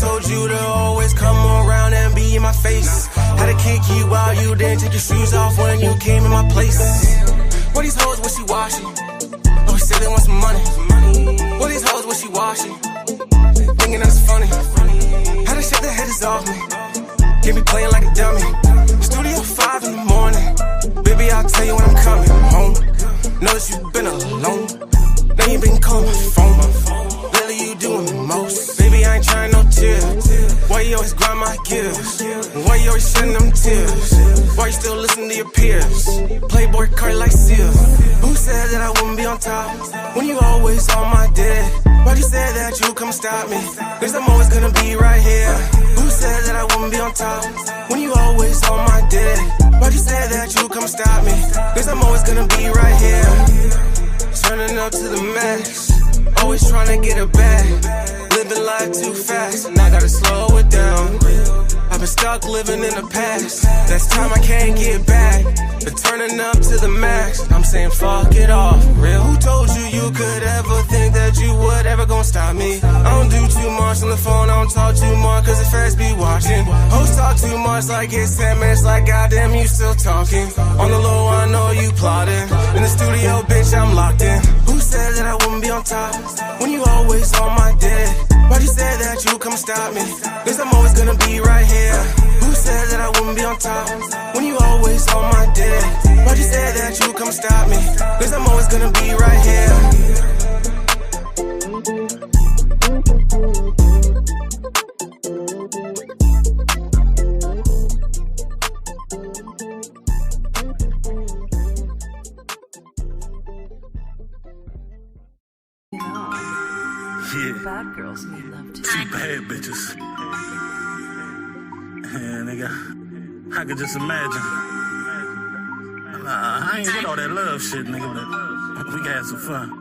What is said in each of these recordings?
told you to always come around and be in my face? Had to kick you out, you didn't take your shoes off when you came in my place. What these hoes wishy-washy? Oh, say they want some money. What these hoes wishy-washy? Thinking that's funny. How to shut the headers off me? Get me playing like a dummy. Studio 5 in the morning. Baby, I'll tell you when I'm coming home. Notice you've been alone. Now you been calling my phone. Lately you doing the most. Baby, I ain't trying no tears. Why you always grind my gears? Why you always shedding them tears? Why you still listen to your peers? Playboy card like Sears. Who said that I wouldn't be on top when you always on my dick? Why'd you say that you come stop me? Cause I'm always gonna be right here. Who said that I wouldn't be on top when you always on my dick? Why'd you say that you come stop me? Cause I'm always gonna be right here. Turning up to the max, always trying to get it back. Living life too fast, and I gotta slow it down. I've been stuck living in the past, that's time I can't get back. Been turning up to the max, I'm saying fuck it off, real. Who told you you could ever think that you would ever gon' stop me? I don't do too much on the phone, I don't talk too much cause the feds be watching. Hoes talk too much like it's 10 minutes, like goddamn you still talking. On the low I know you plotting, in the studio bitch I'm locked in. Who said that I wouldn't be on top when you always on my dick? Why'd you say that you come stop me? Cause I'm always gonna be right here. Who said that I wouldn't be on top when you always on my dick? Why'd you say that you come stop me? Cause I'm always gonna be right here. Yeah. Bad girls need love too. Two bad bitches. Yeah, nigga. I could just imagine. Nah, I ain't with all that love shit, nigga, but we can have some fun.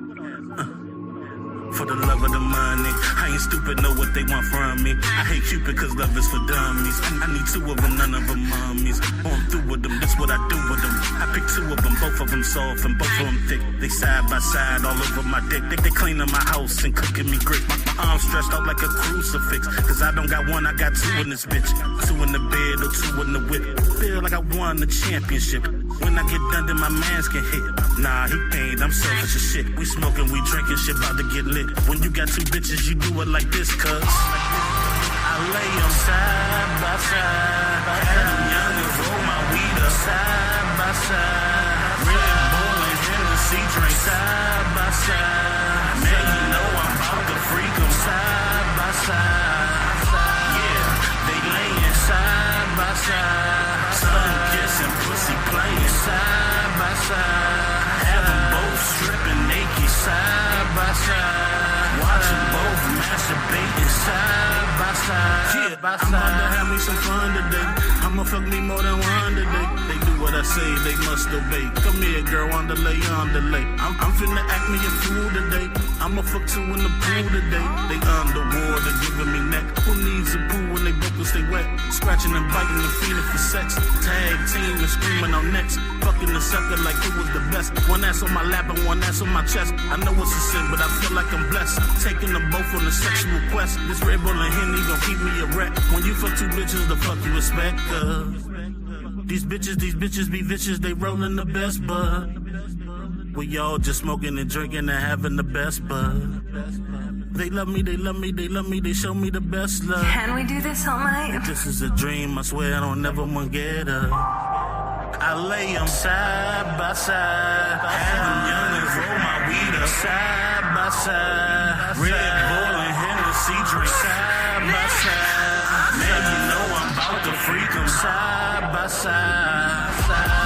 For the love of the money, I ain't stupid, know what they want from me. I hate Cupid cause love is for dummies. I need two of them, none of them mummies. Oh, I'm through with them, that's what I do with them. I pick two of them, both of them soft and both of them thick. They side by side all over my dick. They cleaning my house and cooking me great. My arms stretched out like a crucifix. Cause I don't got one, I got two in this bitch. Two in the bed or two in the whip. Feel like I won the championship. When I get done, then my mans can hit. Nah, he paid, I'm selfish as shit. We smoking, we drinking, shit about to get lit. When you got two bitches, you do it like this, cuz I lay them side by side. Had them young and roll my weed up side by side. Red Bull and Hennessy drink side by side. Man, you know I'm about to freak them side by side. Yeah, they laying side by side. Sun kissing, pussy playing side by side. Have them both stripping naked side by side. Watching both masturbating side by side. Yeah, I'm about to have me some fun today. I'ma fuck me more than one today. They do what I say, they must obey. Come here, girl, underlay, underlay. I'm finna act me a fool today. I'ma fuck two in the pool today. They underwater, giving me neck. Who needs a pool when they both will stay wet? Scratching and biting and feeling for sex. Tag team and screaming on necks. Fucking the sucker like it was the best. One ass on my lap and one ass on my chest. I know it's a sin, but I feel like I'm blessed. Taking them both on a sexual quest. This Red Bull and Henny gon' keep me a wreck. When you fuck two bitches, the fuck you expect? These bitches be vicious, they rollin' the best bud. We all just smoking and drinking and having the best bud. They love me, they love me, they love me, they show me the best love. Can we do this all night? If this is a dream, I swear I don't never wanna get up. I lay them side by side. Have them young and roll my weed up side by side. Red Bull and Hennessy drink side by side. Man, you know I'm about to freak them side by side.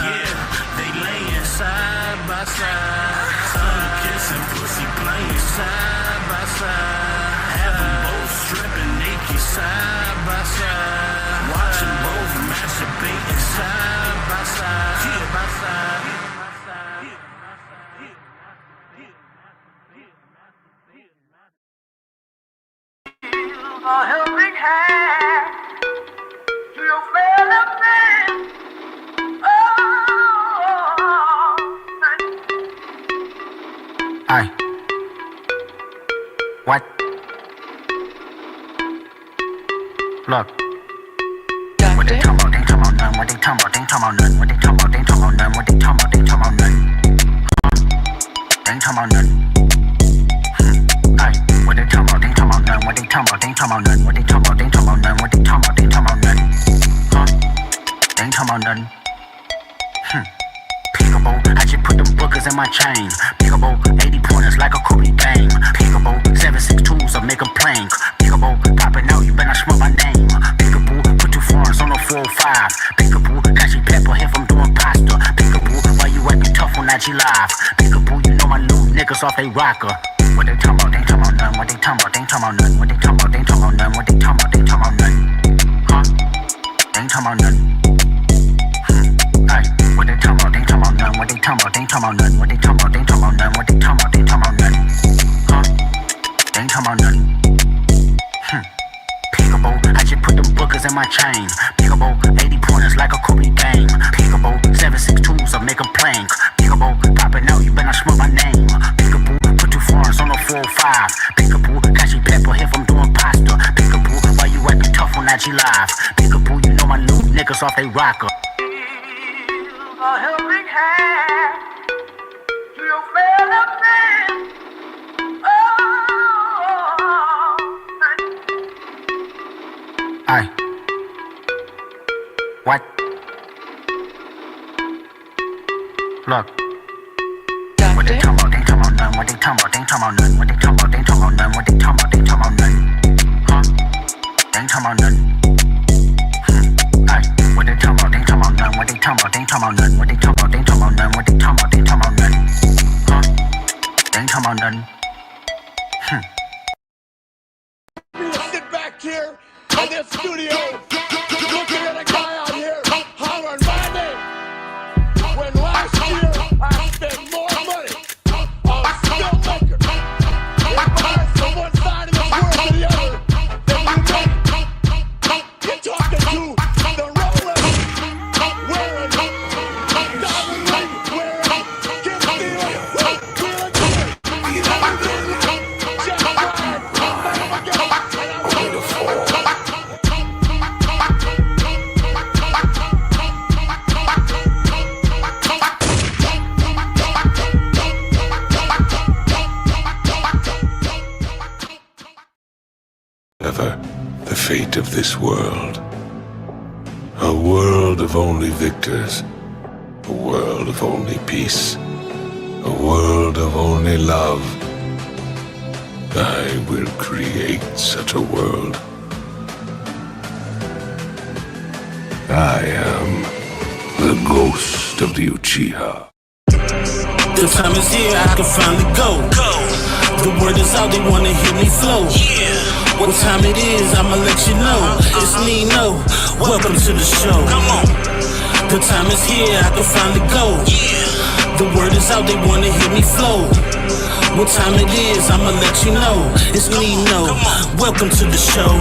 Yeah, they laying side by side. Sun kissing, pussy playing side by side. Have them both stripping naked side by side. Watching both masturbating side by side. Yeah, by side. A helping hand to your fellow man. Aye. What? Look. What they talking about? They ain't talking about nothing. What they talking about? They ain't talking about nothing. What they talking about? They ain't talking about nothing. What they talking about? They ain't talking about nothing. They ain't talking about nothing. Aye. What they talking about? They ain't talking about nothing. What they talking about? They ain't talking about nothing. What they talking about? They ain't talking about nothing. What they talking about? They ain't talking about nothing. They ain't talking about nothing. Peekaboo, I just put them bookers in my chain. Peekaboo, 80 pointers like a Kobe game. Peekaboo, 762s will make them plain. Peekaboo, popping out, you better smell my name. Peekaboo, put 2 foreigns on the 405. Peekaboo, catchy pepper if I'm doing pasta. Peekaboo, why you acting tough on IG Live? Peekaboo, you know my new niggas off they rocker. What they talking about? They ain't talking about nothing. What they talking about? They ain't talking about nothing. What they talking about? They ain't talking about nothing. What they talking about? They ain't talking about nothing. They ain't talking about nothing. Aye. What they talking about? They ain't talking about nothing. What they talking about? They ain't talking about nothing. What they talking about? They ain't talking about nothing. What they talking about? They ain't talking about nothing. They ain't talking about nothing. Peekaboo, I just put them bookers in my chain. Peekaboo, 80 pointers like a Kobe game. Peekaboo, 762s will make them plain. Peekaboo, popping out, you better smell my name. Peekaboo, put 2 foreigns on the 405. Peekaboo, catchy pepper if I'm doing pasta. Peekaboo, why you acting tough on IG Live? Peekaboo, you know my new niggas off they rocker. A helping hand to your fellow man. Aye. What? Look. What they talking about? They ain't talking about nothing. What they talking about? They ain't talking about nothing. What they talking about? They ain't talking about nothing. What they talking about? They ain't talking about nothing. They ain't talking about nothing. Aye. What they talking about? They ain't talking about nothing. What they talking about? They ain't talking about nothing. What they talking about? They ain't talking about nothing. What they talking about? They ain't talking about nothing. They ain't talking about nothing. Sit back here in this studio, looking at a guy out here hollering my name. When last year I spent more money on still liquor and bars from one side of the world to the other than you make. You're talking to the Rolex wearing, diamond ring wearing, kiss stealing, wheeling dealing, Jeff Bryan, Ever the fate of this world. A world of only victors. A world of only peace. A world of only love. I will create such a world. I am the ghost of the Uchiha. The time is here, I can finally go. The word is out, they wanna hear me flow. What time it is, I'ma let you know. It's Nino, welcome to the show. Come on. The time is here, I can finally go. The word is out, they wanna hear me flow. What time it is, I'ma let you know. It's Nino, welcome to the show.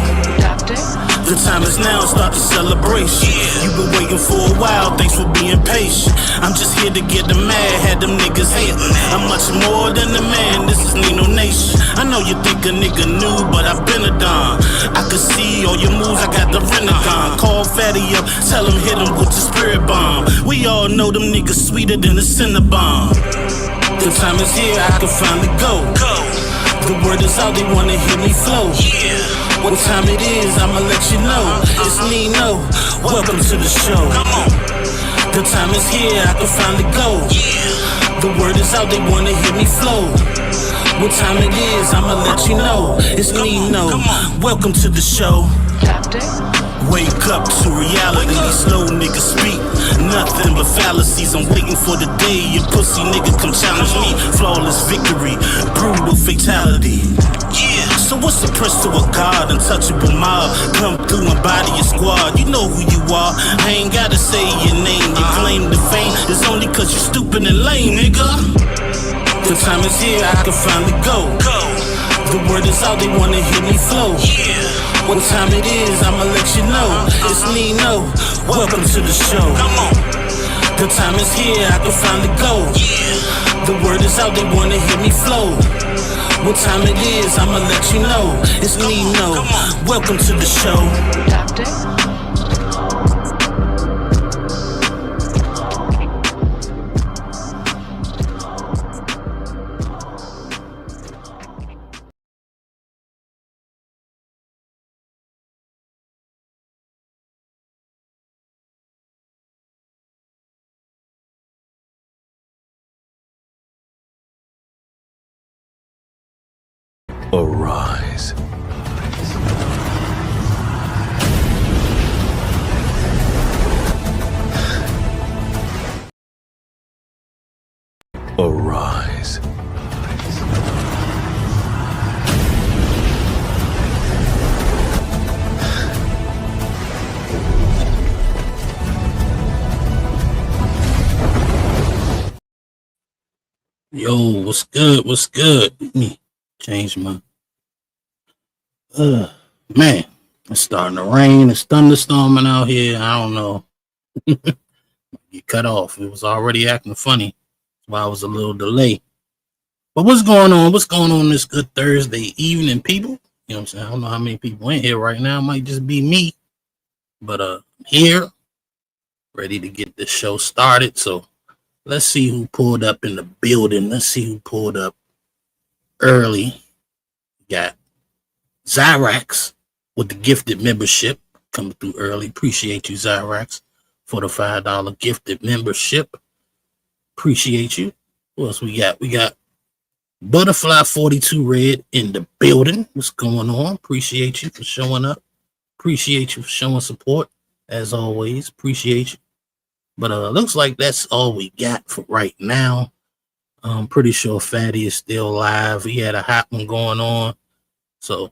The time is now, start the celebration. You've been waiting for a while, thanks for being patient. I'm just here to get them mad, had them niggas hating. I'm much more than a man, this is Nino Nation. I know you think a nigga new, but I've been a don. I can see all your moves, I got the Renegon. Call Fatty up, tell him hit him with the spirit bomb. We all know them niggas sweeter than a Cinnabon. The time is here, I can finally go. The word is out, they wanna hear me flow. What time it is, I'ma let you know. It's Nino, welcome to the show. The time is here, I can finally go. The word is out, they wanna hear me flow. What time it is, I'ma let you know. It's Nino, welcome to the show. Wake up to reality, these slow niggas speak nothing but fallacies. I'm waiting for the day your pussy nigga come challenge me. Flawless victory, brutal fatality. Yeah, so what's the price to a god, untouchable mob? Come through and body your squad, you know who you are. I ain't gotta say your name, you claim the fame. It's only cause you stupid and lame, nigga. The time is here, I can finally go. The word is out, they wanna hear me flow. What time it is, I'ma let you know. It's Nino, welcome to the show. The time is here, I can finally go. The word is out, they wanna hear me flow. What time it is, I'ma let you know. It's Nino, welcome to the show. Tuesday. Arise. Arise. Yo, what's good? What's good? Let me change my man. It's starting to rain. It's thunderstorming out here. I don't know. You cut off. It was already acting funny. That's why I was a little delay. But what's going on? What's going on this good Thursday evening, people? You know what I'm saying? I don't know how many people in here right now. It might just be me. But here, ready to get the show started. So let's see who pulled up in the building. Let's see who pulled up early. Got Zyrax with the gifted membership coming through early. Appreciate you, Zyrax, for the $5 gifted membership. Appreciate you. What else we got? We got Butterfly 42 Red in the building. What's going on? Appreciate you for showing up. Appreciate you for showing support. As always, appreciate you. But looks like that's all we got for right now. I'm pretty sure Fatty is still live. He had a hot one going on. So,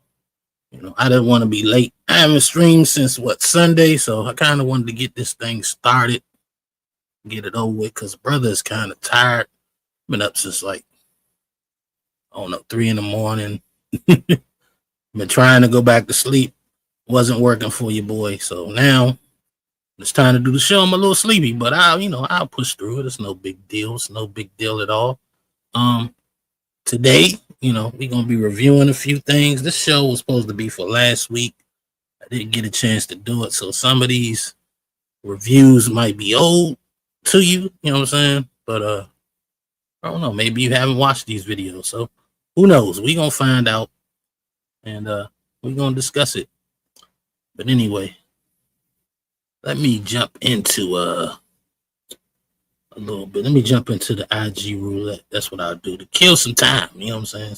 you know, I didn't want to be late. I haven't streamed since, Sunday? So I kind of wanted to get this thing started, get it over with, because brother is kind of tired. Been up since 3 in the morning. Been trying to go back to sleep. Wasn't working for you, boy. So now it's time to do the show. I'm a little sleepy, but I'll push through it. It's no big deal. It's no big deal at all. Today, we're going to be reviewing a few things. This show was supposed to be for last week. I didn't get a chance to do it. So some of these reviews might be old to you. You know what I'm saying? But, I don't know. Maybe you haven't watched these videos. So who knows? We're going to find out. And, we're going to discuss it. But anyway, let me jump into, a little bit. Let me jump into the IG roulette. That's what I'll do to kill some time. You know what I'm saying?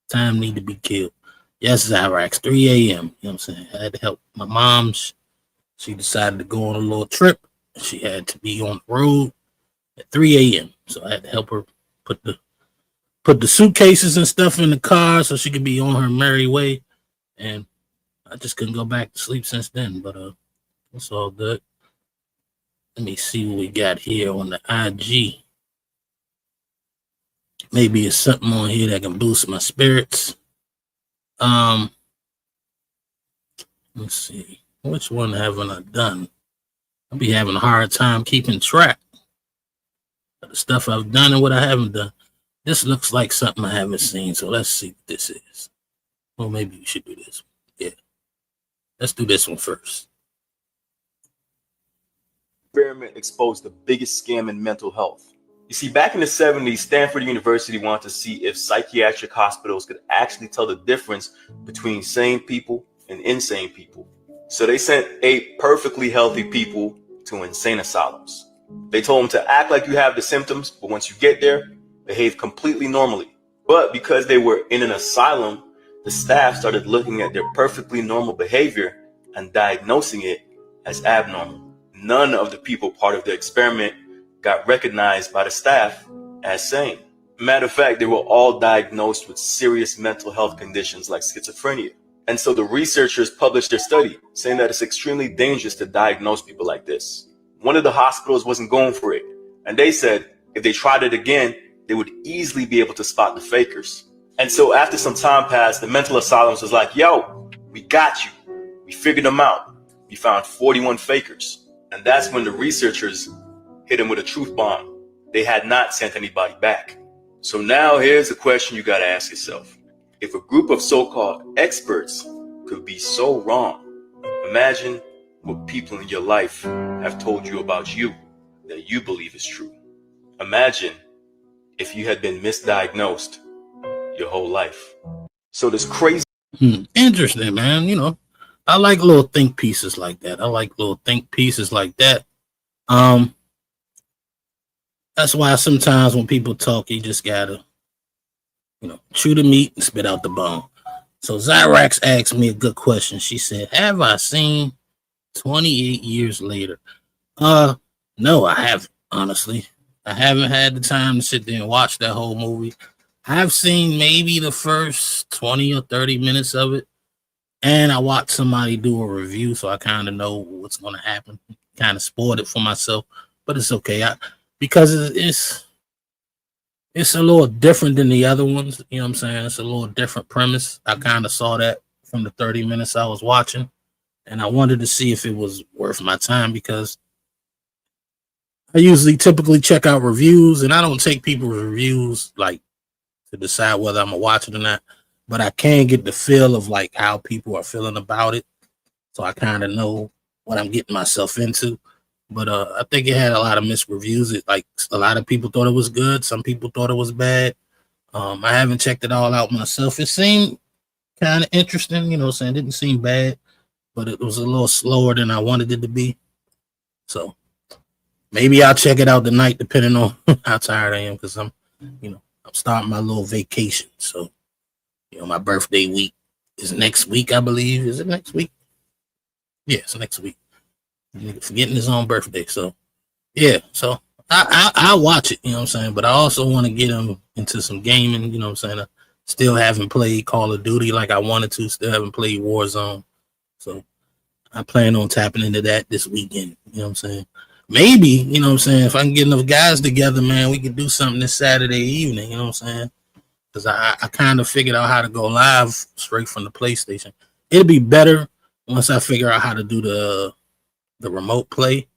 Time need to be killed. Yes, Zyrax, 3 a.m. You know what I'm saying? I had to help my mom. She decided to go on a little trip. She had to be on the road at 3 a.m. So I had to help her put the suitcases and stuff in the car so she could be on her merry way. And I just couldn't go back to sleep since then. But it's all good. Let me see what we got here on the IG. Maybe it's something on here that can boost my spirits. Let's see. Which one haven't I done? I'll be having a hard time keeping track of the stuff I've done and what I haven't done. This looks like something I haven't seen, so let's see what this is. Well, maybe we should do this. Yeah. Let's do this one first. Experiment exposed the biggest scam in mental health. You see, back in the 70s, Stanford University wanted to see if psychiatric hospitals could actually tell the difference between sane people and insane people. So they sent 8 perfectly healthy people to insane asylums. They told them to act like you have the symptoms, but once you get there, behave completely normally. But because they were in an asylum, the staff started looking at their perfectly normal behavior and diagnosing it as abnormal. None of the people part of the experiment got recognized by the staff as sane. Matter of fact, they were all diagnosed with serious mental health conditions like schizophrenia. And so the researchers published their study saying that it's extremely dangerous to diagnose people like this. One of the hospitals wasn't going for it. And they said if they tried it again, they would easily be able to spot the fakers. And so after some time passed, the mental asylums was like, yo, we got you. We figured them out. We found 41 fakers. And that's when the researchers hit him with a truth bomb. They had not sent anybody back. So now here's a question you got to ask yourself. If a group of so-called experts could be so wrong, Imagine what people in your life have told you about you that you believe is true. Imagine if you had been misdiagnosed your whole life. So this crazy. Interesting, man. You know, I like little think pieces like that. That's why sometimes when people talk, you just gotta, chew the meat and spit out the bone. So Zyrax asked me a good question. She said, have I seen 28 years later? No, I haven't, honestly. I haven't had the time to sit there and watch that whole movie. I've seen maybe the first 20 or 30 minutes of it. And I watched somebody do a review, so I kind of know what's going to happen. Kind of spoiled it for myself, but it's okay. Because it's a little different than the other ones. You know what I'm saying? It's a little different premise. I kind of saw that from the 30 minutes I was watching, and I wanted to see if it was worth my time because I typically check out reviews, and I don't take people's reviews like to decide whether I'm gonna watch it or not. But I can get the feel of like how people are feeling about it, so I kind of know what I'm getting myself into. But I think it had a lot of mixed reviews. A lot of people thought it was good. Some people thought it was bad. I haven't checked it all out myself. It seemed kind of interesting, you know what I'm saying? It didn't seem bad, but it was a little slower than I wanted it to be. So maybe I'll check it out tonight, depending on how tired I am, because I'm starting my little vacation. So, my birthday week is next week, I believe. Is it next week? Yeah, it's next week. Forgetting his own birthday. So, yeah. So, I'll watch it, you know what I'm saying? But I also want to get him into some gaming, you know what I'm saying? I still haven't played Call of Duty like I wanted to. Still haven't played Warzone. So, I plan on tapping into that this weekend, you know what I'm saying? Maybe, you know what I'm saying, if I can get enough guys together, man, we could do something this Saturday evening, you know what I'm saying? Because I kind of figured out how to go live straight from the PlayStation. It'll be better once I figure out how to do the remote play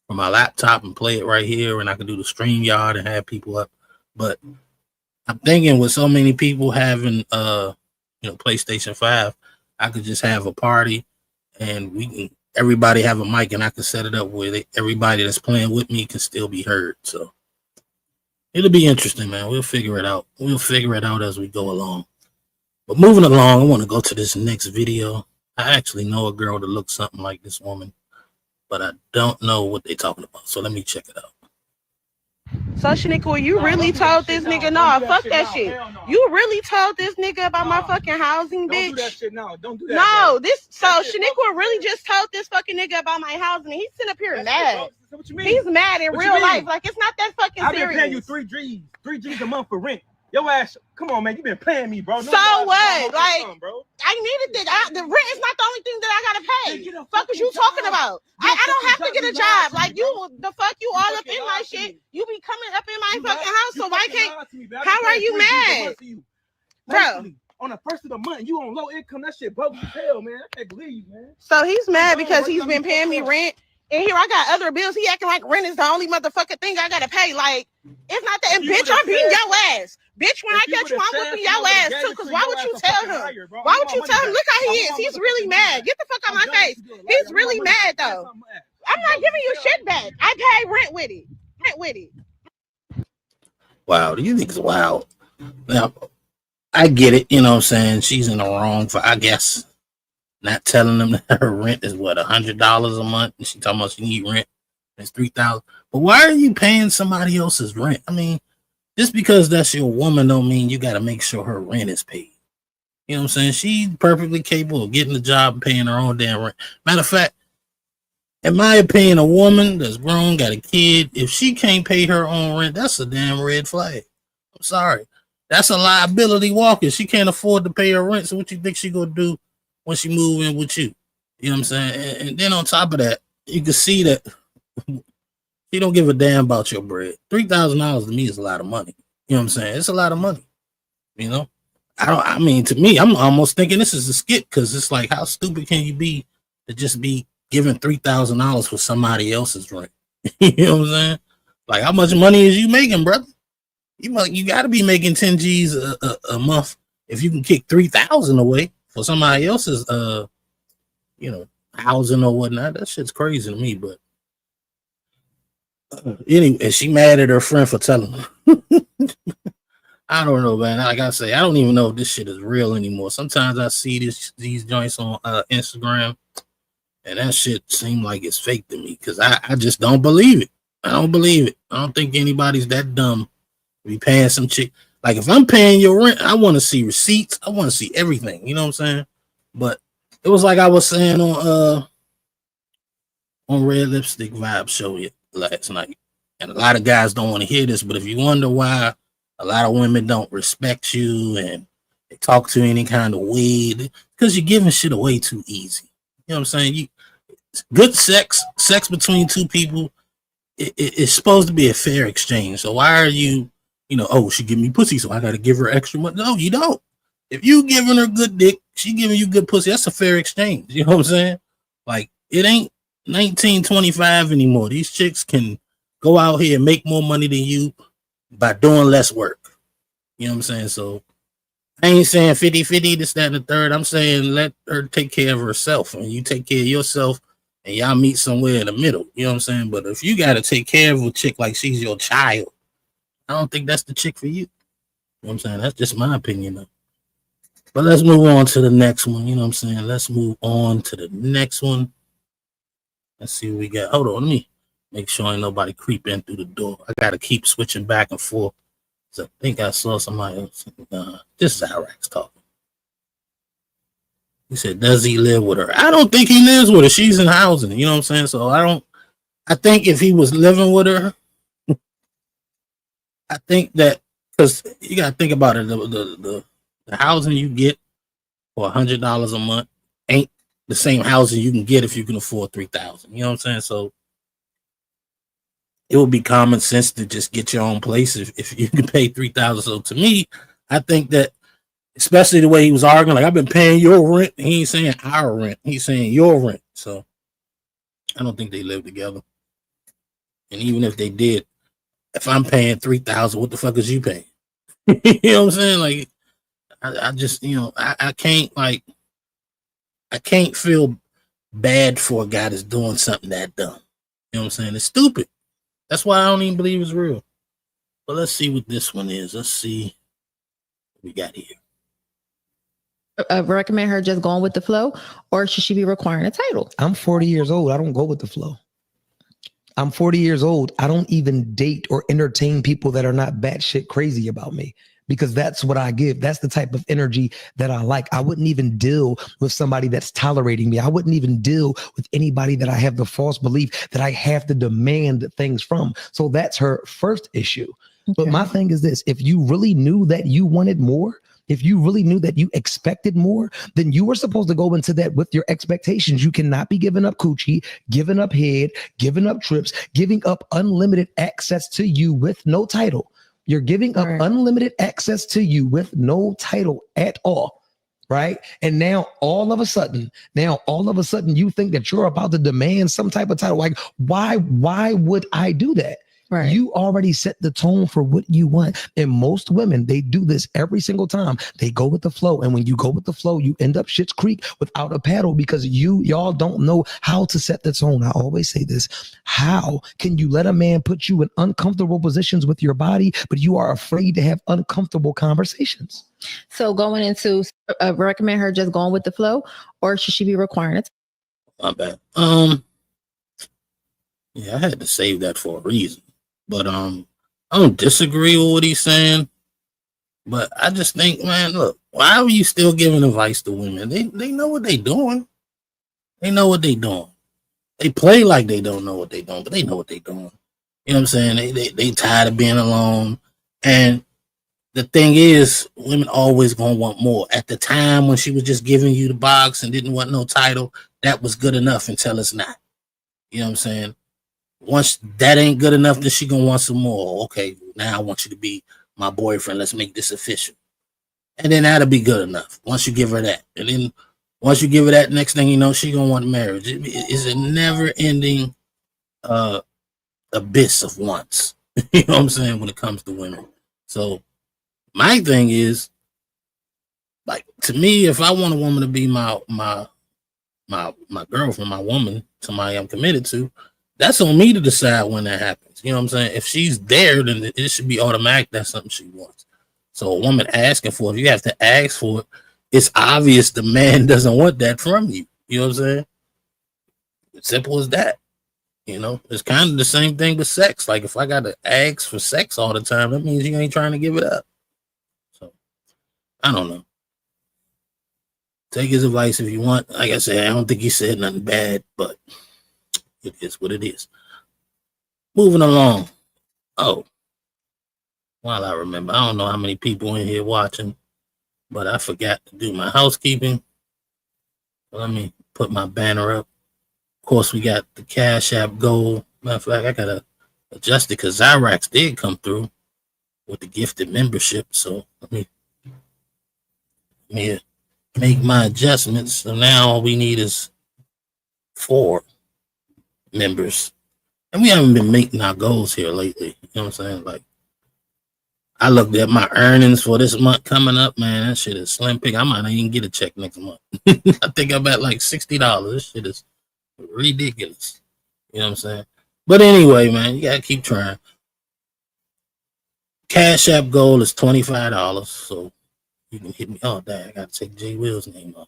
from my laptop and play it right here, and I can do the StreamYard and have people up. But I'm thinking with so many people having PlayStation 5, I could just have a party and everybody have a mic, and I can set it up where everybody that's playing with me can still be heard. So it'll be interesting, man. We'll figure it out. We'll figure it out as we go along. But moving along, I want to go to this next video. I actually know a girl that looks something like this woman, but I don't know what they're talking about. So let me check it out. So Shaniqua, you really told this nigga no? Fuck that shit. You really told this nigga about my fucking housing, bitch? Don't do that shit now. Don't do that. No, so Shaniqua really just told this fucking nigga about my housing, and he's sitting up here mad. What you mean? He's mad in real life. Like, it's not that fucking serious. I've been paying you 3 G's a month for rent. Your ass, come on, man. You been playing me, bro. So what? Like, bro. I needed that. The rent is not the only thing that I gotta pay. Fuck is you talking about? I don't have to get a job. Like, you all up in my shit. You be coming up in my fucking house. So why can't? How are you mad, bro? On the first of the month, you on low income. That shit bogus as hell, man. I can't believe, man. So he's mad because he's been paying me rent. And here I got other bills. He acting like rent is the only motherfucking thing I gotta pay. Like, it's not that. And bitch, I'm beating your ass. Bitch, when I catch you, I'm whipping your ass too. Cause why would you tell him? Why would you tell him? Look how he is. He's really mad. Get the fuck out my face. He's really mad though. I'm not giving you shit back. I pay rent with it. Wow, do you think it's wild? Now, I get it. You know what I'm saying? She's in the wrong for, I guess, not telling them that her rent is what, $100 a month, and she talking about she need rent. It's $3,000. But why are you paying somebody else's rent? I mean, just because that's your woman don't mean you got to make sure her rent is paid. You know what I'm saying? She's perfectly capable of getting the job and paying her own damn rent. Matter of fact, in my opinion, a woman that's grown, got a kid, if she can't pay her own rent, that's a damn red flag. I'm sorry. That's a liability walking. She can't afford to pay her rent. So what you think she gonna do when she move in with you? You know what I'm saying? And then on top of that, you can see that she don't give a damn about your bread. $3,000 to me is a lot of money. You know what I'm saying? It's a lot of money. You know? I mean, to me, I'm almost thinking this is a skit, because it's like, how stupid can you be to just be giving $3,000 for somebody else's rent? You know what I'm saying? Like, how much money is you making, brother? You got to be making 10 G's a month if you can kick 3,000 away for somebody else's housing or whatnot. That shit's crazy to me. But anyway, she mad at her friend for telling her. I don't know, man. Like I say, I don't even know if this shit is real anymore. Sometimes I see these joints on Instagram, and that shit seem like it's fake to me because I just don't believe it. I don't believe it. I don't think anybody's that dumb to be paying some chick. Like if I'm paying your rent, I want to see receipts. I want to see everything. You know what I'm saying? But it was like I was saying on Red Lipstick Vibe show last night, and a lot of guys don't want to hear this. But if you wonder why a lot of women don't respect you and they talk to you any kind of way, because you're giving shit away too easy. You know what I'm saying? Good sex between two people, it's supposed to be a fair exchange. So why are you, oh, she give me pussy, so I got to give her extra money? No, you don't. If you giving her good dick, she giving you good pussy, that's a fair exchange. You know what I'm saying? Like, it ain't 1925 anymore. These chicks can go out here and make more money than you by doing less work. You know what I'm saying? So I ain't saying 50-50, this, that, and the third. I'm saying let her take care of herself and you take care of yourself and y'all meet somewhere in the middle. You know what I'm saying? But if you got to take care of a chick like she's your child, I don't think that's the chick for you. You know what I'm saying? That's just my opinion, though. But let's move on to the next one. You know what I'm saying? Let's move on to the next one. Let's see what we got. Hold on, let me make sure ain't nobody creep in through the door. I got to keep switching back and forth. So I think I saw somebody else. This is Iraq's talking. He said, does he live with her? I don't think he lives with her. She's in housing. You know what I'm saying? So I think if he was living with her, I think that, because you got to think about it, the housing you get for $100 a month ain't the same housing you can get if you can afford $3,000. You know what I'm saying? So it would be common sense to just get your own place if you can pay $3,000. So to me, I think that, especially the way he was arguing, like, I've been paying your rent. He ain't saying our rent. He's saying your rent. So I don't think they live together. And even if they did, if I'm paying $3,000, what the fuck is you paying? You know what I'm saying? Like, I just, I can't feel bad for a guy that's doing something that dumb. You know what I'm saying? It's stupid. That's why I don't even believe it's real. But let's see what this one is. Let's see what we got here. Recommend her just going with the flow, or should she be requiring a title? I'm 40 years old. I don't go with the flow. I'm 40 years old. I don't even date or entertain people that are not batshit crazy about me, because that's what I give. That's the type of energy that I like. I wouldn't even deal with somebody that's tolerating me. I wouldn't even deal with anybody that I have the false belief that I have to demand things from. So that's her first issue. Okay. But my thing is this: if you really knew that you wanted more, if you really knew that you expected more, then you were supposed to go into that with your expectations. You cannot be giving up coochie, giving up head, giving up trips, giving up unlimited access to you with no title. You're giving up unlimited access to you with no title at all, right? And now all of a sudden, you think that you're about to demand some type of title. Like, why would I do that? Right. You already set the tone for what you want. And most women, they do this every single time. They go with the flow. And when you go with the flow, you end up Schitt's Creek without a paddle, because y'all don't know how to set the tone. I always say this: how can you let a man put you in uncomfortable positions with your body, but you are afraid to have uncomfortable conversations? So going into recommend her just going with the flow, or should she be requiring it? My bad. Yeah, I had to save that for a reason. But I don't disagree with what he's saying. But I just think, man, look, why are you still giving advice to women? They know what they're doing. They know what they're doing. They play like they don't know what they're doing, but they know what they're doing. You know what I'm saying? They tired of being alone. And the thing is, women always gonna want more. At the time when she was just giving you the box and didn't want no title, that was good enough until it's not. You know what I'm saying? Once that ain't good enough, then she gonna want some more. Okay, now I want you to be my boyfriend. Let's make this official. And then that'll be good enough once you give her that. And then once you give her that, next thing you know, she gonna want marriage. It's a never-ending abyss of wants. You know what I'm saying? When it comes to women. So my thing is, like, to me, if I want a woman to be my my girlfriend, my woman, somebody I'm committed to, that's on me to decide when that happens. You know what I'm saying? If she's there, then it should be automatic. That's something she wants. So a woman asking for it, you have to ask for it. It's obvious the man doesn't want that from you. You know what I'm saying? Simple as that. You know, it's kind of the same thing with sex. Like if I got to ask for sex all the time, that means you ain't trying to give it up. So I don't know. Take his advice if you want. Like I said, I don't think he said nothing bad, but it is what it is. Moving along. Oh, while I remember, I don't know how many people in here watching, but I forgot to do my housekeeping. Let me put my banner up. Of course, we got the Cash App goal. Matter of fact, I gotta adjust it because Zyrax did come through with the gifted membership. So let me make my adjustments. So now all we need is 4 members. And we haven't been making our goals here lately. You know what I'm saying? Like, I looked at my earnings for this month coming up, man. That shit is slim pick. I might not even get a check next month. I think I'm at like $60. This shit is ridiculous. You know what I'm saying? But anyway, man, you gotta keep trying. Cash App goal is $25. So you can hit me. Oh, dang, I gotta take J Will's name off.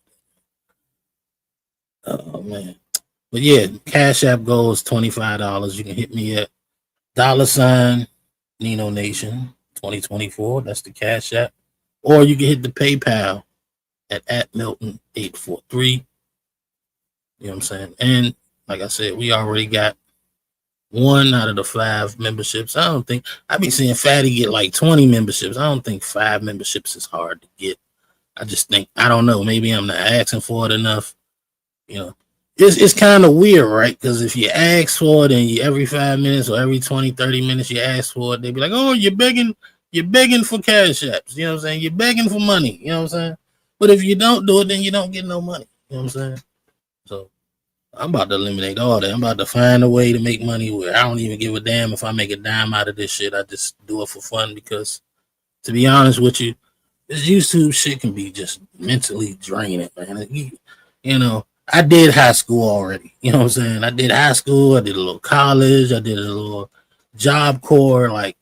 Oh, man. But yeah, Cash App goal is $25. You can hit me at $ Nino Nation 2024. That's the Cash App. Or you can hit the PayPal at Milton 843. You know what I'm saying? And like I said, we already got 1 out of the 5 memberships. I don't think I be seeing Fatty get like 20 memberships. I don't think 5 memberships is hard to get. I just think, I don't know, maybe I'm not asking for it enough. You know, it's kind of weird, right? Because if you ask for it and you every 5 minutes or every 20, 30 minutes you ask for it, they be like, oh, you're begging for cash apps. You know what I'm saying? You're begging for money. You know what I'm saying? But if you don't do it, then you don't get no money. You know what I'm saying? So I'm about to eliminate all that. I'm about to find a way to make money where I don't even give a damn if I make a dime out of this shit. I just do it for fun because, to be honest with you, this YouTube shit can be just mentally draining, man. You know, I did high school already. You know what I'm saying? I did high school. I did a little college. I did a little job corps. Like,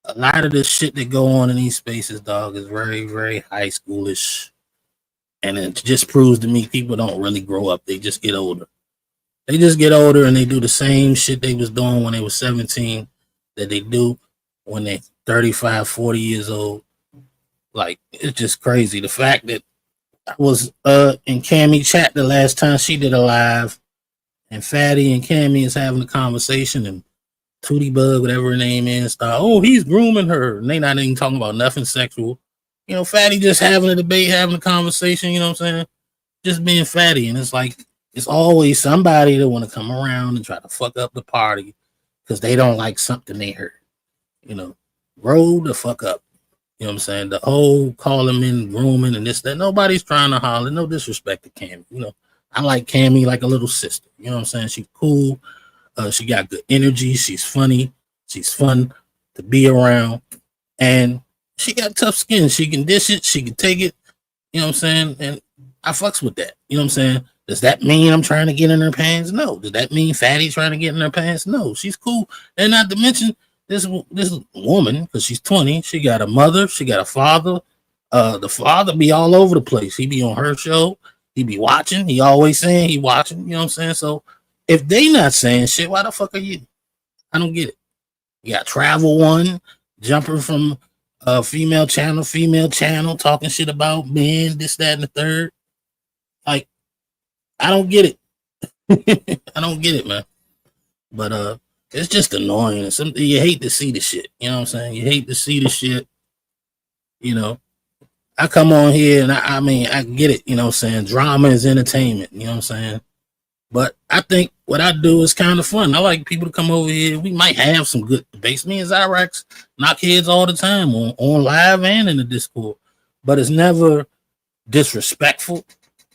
a lot of the shit that go on in these spaces, dog, is very, very high schoolish. And it just proves to me people don't really grow up. They just get older. They just get older and they do the same shit they was doing when they were 17 that they do when they're 35, 40 years old. Like, it's just crazy. The fact that I was in Cammy chat the last time she did a live, and Fatty and Cammy is having a conversation, and Tootie Bug, whatever her name is, start, oh, he's grooming her. And they not even talking about nothing sexual. You know, Fatty just having a debate, having a conversation, you know what I'm saying? Just being Fatty. And it's like, it's always somebody that want to come around and try to fuck up the party because they don't like something they heard. You know, grow the fuck up. You know what I'm saying? The whole calling in, grooming, and this, that. Nobody's trying to holler. No disrespect to Cammy. You know, I like Cammy like a little sister. You know what I'm saying? She's cool. She got good energy. She's funny. She's fun to be around. And she got tough skin. She can dish it. She can take it. You know what I'm saying? And I fucks with that. You know what I'm saying? Does that mean I'm trying to get in her pants? No. Does that mean Fatty trying to get in her pants? No. She's cool. And not to mention, this woman, because she's 20, she got a mother, she got a father. The father be all over the place. He be on her show. He be watching. He always saying he watching. You know what I'm saying? So if they not saying shit, why the fuck are you? I don't get it. You got Travel One jumping from female channel, talking shit about men, this, that, and the third. Like, I don't get it. I don't get it, man. But it's just annoying. It's something you hate to see the shit. You know what I'm saying? You hate to see the shit. You know, I come on here and I mean, I get it. You know what I'm saying? Drama is entertainment. You know what I'm saying? But I think what I do is kind of fun. I like people to come over here. We might have some good debates. Me and Zyrax knock heads all the time on live and in the Discord. But it's never disrespectful.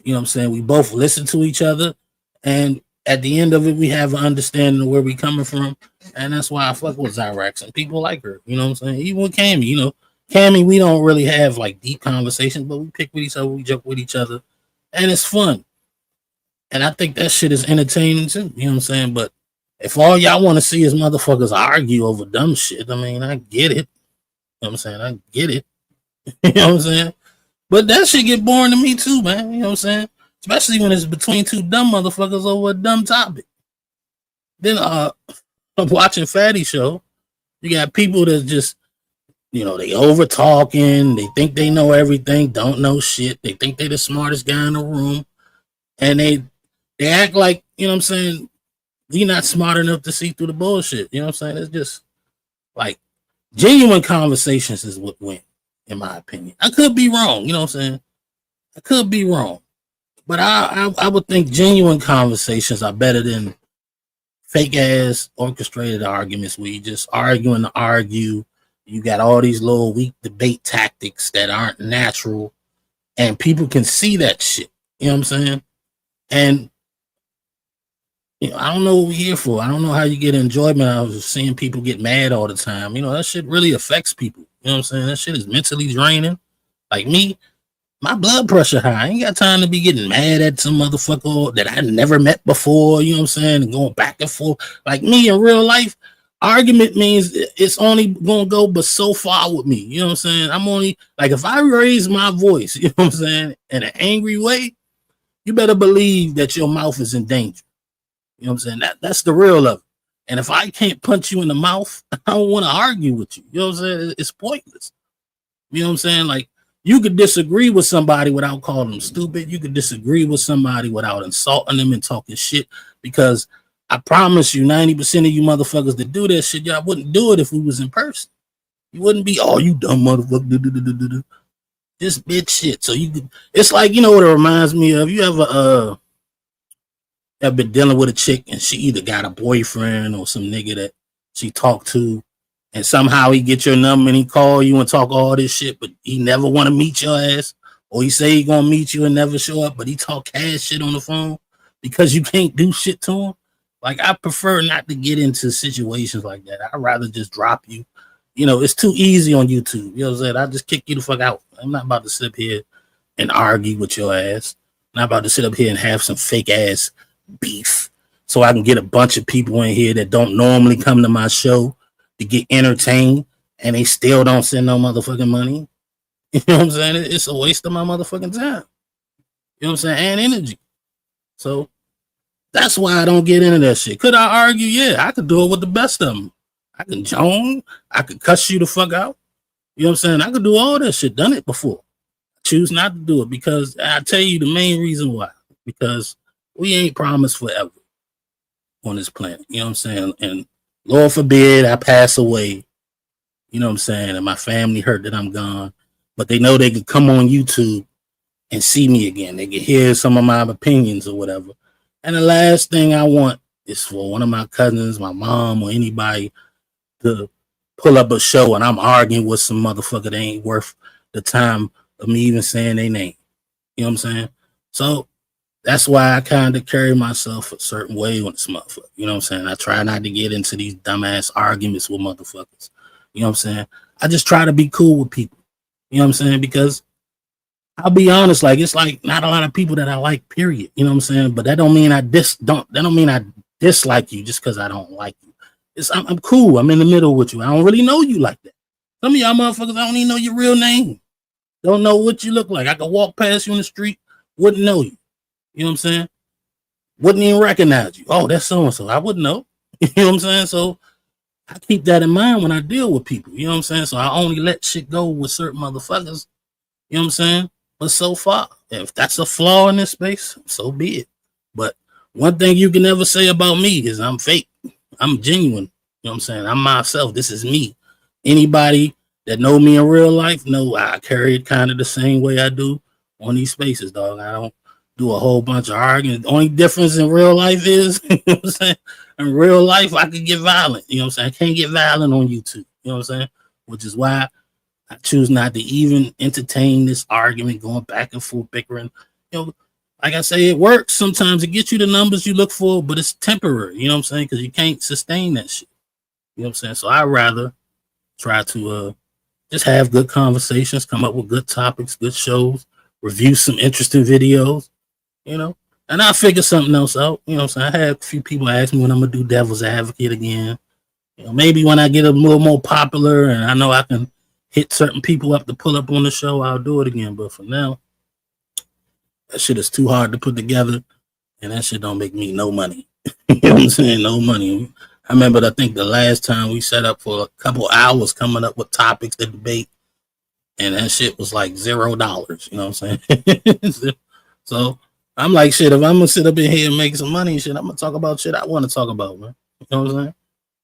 You know what I'm saying? We both listen to each other. And at the end of it, we have an understanding of where we coming from. And that's why I fuck with Zyrax and people like her. You know what I'm saying? Even with Cammy, you know, Cammy, we don't really have like deep conversations, but we pick with each other, we joke with each other, and it's fun. And I think that shit is entertaining too. You know what I'm saying? But if all y'all want to see is motherfuckers argue over dumb shit, I mean, I get it. You know what I'm saying? I get it. You know what I'm saying? But that shit get boring to me too, man. You know what I'm saying? Especially when it's between two dumb motherfuckers over a dumb topic. Then I'm watching Fatty Show. You got people that just, you know, they over talking, they think they know everything, don't know shit. They think they the smartest guy in the room. And they act like, you know what I'm saying, you're not smart enough to see through the bullshit. You know what I'm saying? It's just like genuine conversations is what went, in my opinion. I could be wrong, you know what I'm saying? I could be wrong. But I would think genuine conversations are better than fake ass orchestrated arguments where you just arguing to argue. You got all these little weak debate tactics that aren't natural, and people can see that shit. You know what I'm saying? And you know, I don't know what we're here for. I don't know how you get enjoyment out of seeing people get mad all the time. You know, that shit really affects people. You know what I'm saying? That shit is mentally draining. Like me, my blood pressure high. I ain't got time to be getting mad at some motherfucker that I never met before. You know what I'm saying? And going back and forth. Like me in real life, argument means it's only going to go but so far with me. You know what I'm saying? I'm only, like, if I raise my voice, you know what I'm saying, in an angry way, you better believe that your mouth is in danger. You know what I'm saying? That's the real of it. And if I can't punch you in the mouth, I don't want to argue with you. You know what I'm saying? It's pointless. You know what I'm saying? Like, you could disagree with somebody without calling them stupid. You could disagree with somebody without insulting them and talking shit. Because I promise you, 90% of you motherfuckers that do that shit, y'all wouldn't do it if we was in person. You wouldn't be, oh, you dumb motherfucker. This bitch shit. So you could, it's like, you know what it reminds me of? You ever have been dealing with a chick and she either got a boyfriend or some nigga that she talked to, and somehow he get your number and he call you and talk all this shit, but he never want to meet your ass, or he say he gonna meet you and never show up, but he talk cash shit on the phone because you can't do shit to him. Like, I prefer not to get into situations like that. I'd rather just drop you. You know, it's too easy on YouTube. You know what I'm saying? I just kick you the fuck out. I'm not about to sit up here and argue with your ass. I'm not about to sit up here and have some fake ass beef so I can get a bunch of people in here that don't normally come to my show to get entertained, and they still don't send no motherfucking money. You know what I'm saying? It's a waste of my motherfucking time. You know what I'm saying? And energy. So that's why I don't get into that shit. Could I argue? Yeah, I could do it with the best of them. I can joan. I could cuss you the fuck out. You know what I'm saying? I could do all that shit. Done it before. Choose not to do it because I tell you the main reason why. Because we ain't promised forever on this planet. You know what I'm saying? And Lord forbid I pass away. You know what I'm saying? And my family hurt that I'm gone. But they know they could come on YouTube and see me again. They can hear some of my opinions or whatever. And the last thing I want is for one of my cousins, my mom, or anybody to pull up a show and I'm arguing with some motherfucker that ain't worth the time of me even saying their name. You know what I'm saying? So that's why I kind of carry myself a certain way on this motherfucker. You know what I'm saying? I try not to get into these dumbass arguments with motherfuckers. You know what I'm saying? I just try to be cool with people. You know what I'm saying? Because I'll be honest, like, it's like not a lot of people that I like, period. You know what I'm saying? But that don't mean I dislike you just because I don't like you. I'm cool. I'm in the middle with you. I don't really know you like that. Some of y'all motherfuckers, I don't even know your real name. Don't know what you look like. I could walk past you in the street, wouldn't know you. You know what I'm saying? Wouldn't even recognize you. Oh, that's so-and-so. I wouldn't know. You know what I'm saying? So I keep that in mind when I deal with people. You know what I'm saying? So I only let shit go with certain motherfuckers. You know what I'm saying? But so far, if that's a flaw in this space, so be it. But one thing you can never say about me is I'm fake. I'm genuine. You know what I'm saying? I'm myself. This is me. Anybody that know me in real life know I carry it kind of the same way I do on these spaces, dog. I don't do a whole bunch of arguing. The only difference in real life is, you know what I'm saying? In real life, I could get violent. You know what I'm saying? I can't get violent on YouTube. You know what I'm saying? Which is why I choose not to even entertain this argument, going back and forth, bickering. You know, like I say, it works. Sometimes it gets you the numbers you look for, but it's temporary. You know what I'm saying? Because you can't sustain that shit. You know what I'm saying? So I'd rather try to just have good conversations, come up with good topics, good shows, review some interesting videos, you know, And I figured something else out. You know what I'm saying? I had a few people ask me when I'm gonna do Devil's Advocate again. You know, maybe when I get a little more popular and I know I can hit certain people up to pull up on the show, I'll do it again. But for now, that shit is too hard to put together, and that shit don't make me no money. You know what I'm saying? No money. I remember, I think the last time we set up for a couple hours coming up with topics to debate, and that shit was like $0. You know what I'm saying? So I'm like, shit, if I'm gonna sit up in here and make some money and shit, I'm gonna talk about shit I want to talk about, man. You know what I'm saying?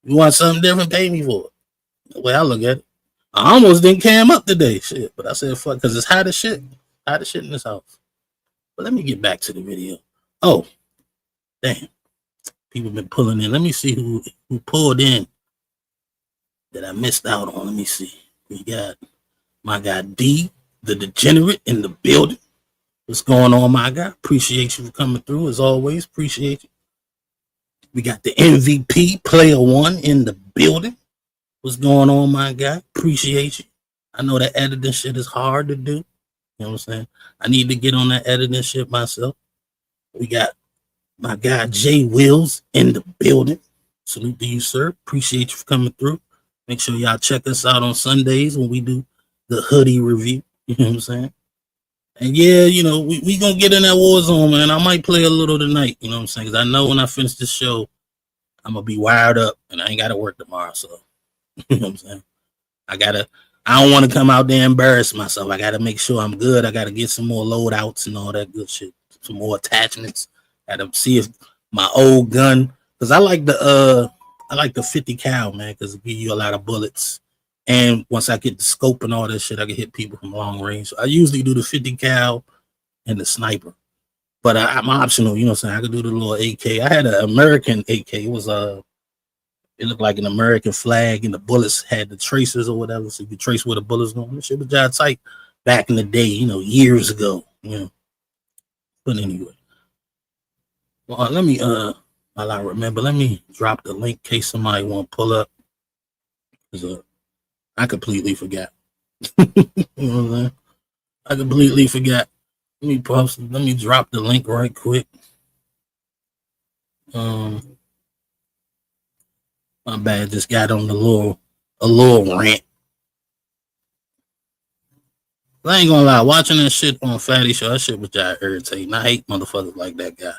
You want something different, pay me for it. The way I look at it. I almost didn't cam up today, shit, but I said fuck, because it's hot as shit. Hot as shit in this house. But let me get back to the video. Oh, damn. People been pulling in. Let me see who pulled in that I missed out on. Let me see. We got my guy D, the degenerate, in the building. What's going on, my guy? Appreciate you for coming through, as always. Appreciate you. We got the MVP, Player One, in the building. What's going on, my guy? Appreciate you. I know that editing shit is hard to do. You know what I'm saying? I need to get on that editing shit myself. We got my guy Jay Wills in the building. Salute to you, sir. Appreciate you for coming through. Make sure y'all check us out on Sundays when we do the hoodie review. You know what I'm saying? And yeah, you know, we gonna get in that war zone, man. I might play a little tonight, you know what I'm saying? Because I know when I finish this show, I'm gonna be wired up and I ain't gotta work tomorrow. So you know what I'm saying? I don't want to come out there and embarrass myself. I gotta make sure I'm good. I gotta get some more loadouts and all that good shit. Some more attachments. Gotta see if my old gun, because I like the 50 cal, man, because it give you a lot of bullets. And once I get the scope and all that shit, I can hit people from long range. So I usually do the 50 cal and the sniper. But I'm optional, you know what I'm saying? I could do the little AK. I had an American AK. It was it looked like an American flag, and the bullets had the tracers or whatever, so you could trace where the bullets going. This shit was just tight back in the day, you know, years ago. You know. But anyway. Well, let me while I remember, let me drop the link in case somebody want to pull up. Because I completely forgot. You know what I'm saying? I completely forgot. Let me post. Let me drop the link right quick. My bad. Just got on a little rant. I ain't gonna lie. Watching that shit on Fatty Show, that shit was just irritating. I hate motherfuckers like that guy.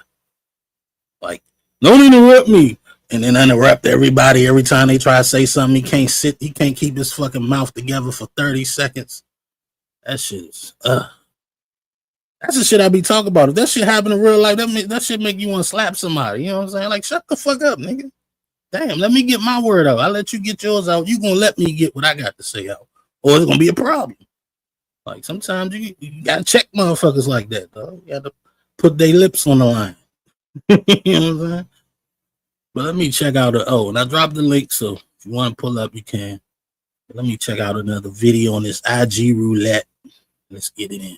Like, don't interrupt me. And then interrupt everybody every time they try to say something. He can't keep his fucking mouth together for 30 seconds. That shit is that's the shit I be talking about. If that shit happen in real life, that shit make you want to slap somebody. You know what I'm saying? Like, shut the fuck up, nigga. Damn, let me get my word out. I let you get yours out. You gonna let me get what I got to say out. Or it's gonna be a problem. Like, sometimes you gotta check motherfuckers like that, though. You gotta put their lips on the line. You know what I'm saying? But let me check out and I dropped the link, so if you want to pull up, you can. But let me check out another video on this IG roulette. Let's get it in.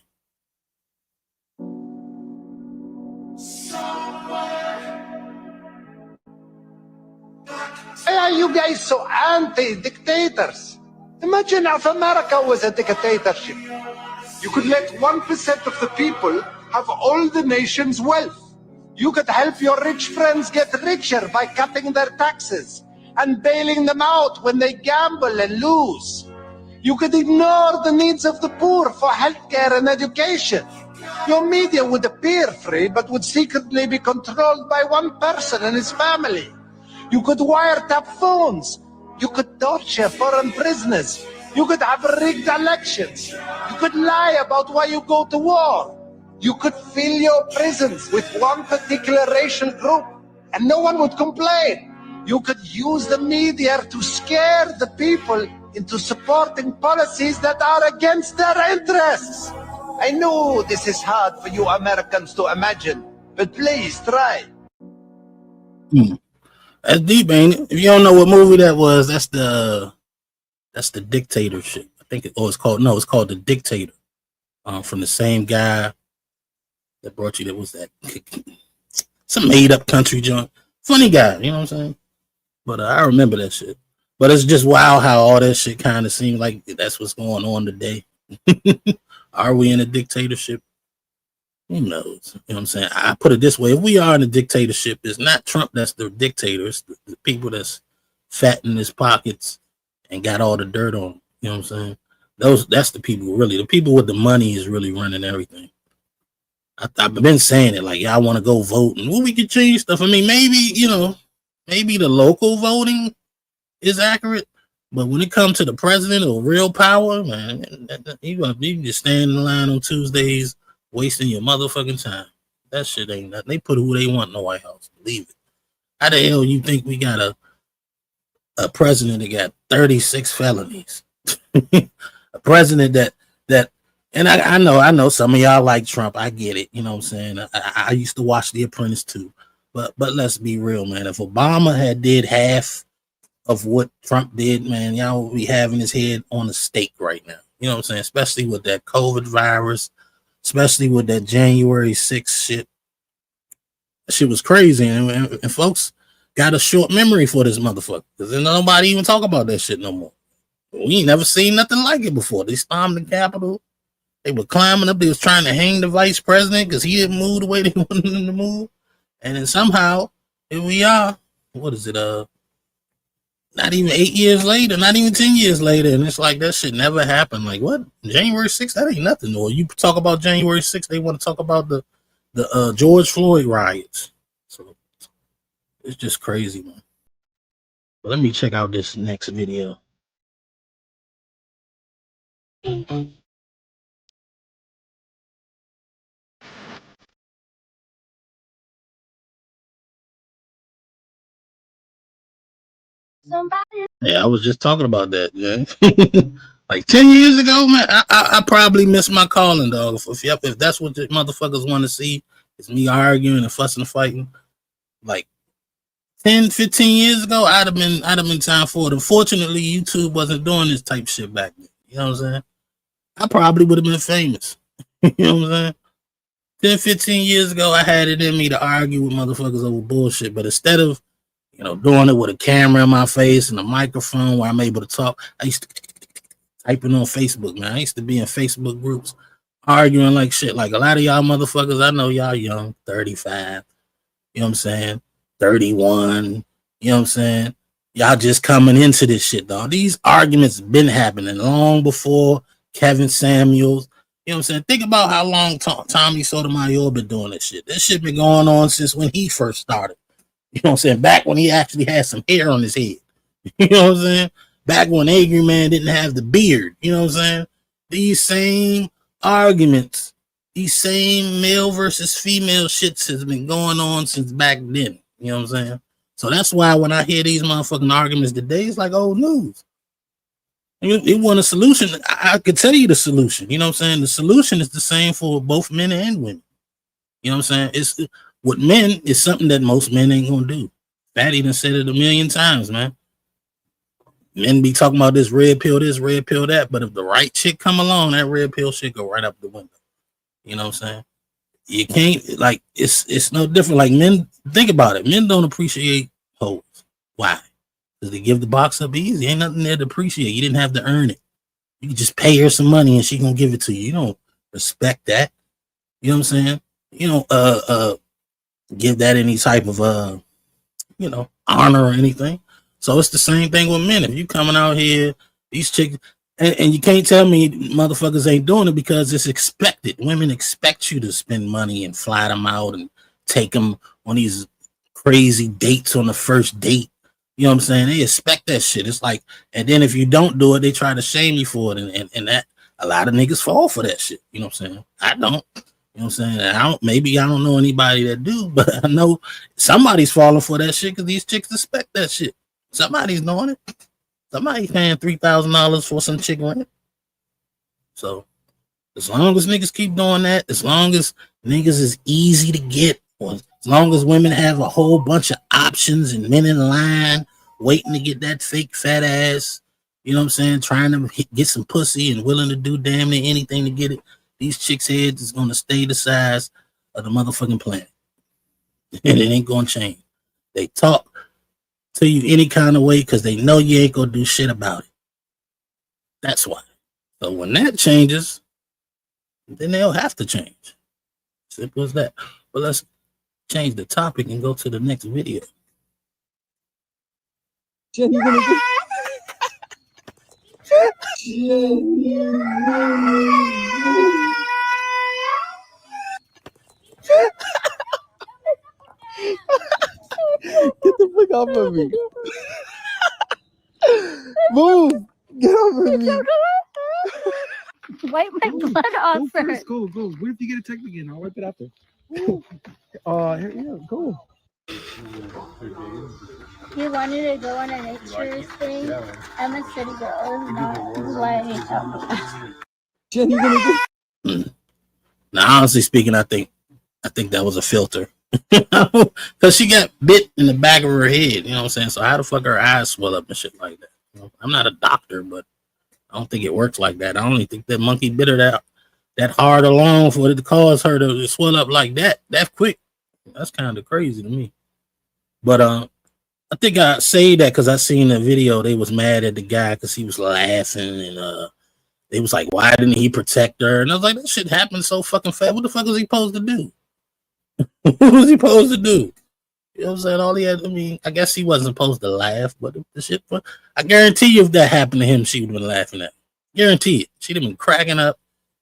Why are you guys so anti-dictators? Imagine if America was a dictatorship. You could let 1% of the people have all the nation's wealth. You could help your rich friends get richer by cutting their taxes and bailing them out when they gamble and lose. You could ignore the needs of the poor for healthcare and education. Your media would appear free, but would secretly be controlled by one person and his family. You could wiretap phones. You could torture foreign prisoners. You could have rigged elections. You could lie about why you go to war. You could fill your prisons with one particular racial group, and no one would complain. You could use the media to scare the people into supporting policies that are against their interests. I know this is hard for you Americans to imagine, but please try. That's deep, ain't it? If you don't know what movie that was, that's the Dictatorship. I think it's called The Dictator. From the same guy that brought you. That was that some made up country joint. Funny guy, you know what I'm saying? But I remember that shit. But it's just wild how all that shit kind of seems like that's what's going on today. Are we in a dictatorship? Who knows? You know what I'm saying? I put it this way: if we are in a dictatorship, it's not Trump that's the dictator. It's the people that's fat in his pockets and got all the dirt on them. You know what I'm saying? That's the people really. The people with the money is really running everything. I've been saying it, like, y'all want to go vote and we can change stuff. I mean, maybe the local voting is accurate, but when it comes to the president or real power, man, you can just stand in line on Tuesdays wasting your motherfucking time. That shit ain't nothing. They put who they want in the White House. Believe it. How the hell you think we got a president that got 36 felonies? A president that and I know some of y'all like Trump. I get it. You know what I'm saying? I used to watch The Apprentice too. But let's be real, man. If Obama had did half of what Trump did, man, y'all would be having his head on a stake right now. You know what I'm saying? Especially with that COVID virus, especially with that January 6th shit. That shit was crazy. And folks got a short memory for this motherfucker. Because nobody even talk about that shit no more. We ain't never seen nothing like it before. They stormed the Capitol. They were climbing up. They was trying to hang the vice president because he didn't move the way they wanted him to move. And then somehow, here we are. What is it? Not even 8 years later, not even 10 years later. And it's like that shit never happened. Like, what? January 6th? That ain't nothing. Or you talk about January 6th, they want to talk about the George Floyd riots. So it's just crazy, man. But let me check out this next video. Yeah, I was just talking about that, yeah. Like 10 years ago, man, I probably missed my calling, dog. If that's what the motherfuckers want to see, it's me arguing and fussing and fighting. Like 10, 15 years ago, I'd have been time for it. Unfortunately, YouTube wasn't doing this type shit back then. You know what I'm saying? I probably would have been famous. You know what I'm saying? 10, 15 years ago, I had it in me to argue with motherfuckers over bullshit. But instead of, doing it with a camera in my face and a microphone where I'm able to talk, I used to typing on Facebook, man. I used to be in Facebook groups arguing like shit. Like a lot of y'all motherfuckers, I know y'all young, 35, you know what I'm saying? 31, you know what I'm saying? Y'all just coming into this shit, dog. These arguments been happening long before Kevin Samuels. You know what I'm saying? Think about how long Tommy Sotomayor been doing this shit. This shit been going on since when he first started. You know what I'm saying? Back when he actually had some hair on his head. You know what I'm saying? Back when Angry Man didn't have the beard. You know what I'm saying? These same arguments, these same male versus female shits has been going on since back then. You know what I'm saying? So that's why when I hear these motherfucking arguments today, it's like old news. You want a solution? I could tell you the solution. You know what I'm saying? The solution is the same for both men and women. You know what I'm saying? It's with men, it's something that most men ain't gonna do. Fatty done said it a million times, man. Men be talking about this, red pill that, but if the right chick come along, that red pill shit go right up the window. You know what I'm saying? You can't, like, it's no different. Like, men, think about it. Men don't appreciate hoes. Why? Because they give the box up easy. Ain't nothing there to appreciate. You didn't have to earn it. You can just pay her some money and she gonna give it to you. You don't respect that. You know what I'm saying? You don't give that any type of honor or anything. So it's the same thing with men. If you coming out here, these chicks, and you can't tell me motherfuckers ain't doing it because it's expected. Women expect you to spend money and fly them out and take them on these crazy dates on the first date. You know what I'm saying? They expect that shit. It's like, and then if you don't do it, they try to shame you for it. And that a lot of niggas fall for that shit. You know what I'm saying? I don't. You know what I'm saying? Maybe I don't know anybody that do, but I know somebody's falling for that shit because these chicks expect that shit. Somebody's doing it. Somebody's paying $3,000 for some chick rent. So as long as niggas keep doing that, as long as niggas is easy to get, or as long as women have a whole bunch of options and men in line waiting to get that fake fat ass, you know what I'm saying, trying to get some pussy and willing to do damn near anything to get it, these chicks' heads is going to stay the size of the motherfucking planet. And it ain't going to change. They talk to you any kind of way because they know you ain't going to do shit about it. That's why. So when that changes, then they'll have to change. Simple as that. But let's change the topic and go to the next video. Jen, you're gonna get... Get the fuck off of me. Move. Get off of me. Wipe my blood off first. Go. What if you get attacked again? I'll wipe it after. Here, go. You wanted to go on a nature thing? I'm a city girl. Not like Jen, you're gonna get... Now, honestly speaking, I think that was a filter. Because she got bit in the back of her head, you know what I'm saying? So how the fuck her eyes swell up and shit like that? You know? I'm not a doctor, but I don't think it works like that. I only think that monkey bit her that hard along for it to cause her to swell up like that quick. That's kind of crazy to me. But I think I say that because I seen the video. They was mad at the guy because he was laughing, and they was like, why didn't he protect her? And I was like, that shit happened so fucking fast. What the fuck was he supposed to do? What was he supposed to do? You know what I'm saying? All he had, I mean, I guess he wasn't supposed to laugh, but the shit, I guarantee you if that happened to him, she would have been laughing at him. Guarantee it. She'd have been cracking up,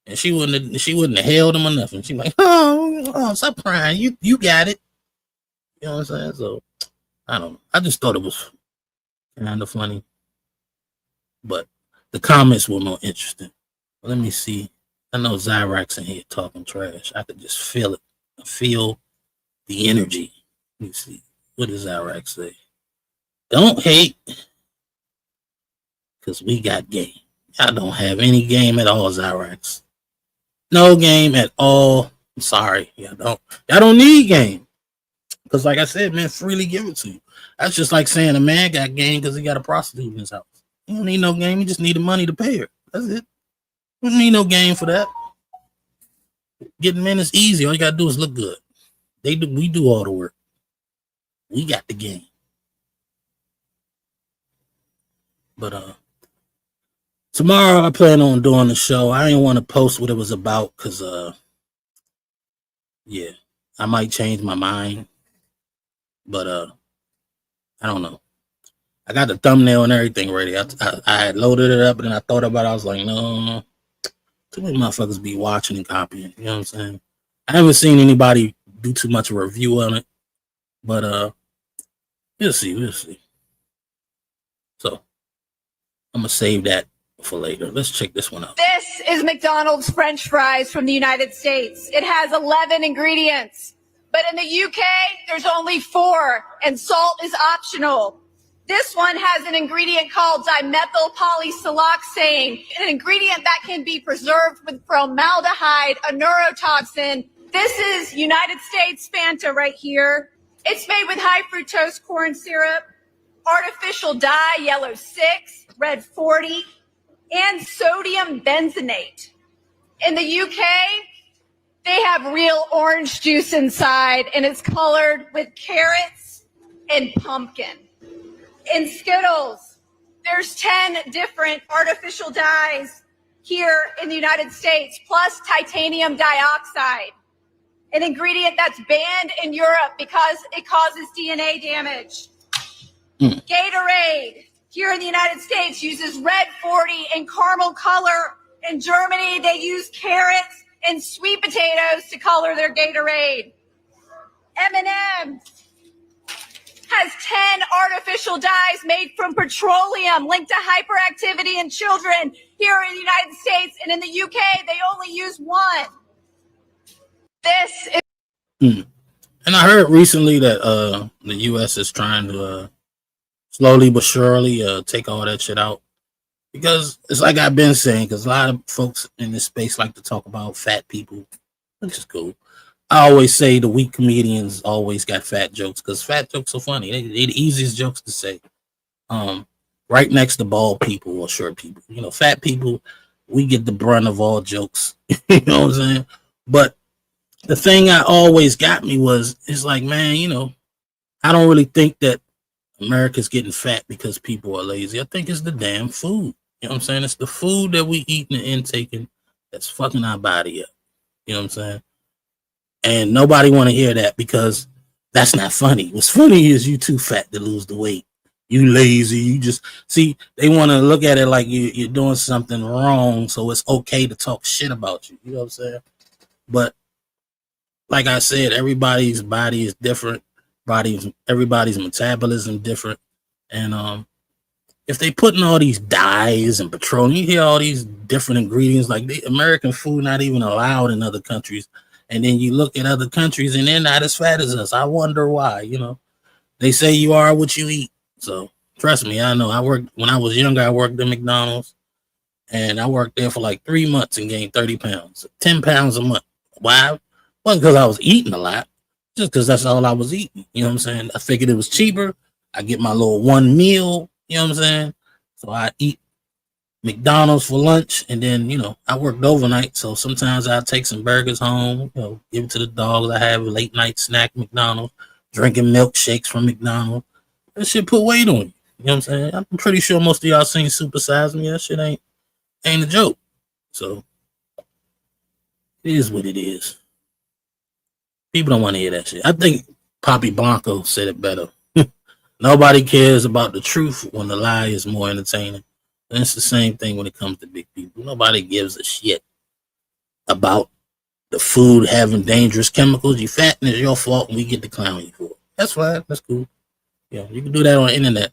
and she wouldn't have held him or nothing. She'd be like, oh, stop crying. You got it. You know what I'm saying? So, I don't know. I just thought it was kind of funny. But the comments were more interesting. Let me see. I know Zyrax in here talking trash. I could just feel it. I feel the energy. Let me see. What does Zyrax say? Don't hate, because we got game. I don't have any game at all, Zyrax. No game at all. I'm sorry. Y'all don't need game. Because like I said, man, freely give it to you. That's just like saying a man got game because he got a prostitute in his house. You don't need no game. You just need the money to pay her. That's it. You don't need no game for that. Getting men is easy. All you got to do is look good. We do all the work. We got the game. But tomorrow I plan on doing the show. I didn't want to post what it was about because yeah, I might change my mind. But I don't know. I got the thumbnail and everything ready. I had loaded it up and then I thought about it. I was like, no, too many motherfuckers be watching and copying. You know what I'm saying? I haven't seen anybody do too much of a review on it. But we'll see. So I'm gonna save that for later. Let's check this one out. This is McDonald's French fries from the United States. It has 11 ingredients, but in the UK, there's only 4, and salt is optional. This one has an ingredient called dimethyl polysiloxane, an ingredient that can be preserved with formaldehyde, a neurotoxin. This is United States Fanta right here. It's made with high fructose corn syrup, artificial dye, yellow 6, red 40, and sodium benzenate. In the UK, they have real orange juice inside, and it's colored with carrots and pumpkin. In Skittles, there's 10 different artificial dyes here in the United States, plus titanium dioxide, an ingredient that's banned in Europe because it causes DNA damage. Gatorade, here in the United States, uses red 40 and caramel color. In Germany, they use carrots and sweet potatoes to color their Gatorade. M&M has 10 artificial dyes made from petroleum linked to hyperactivity in children here in the United States, and in the UK, they only use 1. This is... And I heard recently that the U.S. is trying to slowly but surely take all that shit out. Because it's like I've been saying, because a lot of folks in this space like to talk about fat people, which is cool. I always say the weak comedians always got fat jokes because fat jokes are funny. They're the easiest jokes to say. Right next to bald people or short people. You know, fat people, we get the brunt of all jokes. You know what I'm saying? But the thing I always got me was, it's like, man, you know, I don't really think that America's getting fat because people are lazy. I think it's the damn food. You know what I'm saying? It's the food that we eating and intaking that's fucking our body up. You know what I'm saying? And nobody want to hear that because that's not funny. What's funny is you too fat to lose the weight. You lazy. You just see, they want to look at it like you're doing something wrong. So it's okay to talk shit about you. You know what I'm saying? But like I said, everybody's body is different. Everybody's metabolism different. And if they putting all these dyes and petroleum, you hear all these different ingredients, like the American food not even allowed in other countries. And then you look at other countries and they're not as fat as us. I wonder why, you know. They say you are what you eat. So trust me, I know. When I was younger, I worked at McDonald's and I worked there for like 3 months and gained 30 pounds, 10 pounds a month. Why? It wasn't because I was eating a lot, just because that's all I was eating. You know what I'm saying? I figured it was cheaper. I get my little one meal, you know what I'm saying? So I eat McDonald's for lunch, and then, you know, I worked overnight, so sometimes I take some burgers home, you know, give it to the dogs. I have a late night snack at McDonald's, drinking milkshakes from McDonald's. That shit put weight on you. You know what I'm saying? I'm pretty sure most of y'all seen Super Size Me. That shit ain't a joke. So it is what it is. People don't want to hear that shit. I think Poppy Blanco said it better. Nobody cares about the truth when the lie is more entertaining. And it's the same thing when it comes to big people. Nobody gives a shit about the food having dangerous chemicals. You fat and it's your fault and we get to clown you for it. That's fine. That's cool. Yeah, you can do that on the internet.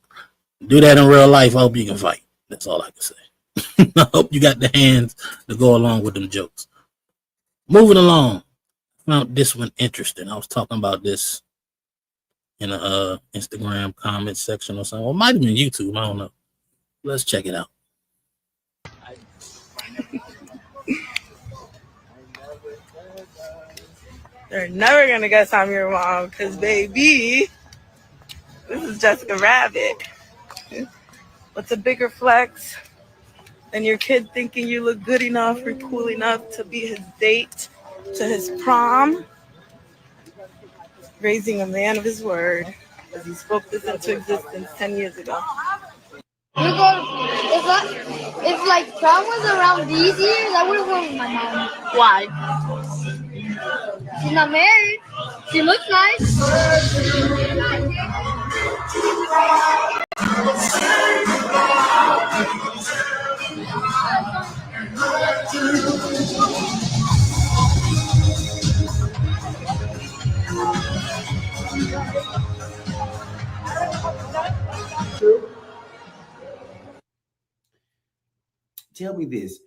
Do that in real life. I hope you can fight. That's all I can say. I hope you got the hands to go along with them jokes. Moving along. I found this one interesting. I was talking about this in a Instagram comment section or something. Or it might have been YouTube. I don't know. Let's check it out. They're never gonna guess I'm your mom, cause baby, this is Jessica Rabbit. What's a bigger flex than your kid thinking you look good enough or cool enough to be his date to his prom? Raising a man of his word, as he spoke this into existence 10 years ago. If like prom was around these years, I would have went with my mom. Why? She's not married. She looks nice. Tell me this.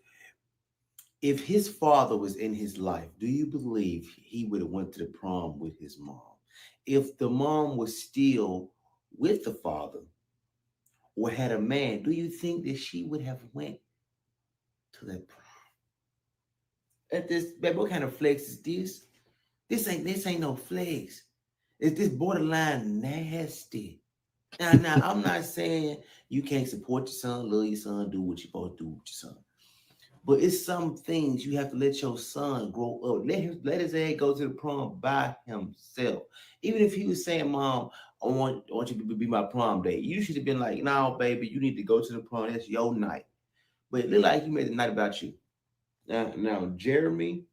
If his father was in his life, do you believe he would have went to the prom with his mom? If the mom was still with the father or had a man, do you think that she would have went to that prom? At this, baby, what kind of flex is this? This ain't no flex. It's this borderline nasty. Now, I'm not saying you can't support your son, love your son, do what you're supposed to do with your son. But it's some things you have to let your son grow up. Let his ass go to the prom by himself. Even if he was saying, Mom, I want you to be my prom date. You should have been like, no, baby, you need to go to the prom. That's your night. But it looked like you made the night about you. Now, Jeremy,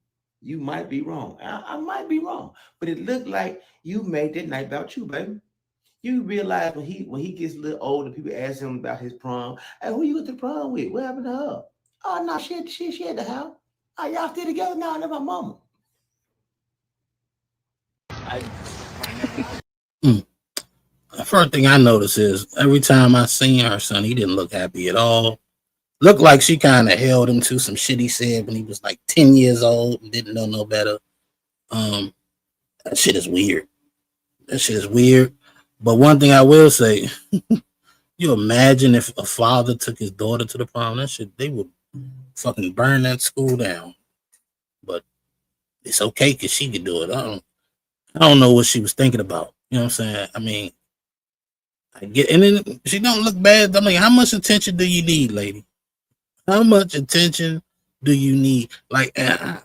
you might be wrong. I might be wrong. But it looked like you made that night about you, baby. You realize when he gets a little older, people ask him about his prom. Hey, who you went to the prom with? What happened to her? Oh, no, she had the house. Oh, y'all still together now? That's my mama. The first thing I noticed is every time I seen her son, he didn't look happy at all. Looked like she kind of held him to some shit he said when he was like 10 years old and didn't know no better. That shit is weird. But one thing I will say, you imagine if a father took his daughter to the prom, that shit, they would fucking burn that school down. But it's okay because she could do it. I don't know what she was thinking about. You know what I'm saying? I mean, I get, and then she don't look bad. I mean, how much attention do you need, lady? How much attention do you need? Like, I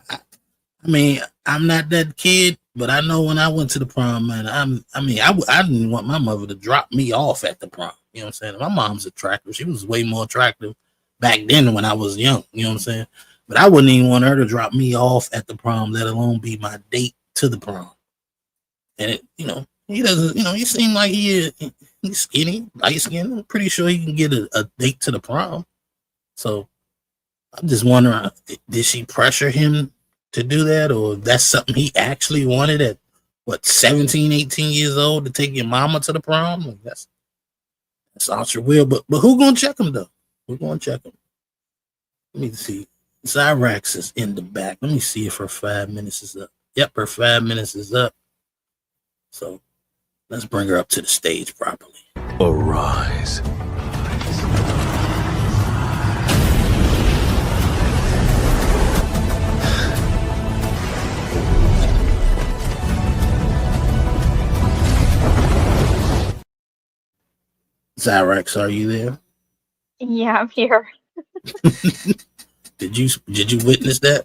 mean, I'm not that kid, but I know when I went to the prom, man, I didn't want my mother to drop me off at the prom. You know what I'm saying? My mom's attractive. She was way more attractive back then when I was young. You know what I'm saying? But I wouldn't even want her to drop me off at the prom, let alone be my date to the prom. And it, he doesn't, he seemed like he's skinny, light skinned. I'm pretty sure he can get a date to the prom. So I'm just wondering, did she pressure him to do that, or that's something he actually wanted at 17, 18 years old, to take your mama to the prom? Like, that's ultra weird. But who gonna check him though? We're gonna check him. Let me see. Zyrax is in the back. Let me see if her 5 minutes is up. Yep, her 5 minutes is up. So let's bring her up to the stage properly. Arise. Zyrax, are you there? Yeah, I'm here. Did you witness that?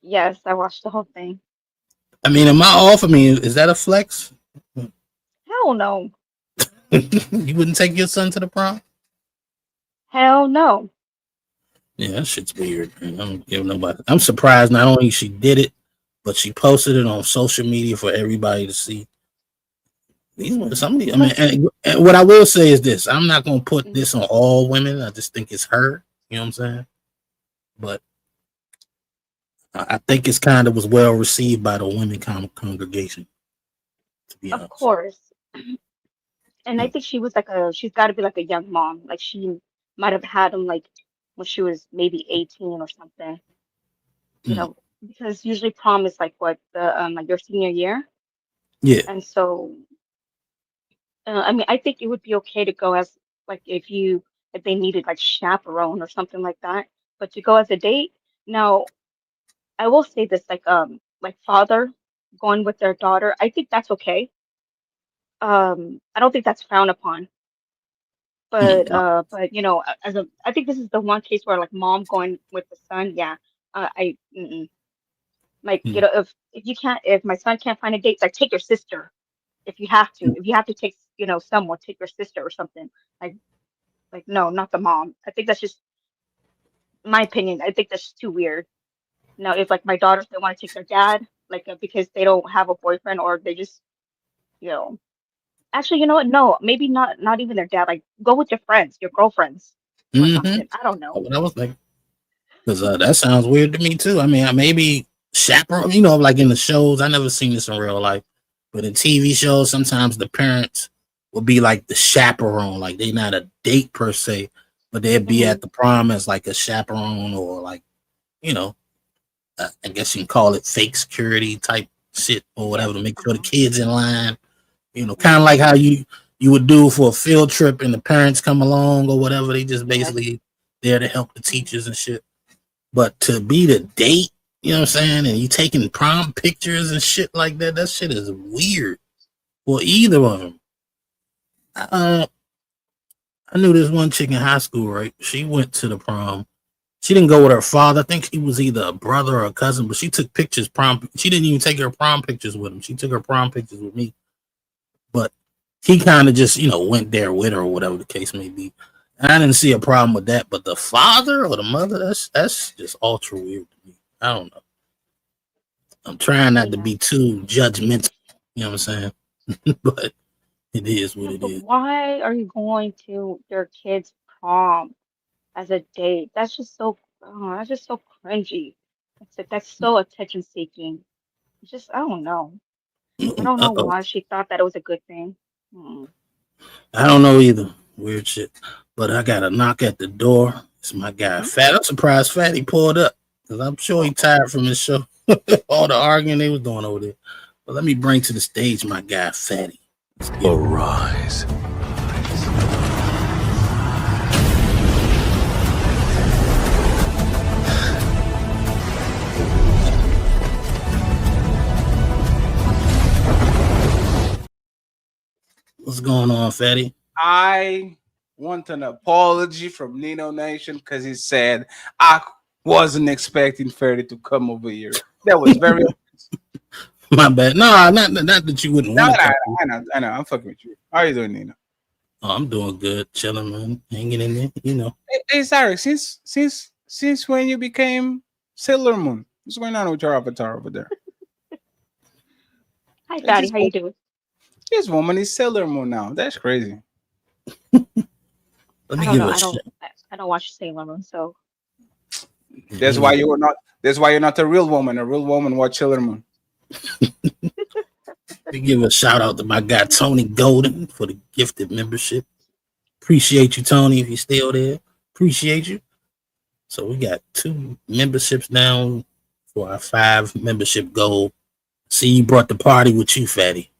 Yes, I watched the whole thing. I mean, am I off? I mean, is that a flex? Hell no. You wouldn't take your son to the prom? Hell no. Yeah, that shit's weird. I'm surprised not only she did it, but she posted it on social media for everybody to see. Somebody, I mean, and what I will say is this: I'm not gonna put this on all women. I just think it's her. You know what I'm saying? But I think it's kind of was well received by the women congregation. To be honest. Of course. And I think she's got to be like a young mom. Like she might have had him like when she was maybe 18 or something. You know, because usually prom is like what like your senior year. Yeah. And so, I mean, I think it would be okay to go as like if they needed like chaperone or something like that. But to go as a date, now I will say this like father going with their daughter, I think that's okay. I don't think that's frowned upon. But I think this is the one case where like mom going with the son, yeah. Like if my son can't find a date, like take your sister if you have to. If you have to take someone, take your sister or something. Like no, not the mom. I think that's just my opinion. I think that's just too weird. Now, if like my daughters they want to take their dad, like because they don't have a boyfriend or they just you know actually, you know what? No, maybe not even their dad. Like, go with your friends, your girlfriends, or something. I don't know. What I was thinking, because that sounds weird to me too. I mean, maybe chaperone. Like in the shows, I never seen this in real life, but in TV shows, sometimes the parents will be like the chaperone. Like they're not a date per se, but they'd be at the prom as like a chaperone or like, I guess you can call it fake security type shit or whatever to make sure the kids in line. Kind of like how you would do for a field trip and the parents come along or whatever. They just basically there to help the teachers and shit. But to be the date, you know what I'm saying? And you taking prom pictures and shit like that, that shit is weird for either of them. I knew this one chick in high school, right? She went to the prom. She didn't go with her father. I think he was either a brother or a cousin, but she took pictures She didn't even take her prom pictures with him. She took her prom pictures with me. But he kind of just, went there with her or whatever the case may be. And I didn't see a problem with that. But the father or the mother, that's just ultra weird to me. I don't know. I'm trying not to be too judgmental. You know what I'm saying? But it is what it is. Why are you going to your kid's prom as a date? That's just so cringy. That's so attention seeking. It's just I don't know. I don't know why she thought that it was a good thing. I don't know either. Weird shit. But I got a knock at the door. It's my guy, Fat. I'm surprised Fatty pulled up because I'm sure he tired from his show. All the arguing they was doing over there. But let me bring to the stage my guy, Fatty. Arise. What's going on, Fatty? I want an apology from Nino Nation because he said I wasn't expecting Fatty to come over here. That was very my bad. No, not that you wouldn't want to. I know. I'm fucking with you. How are you doing, Nino? Oh, I'm doing good, chilling, man, hanging in there. Hey, sorry. Since when you became Sailor Moon? What's going on with your avatar over there? Hi, Fatty. How you doing? This woman is Sailor Moon now. That's crazy. Let I me don't give know. a I don't watch Sailor Moon, so That's why you're not. That's why you're not a real woman. A real woman watch Sailor Moon. Let me give a shout out to my guy Tony Golden for the gifted membership. Appreciate you, Tony, if you're still there. Appreciate you. So we got 2 memberships down for our 5 membership goal. See, you brought the party with you, Fatty.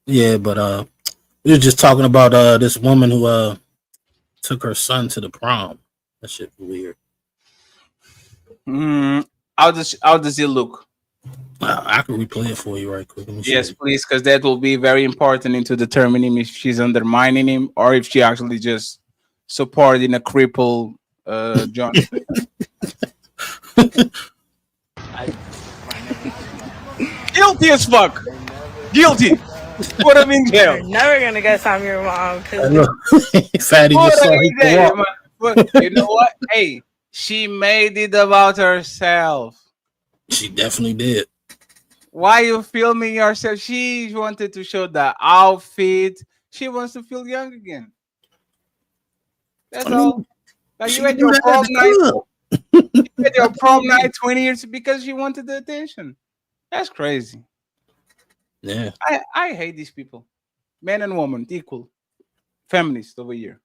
Yeah, but we were just talking about this woman who took her son to the prom. That shit weird. How does it look? I can replay it for you right quick. Yes, please, because that will be very important into determining if she's undermining him or if she actually just supporting a cripple John. Guilty as fuck. Guilty. Put him in jail. You're never gonna guess I'm your mom. Fatty just saw he could walk. But you know what? Hey, she made it about herself. She definitely did. Why you filming yourself? She wanted to show the outfit. She wants to feel young again. That's all. Like you had your prom night. You had your prom night 20 years because she wanted the attention. That's crazy. Yeah. I hate these people. Man and woman, equal. Feminist over here.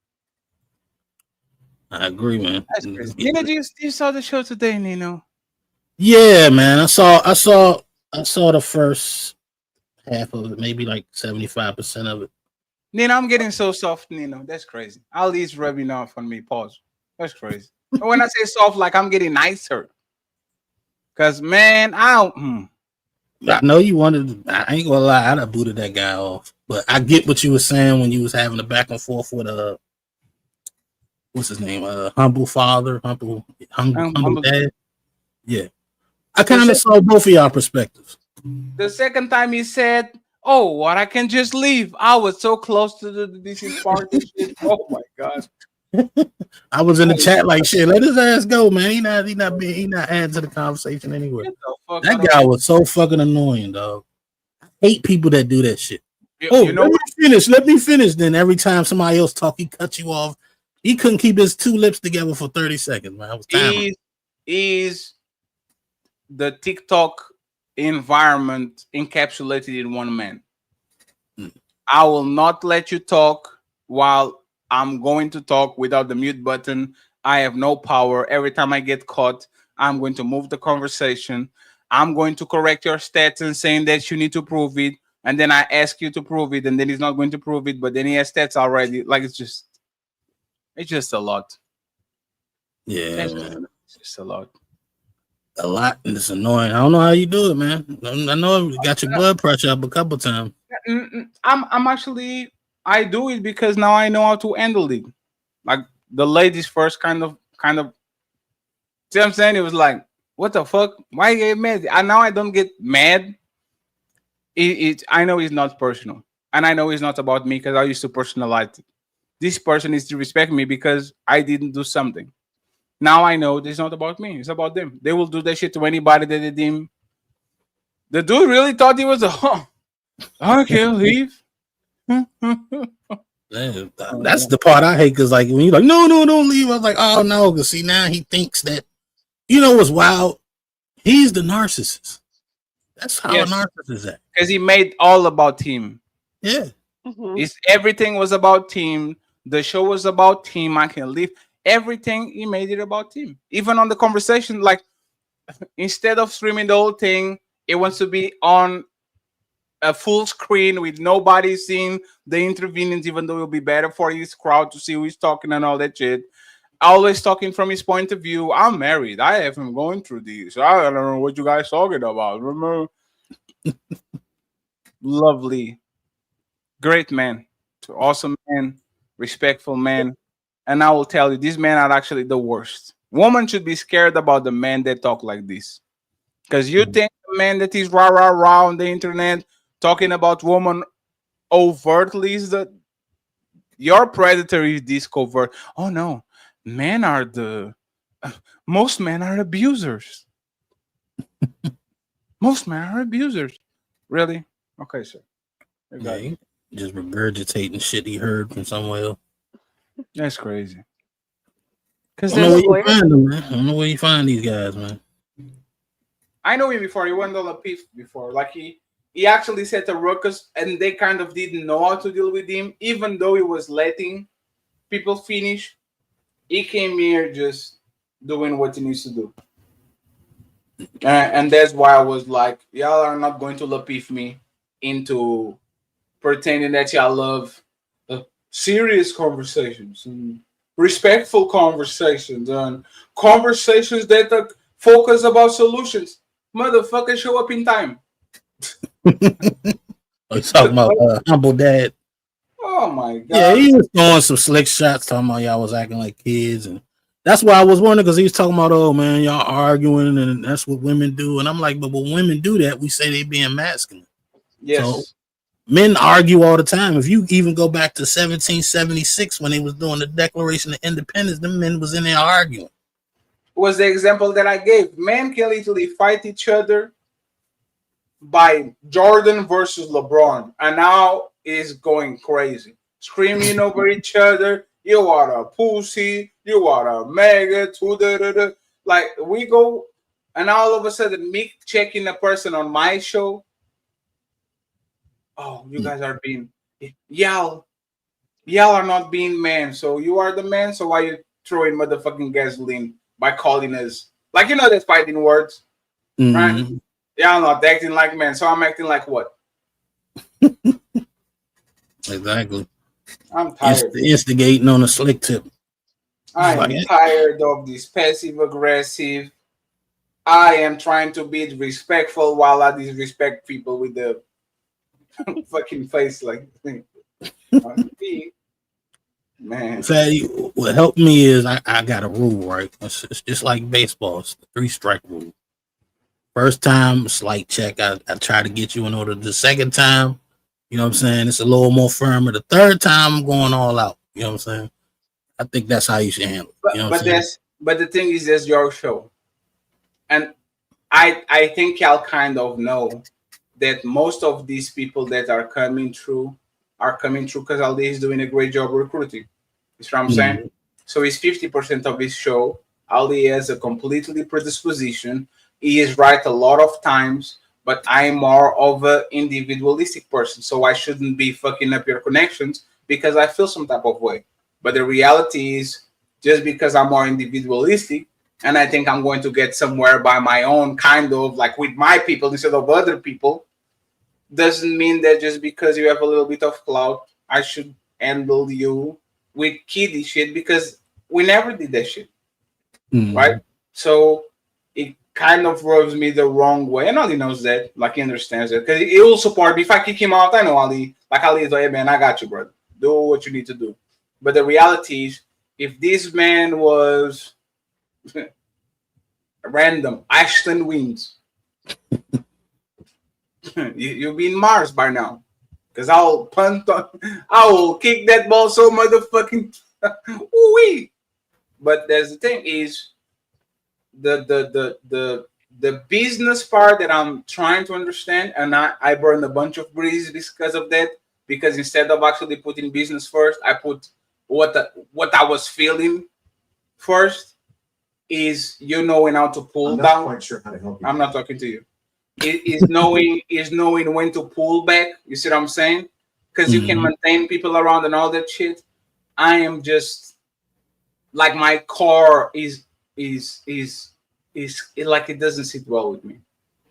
I agree, man. That's crazy. Nino, you saw the show today, Nino? Yeah, man. I saw the first half of it, maybe like 75% of it. Nino, I'm getting so soft, Nino. That's crazy. Ali's rubbing off on me. Pause. That's crazy. But when I say soft, like I'm getting nicer. Cause man, I know you wanted. I ain't gonna lie. I'd have booted that guy off. But I get what you were saying when you was having the back and forth with what's his name? Humble father, humble dad. Yeah, I kind of saw both of y'all perspectives. The second time he said, "Oh, what? I can just leave." I was so close to the DC park and shit. Oh my god. I was in the chat like shit. Let his ass go, man. He not adding to the conversation anyway. That guy was so fucking annoying, dog. I hate people that do that shit. Let me finish. Then every time somebody else talk, he cut you off. He couldn't keep his 2 lips together for 30 seconds, man. I was tired. Is the TikTok environment encapsulated in one man? I will not let you talk while I'm going to talk without the mute button. I have no power. Every time I get caught, I'm going to move the conversation. I'm going to correct your stats and saying that you need to prove it. And then I ask you to prove it, and then he's not going to prove it, but then he has stats already. Like it's just a lot. Yeah, man. It's just a lot. A lot, and it's annoying. I don't know how you do it, man. I know you got your blood pressure up a couple times. I'm actually, I do it because now I know how to handle it. Like the ladies first kind of see what I'm saying? It was like, what the fuck? Why you get mad? And now I don't get mad. I know it's not personal. And I know it's not about me because I used to personalize it. This person is to respect me because I didn't do something. Now I know it's not about me. It's about them. They will do that shit to anybody that they deem. The dude really thought he was I can't leave. Man, that's the part I hate, because like when you're like, no, don't leave. I was like, oh no, because see, now he thinks that, you know what's wild? He's the narcissist. That's how a narcissist is at. Because he made all about him. Yeah. Everything was about him. The show was about him. I can leave. Everything, he made it about him. Even on the conversation, like instead of streaming the whole thing, it wants to be on a full screen with nobody seeing the intervenings, even though it'll be better for his crowd to see who he's talking and all that shit. Always talking from his point of view. I'm married. I have him going through these. I don't know what you guys talking about. Remember? Lovely. Great man. Awesome man. Respectful man. And I will tell you, these men are actually the worst. Women should be scared about the men that talk like this. Because you think the man that is rah on the internet talking about women overtly is your predator is this covert. Oh no, most men are abusers. Most men are abusers. Really? Okay, sir. Yeah, he just regurgitating shit he heard from somewhere. That's crazy. I Because don't know where you find them, man. I don't know where you find these guys, man. I know him before. He went on a piece before. Like he actually set a ruckus, and they kind of didn't know how to deal with him, even though he was letting people finish. He came here just doing what he needs to do. And that's why I was like, y'all are not going to lapif me into pretending that y'all love serious conversations and respectful conversations and conversations that focus about solutions. Motherfucker, show up in time. You talking about humble dad? Oh my god! Yeah, he was throwing some slick shots, talking about y'all was acting like kids, and that's why I was wondering because he was talking about, oh man, y'all arguing, and that's what women do, and I'm like, but when women do that, we say they being masculine. Yes. So men argue all the time. If you even go back to 1776 when they was doing the Declaration of Independence, the men was in there arguing. Was the example that I gave. Men can literally fight each other by Jordan versus LeBron, and now is going crazy, screaming over each other. You are a pussy. You are a maggot. Like we go, and all of a sudden, me checking a person on my show. Oh, you guys are being y'all are not being men. So you are the man. So why you throwing motherfucking gasoline by calling us like that's fighting words, right? Yeah, I'm not acting like men, so I'm acting like what? Exactly. I'm tired. Instigating on a slick tip. I'm tired of this passive aggressive. I am trying to be respectful while I disrespect people with the fucking face like man. So what helped me is I got a rule, right? It's just like baseball. It's the 3-strike rule. First time, slight check. I try to get you in order. The second time, you know what I'm saying? It's a little more firmer. The third time, I'm going all out. You know what I'm saying? I think that's how you should handle it. You know what I'm saying? But the thing is, that's your show. And I think y'all kind of know that most of these people that are coming through because Ali is doing a great job recruiting. That's what I'm saying. So it's 50% of his show. Ali has a completely predisposition. He is right a lot of times, but I'm more of an individualistic person. So I shouldn't be fucking up your connections because I feel some type of way. But the reality is, just because I'm more individualistic and I think I'm going to get somewhere by my own kind of like with my people instead of other people, doesn't mean that just because you have a little bit of clout, I should handle you with kiddie shit because we never did that shit. Right? So it kind of rubs me the wrong way. And Ali knows that. Like he understands it. Because he will support me. If I kick him out, I know Ali. Like Ali is like, hey man, I got you, brother. Do what you need to do. But the reality is, if this man was random, Ashton wins. You'll be in Mars by now. Because I'll kick that ball so motherfucking ooh-wee. But there's the thing is the business part that I'm trying to understand, and I burned a bunch of bridges because of that. Because instead of actually putting business first, I put what I was feeling first. Is knowing how to pull down. I'm not quite sure how to help you. I'm not talking to you. Is knowing when to pull back. You see what I'm saying? Because you can maintain people around and all that shit. I am just like my core is like it doesn't sit well with me.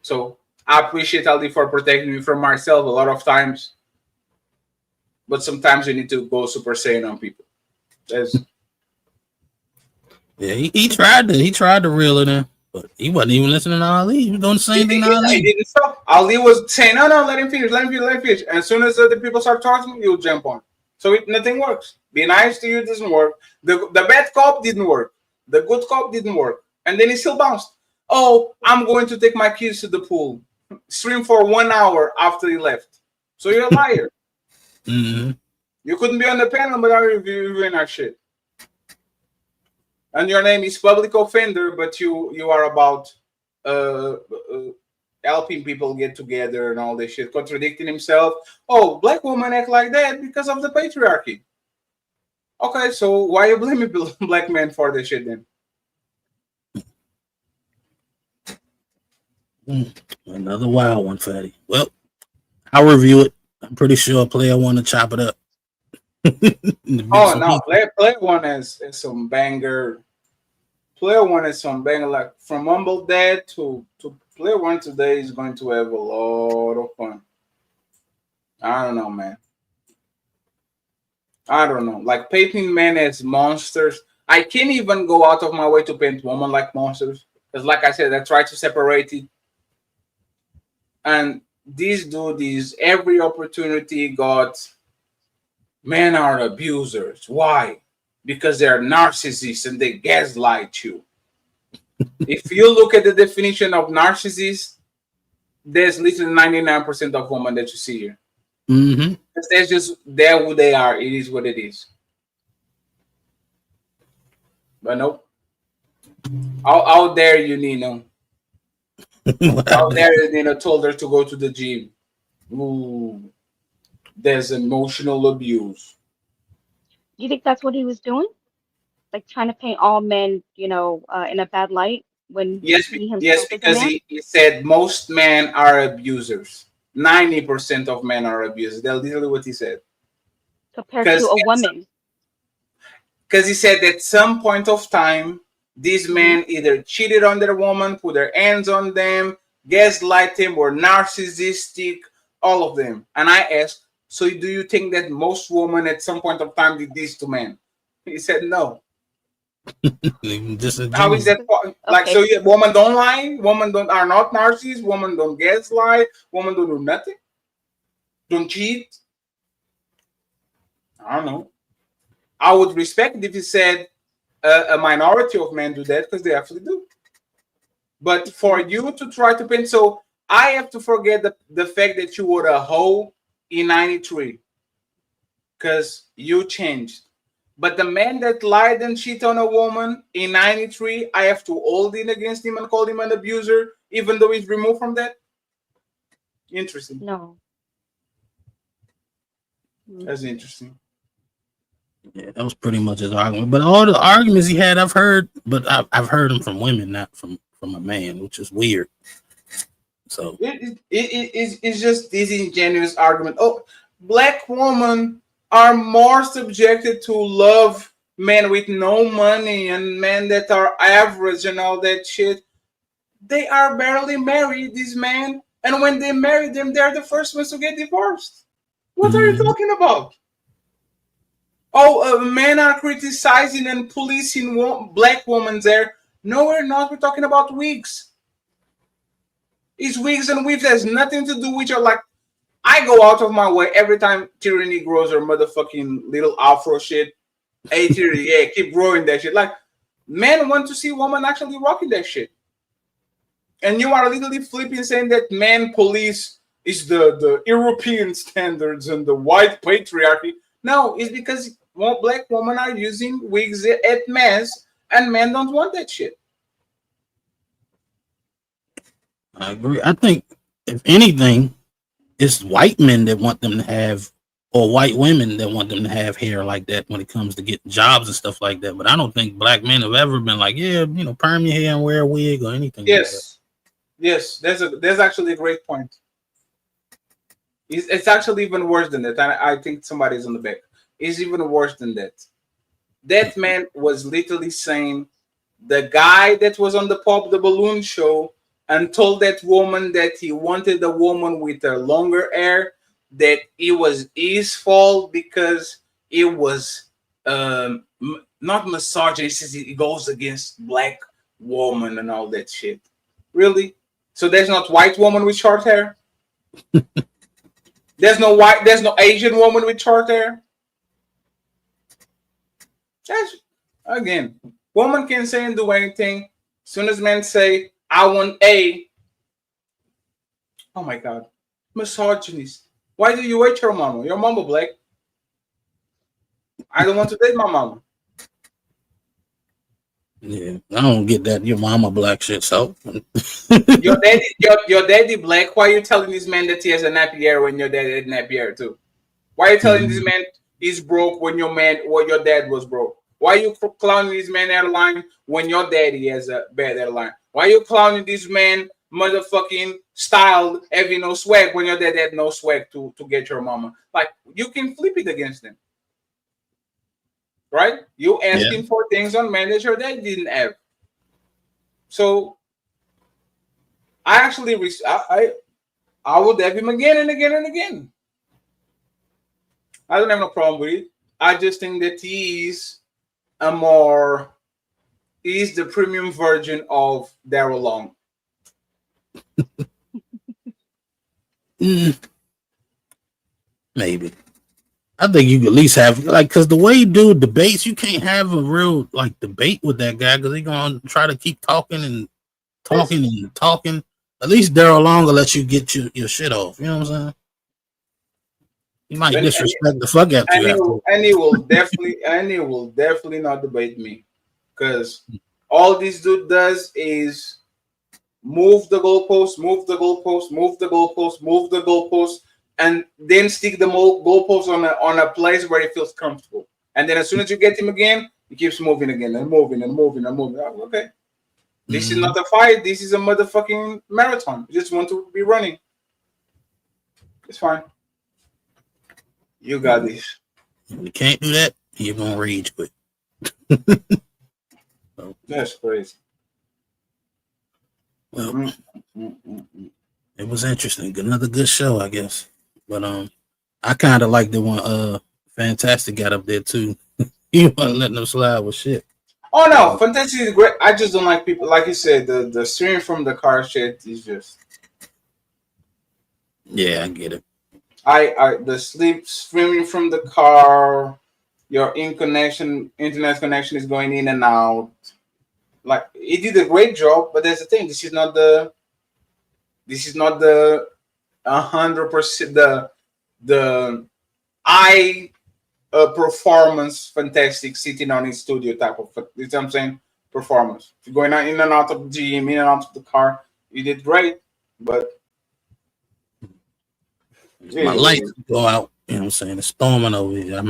So I appreciate Ali for protecting me from myself a lot of times, but sometimes you need to go Super Saiyan on people. Yeah, he tried to reel it in, but he wasn't even listening to Ali. He was doing the same thing to Ali. He didn't stop. Ali was saying, no, let him finish. And as soon as the people start talking, you'll jump on. So nothing works. Be nice to you doesn't work. The bad cop didn't work. The good cop didn't work. And then he still bounced. Oh, I'm going to take my kids to the pool. Stream for 1 hour after he left. So you're a liar. You couldn't be on the panel without reviewing our shit. And your name is public offender, but you are about helping people get together and all this shit, contradicting himself. Oh, black women act like that because of the patriarchy. Okay, so why you blaming black men for this shit then? Another wild one, Fatty. Well, I'll review it. I'm pretty sure Player want to chop it up. Oh no, player one is some banger. Player one is some banger. Like from Humble Dad to Player one today is going to have a lot of fun. I don't know, man. I don't know. Like painting men as monsters. I can't even go out of my way to paint women like monsters. Because like I said, I try to separate it. And these dudes, every opportunity got men are abusers. Why? Because they're narcissists and they gaslight you. If you look at the definition of narcissist, there's literally 99% of women that you see here. Mm-hmm. That's just they're who they are. It is what it is. But nope. How dare you, Nino? How dare you, Nino told her to go to the gym. Ooh, there's emotional abuse. Do you think that's what he was doing? Like trying to paint all men, in a bad light when Yes, he himself yes, is a because man? he said most men are abusers. 90% of men are abusers. That's literally what he said. Compared to a woman. Because he said at some point of time, these men either cheated on their woman, put their hands on them, gaslight them, were narcissistic, all of them. And I asked, so do you think that most women at some point of time did this to men? He said no. How is that? Like, Okay. so women don't lie, women are not narcissists, women don't gaslight, women don't do nothing, don't cheat. I don't know. I would respect it if he said a minority of men do that, because they actually do. But for you to try to paint, so I have to forget the fact that you were a hoe in 93 because you changed. But the man that lied and cheated on a woman in 93, I have to hold it against him and call him an abuser, even though he's removed from that? Interesting. No. That's interesting. Yeah, that was pretty much his argument. But all the arguments he had, I've heard, but I've heard them from women, not from a man, which is weird. So it's just this ingenuous argument. Oh, black women are more subjected to love men with no money and men that are average and all that shit. They are barely married, these men, and when they marry them, they're the first ones to get divorced. What are you talking about? Oh, men are criticizing and policing black women there. No, we're not. We're talking about wigs. It's wigs and weaves. Has nothing to do with your, like, I go out of my way every time Tyranny grows her motherfucking little afro shit. Hey, Tyranny, yeah, keep growing that shit. Like, men want to see women actually rocking that shit. And you are literally flipping saying that men police is the European standards and the white patriarchy. No, it's because black women are using wigs at mass and men don't want that shit. I agree. I think if anything, it's white men that want them to have, or white women that want them to have hair like that when it comes to getting jobs and stuff like that. But I don't think black men have ever been like, yeah, perm your hair and wear a wig or anything. Yes. Yes, there's actually a great point. It's actually even worse than that. I think somebody's on the back. It's even worse than that. That man was literally saying the guy that was on the Pop the Balloon show and told that woman that he wanted a woman with a longer hair, that it was his fault because it was not misogynist. It goes against black woman and all that shit. Really? So there's not white woman with short hair? There's no Asian woman with short hair? That's, again, woman can say and do anything. As soon as men say, I want a, oh my God, misogynist. Why do you hate your mama? Your mama black. I don't want to date my mama. Yeah, I don't get that. Your mama black shit, so. your daddy black. Why are you telling this man that he has a nappy hair when your dad had a nappy hair too? Why are you telling this man he's broke when your dad was broke? Why are you clowning this man airline when your daddy has a bad airline? Why are you clowning this man motherfucking styled having no swag when your dad had no swag to get your mama? Like, you can flip it against them. Right? You asking for things on man that your dad didn't have. So I actually I would have him again and again and again. I don't have no problem with it. I just think that he's the premium version of Daryl Long. Maybe. I think you could at least have because the way you do debates, you can't have a real debate with that guy because he's gonna try to keep talking and talking and talking. At least Daryl Long will let you get your shit off. You know what I'm saying? He might disrespect the fuck out of you. And he will definitely not debate me because all this dude does is move the goalpost, and then stick the goalpost on a place where he feels comfortable. And then as soon as you get him again, he keeps moving again and moving and moving and moving. Okay. This is not a fight. This is a motherfucking marathon. You just want to be running. It's fine. You got this. If you can't do that, you're going to rage quit. That's crazy. Well, it was interesting. Another good show, I guess. But I kind of like the one Fantastic got up there too. He wasn't letting them slide with shit. Oh no, Fantastic is great. I just don't like people, like you said, the stream from the car shit is just. Yeah, I get it. The streaming from the car, your internet connection is going in and out. Like, he did a great job, but there's the thing. This is not the 100% the performance Fantastic sitting on his studio type of, you know what I'm saying, performance. If you're going in and out of the gym, in and out of the car, you did great, but my lights go out, you know what I'm saying? It's storming over here. I'm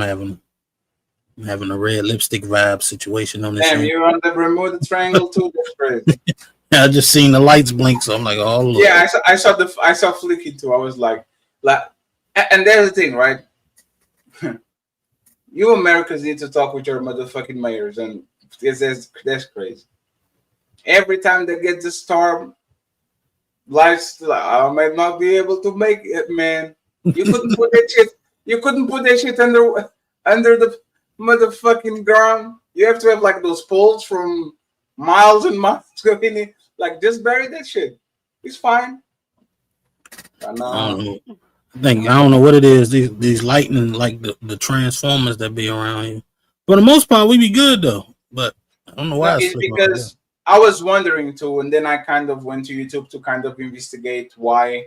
having a red lipstick vibe situation on this. Damn, you're on the Bermuda Triangle too. That's crazy. I just seen the lights blink, so I'm like, oh Lord. Yeah, I saw flicking too. I was like, and there's the thing, right? You Americans need to talk with your motherfucking mayors, and that's crazy. Every time they get the storm, lights, I might not be able to make it, man. You couldn't put that shit. You couldn't put that shit under the motherfucking ground. You have to have like those poles from miles and miles going in. Like, just bury that shit. It's fine. I don't know what it is. These lightning, like the transformers that be around here. For the most part, we be good though. But I don't know why. It's because I was wondering too, and then I kind of went to YouTube to kind of investigate why,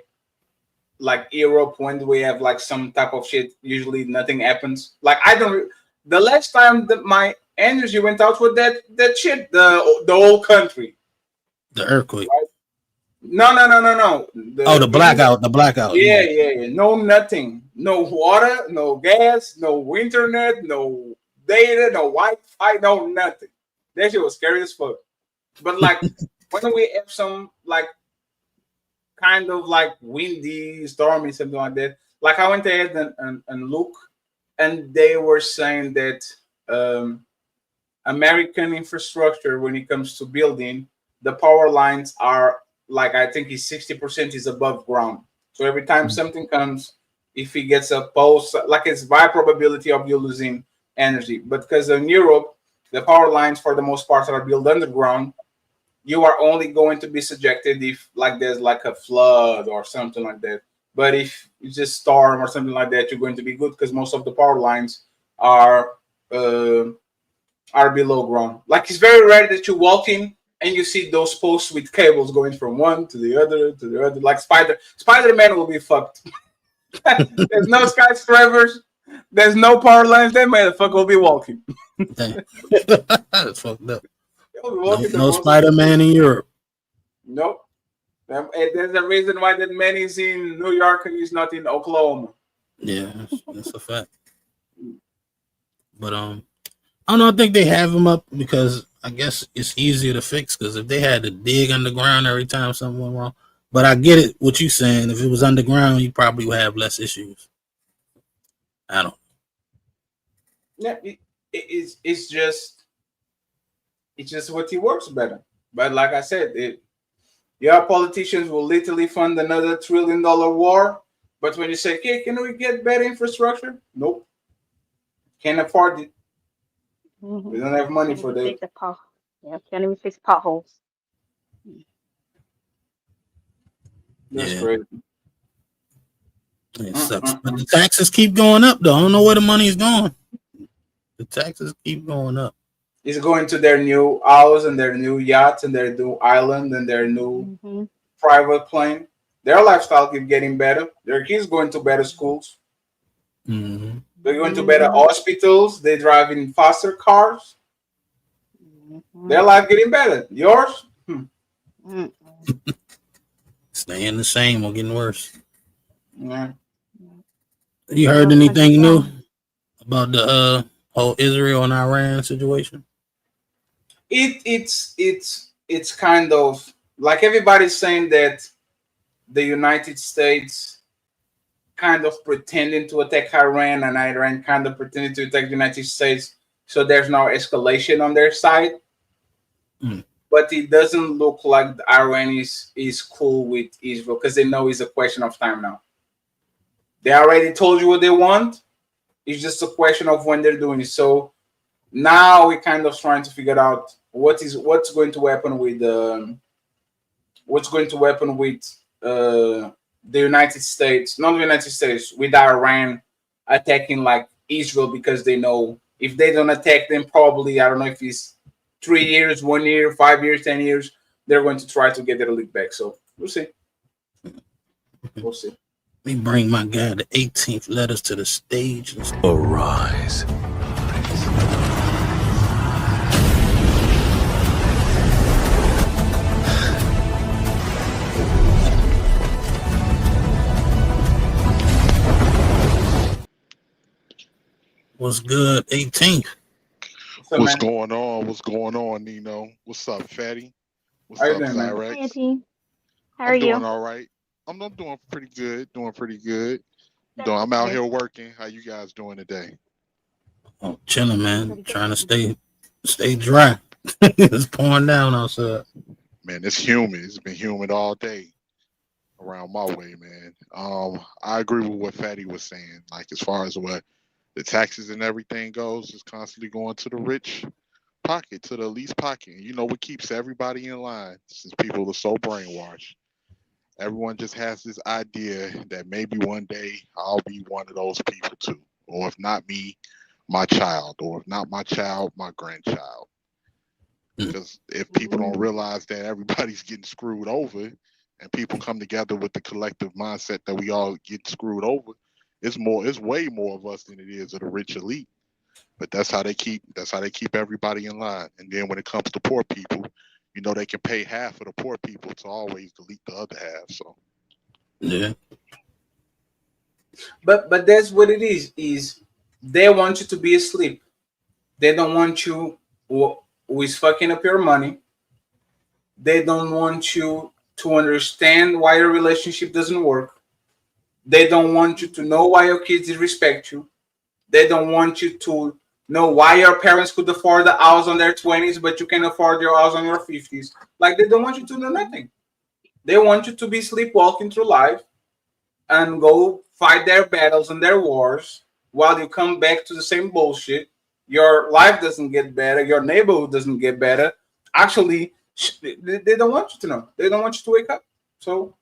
like Europe, when do we have like some type of shit? Usually nothing happens. Like, I don't. The last time that my energy went out with that shit, the whole country. The earthquake. Right? No. The blackout. Yeah. No, nothing. No water, no gas, no internet, no data, no Wi-Fi, no nothing. That shit was scary as fuck. But like, when we have some like kind of like windy, stormy, something like that, like I went ahead and look, and they were saying that American infrastructure, when it comes to building, the power lines are like, I think it's 60% is above ground. So every time something comes, if it gets a pulse, like, it's high probability of you losing energy. But because in Europe, the power lines for the most part are built underground, you are only going to be subjected if like there's like a flood or something like that. But if it's just storm or something like that, you're going to be good because most of the power lines are below ground. Like, it's very rare that you walk in and you see those posts with cables going from one to the other. Like Spider-Man will be fucked. There's no skyscrapers. There's no power lines. That motherfucker will be walking. That's fucked up. No Spider-Man in Europe. Nope. And there's a reason why that man is in New York and he's not in Oklahoma. Yeah, that's a fact. But I don't know. I think they have him up because I guess it's easier to fix. Because if they had to dig underground every time something went wrong, but I get it. What you saying? If it was underground, you probably would have less issues. I don't. Yeah, it's just what he works better. But like I said, politicians will literally fund another $1 trillion war. But when you say, "Hey, can we get better infrastructure?" Nope, can't afford it. We don't have money for that. Yeah, can't even fix potholes. That's crazy. It sucks. But the taxes keep going up, though. I don't know where the money is going. The taxes keep going up. It's going to their new house and their new yacht and their new island and their new private plane. Their lifestyle keeps getting better. Their kids going to better schools. Mm-hmm. They're going to better hospitals. They drive in faster cars. Their life getting better. Yours? Staying the same or getting worse. Yeah. You heard anything new about the whole Israel and Iran situation? It's kind of like everybody's saying that the United States kind of pretending to attack Iran and Iran kind of pretending to attack the United States, so there's no escalation on their side. But it doesn't look like Iran is cool with Israel because they know it's a question of time now. They already told you what they want. It's just a question of when they're doing it. So now we're kind of trying to figure out what's going to happen with the United States, not the United States, with Iran attacking like Israel, because they know if they don't attack them, probably, I don't know if it's 3 years, 1 year, 5 years, 10 years, they're going to try to get their league back. So we'll see. We'll see. Let me bring my guy the 18th letters to the stage. Arise. What's good, 18th? What's going on? What's going on, Nino? What's up, Fatty? What's up, Zyrex? Hey, team. How are I'm you? doing all right. I'm doing pretty good. I'm out here working. How you guys doing today? Oh, chilling, man. Trying to stay dry. It's pouring down outside. Man, it's humid. It's been humid all day around my way, man. I agree with what Fatty was saying. Like, as far as what the taxes and everything goes, it's constantly going to the rich pocket, to the least pocket. And you know what keeps everybody in line, since people are so brainwashed. Everyone just has this idea that maybe one day I'll be one of those people too. Or if not me, my child. Or if not my child, my grandchild. Because if people don't realize that everybody's getting screwed over, and people come together with the collective mindset that we all get screwed over, it's way more of us than it is of the rich elite. But that's how they keep everybody in line. And then when it comes to poor people, you know, they can pay half of the poor people to always delete the other half. So yeah. But that's what it is they want you to be asleep. They don't want you who is fucking up your money. They don't want you to understand why your relationship doesn't work. They don't want you to know why your kids disrespect you. They don't want you to know why your parents could afford the house on their 20s, but you can afford your house on your 50s. Like, they don't want you to know nothing. They want you to be sleepwalking through life and go fight their battles and their wars while you come back to the same bullshit. Your life doesn't get better. Your neighborhood doesn't get better. Actually, they don't want you to know. They don't want you to wake up. So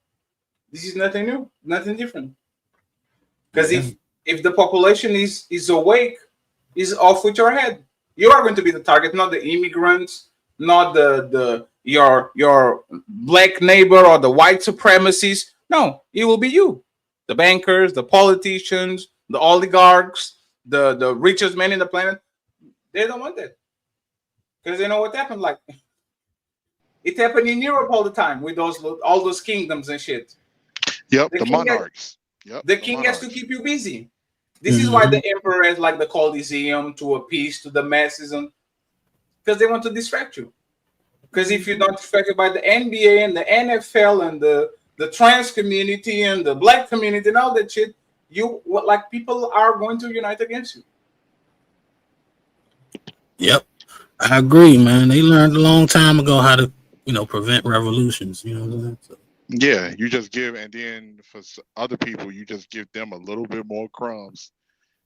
this is nothing new, nothing different. Because if the population is awake, is off with your head, you are going to be the target, not the immigrants, not your black neighbor or the white supremacists. No, it will be you, the bankers, the politicians, the oligarchs, the richest men in the planet. They don't want that because they know what happened. Like It happened in Europe all the time with all those kingdoms and shit. Yep, the monarchs. The king has to keep you busy. This is why the emperor has like the Colosseum to appease to the masses, and because they want to distract you. Because if you're not distracted by the NBA and the NFL and the trans community and the black community and all that shit, people are going to unite against you. Yep, I agree, man. They learned a long time ago how to, prevent revolutions. You know what I'm saying? So. Yeah, you just give, and then for other people, you just give them a little bit more crumbs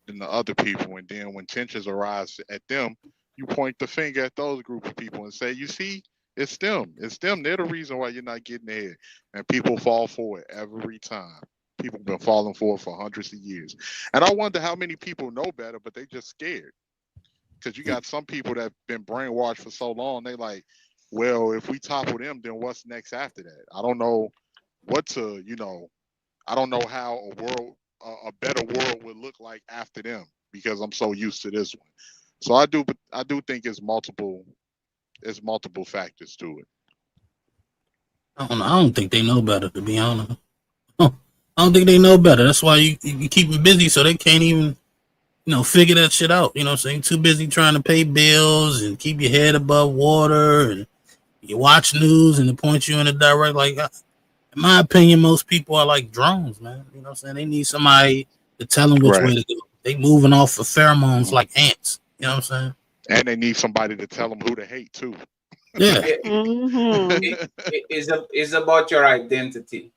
than the other people, and then when tensions arise at them, you point the finger at those group of people and say, "You see, it's them. It's them. They're the reason why you're not getting ahead." And people fall for it every time. People have been falling for it for hundreds of years, and I wonder how many people know better, but they just scared. Because you got some people that have been brainwashed for so long, they like, well, if we topple them, then what's next after that? I don't know what to, I don't know how a better world would look like after them because I'm so used to this one. So I do think it's multiple factors to it. I don't think they know better, to be honest. I don't think they know better. That's why you keep them busy so they can't even, figure that shit out. You know what I'm saying? Too busy trying to pay bills and keep your head above water, and you watch news and it points you in a direct. Like, in my opinion, most people are like drones, man. You know what I'm saying? They need somebody to tell them which way to go. They moving off of pheromones like ants. You know what I'm saying? And they need somebody to tell them who to hate too. Yeah. It's about your identity.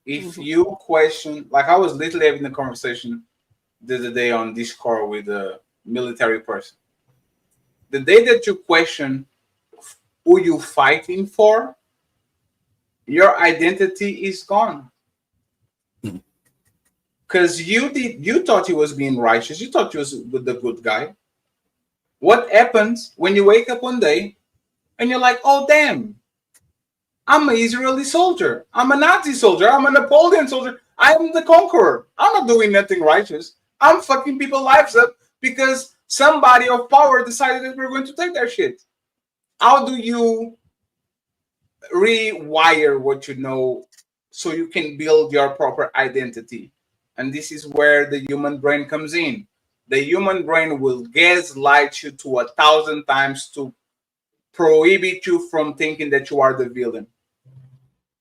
If you question, like I was literally having a conversation the other day on Discord with a military person. The day that you question who you fighting for, your identity is gone. Because you thought you was being righteous. You thought you was the good guy. What happens when you wake up one day and you're like, oh, damn, I'm an Israeli soldier. I'm a Nazi soldier. I'm a Napoleon soldier. I'm the conqueror. I'm not doing nothing righteous. I'm fucking people's lives up because somebody of power decided that we're going to take their shit. How do you rewire what you know so you can build your proper identity? And this is where the human brain comes in. The human brain will gaslight you to 1,000 times to prohibit you from thinking that you are the villain.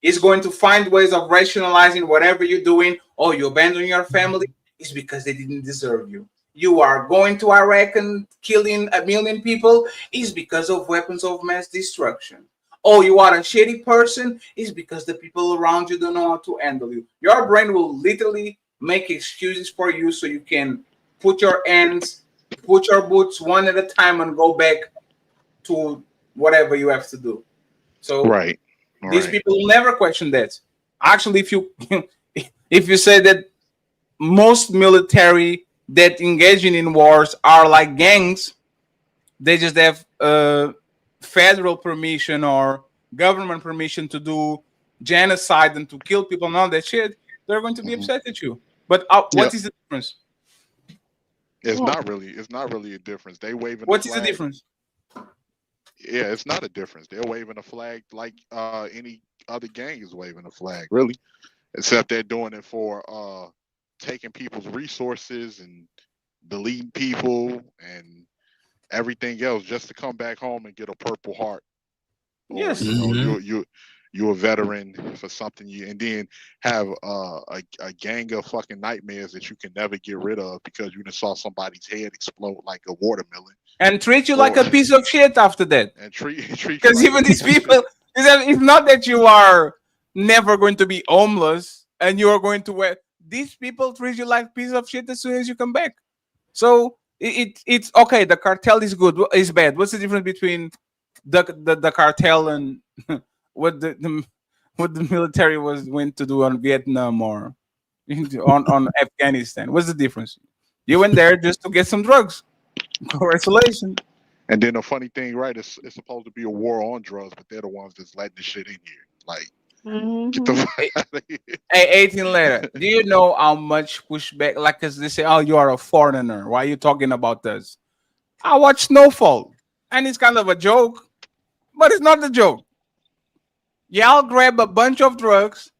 It's going to find ways of rationalizing whatever you're doing. Oh, you abandon your family? It's because they didn't deserve you. You are going to Iraq and killing 1 million people? It's because of weapons of mass destruction. Oh, you are a shitty person? It's because the people around you don't know how to handle you. Your brain will literally make excuses for you so you can put your boots one at a time and go back to whatever you have to do. So these people will never question that. Actually, if you say that most military that engaging in wars are like gangs, they just have federal permission or government permission to do genocide and to kill people and all that shit, they're going to be upset at you. But what is the difference? It's not really a difference. They waving. What is the difference? Yeah, it's not a difference. They're waving a flag like any other gang is waving a flag, really. Except they're doing it for taking people's resources and deleting people and everything else just to come back home and get a Purple Heart. Yes. Or, you're a veteran for something, and then have a gang of fucking nightmares that you can never get rid of because you just saw somebody's head explode like a watermelon. And treat you like a piece of shit after that. And treat because even these people, it's not that you are never going to be homeless and you are going to wear. These people treat you like a piece of shit as soon as you come back. So it's okay. The cartel is good, is bad. What's the difference between the cartel and what the military went to do on Vietnam or on Afghanistan? What's the difference? You went there just to get some drugs. Congratulations. And then the funny thing, right? It's supposed to be a war on drugs, but they're the ones that's letting the shit in here. Like, get the fuck out of here. Hey, 18 later. Do you know how much pushback? Like, cause they say, "Oh, you are a foreigner. Why are you talking about this?" I watch Snowfall, and it's kind of a joke, but it's not a joke. Y'all grab a bunch of drugs,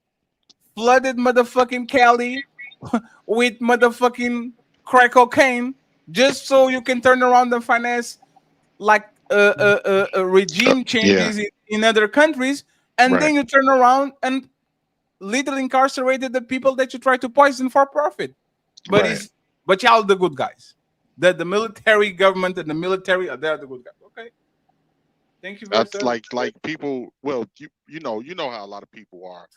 flooded motherfucking Cali with motherfucking crack cocaine, just so you can turn around and finance like regime Yeah. changes in other countries, and Right. then you turn around and literally incarcerated the people that you try to poison for profit. But Right. but y'all the good guys. The military government and the military they're the good guys. Okay. Thank you very That's much. like people. Well, you know how a lot of people are,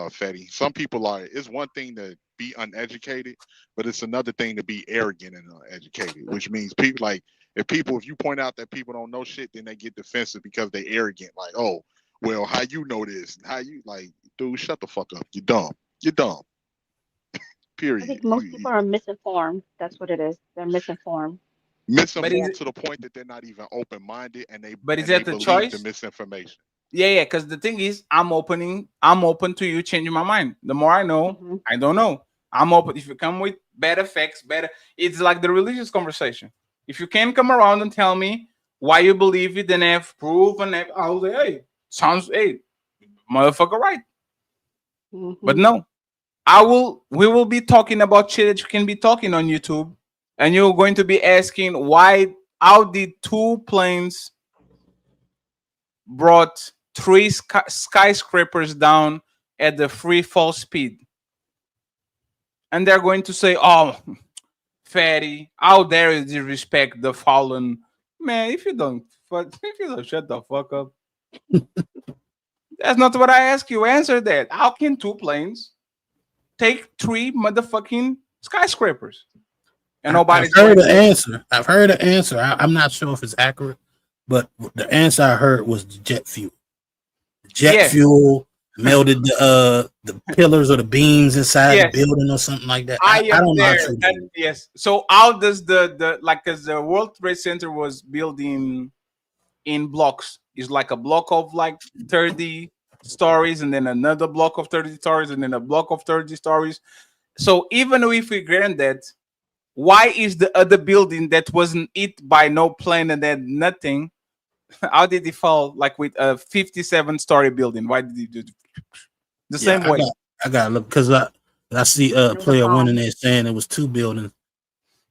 Fetty. Some people are. It's one thing to be uneducated, but it's another thing to be arrogant and uneducated. Which means people like if you point out that people don't know shit, then they get defensive because they arrogant. Like, oh, well, how you know this? How you like, dude? Shut the fuck up. You're dumb. You're dumb. I Period. think most people are misinformed. That's what it is. They're misinformed. Misinformed to the point that they're not even open minded and they But is that the believe the choice? misinformation. Yeah. Because the thing is, I'm open to you changing my mind. The more I know, I don't know. I'm open. If you come with better facts, it's like the religious conversation. If you can come around and tell me why you believe it, then have proof and I'll say, hey, motherfucker, right. But no, we will be talking about shit that you can be talking on YouTube, and you're going to be asking how did two planes brought three skyscrapers down at the free fall speed, and they're going to say, oh, fatty, how dare you disrespect the fallen man. If you don't shut the fuck up. That's not what I ask you. Answer that. How can two planes take three motherfucking skyscrapers? And I've heard the answer. I'm not sure if it's accurate, but the answer I heard was the jet fuel. Jet fuel melted the pillars or the beams inside the building or something like that. I don't know. Yes. So how does the because the World Trade Center was built in blocks. It's like a block of like 30 stories, and then another block of 30 stories, and then a block of 30 stories. So even if we grant that, why is the other building that wasn't hit by no plane and then nothing? How did it fall like with a 57-story building? Why did it do the same way? I got to look because I see player one in there saying it was two buildings.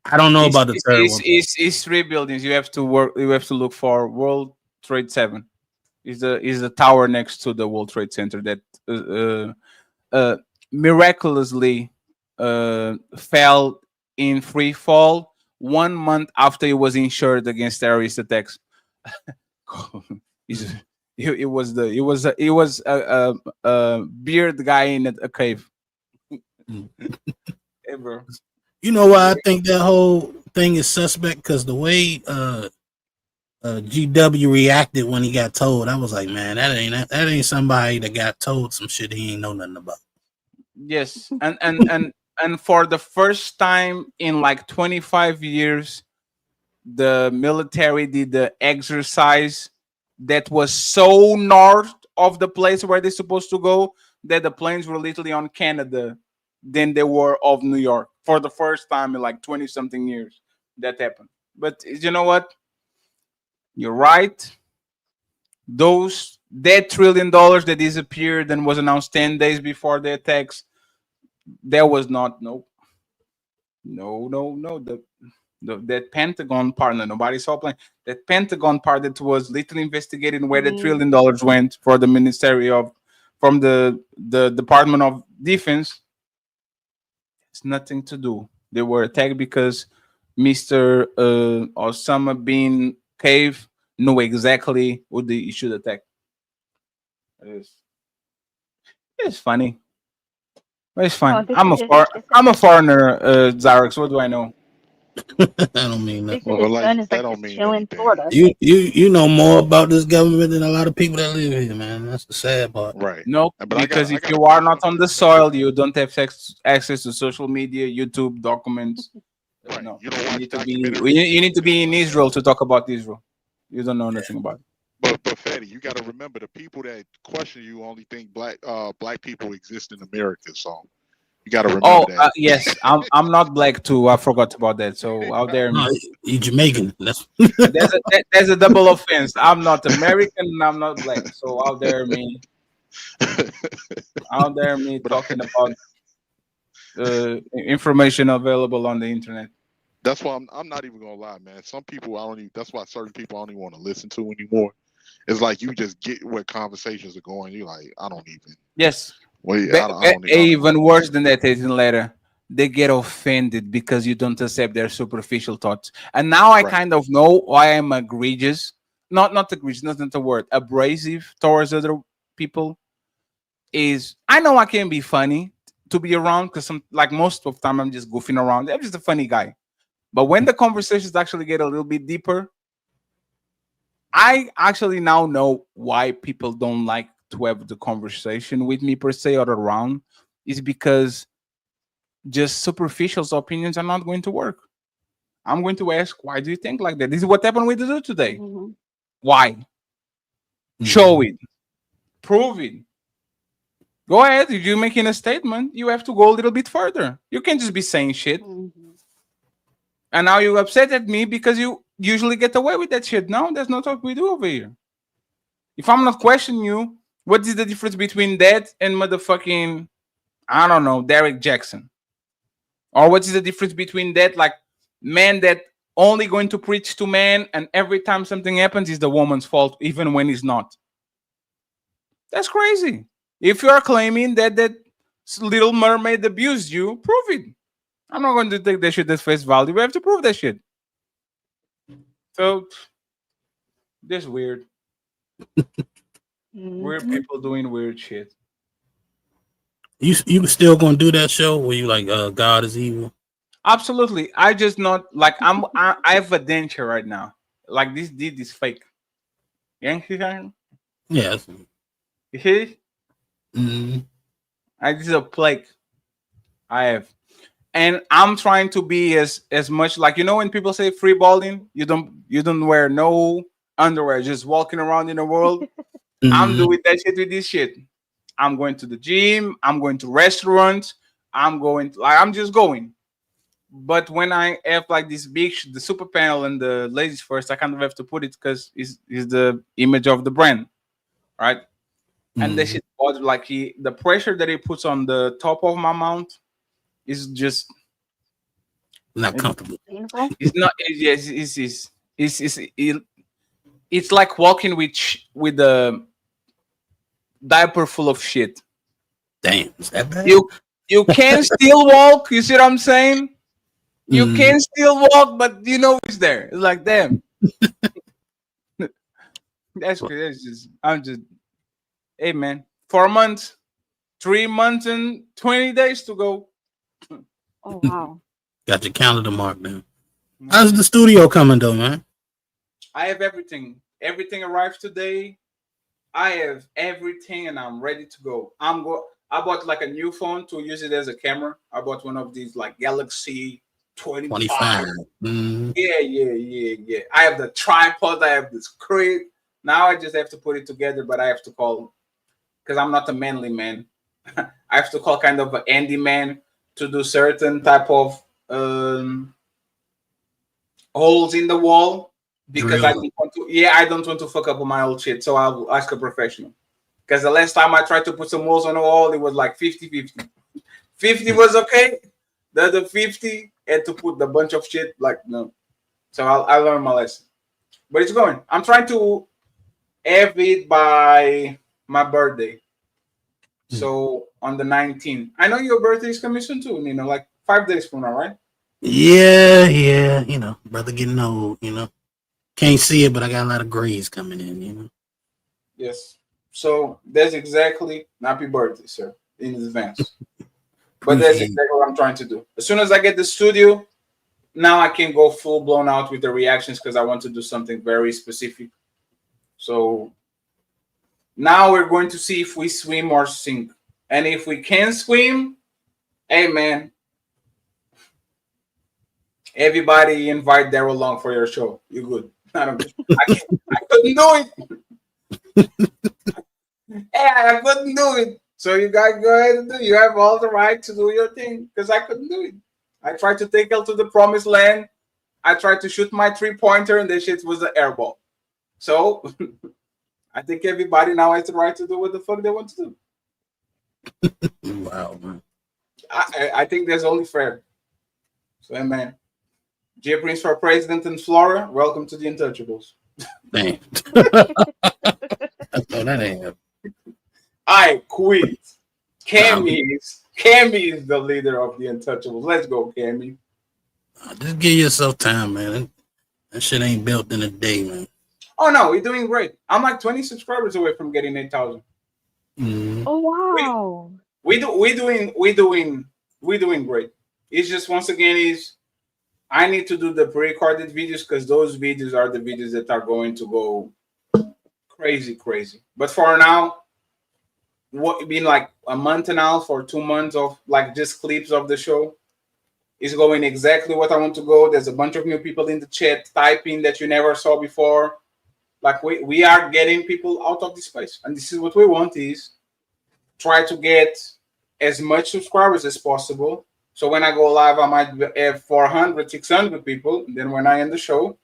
I don't know about the third one. It's three buildings. You have to look for World Trade 7. Is the tower next to the World Trade Center that miraculously fell in free fall 1 month after it was insured against terrorist attacks. It was a beard guy in a cave. Hey, bro. You know why I think that whole thing is suspect? Because the way GW reacted when he got told, I was like, man, that ain't somebody that got told some shit he ain't know nothing about. Yes, and for the first time in like 25 years, the military did the exercise that was so north of the place where they're supposed to go that the planes were literally on Canada than they were of New York. For the first time in like 20 something years that happened. But you know what? You're right. That $1 trillion that disappeared and was announced 10 days before the attacks, there was not no. That Pentagon partner, nobody saw playing. That Pentagon part that was literally investigating where the $1 trillion went for the from the Department of Defense. It's nothing to do. They were attacked because Mr. Osama bin Cave knew exactly who they should attack. It's funny. But it's fine. I'm a foreigner, Zarex. What do I know? I don't mean that. That don't mean in Florida. You know more about this government than a lot of people that live here, man. That's the sad part. Right. No, because if you are not on the soil, you don't have access to social media, YouTube documents. Right. No. You need to be in Israel to talk about Israel. You don't know nothing about it. But Fetty, you got to remember the people that question you only think black people exist in America. So you got to remember that. Yes, I'm not black too. I forgot about that. So out there, you Jamaican. There's a double offense. I'm not American and I'm not black. So out there, me. Out there, me talking about information available on the internet. That's why I'm not even gonna lie, man. Some people I don't even. That's why certain people I don't even want to listen to anymore. It's like you just get where conversations are going. You like I don't even. Yes. Wait, I don't even. Even worse than that, 18 later, they get offended because you don't accept their superficial thoughts. And now I kind of know why I'm egregious. Not egregious, not the word. Abrasive towards other people. Is I know I can be funny to be around because like most of the time I'm just goofing around. I'm just a funny guy. But when the conversations actually get a little bit deeper, I actually now know why people don't like to have the conversation with me per se or around. Is because just superficial opinions are not going to work. I'm going to ask, why do you think like that? This is what happened with the dude today. Why? Show it. Prove it. Go ahead. If you're making a statement, you have to go a little bit further. You can't just be saying shit. And now you're upset at me because you usually get away with that shit. No, that's not what we do over here. If I'm not questioning you, what is the difference between that and motherfucking, I don't know, Derek Jackson? Or what is the difference between that, like, man that only going to preach to men and every time something happens is the woman's fault, even when it's not? That's crazy. If you are claiming that that Little Mermaid abused you, prove it. I'm not going to take that shit as face value. We have to prove that shit. So, this weird. Weird people doing weird shit. You still gonna do that show where you like God is evil? Absolutely. I just not like I have a denture right now. Like this deed is fake. Yeah. Yes. You see? Mm-hmm. This is a plague I have. And I'm trying to be as much like, you know, when people say free balling, you don't wear no underwear, just walking around in the world. I'm doing that shit with this shit. I'm going to the gym, I'm going to restaurants, I'm just going. But when I have like this big the super panel and the ladies first, I kind of have to put it because it's the image of the brand, right? And the shit like the pressure that he puts on the top of my mount is just not comfortable. It's not. It's like walking with a diaper full of shit. Damn, is that bad? You can still walk. You see what I'm saying? You can still walk, but you know it's there. It's like damn. That's just. I'm just. Hey man, 4 months, 3 months and 20 days to go. Oh wow. Got your calendar marked now. How's the studio coming though, man? I have everything. Everything arrived today. I have everything and I'm ready to go. I bought like a new phone to use it as a camera. I bought one of these like Galaxy 25. Yeah. I have the tripod. I have this crate. Now I just have to put it together, but I have to call because I'm not a manly man. I have to call kind of an handy man to do certain type of holes in the wall because I don't want to fuck up with my old shit. So I'll ask a professional. Because the last time I tried to put some holes on the wall, it was like 50-50. 50 was okay. The other 50 had to put a bunch of shit. Like, no. So I learned my lesson. But it's going. I'm trying to have it by my birthday. So on the 19th. I know your birthday is coming soon too, Nino. Like 5 days from now, right? Yeah. You know, brother getting old, you know. Can't see it, but I got a lot of grays coming in, you know. Yes. So that's exactly happy birthday, sir, in advance. But that's exactly what I'm trying to do. As soon as I get the studio, now I can go full blown out with the reactions because I want to do something very specific. So now we're going to see if we swim or sink. And if we can swim, hey man, everybody invite Daryl along for your show. You good? I couldn't do it. Hey, I couldn't do it. So you guys go ahead and do it. You have all the right to do your thing because I couldn't do it. I tried to take her to the promised land. I tried to shoot my 3-pointer and that shit was an air ball. So I think everybody now has the right to do what the fuck they want to do. Wow, man. I think that's only fair. So, hey, man. J Prince for president in Florida. Welcome to the Untouchables. Damn. No, that ain't. I quit. Cammy is the leader of the Untouchables. Let's go, Cammy. Just give yourself time, man. That shit ain't built in a day, man. Oh no, we're doing great. I'm like 20 subscribers away from getting 8,000. Oh wow. We're doing great. It's just once again I need to do the pre-recorded videos because those videos are the videos that are going to go crazy. But for now, what been like a month now for 2 months of like just clips of the show is going exactly what I want to go. There's a bunch of new people in the chat typing that you never saw before. Like we are getting people out of this place, and this is what we want: is try to get as much subscribers as possible. So when I go live, I might have 400, 600 people. And then when I end the show,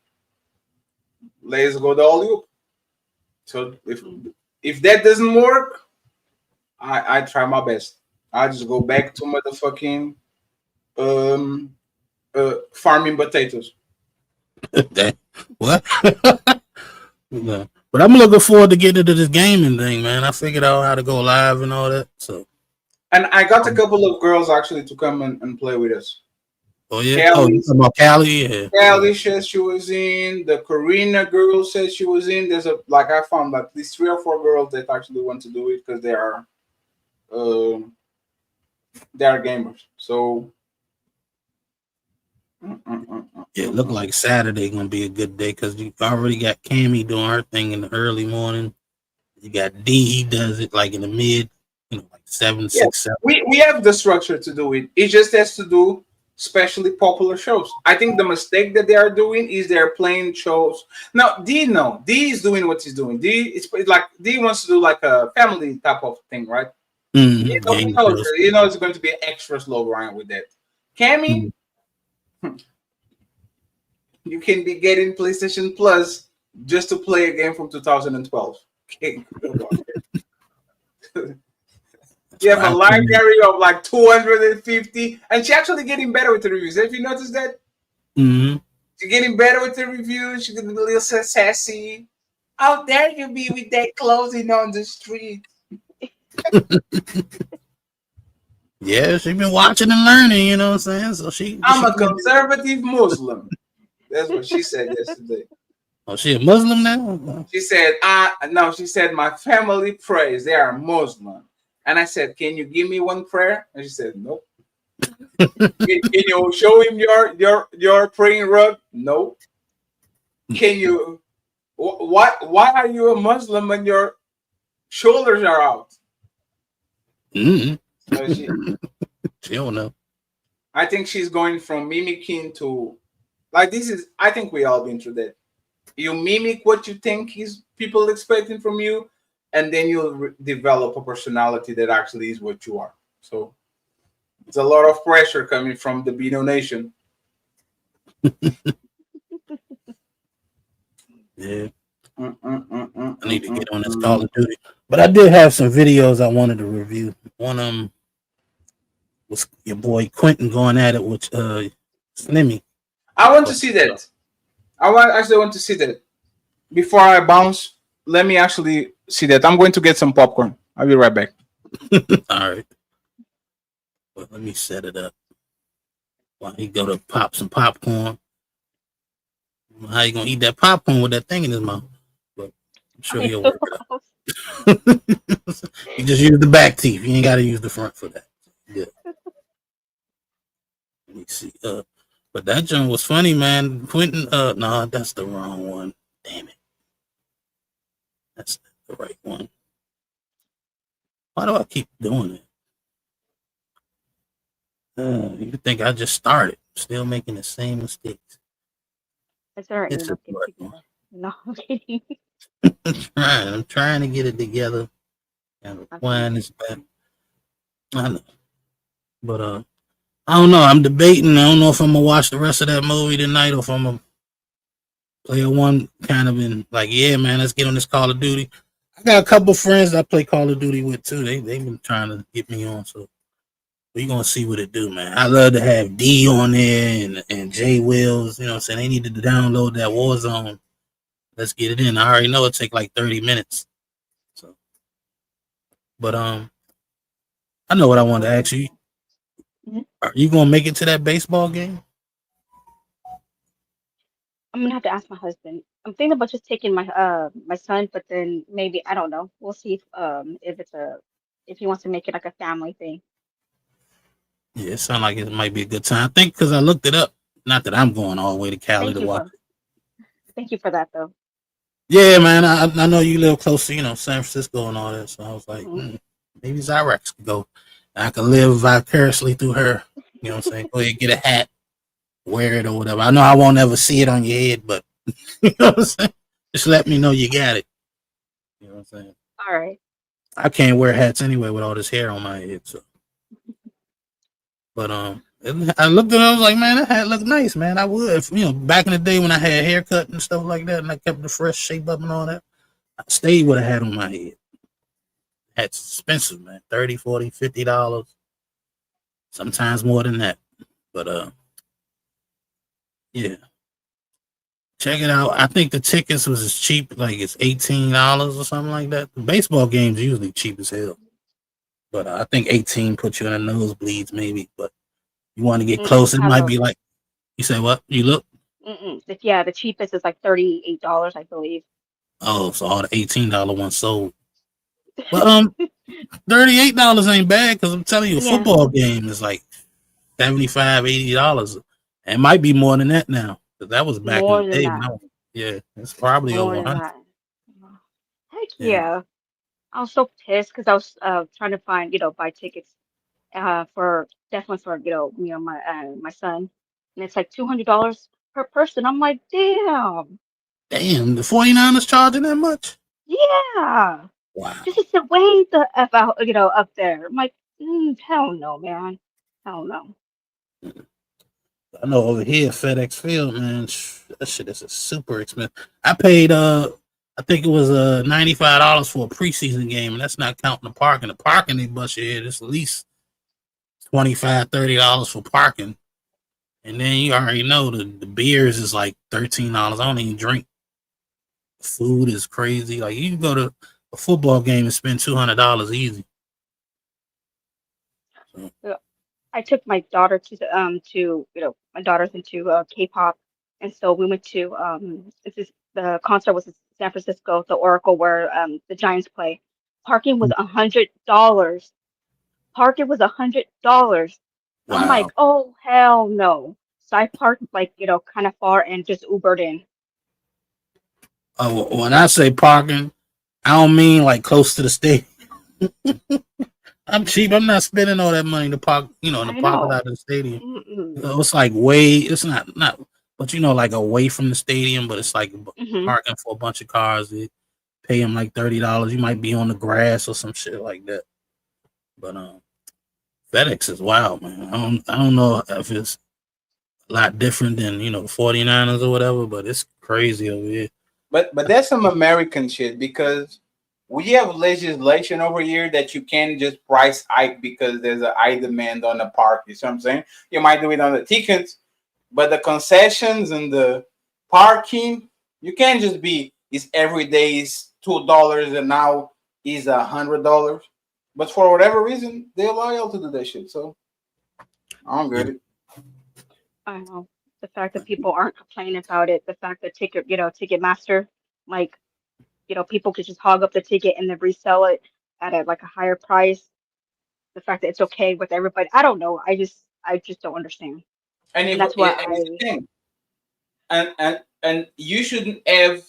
let's go the alley-oop. So if that doesn't work, I try my best. I just go back to motherfucking farming potatoes. What? No. But I'm looking forward to getting into this gaming thing, man. I figured out how to go live and all that. So, and I got a couple of girls actually to come and play with us. Oh yeah, you talking about Callie? Yeah. Callie said she was in. The Karina girl said she was in. There's I found at least 3 or 4 girls that actually want to do it because they are gamers. So. Yeah, it looked like Saturday gonna be a good day because you already got Cammy doing her thing in the early morning. You got D, he does it like in the mid, like 7, 6, 7. We have the structure to do it. It just has to do especially popular shows. I think the mistake that they are doing is they're playing shows. Now D is doing what he's doing. D wants to do like a family type of thing, right? Mm-hmm. You know it's going to be extra slow grind with that. Cammy. You can be getting PlayStation Plus just to play a game from 2012. Okay. You have a library of like 250, and she's actually getting better with the reviews. Have you noticed that? Mm-hmm. She's getting better with the reviews. She's gonna be a little sassy. How dare you be with that clothing on the street? Yeah, she's been watching and learning, you know what I'm saying? So I'm a conservative Muslim. That's what she said yesterday. Oh, she a Muslim now? She said, no, she said, my family prays. They are Muslim. And I said, can you give me one prayer? And she said, nope. Can you show him your praying rug? No. Can you, why are you a Muslim when your shoulders are out? Mm-hmm. So she don't know. I think she's going from mimicking to, like, I think we all been through that. You mimic what you think is people expecting from you, and then you'll develop a personality that actually is what you are. So it's a lot of pressure coming from the Beano Nation. Yeah. I need to get on this Call of Duty. But I did have some videos I wanted to review. One of them was your boy Quinton going at it with Slimmy. I want to see that. I actually want to see that. Before I bounce, let me actually see that. I'm going to get some popcorn. I'll be right back. All right. Well, let me set it up. While he go to pop some popcorn. How you gonna eat that popcorn with that thing in his mouth? But I'm sure he'll work it out. You just use the back teeth. You ain't gotta use the front for that. Yeah. Let me see. But that joint was funny, man. Quinton, no, that's the wrong one. Damn it. That's the right one. Why do I keep doing it? You think I just started, still making the same mistakes. That's all right. It's a Right no, I'm kidding. I'm trying to get it together. And rewind this back. I know. But I don't know. I'm debating. I don't know if I'm gonna watch the rest of that movie tonight or if I'm gonna play one kind of in like, yeah, man, let's get on this Call of Duty. I got a couple friends that I play Call of Duty with too. They've been trying to get me on, so we gonna see what it do, man. I love to have D on there and J Wills. You know what I'm saying? They needed to download that Warzone. Let's get it in. I already know it take like 30 minutes. So, but I know what I wanted to ask you. Are you gonna make it to that baseball game? I'm gonna have to ask my husband. I'm thinking about just taking my son, but then maybe I don't know. We'll see if it's a if he wants to make it like a family thing. Yeah, it sounds like it might be a good time. I think because I looked it up. Not that I'm going all the way to Cali to watch. Thank you for that though. Yeah, man. I know you live close to San Francisco and all that, so I was like, maybe Zyrex could go. I could live vicariously through her. You know what I'm saying? Go ahead, get a hat, wear it or whatever. I know I won't ever see it on your head, but you know what I'm saying? Just let me know you got it. You know what I'm saying? All right. I can't wear hats anyway with all this hair on my head. So, but I looked at it. I was like, man, that hat look nice, man. I would, back in the day when I had a haircut and stuff like that, and I kept the fresh shape up and all that. I stayed with a hat on my head. Hat's expensive, man. $30, $40, $50. Sometimes more than that. But yeah. Check it out. I think the tickets was as cheap, like it's $18 or something like that. The baseball games usually cheap as hell. But I think 18 puts you in the nosebleeds, maybe. But you want to get close, it might be like, you say what? You look? Yeah, the cheapest is like $38, I believe. Oh, so all the $18 ones sold. But $38 ain't bad because I'm telling you, a football game is like $75, $80. It might be more than that now. Because that was back More in the than day. that. Yeah, it's probably More over than 100. that. Heck yeah. I was so pissed because I was trying to find, buy tickets for definitely for, my son. And it's like $200 per person. I'm like, damn. Damn, the 49ers charging that much? Yeah. Wow. This is the way the F out, up there. I'm like, hell no, man. Hell no. I know over here, FedEx Field, man, that shit is super expensive. I paid I think it was $95 for a preseason game, and that's not counting the parking. The parking they bust you here, it's at least $25, $30 for parking. And then you already know the beers is like $13. I don't even drink. Food is crazy. Like you can go to a football game and spend $200 easy. I took my daughter my daughter's into K-pop, and so we went to the concert was in San Francisco, the Oracle where the Giants play. Parking was $100. Parking was $100. I'm like, Wow. oh hell no. So I parked like kind of far and just Ubered in. Oh, when I say parking, I don't mean like close to the stadium. I'm cheap. I'm not spending all that money to park, in the parking lot of the stadium. It's like it's not, but like away from the stadium, but it's like parking for a bunch of cars. They pay them like $30. You might be on the grass or some shit like that. But FedEx is wild, man. I don't know if it's a lot different than the 49ers or whatever, but it's crazy over here. But that's some American shit because we have legislation over here that you can't just price hike because there's a high demand on the park. You see what I'm saying? You might do it on the tickets, but the concessions and the parking, you can't just be it's every day is $2 and now is $100. But for whatever reason, they're loyal to do that shit. So I don't get it. I know. The fact that people aren't complaining about it, the fact that Ticketmaster, like, people could just hog up the ticket and then resell it at a higher price. The fact that it's okay with everybody. I don't know. I just don't understand. And that's why and you shouldn't have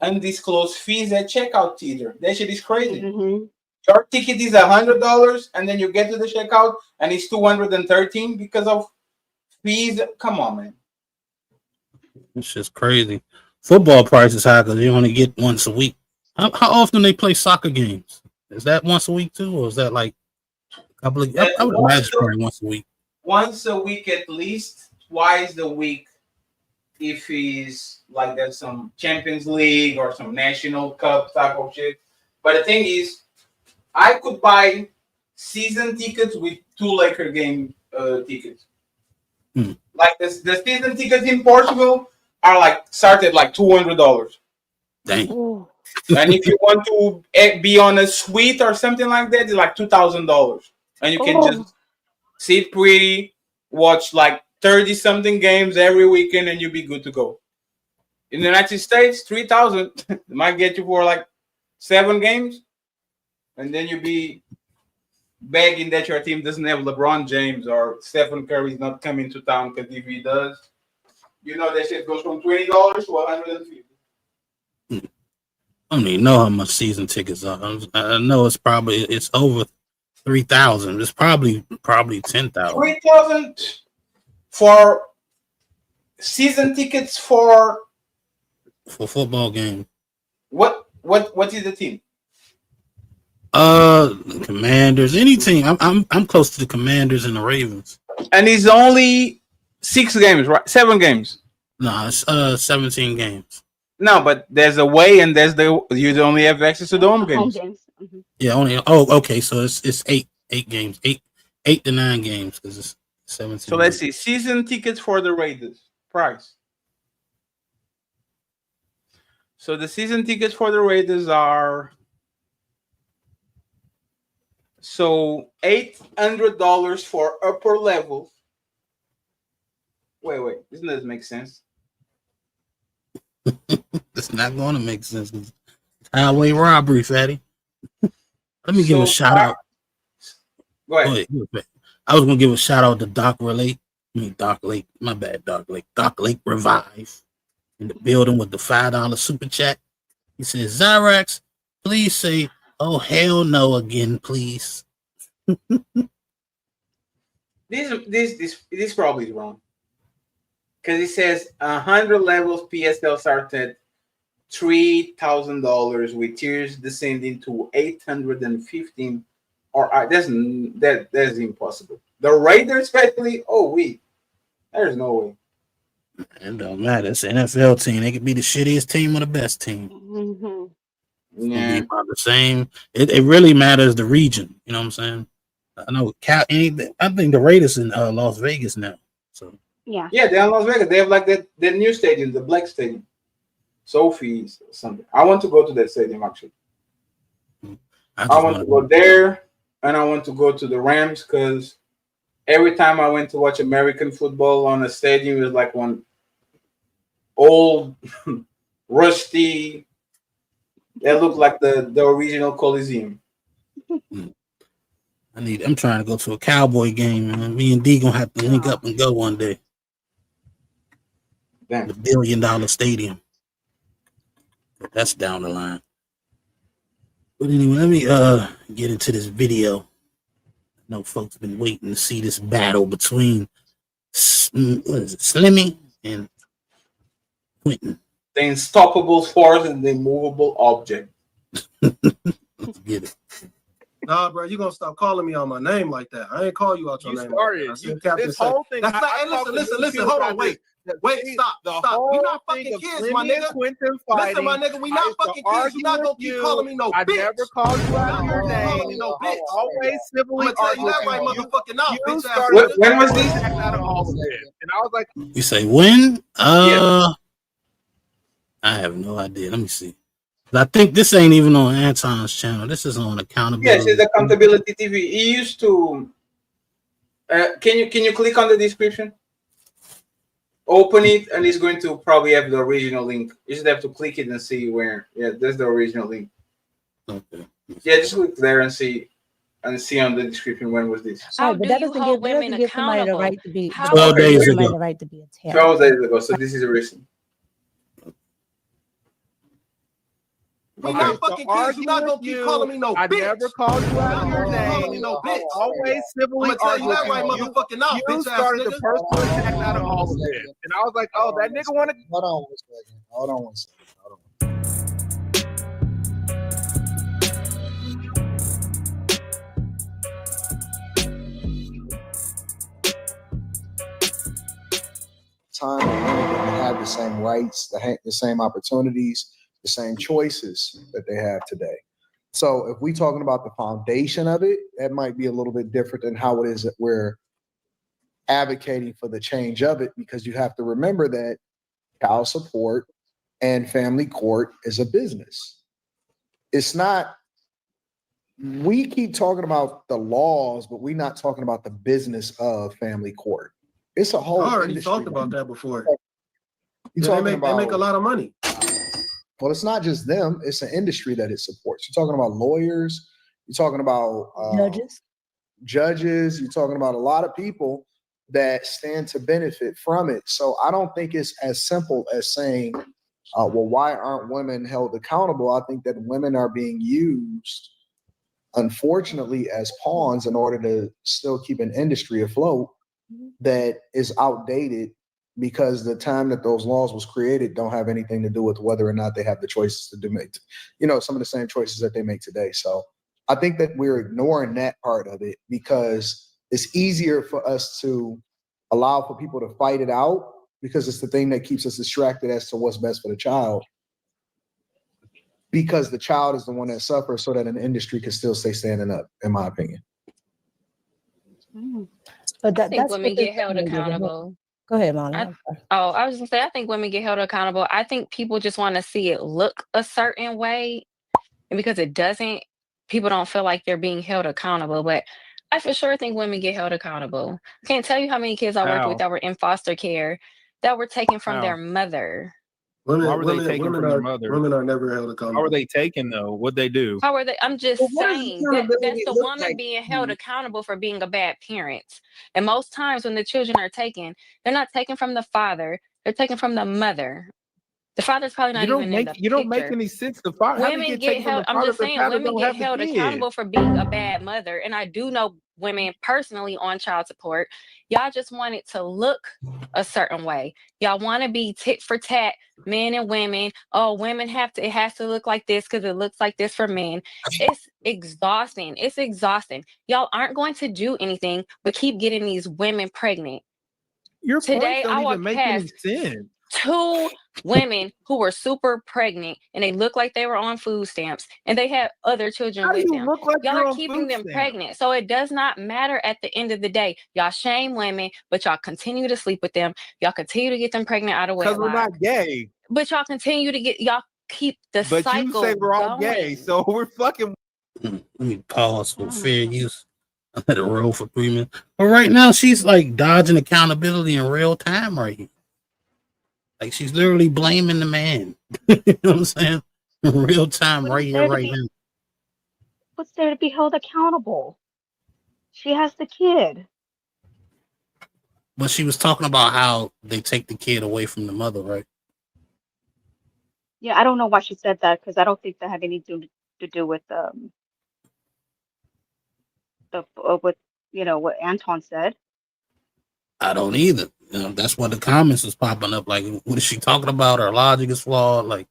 undisclosed fees at checkout either. That shit is crazy. Your ticket is $100 and then you get to the checkout and it's $213 because of fees. Come on, man. It's just crazy. Football price is high because you only get once a week. How often they play soccer games? Is that once a week too, or is that like a couple of? I would imagine probably once a week. Once a week at least, twice a week. If he's like there's some Champions League or some National Cup type of shit, But the thing is, I could buy season tickets with 2 Laker game tickets. Like the season tickets in Portugal are like start at like $200. Dang. And if you want to be on a suite or something like that, it's like $2,000, and you can just sit pretty, watch like 30 something games every weekend, and you'll be good to go. In the United States, 3,000 might get you for like 7 games, and then you'll be begging that your team doesn't have LeBron James or Stephen Curry's not coming to town, because if he does, you know that shit goes from $20 to $150. I don't even know how much season tickets are. I know it's over 3,000. It's probably 10,000. 3,000 for season tickets for football game. What is the team? Commanders. Any team. I'm close to the Commanders and the Ravens. And it's only 6 games, right? 7 games. No, it's 17 games. No, but there's a way, and you only have access to the home games. Yeah, only. Oh, okay. So it's 8 games, 8 to 9 games, because it's 17. So let's see. Season tickets for the Raiders price. So the season tickets for the Raiders are $800 for upper level. Wait, this doesn't make sense. It's not going to make sense. Highway robbery, fatty. Let me give a shout out. Go ahead. I was going to give a shout out to Doc Lake. My bad, Doc Lake. Doc Lake Revive in the building with the $5 super chat. He says, Zyrax, please say, oh, hell no again, please. This probably is wrong. Because it says 100 levels PSL start at $3,000 with tiers descending to 815. Or that's impossible. The Raiders, especially. There's no way. It don't matter. It's an NFL team. They could be the shittiest team or the best team. Yeah, about the same. It really matters the region. You know what I'm saying? I know. I think the Raiders in Las Vegas now. So yeah, they're in Las Vegas. They have like that new stadium, the Black Stadium, Sophie's or something. I want to go to that stadium actually. I want to go there, and I want to go to the Rams, because every time I went to watch American football on a stadium, it was like one old, rusty. That looked like the original Coliseum. I'm trying to go to a Cowboy game, man. Me and D gonna have to link up and go one day. Damn. The $1 billion stadium. But that's down the line. But anyway, let me get into this video. I know folks been waiting to see this battle between Slimmy and Quinton. The unstoppable force and the immovable object. Let's get it. Nah, bro, you gonna stop calling me on my name like that. I ain't call you out your name. Started. Like that. This whole thing. That's not. Hey, listen. Hold on, wait. Stop. We not fucking kids, my nigga. Listen, my nigga, we not fucking kids. You not gonna keep calling me no bitch. I never called you out your name. No bitch. Always civilly argue with you. Motherfucking out, bitch ass. When was this? And I was like, you say when? I have no idea. Let me see. I think this ain't even on Anton's channel. This is on Accountability. Yes, it's Accountability TV. He used to. Can you click on the description? Open it, and it's going to probably have the original link. You just have to click it and see where. Yeah, there's the original link. Okay. Yeah, just click there and see on the description when was this. But that doesn't give somebody the right to be. 12 days ago. The right to be attacked. 12 days ago. So this is recent. We not fucking kids. You not gonna keep calling me no bitch. I never called you out your name. No bitch. Always civilly I'm gonna tell you that right, motherfucking out, you bitch ass started nigga. the personal attack out of all of this. And I was like, oh, that nigga wanted. Hold on one second. Time and women didn't have the same rights, the same opportunities, the same choices that they have today. So if we talking about the foundation of it, that might be a little bit different than how it is that we're advocating for the change of it, because you have to remember that child support and family court is a business. It's not, we keep talking about the laws, but we're not talking about the business of family court. It's a whole I already industry. talked about that before. You're Yeah, talking they about, make a lot of money. well, it's not just them, it's an industry that it supports. You're talking about lawyers, you're talking about judges, you're talking about a lot of people that stand to benefit from it. So I don't think it's as simple as saying, well, why aren't women held accountable? I think that women are being used, unfortunately, as pawns in order to still keep an industry afloat that is outdated, because the time that those laws was created don't have anything to do with whether or not they have the choices to do, some of the same choices that they make today. So I think that we're ignoring that part of it, because it's easier for us to allow for people to fight it out, because it's the thing that keeps us distracted as to what's best for the child, because the child is the one that suffers, so that an industry can still stay standing up, in my opinion. But I think women get held accountable. Go ahead, Molly. I was gonna say, I think women get held accountable. I think people just want to see it look a certain way, and because it doesn't, people don't feel like they're being held accountable. But I for sure think women get held accountable. I can't tell you how many kids I worked with that were in foster care that were taken from their mother. Why were they taken from their mother? Women are never held accountable. How were they taken though? What'd they do? How are they? I'm just saying that's the woman like? being held accountable for being a bad parent. And most times when the children are taken, they're not taken from the father, they're taken from the mother. The father's probably not even in the You don't make picture. any sense. The father, Women get held. I'm just saying, women get held accountable for being a bad mother, and I do know women personally on child support. Y'all just want it to look a certain way. Y'all want to be tit for tat, men and women. Oh, women it has to look like this because it looks like this for men. It's exhausting. It's exhausting. Y'all aren't going to do anything but keep getting these women pregnant. Your Today, points don't I even walked make any past sense. 2 women who were super pregnant and they looked like they were on food stamps and they had other children How do with you them. look like Y'all you're are on keeping food them stamps? pregnant. So it does not matter at the end of the day. Y'all shame women, but y'all continue to sleep with them. Y'all continue to get them pregnant out of wedlock. Because we're not gay. But y'all continue to y'all keep the But cycle you say we're all going. gay, so we're fucking. Let me pause for fair use. I let it roll for 3 minutes. But right now, she's like dodging accountability in real time right here. Like she's literally blaming the man. You know what I'm saying? In real time, right here, right now. What's there to be held accountable? She has the kid. But she was talking about how they take the kid away from the mother, right? Yeah, I don't know why she said that, because I don't think that had anything to do with with what Anton said. I don't either. You know, that's what the comments was popping up. Like, what is she talking about? Her logic is flawed. Like,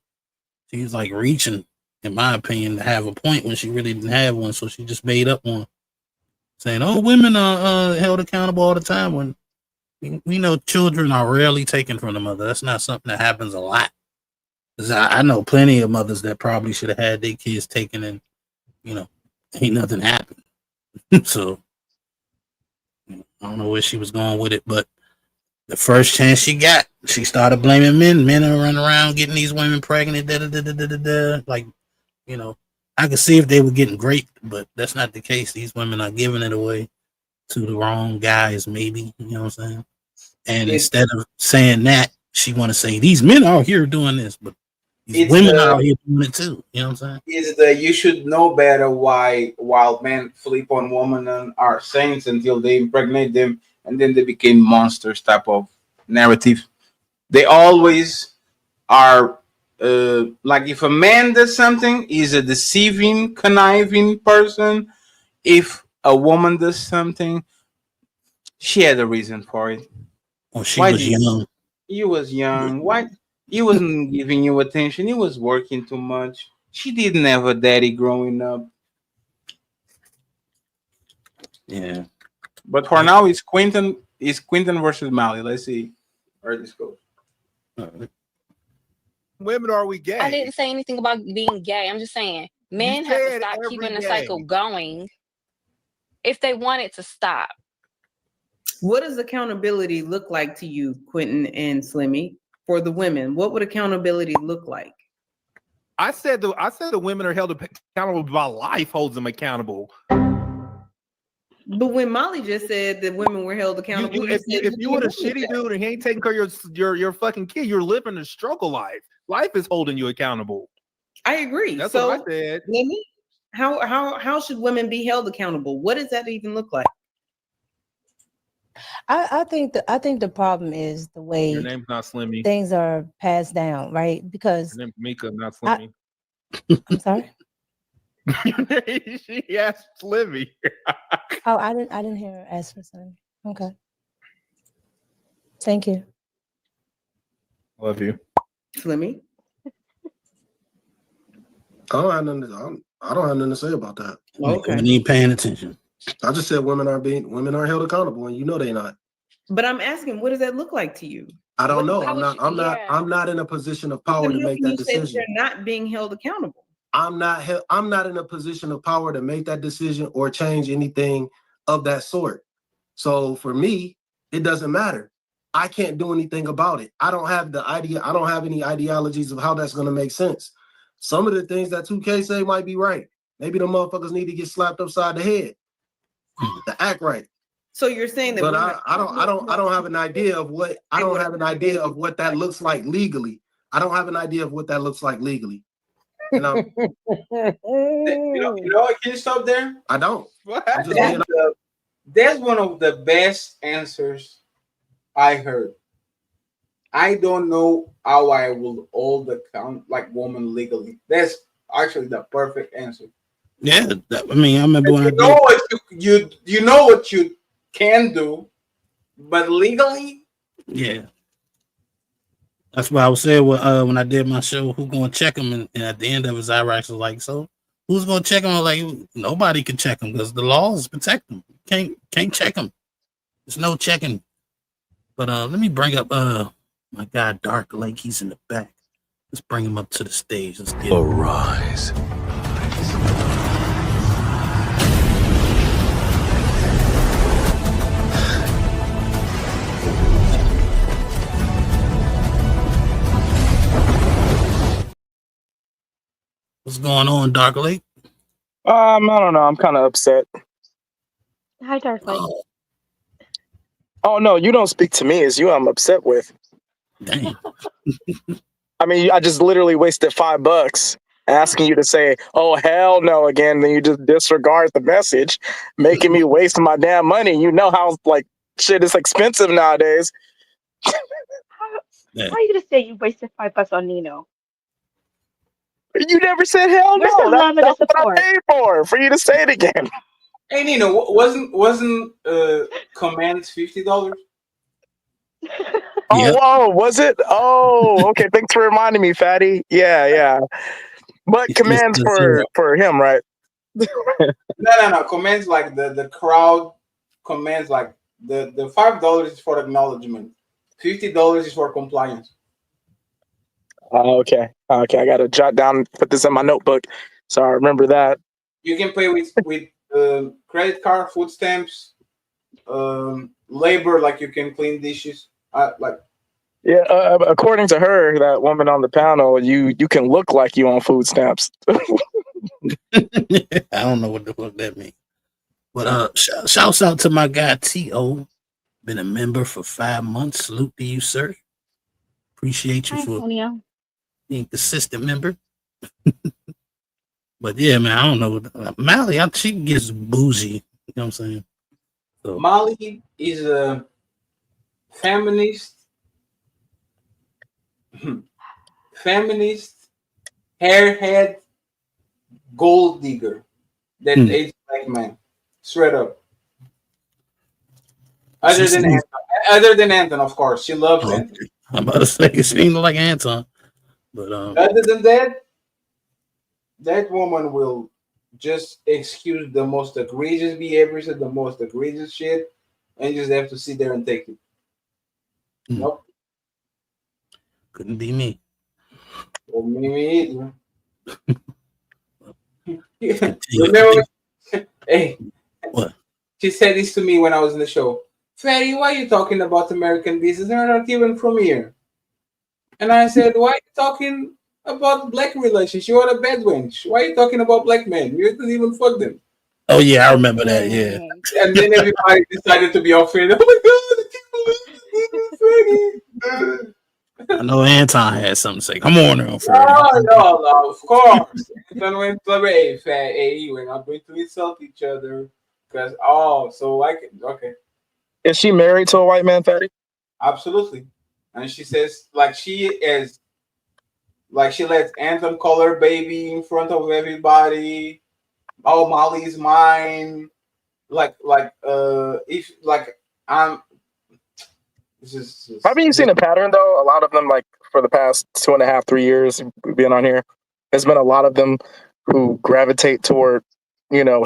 she's like reaching, in my opinion, to have a point when she really didn't have one. So she just made up one, saying, "Oh, women are held accountable all the time." When we know children are rarely taken from the mother. That's not something that happens a lot. 'Cause I know plenty of mothers that probably should have had their kids taken, and ain't nothing happened. So I don't know where she was going with it, but the first chance she got, she started blaming men. Men are running around getting these women pregnant. Like, I could see if they were getting raped, but that's not the case. These women are giving it away to the wrong guys, maybe. You know what I'm saying? And instead of saying that, she want to say these men are out here doing this, but these women are out here doing it too. You know what I'm saying? Is that you should know better why wild men flip on women and are saints until they impregnate them and then they became monsters type of narrative. They always are like if a man does something, he's a deceiving, conniving person. If a woman does something, she had a reason for it. Oh, she was young. He was young. Why? He wasn't giving you attention. He was working too much. She didn't have a daddy growing up. Yeah. But for now, it's Quinton versus Mally. Let's see where this goes. Women, are we gay? I didn't say anything about being gay. I'm just saying Men have to stop keeping the cycle going if they want it to stop. What does accountability look like to you, Quinton and Slimmy, for the women? What would accountability look like? I said the women are held accountable by life holds them accountable. But when Molly just said that women were held accountable, if you were a shitty dude and he ain't taking care of your fucking kid, you're living a struggle life. Life is holding you accountable. I agree. That's so, what I said. How should women be held accountable? What does that even look like? I think the problem is the way Your name's not Slimmy. things are passed down, right? Because Your name's Mika, not Slimmy. I'm sorry. She asked Slimmy. Oh, I didn't hear her ask for something. Okay. Thank you. Love you. Slimmy? I don't have nothing to say about that. Okay. You ain't paying attention. I just said women are held accountable, and you know they not. But I'm asking, what does that look like to you? I don't know. I'm not in a position of power to make that decision. They're not being held accountable. I'm not in a position of power to make that decision or change anything of that sort. So for me, it doesn't matter. I can't do anything about it. I don't have any ideologies of how that's going to make sense. Some of the things that 2K say might be right. Maybe the motherfuckers need to get slapped upside the head to act right. So you're saying that, but I don't have an idea of what that looks like legally. I don't have an idea of what that looks like legally. You know, can you stop there? I don't. That's one of the best answers I heard. I don't know how I will hold the woman legally. That's actually the perfect answer. Yeah, I remember when you know what you can do, but legally, yeah. That's why I was saying when I did my show, who's gonna check him? And at the end of his Iraq was like, so who's gonna check him? Like, nobody can check him because the laws protect him. Can't check him. There's no checking. But let me bring up my guy Dark Lake. He's in the back. Let's bring him up to the stage. Let's get Arise. What's going on, Dark Lake? I don't know. I'm kind of upset. Hi, Dark Lake. Oh no, you don't speak to me. It's you I'm upset with. Damn. I mean, I just literally wasted $5 asking you to say, "Oh hell no" again. Then you just disregard the message, making me waste my damn money. You know how shit is expensive nowadays. How are you gonna say you wasted $5 on Nino? You never said hell no. Where's the love and the That's what support? I paid for you to say it again. hey Nino, wasn't commands $50? Oh, whoa, was it? Oh, okay. Thanks for reminding me, Fatty. Yeah. But commands for him, right? No. Commands like the crowd. Commands like the $5 is for acknowledgement. $50 is for compliance. Okay. I gotta jot down, put this in my notebook, so I remember that. You can pay with credit card, food stamps, labor. Like you can clean dishes. Yeah. According to her, that woman on the panel, you can look like you on food stamps. I don't know what the fuck that means. But shouts out to my guy T.O. Been a member for 5 months. Salute to you, sir. Appreciate you for being consistent member. But yeah, man, I don't know. Molly, she gets bougie. You know what I'm saying? So. Molly is a feminist, hairhead, gold digger that hates black man. Straight up. Other than Anton, of course. She loves Anton. I'm about to say she ain't like Anton. But other than that, that woman will just excuse the most egregious behaviors and the most egregious shit and just have to sit there and take it. Nope. Couldn't be me. Well, me either. Remember? Hey, what? She said this to me when I was in the show. Fatty, why are you talking about American business? They're not even from here. And I said, why are you talking about black relations? You are a bad wench. Why are you talking about black men? You didn't even fuck them. Oh yeah, I remember that. Yeah. And then everybody decided to be offended. Oh my God, I know Anton had something to say. Come on, now, Freddie. no, of course. Anton went to hey, fat, hey, we're not going to insult each other. Because, okay. Is she married to a white man, Fatty? Absolutely. And she says, she lets Anton call her baby in front of everybody. Oh, Molly's mine. Haven't you seen a pattern though? A lot of them, like for the past 2.5, 3 years being on here, there's been a lot of them who gravitate toward,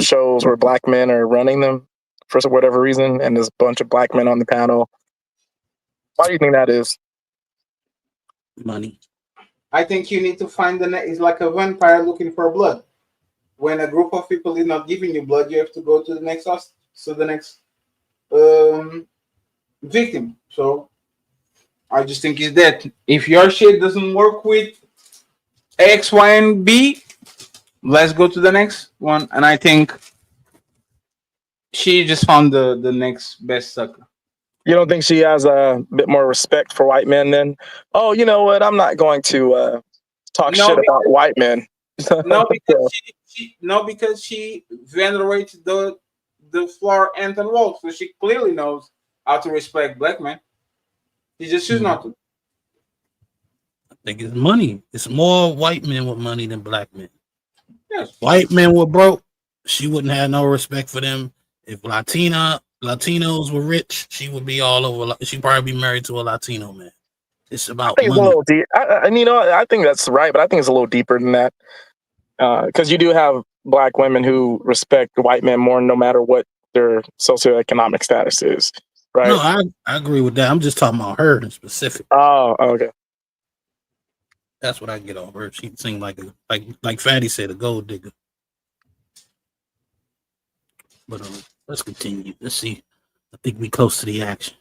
shows where black men are running them for whatever reason, and there's a bunch of black men on the panel. Why do you think that is? Money. I think you need to find it's like a vampire looking for blood. When a group of people is not giving you blood, you have to go to the next victim. So I just think it's that. If your shit doesn't work with X, Y, and B, let's go to the next one. And I think she just found the next best sucker. You don't think she has a bit more respect for white men then? Oh, you know what? I'm not going to talk shit about white men. Because she venerates the floor Anton Wolf, so she clearly knows how to respect black men. She just chooses not to. I think it's money. It's more white men with money than black men. Yes. White men were broke. She wouldn't have no respect for them. If Latinos were rich, she would be all over. She'd probably be married to a Latino man. It's about money. It's a little deep. I think that's right, but I think it's a little deeper than that. Because you do have black women who respect white men more, no matter what their socioeconomic status is, right? No, I agree with that. I'm just talking about her in specific. Oh, okay. That's what I get on her. She seemed like Fatty said, a gold digger. But let's continue. Let's see. I think we close to the action.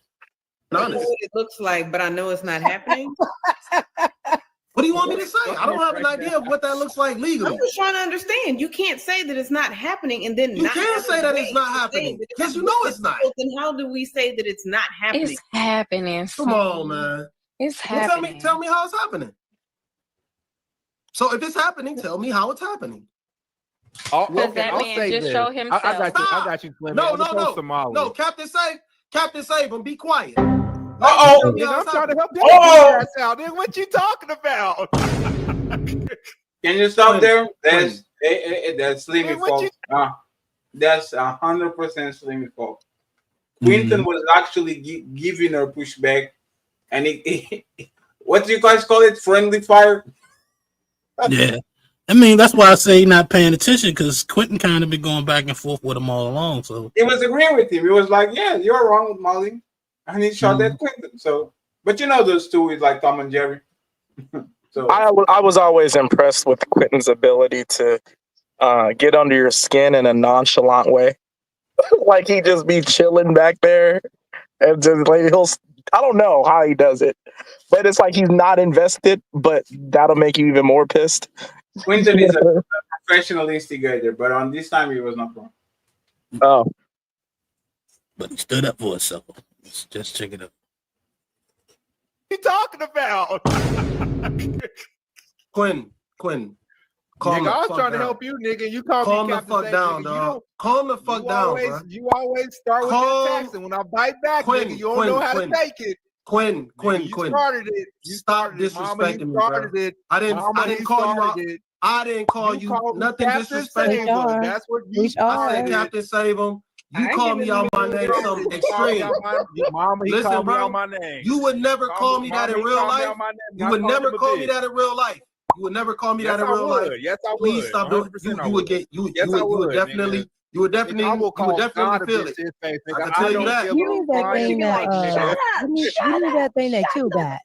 I know what it looks like, but I know it's not happening. What do you want me to say? I don't have an idea of what that looks like legally. I'm just trying to understand. You can't say that it's not happening and then you can't say that it's not happening because you know it's not. Then how do we say that it's not happening? It's happening. Come on, man. It's happening. Tell me how it's happening. So if it's happening, tell me how it's happening. That man just show himself. I got you, Slim. No, Captain Save him. Be quiet. I'm trying to help you out. Nigga, what you talking about? Can you stop there? That's Slimmy fault. That's 100% Slimmy fault. Quinton was actually giving her pushback, and what do you guys call it? Friendly fire. Yeah. I mean, that's why I say he's not paying attention, because Quinton kind of been going back and forth with him all along. So he was agreeing with him. He was like, "Yeah, you're wrong with Molly," and he shot at Quinton. So, but those two is like Tom and Jerry. So I was always impressed with Quinton's ability to get under your skin in a nonchalant way. Like he just be chilling back there, and just like I don't know how he does it, but it's like he's not invested, but that'll make you even more pissed. Quinton is a professional instigator, but on this time he was not wrong. Oh. But he stood up for himself. Just check it out. What you talking about? Quinn. Nigga, I was trying to help you, nigga. You calm the fuck down, dog. Calm the fuck down, bro. You always start with the attacks, and when I bite back, nigga, you don't know how to take it. Quinn. You started it. Stop disrespecting me, bro. I didn't call you out. I didn't call you nothing disrespectful. That's what you I said, Captain Save him. You call me out my name, something extreme. Listen, bro. You would never call me that in real life. You would never call me that in real life. You would never call me that in real life. Yes, I would. Please stop doing. You would definitely feel it. I can tell you that. You need that thing that. You need that thing that killed that.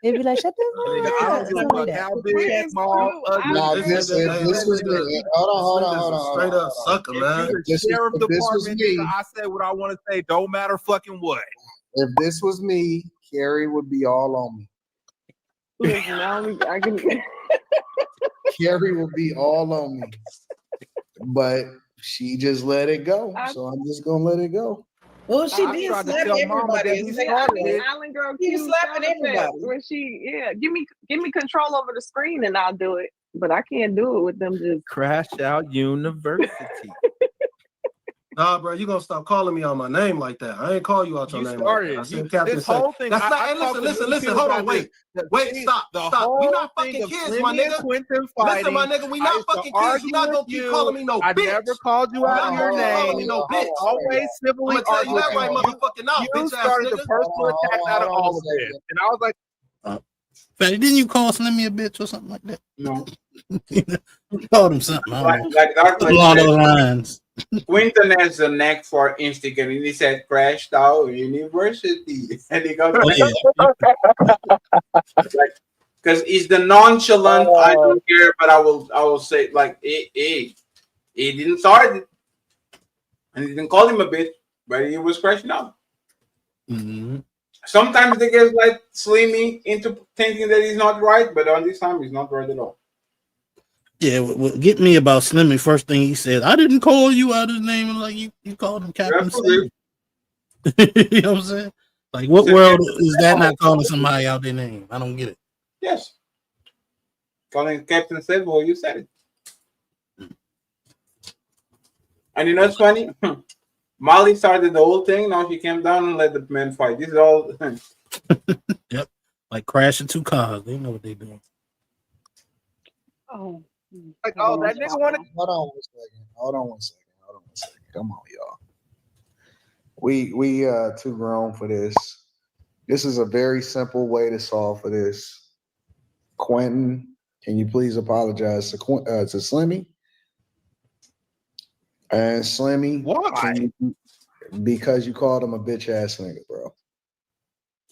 They'd be like, shut the I fuck don't up. give a Something fuck like that. how big that small ugly. Nah, this was me. Hold on. Straight up sucker, If man. you the sheriff If this was department, me, nigga, I say what I want to say. Don't matter fucking what. if this was me, Carrie would be all on me. Listen, I can. Carrie would be all on me. But she just let it go. So I'm just gonna let it go. Well, she I did tried to slap tell Mama everybody. that he It's like, started it. Island Girl He was cute slapping sound effects everybody. when she give me control over the screen and I'll do it. But I can't do it with them just Crash Out University. Nah, bro, you gonna stop calling me out my name like that. I ain't call you out your You name started. like that. I said Captain This Say. whole thing. That's not. I Hey, talked to listen. many people Hold on, about wait. this. Wait, stop. The Stop. We whole not thing fucking of kids, my Slimmy and nigga. Quinton fighting. Listen, my nigga, we I not used to fucking kids. You argue not with gonna keep you. calling me no I bitch. never called you out Not your gonna keep calling me name. no I bitch. always civilly I'ma tell you that argued right with you. motherfucking now, You bitch ass started the nigga. personal attacks out of all of this. And I was like, Fatty, didn't you call Slimmy a bitch or something like that? No. You called him something. I don't know. Like Something along those lines. Quinton has a knack for instigating. He said, crashed out university. And he goes, because he's the nonchalant, I don't care, but I will say, like, he didn't start it. And he didn't call him a bitch, but he was crashing out. Mm-hmm. Sometimes they get like Slimmy into thinking that he's not right, but on this time he's not right at all. Yeah, what get me about Slimmy, first thing he said, I didn't call you out his name, and like you called him Captain Slimmy. You know what I'm saying? Like, what world is that not calling somebody out their name? I don't get it. Yes. Calling Captain Sable, you said it. And you know what's funny? Molly started the whole thing. Now she came down and let the men fight. This is all. Yep. Like crashing two cars. They know what they're doing. Oh. Like, oh, that nigga wanted. Hold on one second. Come on, y'all. We too grown for this. This is a very simple way to solve for this. Quinton, can you please apologize to Slimmy? And Slimmy, why? Because you called him a bitch ass nigga, bro.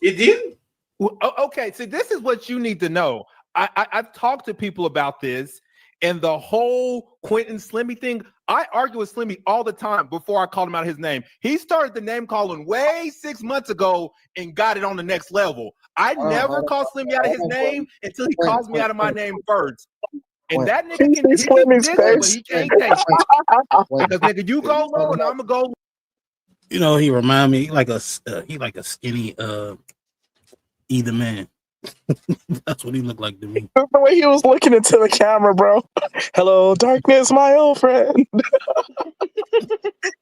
You did? Well, okay, see, this is what you need to know. I've talked to people about this, and the whole Quinton Slimmy thing. I argue with Slimmy all the time before I called him out his name. He started the name calling way 6 months ago and got it on the next level. I never called Slimmy out of his name until he calls me out of my name first. And that nigga can diss it, but he can't take it. Because nigga, you go low and I'm gonna go. You know, he remind me like a skinny either man. That's what he looked like to me. The way he was looking into the camera, bro. Hello, darkness, my old friend.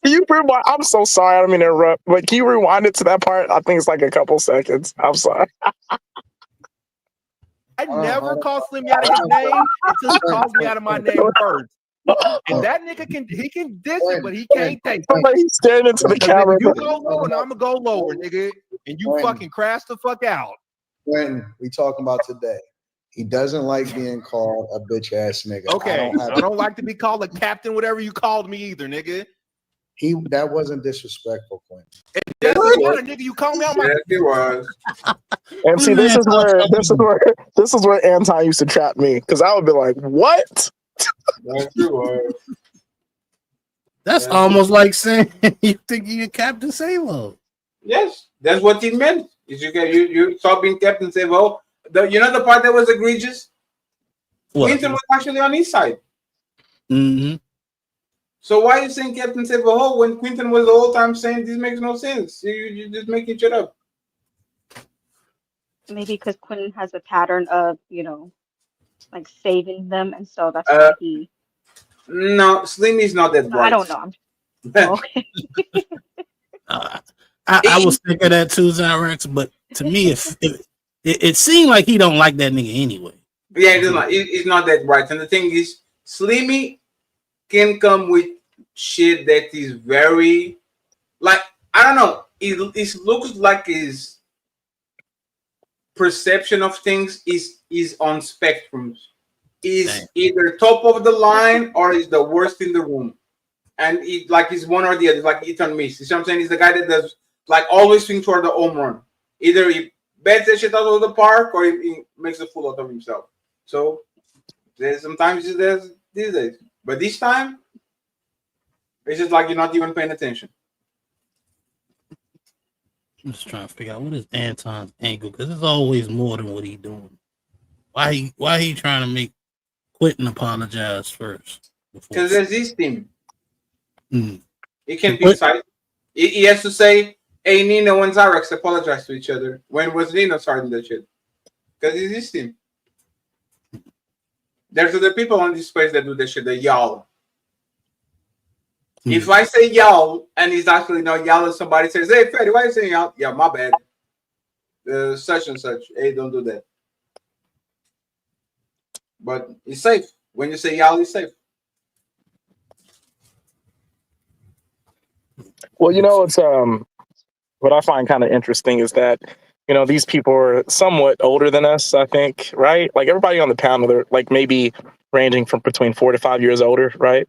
You rewind. I'm so sorry. I don't mean to interrupt. But can you rewind it to that part? I think it's like a couple seconds. I'm sorry. I never call Slimmy out of his name until he calls me out of my name first. And that nigga can diss it, but he can't take it. He's staring into the camera. You go low and I'm gonna go lower, nigga. And you fucking crash the fuck out. Quinton, we talking about today. He doesn't like being called a bitch ass nigga. Okay, I don't like to be called a captain, whatever you called me either, nigga. That wasn't disrespectful, Quinton. That's what a nigga you call me out my. Yes, it was. And see, this is where Anton used to trap me, because I would be like, "What?" Yes, it was. That's almost like saying you think you're Captain Salo. Yes, that's what it meant. Is you stop being Captain Sabo. You know the part that was egregious? What? Quinton was actually on his side. Mm-hmm. So why are you saying Captain Sabo when Quinton was the whole time saying this makes no sense? You just making shit up. Maybe because Quinton has a pattern of, like saving them, and so that's why he. No, Slimmy's not that bright. I don't know. Okay. I was thinking that too, Zyrex, but to me, it seemed like he don't like that nigga anyway. Yeah, he's not that bright. And the thing is, Slimmy can come with shit that is very, like, I don't know. It looks like his perception of things is on spectrums. Is either top of the line or is the worst in the room. And he's one or the other, like Ethan Miss. You see what I'm saying? He's the guy that does like always swing toward the home run. Either he bets that shit out of the park, or he makes a fool out of himself. So there's sometimes there's these days, but this time it's just like you're not even paying attention. I'm just trying to figure out what is Anton's angle, because it's always more than what he doing. Why he trying to make Quinton apologize first? Because there's this team. Mm. It can't be silent. He has to say, "Hey, Nino and Zyrex apologize to each other." When was Nino starting that shit? Because it's his team. There's other people on this space that do that shit. That y'all. If I say y'all and he's actually not y'all, and somebody says, "Hey, Freddie, why are you saying y'all?" Yeah, my bad. Such and such. Hey, don't do that. But it's safe. When you say y'all, it's safe. Well, it's what I find kind of interesting is that these people are somewhat older than us. I think, right? Like everybody on the panel, they're like maybe ranging from between 4 to 5 years older, right?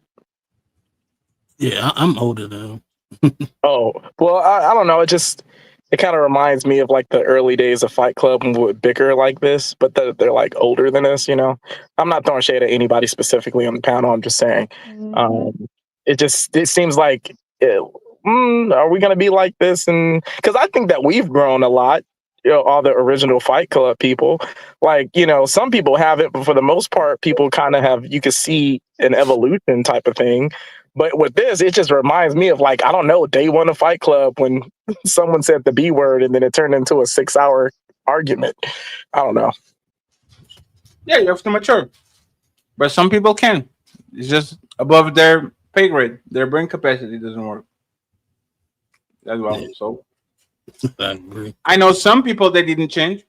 Yeah, I'm older than him. Oh, well, I don't know. It kind of reminds me of like the early days of Fight Club when we would bicker like this, but they're like older than us, I'm not throwing shade at anybody specifically on the panel. I'm just saying, it seems like, are we going to be like this? And because I think that we've grown a lot, all the original Fight Club people, like, some people haven't, but for the most part, people kind of have, you can see an evolution type of thing. But with this, it just reminds me of like, I don't know, day one of Fight Club when someone said the B word and then it turned into a 6-hour argument. I don't know. Yeah, you have to mature. But some people can. It's just above their pay grade. Their brain capacity doesn't work as well. Yeah. So I agree. I know some people that didn't change.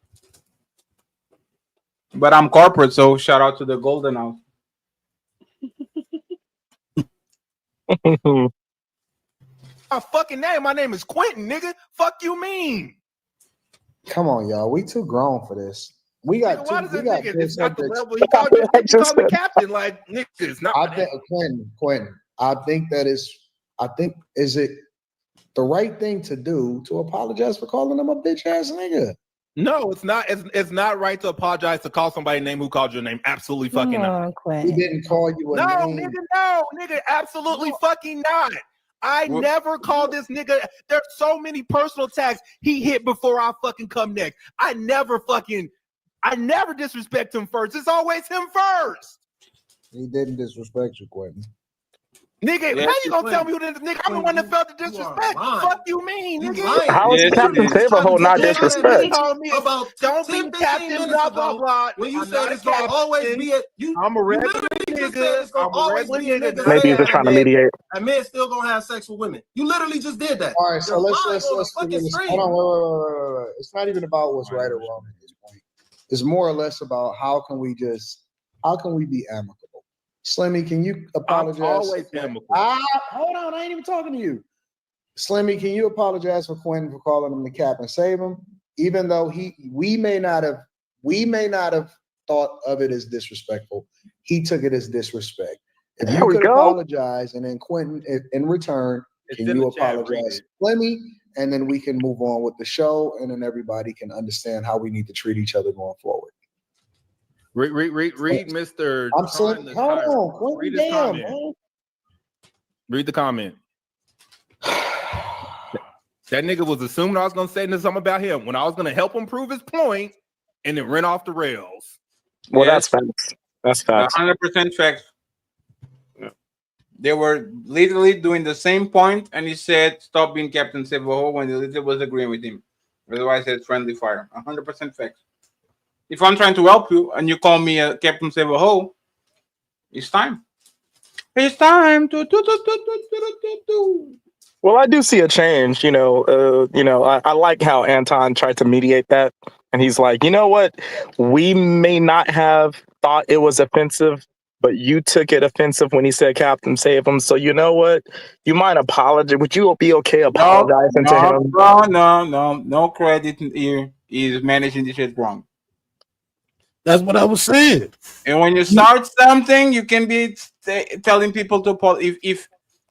But I'm corporate, so shout out to the Golden House. My fucking name. My name is Quinton, nigga. Fuck you mean? Come on, y'all. We too grown for this. We got nigga, why does we that got nigga? two It's not the subjects. level. He called me captain. Like nigga, it's not. I think Quinton. I think is it the right thing to do to apologize for calling him a bitch ass nigga? No, it's not. It's not right to apologize to call somebody a name who called your name. Absolutely fucking not. He didn't call you a name. No, nigga, absolutely fucking not. I never called this nigga. There's so many personal attacks he hit before I fucking come next. I never disrespect him first. It's always him first. He didn't disrespect you, Quinton. Nigga, how you gonna tell me who this nigga? I'm the one that felt the disrespect. Fuck you mean, nigga? How is Captain Saberhole not disrespect? About don't be captain, blah, blah, blah. When you said it's gonna always be I'm a regular nigga. I'm a regular nigga. Maybe he's just trying to mediate. And men still gonna have sex with women. You literally just did that. All right, so let's figure this. Hold on, wait. It's not even about what's right or wrong at this point. It's more or less about how can we be amicable? Slimmy, can you apologize? I'm always amicable. Hold on, I ain't even talking to you. Slimmy, can you apologize for Quinton for calling him the cap and save him? Even though we may not have thought of it as disrespectful, he took it as disrespect. If you could apologize, and then Quinton, in return, can you apologize, Slimmy, and then we can move on with the show, and then everybody can understand how we need to treat each other going forward. Read, Mr. I'm saying, hold on, Quinton, read his damn, comment. man. Read the comment. That nigga was assuming I was gonna say something about him when I was gonna help him prove his point, and then ran off the rails. Well, that's facts. That's facts. 100% facts. They were literally doing the same point, and he said, "Stop being Captain Saberhole," when he literally was agreeing with him. Otherwise, it's friendly fire. 100% facts. If I'm trying to help you and you call me a Captain Saberhole, it's time. It's time to do. Well, I do see a change. I like how Anton tried to mediate that, and he's like, you know what? We may not have thought it was offensive, but you took it offensive when he said Captain Save him. So you know what? You might apologize. Would you be okay apologizing to him? No credit here. He's managing this shit wrong. That's what I was saying. And when you start something, you can be telling people to apologize.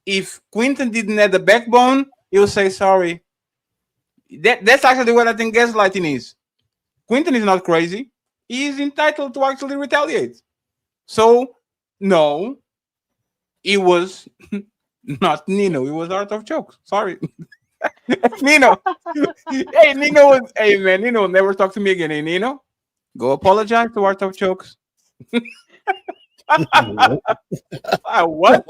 If Quinton didn't have the backbone, he'll say sorry. That's actually what I think gaslighting is. Quinton is not crazy. He is entitled to actually retaliate. So, no, it was not Nino. It was Art of Jokes. Sorry. Nino. Hey, Nino. Hey, man, Nino will never talk to me again. Hey, Nino, go apologize to Art of Jokes. What?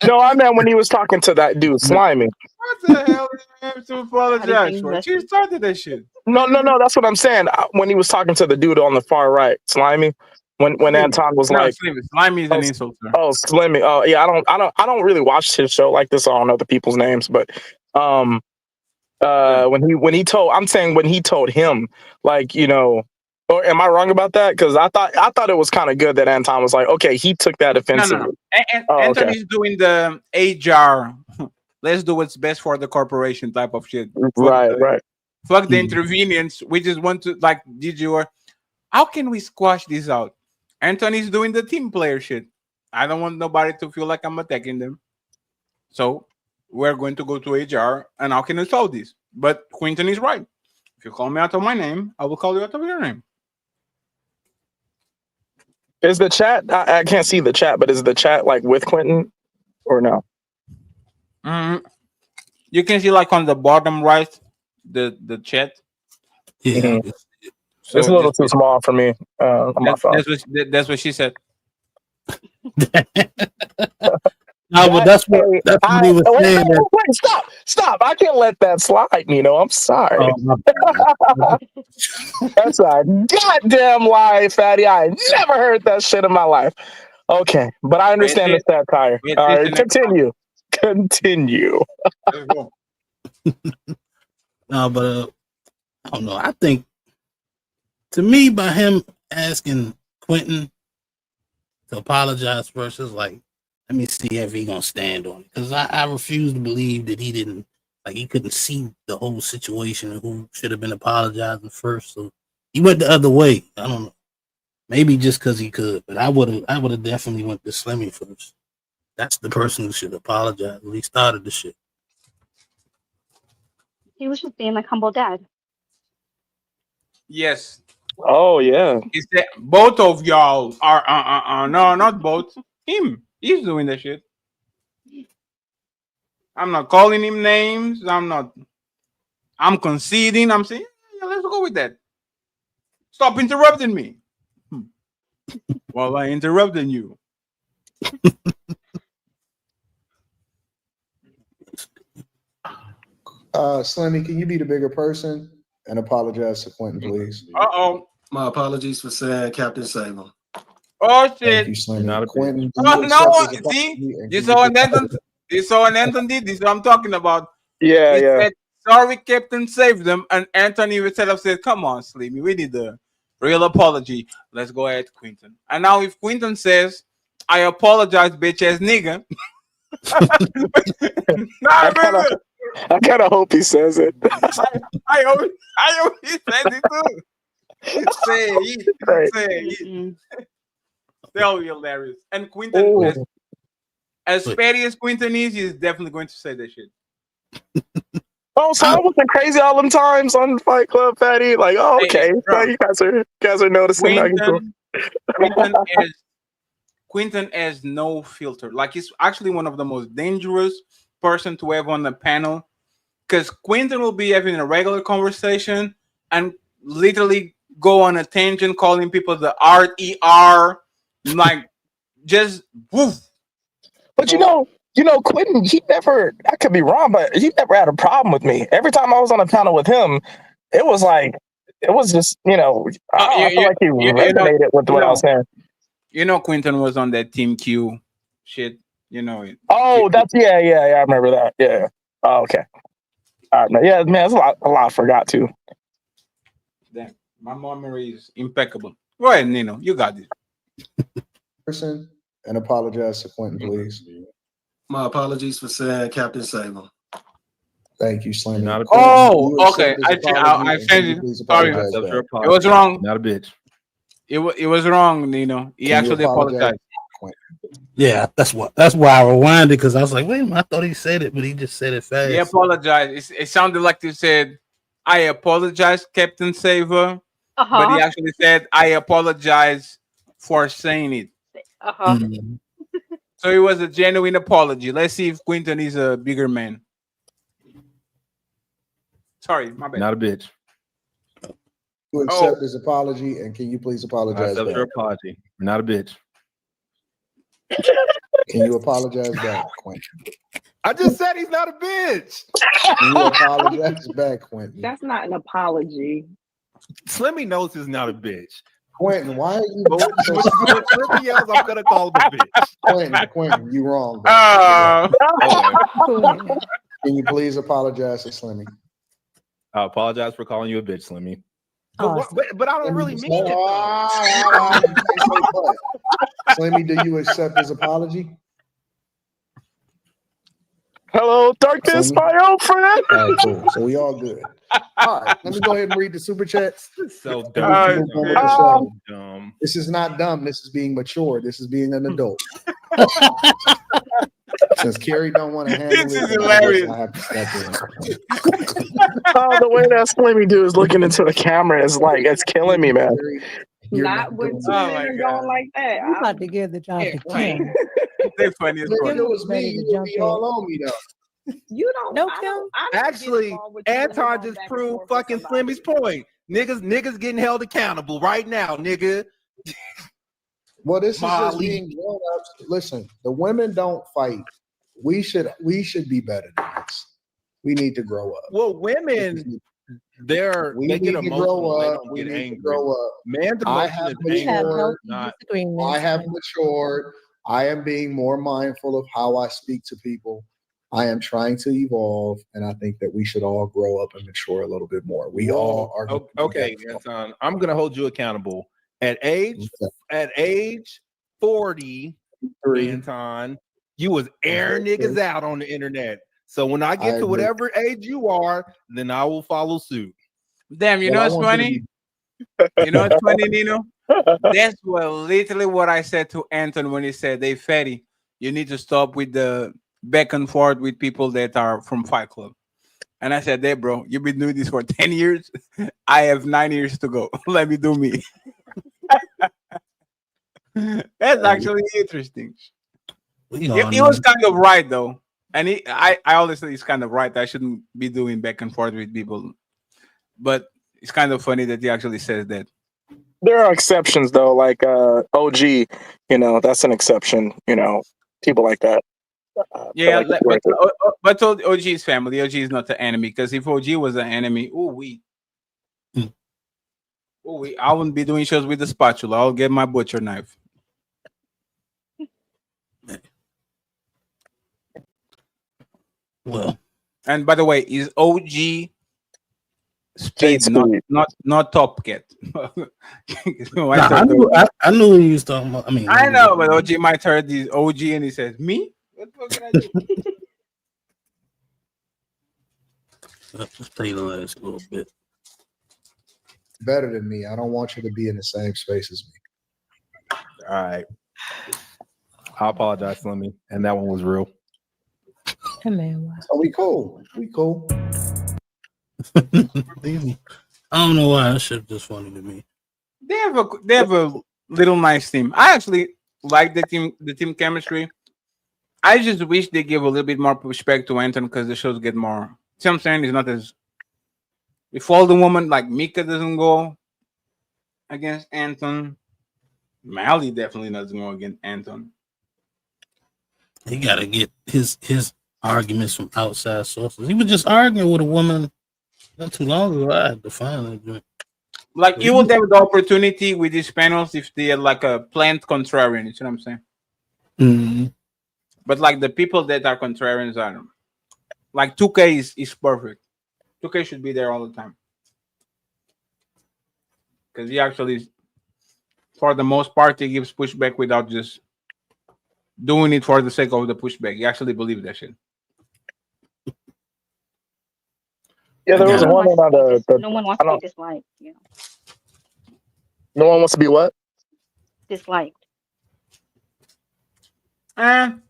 No, I meant when he was talking to that dude, Slimy. What the hell did I have to apologize for? She started that shit. No, that's what I'm saying. When he was talking to the dude on the far right, Slimy, when Anton was like, Slimy is an insult, sir. Oh, Slimmy. Oh, yeah. I don't really watch his show like this. I don't know the people's names, but when he told him, like, you know, or am I wrong about that? Because I thought it was kind of good that Anton was like, okay, he took that offensively. No. Anthony's doing the HR. Let's do what's best for the corporation type of shit. Right. Fuck the intervenience. We just want to, like, how can we squash this out? Anthony's doing the team player shit. I don't want nobody to feel like I'm attacking them. So we're going to go to HR and how can we solve this? But Quinton is right. If you call me out of my name, I will call you out of your name. Is the chat? I can't see the chat, but is the chat like with Quinton or no? You can see like on the bottom right, the chat. Yeah, mm-hmm. It's a little too small for me on my phone. That's what she said. No, but that's what he was saying. Wait, stop! I can't let that slide, Nino. I'm sorry. That's a goddamn lie, Fatty. I never heard that shit in my life. Okay, but I understand the satire. All right, continue. No, but I don't know. I think, to me, by him asking Quinton to apologize first, is like, let me see if he gonna stand on it, because I refuse to believe that he couldn't see the whole situation and who should have been apologizing first. So he went the other way. I don't know. Maybe just because he could, but I would have definitely went to Slimmy first. That's the person who should apologize when he started the shit. He was just being like humble dad. Yes. Oh yeah. He said both of y'all are no, not both. Him. He's doing that shit. I'm not calling him names. I'm conceding. I'm saying, yeah, let's go with that. Stop interrupting me. While I interrupting you. Slimmy, can you be the bigger person and apologize to Quinton, please? My apologies for saying Captain Save him. Oh shit! Thank you, Slimmy. Quinton, no, see, this is what Anton did. This is what I'm talking about. Yeah, he said, sorry, Captain saved them, and Anthony himself said, "Come on, Slimmy, we need the real apology. Let's go ahead, Quinton." And now, if Quinton says, "I apologize, bitch ass nigga," I kind of hope he says it. I hope he says it too. Say it. That'll be hilarious. And Quinton, as petty as Quinton is, he's definitely going to say that shit. Oh, so I wasn't crazy all them times on Fight Club, Fatty. Like, oh, okay, so you guys are noticing. Quinton has no filter. Like, he's actually one of the most dangerous person to have on the panel, because Quinton will be having a regular conversation and literally go on a tangent, calling people the RER, like just woof. But you know, Quinton, he never, I could be wrong, but he never had a problem with me. Every time I was on a panel with him, it was just, I feel like he resonated with what I was saying. Quinton was on that Team Q shit, Oh, that's, yeah, I remember that. Yeah. Oh, okay. All right, yeah, man, there's a lot I forgot too. Damn, my memory is impeccable. Go ahead, Nino, you got it. Person and apologize to Quinton, please. My apologies for saying Captain Save him. Thank you, Slimmy. Oh, okay. I changed it. Sorry, it was wrong. Not a bitch. It was wrong, Nino. He actually apologized. Yeah, that's why I rewinded, because I was like, wait a minute, I thought he said it, but he just said it fast. He apologized. It sounded like he said, "I apologize, Captain Saver," but he actually said, "I apologize for saying it." So it was a genuine apology. Let's see if Quinton is a bigger man. Sorry, my bad. Not a bitch. You accept his apology, and can you please I apologize accept back? your apology. Not a bitch. Can you apologize back, Quentin? I just said he's not a bitch. Can you apologize back, Quentin? That's not an apology. Slimmy knows he's not a bitch. Quentin, why are you? But when Slimmy yells, I'm gonna call him a bitch. Quentin, you wrong. Can you please apologize to Slimmy? I apologize for calling you a bitch, Slimmy. But I don't really mean it. Slimmy, do you accept his apology? Hello, darkness, Slimmy? my old friend. All right, cool. So we all good. All right, let me go ahead and read the super chats. So dumb. This is not dumb. This is being mature. This is being an adult. Since Carrie don't want to handle This it, is hilarious. I have to step in. Oh, the way that Slimmy dude is looking into the camera is like, it's killing me, man. Not with two men going like that. I'm about to give the job to Kim. They're funny as fuck. If it was me, you would be all on me though. You don't. No, I Kim. don't- I don't Actually, get involved with you when Anton you're just going back and proved forth with fucking somebody. Slimmy's point. Niggas getting held accountable right now, nigga. Well, this is just Molly. being grown ups. Listen, the women don't fight. We should be better than this. We need to grow up. Well, women, they We get need to emotional. grow They up. don't We get need to angry. grow up. Man's I emotion have is We have anger, healthy not disagreements. I have and- matured. I am being more mindful of how I speak to people. I am trying to evolve, and I think that we should all grow up and mature a little bit more. We all are. Okay, Anton. I'm gonna hold you accountable. At age 40, Anton, you was airing niggas out on the internet. So when I get I to agree. whatever age you are, then I will follow suit. Damn, you know Well, I what's want you to funny? You know what's funny, Nino? That's literally what I said to Anton when he said, "Hey, Fatty, you need to stop with the back and forth with people that are from Fight Club." And I said, "Hey, bro, you've been doing this for 10 years. I have 9 years to go. Let me do me." That's actually interesting. He was kind of right though, and I honestly, he's kind of right. I shouldn't be doing back and forth with people, but it's kind of funny that he actually says that. There are exceptions though, like OG. You know, that's an exception. You know, people like that. Yeah, like but told OG's family. OG is not the enemy, because if OG was the enemy, I wouldn't be doing shows with the spatula. I'll get my butcher knife. Well, and by the way, is OG speed, not Top Cat. I knew what he was talking about. I know, but OG might heard this OG and he says, "Me? What the fuck can I do?" Let's play the last little bit. Better than me. I don't want you to be in the same space as me. All right. I apologize, Slimmy. And that one was real. Hey, man, So we cool. We cool. I don't know why that shit just funny to me. They have a little nice team. I actually like the team chemistry. I just wish they give a little bit more respect to Anton, because the shows get more. See what I'm saying? It's not as, if all the woman like Mika doesn't go against Anton, Mally definitely doesn't go against Anton. He gotta get his arguments from outside sources. He was just arguing with a woman not too long ago. I had to find that. Like, you would have the opportunity with these panels if they are like a plant contrarian. You see what I'm saying? Mm-hmm. But like the people that are contrarians are like 2K is perfect. 2K should be there all the time, because he actually, for the most part, he gives pushback without just doing it for the sake of the pushback. He actually believes that shit. Yeah, there was one about no one wants to be disliked. You know, no one wants to be what? disliked. And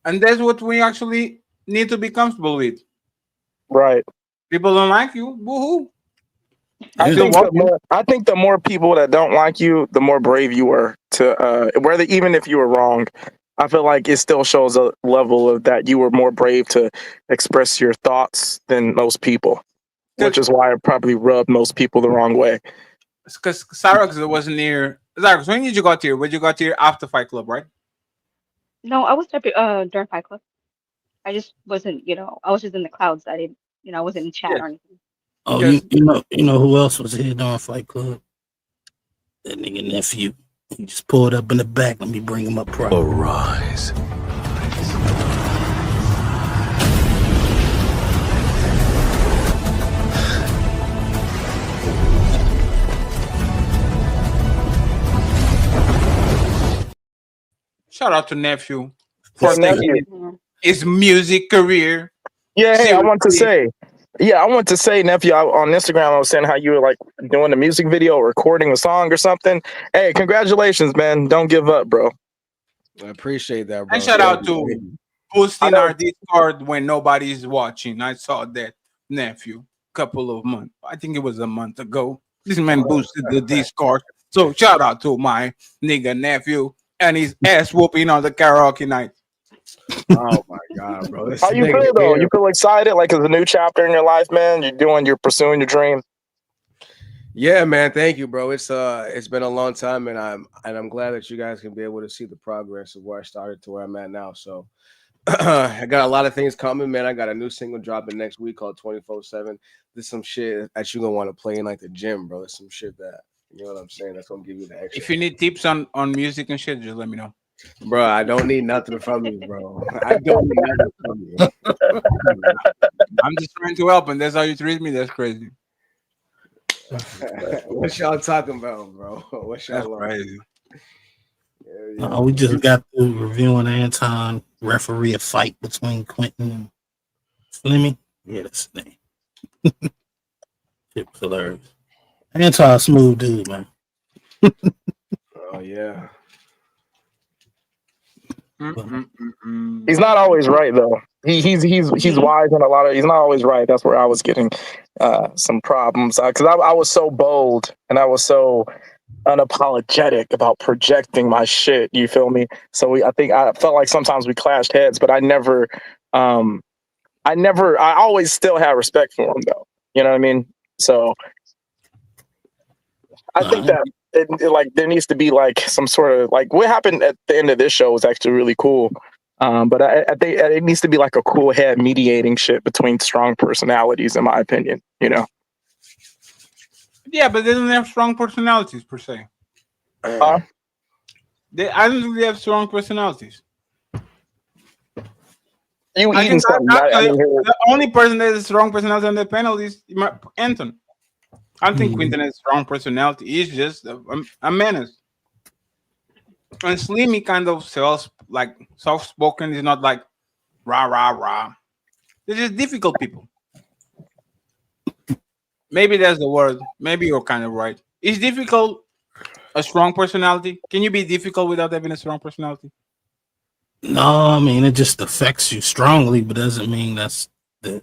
that's what we actually need to be comfortable with. Right. People don't like you, boo-hoo. I think the more people that don't like you, the more brave you were to whether even if you were wrong. I feel like it still shows a level of that you were more brave to express your thoughts than most people, which is why it probably rubbed most people the wrong way. Because Cyrox was near. Cyrox, when did you got here? When you got here after Fight Club, right? No, I was during Fight Club. I just wasn't, I was just in the clouds. I didn't, I wasn't in chat or anything. Oh, you know who else was here during Fight Club? That nigga nephew. He just pulled up in the back. Let me bring him up proper. Arise. Shout out to nephew for taking his music career. Yeah, hey, I want to say, nephew, on Instagram, I was saying how you were like doing a music video or recording a song or something. Hey, congratulations, man. Don't give up, bro. I appreciate that, bro. And shout out to boosting our Discord when nobody's watching. I saw that nephew a couple of months. I think it was a month ago. This man boosted the Discord. So shout out to my nigga nephew and his ass whooping on the karaoke night. Oh my god, bro! How you feel though? You feel excited? Like it's a new chapter in your life, man. You're pursuing your dream. Yeah, man. Thank you, bro. It's been a long time, and I'm glad that you guys can be able to see the progress of where I started to where I'm at now. So I got a lot of things coming, man. I got a new single dropping next week called 24/7. There's some shit that you're gonna want to play in like the gym, bro. There's some shit that you know what I'm saying. That's gonna give you the extra. If you need tips on music and shit, just let me know. Bro, I don't need nothing from you, bro. I don't need nothing from you. I'm just trying to help, and that's how you treat me. That's crazy. What y'all talking about, bro? What's y'all crazy? We just got through reviewing Anton referee a fight between Quinton and Slimmy. Yeah, that's the name. Shit was hilarious. Anton, smooth dude, man. Oh yeah. He's not always right though. He's wise in a lot of. He's not always right. That's where I was getting some problems because I was so bold and I was so unapologetic about projecting my shit. You feel me? So I felt like sometimes we clashed heads, but I always still had respect for him though. You know what I mean? So I think that. Like there needs to be like some sort of like what happened at the end of this show was actually really cool, but I think it needs to be like a cool head mediating shit between strong personalities, in my opinion. You know? Yeah, but they don't have strong personalities per se. I don't think they have strong personalities. The only person that has a strong personality on the panel is Anton. I don't think Quinton has a strong personality. He's just a menace. And Slimmy kind of soft-spoken. He's not like rah, rah, rah. They're just difficult people. Maybe that's the word. Maybe you're kind of right. Is difficult a strong personality? Can you be difficult without having a strong personality? No, I mean, it just affects you strongly, but doesn't mean that's the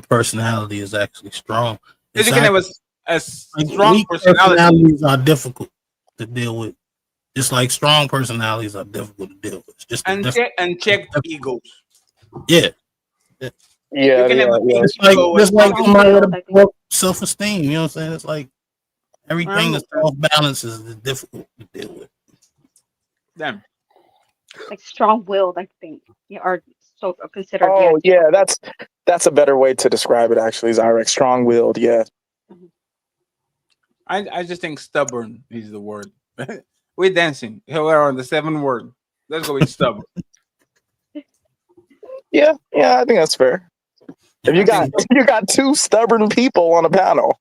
personality is actually strong. You can have a strong personalities are difficult to deal with, just like strong personalities are difficult to deal with. It's just check egos. Yeah. It's like somebody with self-esteem. You know what I'm saying? It's like everything that's off balance is difficult to deal with. Damn. Like strong-willed, I think, are so considered. Oh yeah, that's a better way to describe it. Actually, Zyrex, strong-willed. Yeah. I just think stubborn is the word. We're dancing. We're on the 7th word. Let's go with stubborn. Yeah, I think that's fair. If you got two stubborn people on a panel,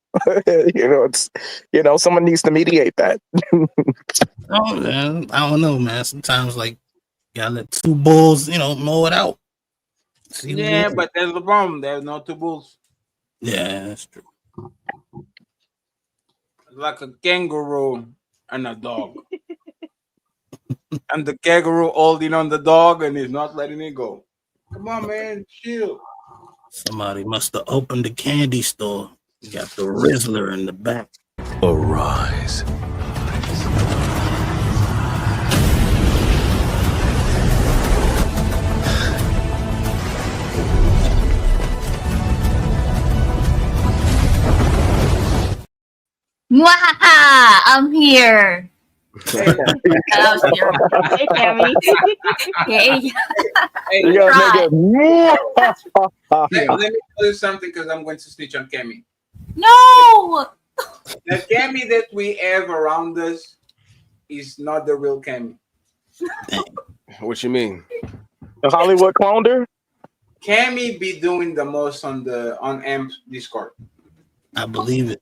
someone needs to mediate that. Oh man, I don't know, man. Sometimes like you gotta let two bulls, mow it out. Yeah, but there's the problem. There's no two bulls. Yeah, that's true. Like a kangaroo and a dog. And the kangaroo holding on the dog and he's not letting it go. Come on, man, chill. Somebody must have opened the candy store. You got the Rizzler in the back. Arise. Mwahaha! I'm here. Hey, Cammy. Hey. You gotta make Let me tell you something because I'm going to snitch on Cammy. No. The Cammy that we have around us is not the real Cammy. What you mean? The Hollywood clowner? Cammy be doing the most on AMP Discord. I believe it.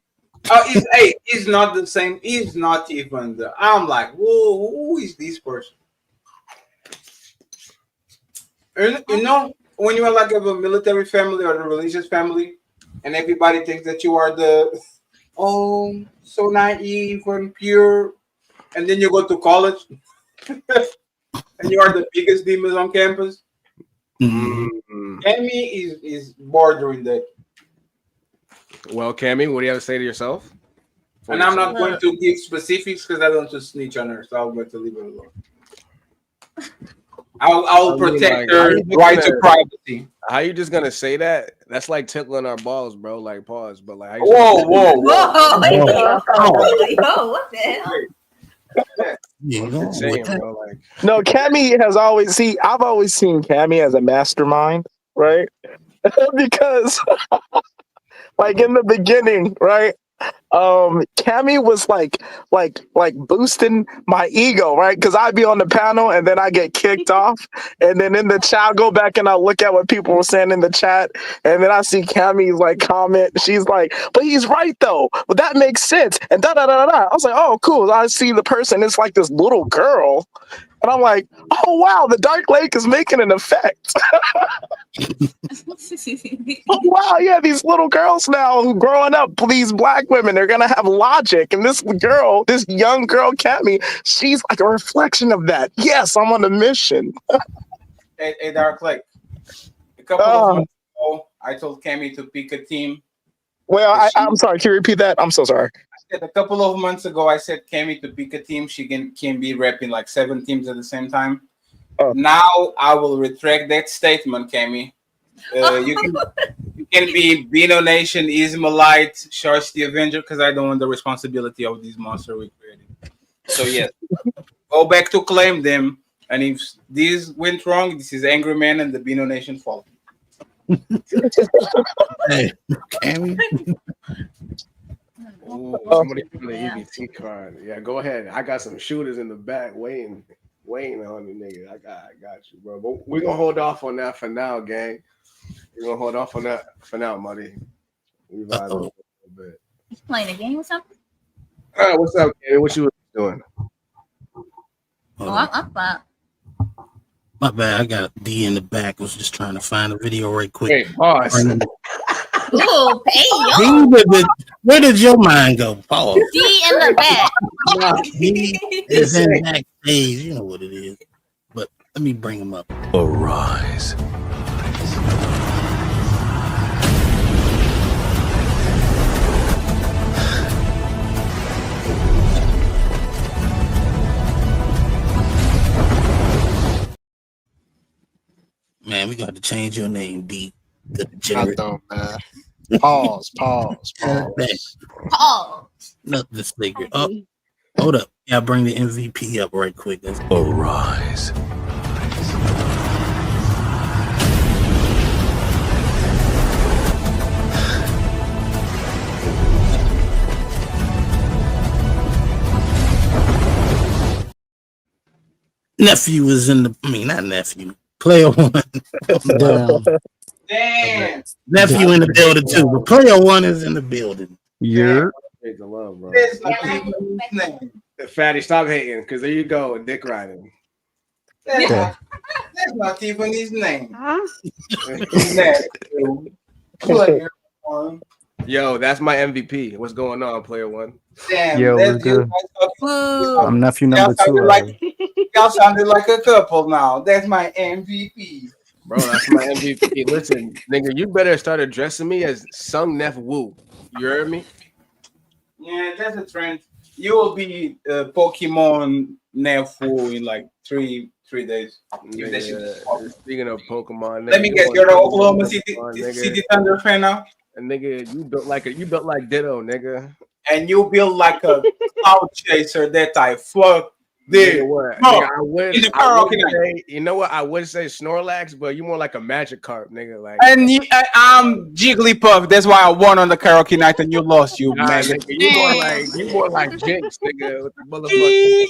He's not the same. He's not even the. I'm like, whoa, who is this person? You know, when you are like of a military family or a religious family, and everybody thinks that you are the so naive and pure, and then you go to college, and you are the biggest demons on campus. Mm-hmm. Cammy is bordering that. Well, Cammy, what do you have to say to yourself? And I'm not going to give specifics because I don't want to snitch on her, so I'm going to leave her alone. I'll protect her right to privacy. How you just gonna say that? That's like tickling our balls, bro. Like pause, but like Whoa, what the hell? No, Cammy has always I've always seen Cammy as a mastermind, right? Because like in the beginning, right? Cammy was like boosting my ego, right? Because I'd be on the panel and then I get kicked off, and then in the chat, I'll go back and I'll look at what people were saying in the chat, and then I see Cammy's like comment. She's like, "But he's right though. Well, that makes sense." And da da da da. I was like, "Oh, cool." I see the person. It's like this little girl. And I'm like, oh, wow, the Dark Lake is making an effect. Oh, wow, yeah, these little girls now who growing up, these black women, they're going to have logic. And this young girl, Cammy, she's like a reflection of that. Yes, I'm on a mission. Hey, Dark Lake. A couple of months ago, I told Cammy to pick a team. Well, I'm sorry. Can you repeat that? I'm so sorry. A couple of months ago, I said Cammy to pick a team. She can be repping like 7 teams at the same time. Oh. Now I will retract that statement, Cammy. You can be Beano Nation, Ismailite, Sharks the Avenger, because I don't want the responsibility of these monsters we created. So yes, go back to claim them. And if this went wrong, this is Angry Man and the Beano Nation fault. Hey, Cammy. Ooh, somebody from the EBT card. Yeah, go ahead. I got some shooters in the back waiting on the nigga. I got you, bro. But we're gonna hold off on that for now, gang. We're gonna hold off on that for now, buddy. We vibe a little bit. He's playing a game or something? All right, what's up, gang? What you doing? I'm fine. My bad. I got D in the back. I was just trying to find a video right quick. Wait, pause. Ooh, hey, yo. Where did your mind go? Pause. D in the back. D is in backstage. You know what it is. But let me bring him up. Arise. Man, we got to change your name, D. I don't, man. Pause. Not this figure. Oh, hold up. Yeah, bring the MVP up right quick. Arise. Nephew is in the. Not nephew. Player one. Damn. Nephew in the building too, but player one is in the building. Yeah. The love, bro. That's not even his name. Fatty, stop hating, because there you go, dick riding. That's not even his name. Player one. Yo, that's my MVP. What's going on, player one? Damn, Yo, that's we're good. I'm nephew number 2. Y'all sounded like a couple now. That's my MVP. Bro, that's my MVP. Listen, nigga, you better start addressing me as Sung Nef Woo. You heard me? Yeah, that's a trend. You will be Pokemon Nefu in like three days. If that shit is Nigga, speaking of Pokemon, nigga, Let me guess, you're the Oklahoma City Thunder fan now? And nigga, you built like Ditto, nigga. And you build like a cloud chaser that I fuck. Nigga, what? No, Nigga, I would say, you know what? I would say Snorlax, but you more like a Magikarp, nigga. Like, and I'm Jigglypuff. That's why I won on the karaoke night and you lost, you nah, maggot. nigga, you more like Jinx, nigga, with the motherfucker.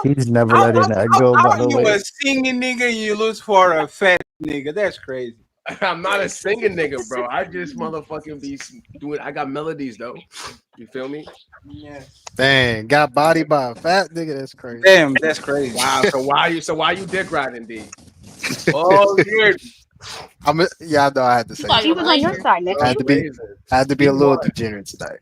Yo, he's never letting that go. By the You way, a singing nigga and you lose for a fat nigga. That's crazy. I'm not a singing nigga, bro. I just motherfucking be doing. I got melodies though. You feel me? Yeah. Dang, got bodied by a fat nigga. That's crazy. Damn, that's crazy. Wow. So why you dick riding, D? Oh, weird. I know I had to say. He was on your side, Nick. I had to be a little degenerate tonight.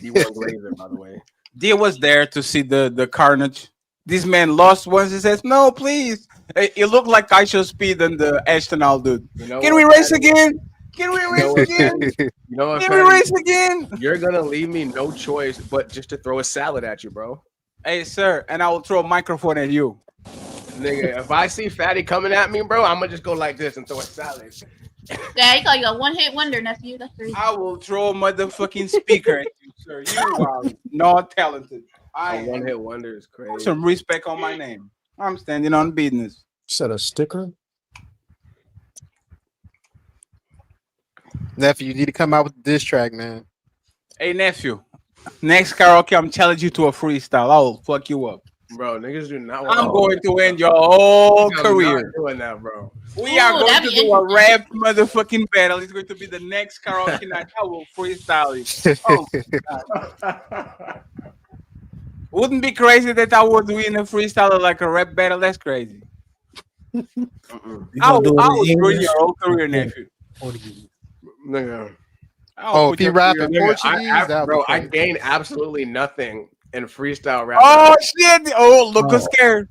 You want Glazer, by the way. D was there to see the carnage. This man lost once. He says, "No, please." It looked like I should speed than the astronaut dude. You know Can what, we race Patty? again? Can we race again? You know what? Can we Patty? race again? You're gonna leave me no choice but just to throw a salad at you, bro. Hey, sir, and I will throw a microphone at you. Nigga, if I see Fatty coming at me, bro, I'm gonna just go like this and throw a salad. Dad, you call you a one-hit wonder, nephew. That's crazy. I will throw a motherfucking speaker at you, sir. You are not talented. A one-hit wonder is crazy. Put some respect on my name. I'm standing on business. Set a sticker. Nephew, you need to come out with this track, man. Hey, nephew. Next karaoke, I'm challenging you to a freestyle. I will fuck you up. Bro, niggas do not I'm going to end your whole career. Not doing that, bro. We are going to do a rap motherfucking battle. It's going to be the next karaoke night. I will freestyle you. Oh, my God. Wouldn't be crazy that I would win a freestyle like a rap battle. That's crazy. I would ruin your whole career, nephew. Nigga. Oh, if he rap in Portuguese, I gain absolutely nothing in freestyle rap. Oh shit! Oh, look, scared.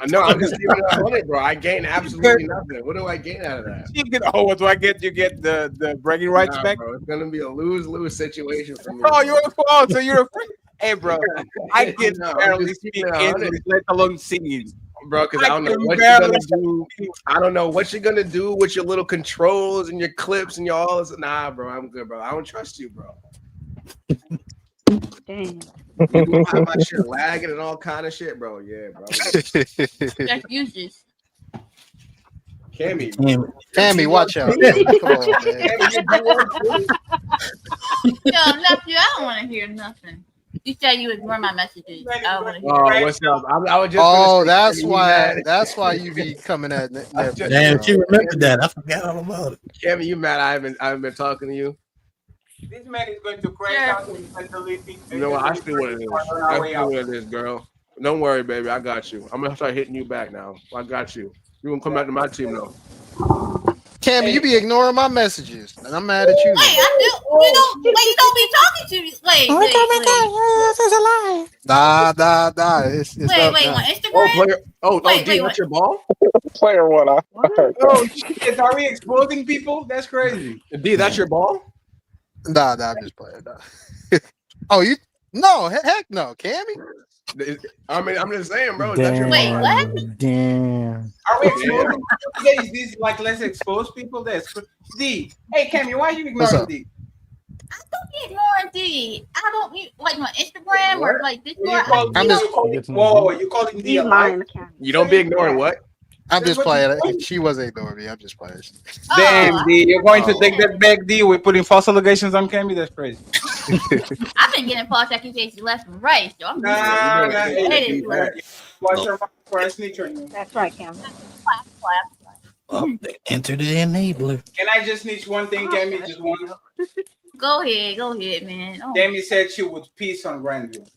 No, I'm just giving it 100, bro. I gain absolutely nothing. What do I gain out of that? You get, what do I get? You get the bragging rights back. Bro, it's gonna be a lose-lose situation for me. Oh, you're a fault. So you're a free. Hey, bro, I can barely speak English, let alone singing. Bro, because I don't know what you're gonna do. I don't know what you're gonna do with your little controls and your clips and your all this. Nah, bro, I'm good, bro. I don't trust you, bro. Dang. You don't have my shit lagging and all kind of shit, bro. Yeah, bro. That's useless. Cammy, watch out. Come on, man. Yo, nephew, I don't want to hear nothing. You said you ignore my messages. I don't want to hear. Oh, what's up? I was just. Oh, that's why. That's why you be coming at. Damn, she remembered that. I forgot all about it. Cammy, you mad? I haven't been talking to you. This man is going to crash out and delete me. You know what? I see what it is. I see what it is, girl. Don't worry, baby. I got you. I'm gonna start hitting you back now. I got you. You gonna come back to my team though. Cammy, you be ignoring my messages, and I'm mad at you. Wait, you don't be talking to me. Wait, this is a lie. Nah. It's wait, up on now. Instagram? D, that's your ball? Player one. Oh shit! Are we exposing people? That's crazy. D, that's your ball? Nah, I'm just playing. Nah. Oh, you? No, heck no, Cammy. I mean, I'm just saying, bro. Damn. Wait, what? Damn. Are we exposing? Is this like let's expose people? That's D. Hey, Cammy, why are you ignoring D? I don't be ignoring D. I don't be like my Instagram or like this. Whoa, you calling D a lie? You don't be ignoring what? I'm just playing. She wasn't ignoring me. I'm just playing. Damn, D, you're going to take that back, D. We're putting false allegations on Cammy. That's crazy. I've been getting false accusations left and right. So I'm Watch your mouth for a snitcher. That's right, Cam. Enter the enabler. Can I just snitch one thing, Cammy? Just one. Go ahead, man. Oh. Cammy said she would piss on Granville.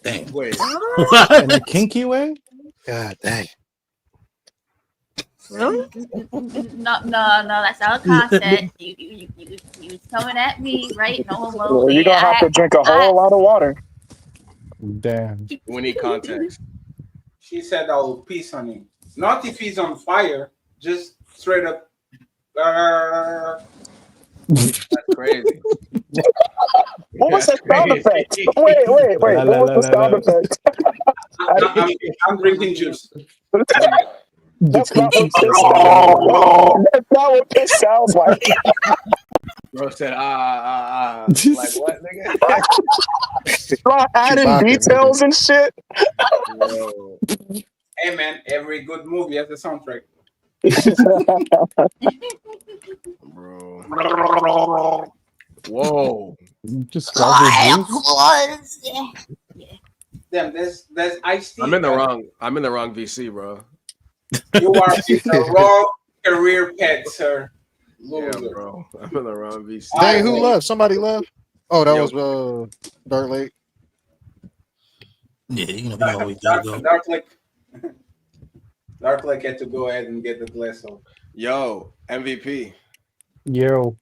Dang. Wait. In a kinky way? God dang. Really? No, that's our concept. You was coming at me, right? No homo. Well, you're gonna have to drink a whole lot of water. Damn. We need context. She said I will piss on him. Not if he's on fire, just straight up. That's crazy. What was that sound effect? Wait. What was the sound effect? I'm drinking juice. That's not what this sounds like. Bro said, like what, nigga? Start adding details and shit. Yo. Hey man, every good movie has a soundtrack. Bro. Whoa. Just grab your juice. Damn, there's Ice-T. I'm in the wrong VC, bro. You are in the wrong career path, sir. Loser. Yeah, bro. I'm in the wrong VC. Dang, who left? Somebody left. Oh, that was Dark Lake. Yeah, you know, we always gotta go. Dark Lake had to go ahead and get the glass off. Yo, MVP. Yo.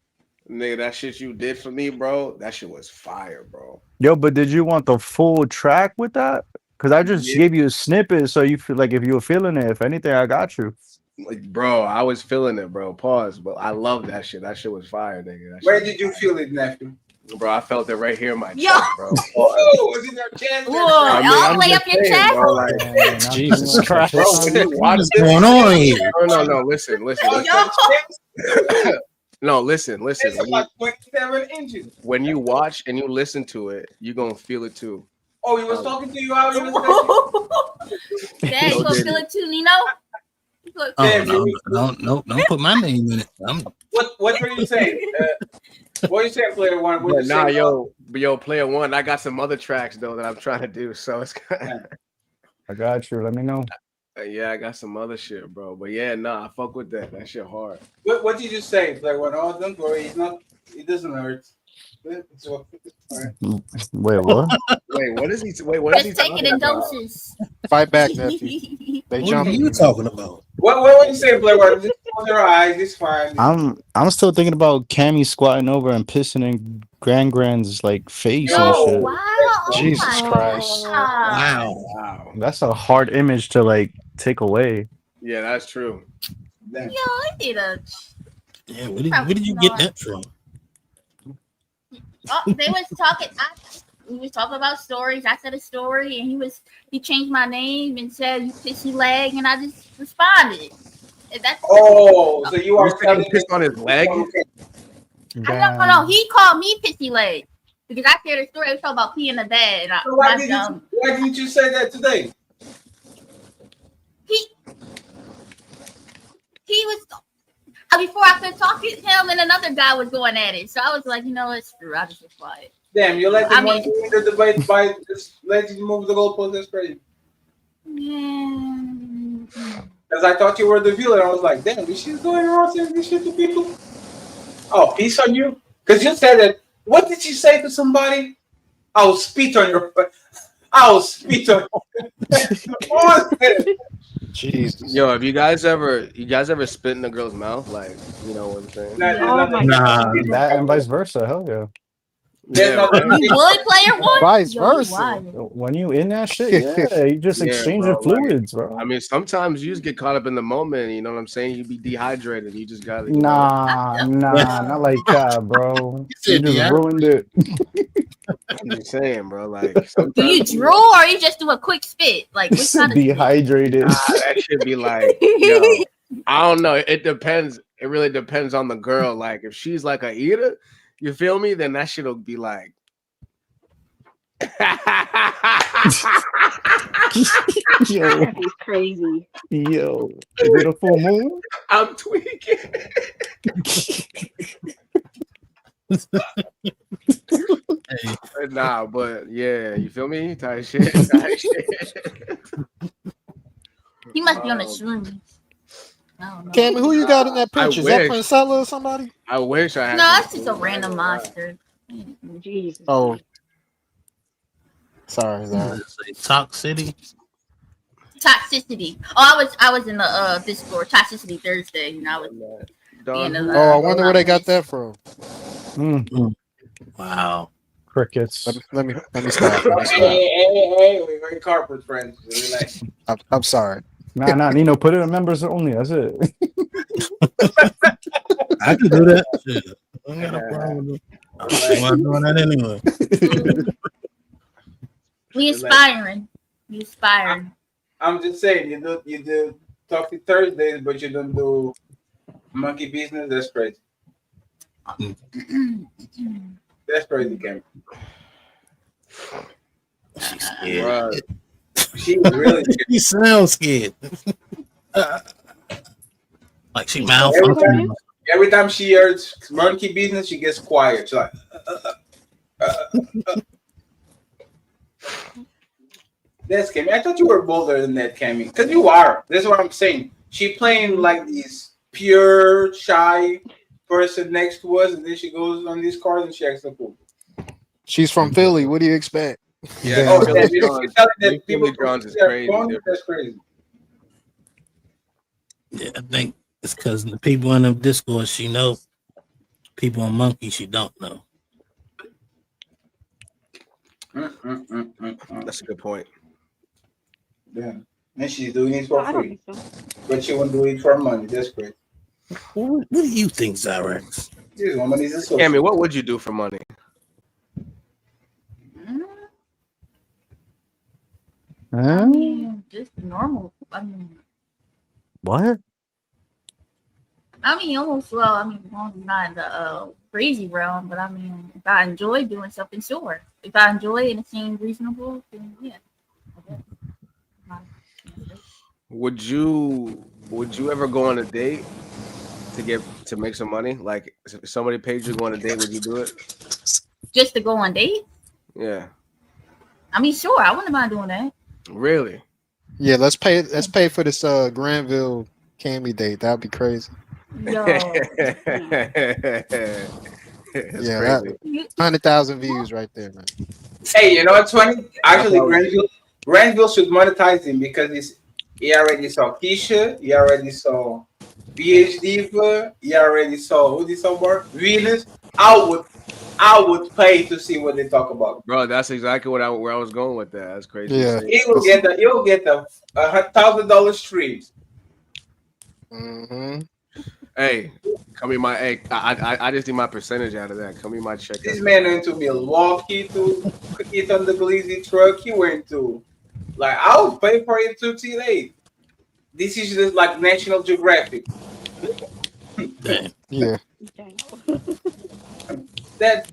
Nigga, that shit you did for me, bro, that shit was fire, bro. Yo, but did you want the full track with that? Because I just gave you a snippet, so you feel like if you were feeling it, if anything, I got you. Like, bro, I was feeling it, bro. Pause. But I love that shit. That shit was fire, nigga. Where did you feel it, nephew? Bro, I felt it right here in my chest, bro. Was it your chest? All the way up your chest? Bro, like, Jesus Christ. Bro, when you watch What's this, going on here? No, listen. No, listen. It's like 27 inches. When you watch and you listen to it, you're gonna feel it too. Oh, he was talking to you out here. Dad, you gonna feel it too, Nino? No, don't put my name in it. What were you saying? What are you saying, player one? What you saying? Yo, player one. I got some other tracks though that I'm trying to do. So it's I got you. Let me know. Yeah, I got some other shit, bro. But yeah, I fuck with that. That shit hard. What did you say, player one? Oh, don't worry. It doesn't hurt. It's all right. Wait, what? Wait, what is he? Wait, what is he Just take it in doses. Fight back, nephew. They What jump. are you talking about? What were you saying, player one? Just close your eyes. It's fine. I'm still thinking about Cammy squatting over and pissing in Grand's like face and shit. Wow. Jesus Christ. Wow. That's a hard image to like take away. Yeah, that's true. Yo, I did a. Yeah, where did you get that from? Oh, they was talking. We was talking about stories. I said a story, and he changed my name and said "you pissy leg," and I just responded. And that's so you are pissed on his leg? No. He called me pissy leg because I shared a story. It was talking about pee in the bed. So why didn't you say that today? He was. Before I could talk to him, and another guy was going at it. So I was like, it's true. I just was quiet. Damn, you let them win the debate by just letting you move the goalpost. That's crazy. Because I thought you were the villain. I was like, damn, this shit's going around saying this shit to people. Oh, peace on you? Because you said that. What did you say to somebody? I will spit on your. I will spit on. Jesus. Yo, have you guys ever spit in a girl's mouth? Like, you know what I'm saying? Nah, that and vice versa. Hell yeah. Yeah, You would, player one? Vice versa. When you in that shit, yeah, you just exchanging bro, fluids, bro. I mean, sometimes you just get caught up in the moment. You know what I'm saying? You be dehydrated. You just gotta. Nah, not like that, bro. You just ruined it. I'm just saying, bro. Like, do you drool or you just do a quick spit? Like, which kind of dehydrated. That should be like, yo, I don't know. It depends. It really depends on the girl. Like, if she's like a eater, you feel me? Then that shit'll be like. Yo, he's crazy. Yo, is it a full moon? I'm tweaking. Nah, but yeah, you feel me? Tight shit. He must be on the shrooms. I don't know. Cammy, who you got in that picture? Is that Princella or somebody? I wish I had. No, it's just a random monster. Jesus. Oh. Sorry. Toxicity. Oh, I was in the Discord Toxicity Thursday, and I was I wonder where they got that from. Wow. Crickets. Let me stop. Hey, we're very corporate friends. Relax. I'm sorry. Nah, Nino, put it in members only. That's it. I can do that. I got a problem with it. I'm doing that anyway. We inspiring. You inspiring. I'm just saying, you do Talking Thursdays, but you don't do monkey business. That's crazy. That's crazy, Cameron. She's scared. She's really scared. She sounds scared. Like she malfunctioning. Every time she hears monkey business, she gets quiet. She's like, That's Cammy. I thought you were bolder than that, Cammy. Because you are. That's what I'm saying. She playing like this pure, shy person next to us, and then she goes on these cards and she acts like fool. She's from Philly. What do you expect? Yeah. Oh, damn, you're telling that people Johns is crazy. That's crazy. Yeah, I think it's because the people in the Discord she know, people on Monkey she don't know. That's a good point. Yeah, and she's doing it for free, but she won't do it for money. That's great. What do you think, Zyrex? This woman is a social. Cammy, what would you do for money? I mean, just normal. I mean, What? almost well. I mean, not in the crazy realm, but I mean, if I enjoy doing something, sure. If I enjoy it and it seems reasonable, then yeah. Would you ever go on a date to make some money? Like if somebody paid you to go on a date, would you do it? Just to go on date? Yeah. I mean, sure. I wouldn't mind doing that. Really? Yeah, let's pay for this Granville Cammy date. That'd be crazy. Yo. Yeah, 100,000 views right there, man. Hey, you know what's funny? Actually, Granville should monetize him because he already saw Keisha, he already saw PhD, he already saw who did some more? Venus. I would pay to see what they talk about. Bro, that's exactly where I was going with that. That's crazy. Yeah. He'll get the $1,000 streams. Mm-hmm. Hey, I just need my percentage out of that. Come me my check. This man went to Milwaukee to get on the Glizzy truck. He went to, like, I would pay for it to today. This is just like National Geographic. Yeah. That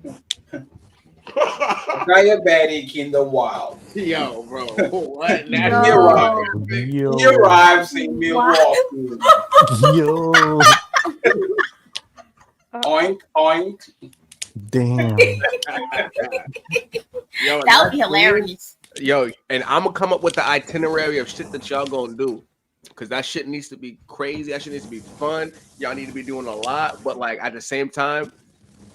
diabetic in the wild. Yo, bro. What? He arrives in Milwaukee. Yo. Oink, oink. Damn. Yo, That would be hilarious. Yo, and I'm gonna come up with the itinerary of shit that y'all gonna do. Because that shit needs to be crazy. That shit needs to be fun. Y'all need to be doing a lot. But like at the same time,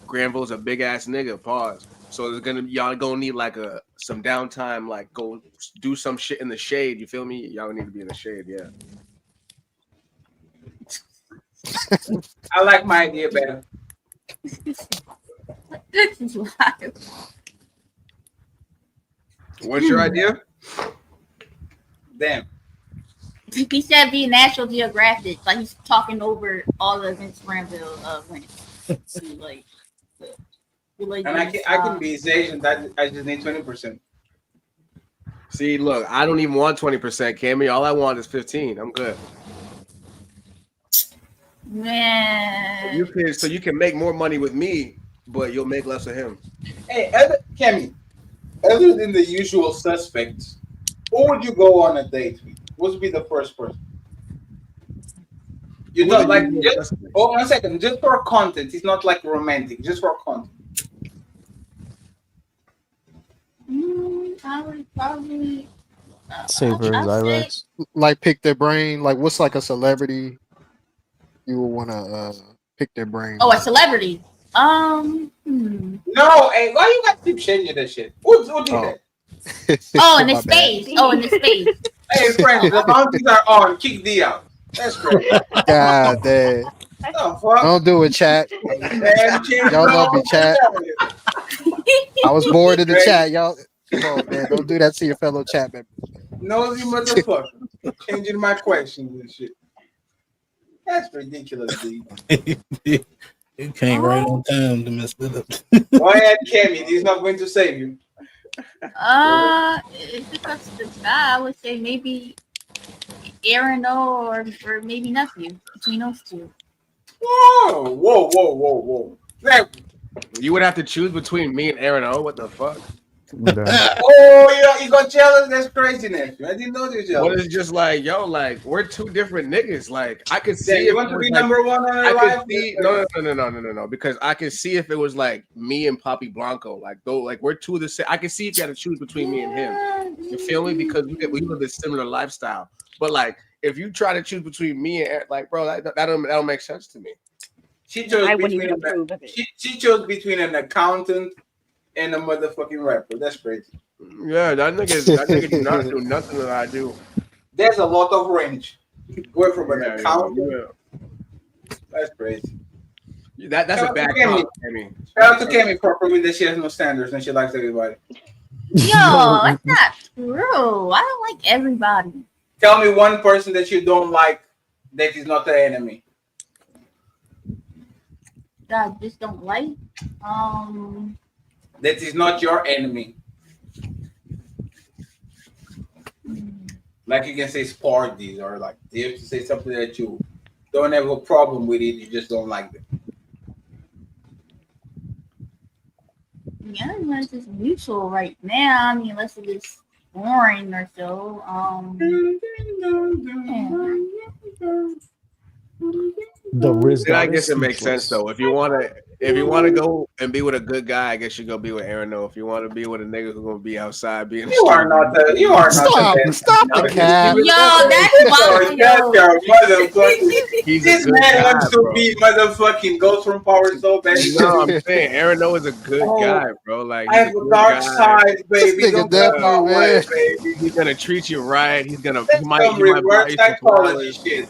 Granville's a big ass nigga. Pause. So y'all gonna need like some downtime. Like go do some shit in the shade. You feel me? Y'all need to be in the shade. Yeah. I like my idea better. What's your idea? Damn. He said be National Geographic, like he's talking over all of Vince Granville wins. And I can be his agent. I just need 20%. See, look, I don't even want 20%, Cammy. All I want is 15. I'm good. Man. So you can make more money with me, but you'll make less of him. Hey, Cammy, other than the usual suspects, who would you go on a date with? What would be the first person? You know, like, just, 1 second, just for content. It's not like romantic, just for content. I would probably Saber Zyrex. Like pick their brain. Like what's like a celebrity you would want to pick their brain? Oh, a celebrity. No, hey, why you got to keep changing that shit? Who did that? Oh, in the space. Oh, in the space. Hey, friends, the bounties are on. Kick D out. That's great. God damn. Don't do it, chat. Y'all love me, chat. I was bored in the chat. Y'all, come on, man. Don't do that to your fellow chat members. Nosy motherfucker. Changing my questions and shit. That's ridiculous, dude. You came right on time to mess it up. Go ahead, Cammy. He's not going to save you. If it comes to the guy, I would say maybe Aaron or maybe nephew, between those two. Whoa. You would have to choose between me and Aaron O. What the fuck? You got jealous? That's craziness. I didn't know you jealous. What is just like, yo, like we're two different niggas. Like I could see. You want to be number one on your life? No. Because I could see if it was like me and Papi Blanco. Like though, like we're two of the same. I could see if you had to choose between me and him. You feel me? Because we live a similar lifestyle. But like, if you try to choose between me and Aaron, like, bro, that don't make sense to me. She chose between an accountant and a motherfucking rapper. That's crazy. Yeah, that nigga do not do nothing that I do. There's a lot of range. Going from an accountant. That's crazy. That's a bad comment. Shout out to Cammy for proving that she has no standards and she likes everybody. Yo, that's not true. I don't like everybody. Tell me one person that you don't like that is not an enemy. That I just don't like. That is not your enemy. Like you can say Spardies or like you have to say something that you don't have a problem with it, you just don't like it. Yeah, unless it's mutual right now. I mean, unless it is boring or so. I guess it makes sense though. If you want to go and be with a good guy, I guess you go be with Aaron. Though, if you want to be with a nigga who's gonna be outside being, you are not the stop the cap. Yo, that's This man wants to be motherfucking Ghost from Power so bad. No, I'm saying Aaron is a good guy, bro. Like I have a dark side, baby. Don't go away, baby. He's gonna treat you right. He That's might some reverse psychology shit.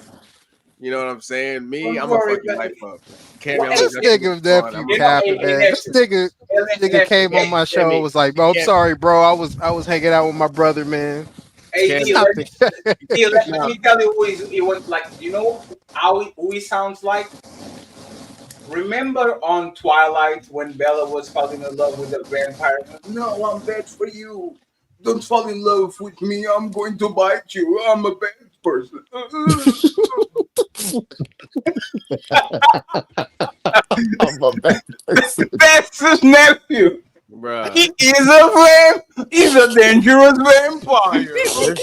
You know what I'm saying? Me, I'm gonna fuck your life up. This nigga nephew capping, man. This nigga came on my show and was like, "Bro, I'm sorry, bro. I was hanging out with my brother, man." Hey, let me tell you who he wants. Like, you know who he sounds like? Remember on Twilight when Bella was falling in love with the vampire? No, I'm bad for you. Don't fall in love with me. I'm going to bite you. I'm a bad person. That's his nephew. Bruh. He is he's a dangerous vampire. Listen,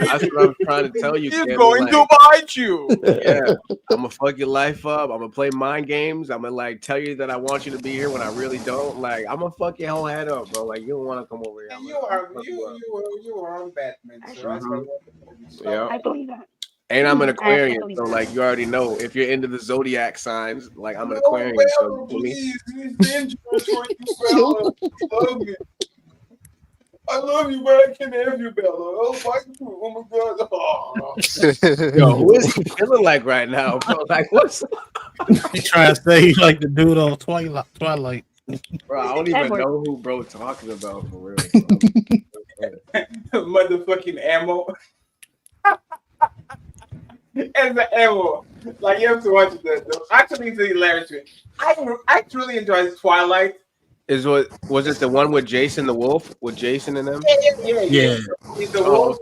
that's what I'm trying to tell you. He's going to bite you. Yeah, I'm gonna fuck your life up. I'm gonna play mind games. I'm gonna like tell you that I want you to be here when I really don't. Like, I'm gonna fuck your whole head up, bro. Like, you don't want to come over here. You are on Batman, sir. Yeah, I believe that. And I'm an Aquarian, so like you already know. If you're into the zodiac signs, like I'm an Aquarian. So please, he's dangerous for you, Bella. I love you, but I can't have you, Bella. Oh my God. Oh. Yo, who is he feeling like right now, bro? Like, what's he trying to say he's like the dude on Twilight. Bro, I don't even know who bro talking about for real. Motherfucking ammo. And the ammo. Like, you have to watch that though. Actually, it's hilarious. I truly enjoy Twilight. Was it the one with Jason the Wolf? With Jason and them? Yeah. He's the wolf.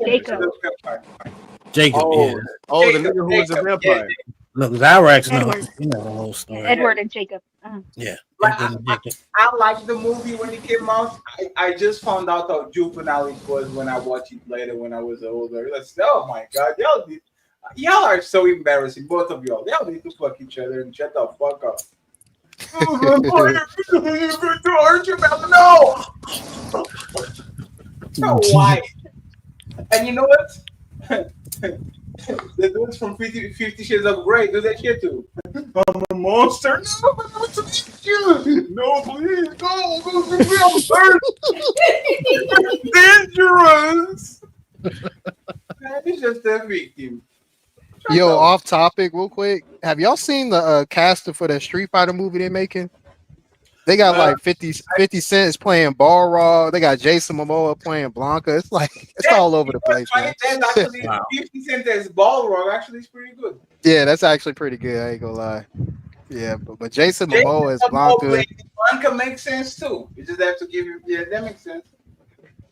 Jacob. Oh, the nigga who was a vampire. Look, Zyrax knows. You know the whole story. Edward and Jacob. Yeah. Like, I liked the movie when it came out. I just found out how juvenile it was when I watched it later when I was older. Like, oh my God, y'all are so embarrassing, both of y'all. Y'all need to fuck each other and shut the fuck up. No! So why? And you know what? The dudes from 50 Shades of Grey do that shit too. I'm a monster. No, but I want to eat you. No, please, go. I'm dangerous. He's just a victim. Yo, off topic, real quick. Have y'all seen the casting for the Street Fighter movie they're making? They got like 50 Cent is playing Balrog. They got Jason Momoa playing Blanca. It's like it's all over the place, man. Actually, 50 Cent as Balrog actually is pretty good. Yeah, that's actually pretty good. I ain't gonna lie. Yeah, but Jason Momoa as Blanca. Blanca makes sense too. You just have to give you. Yeah, that makes sense.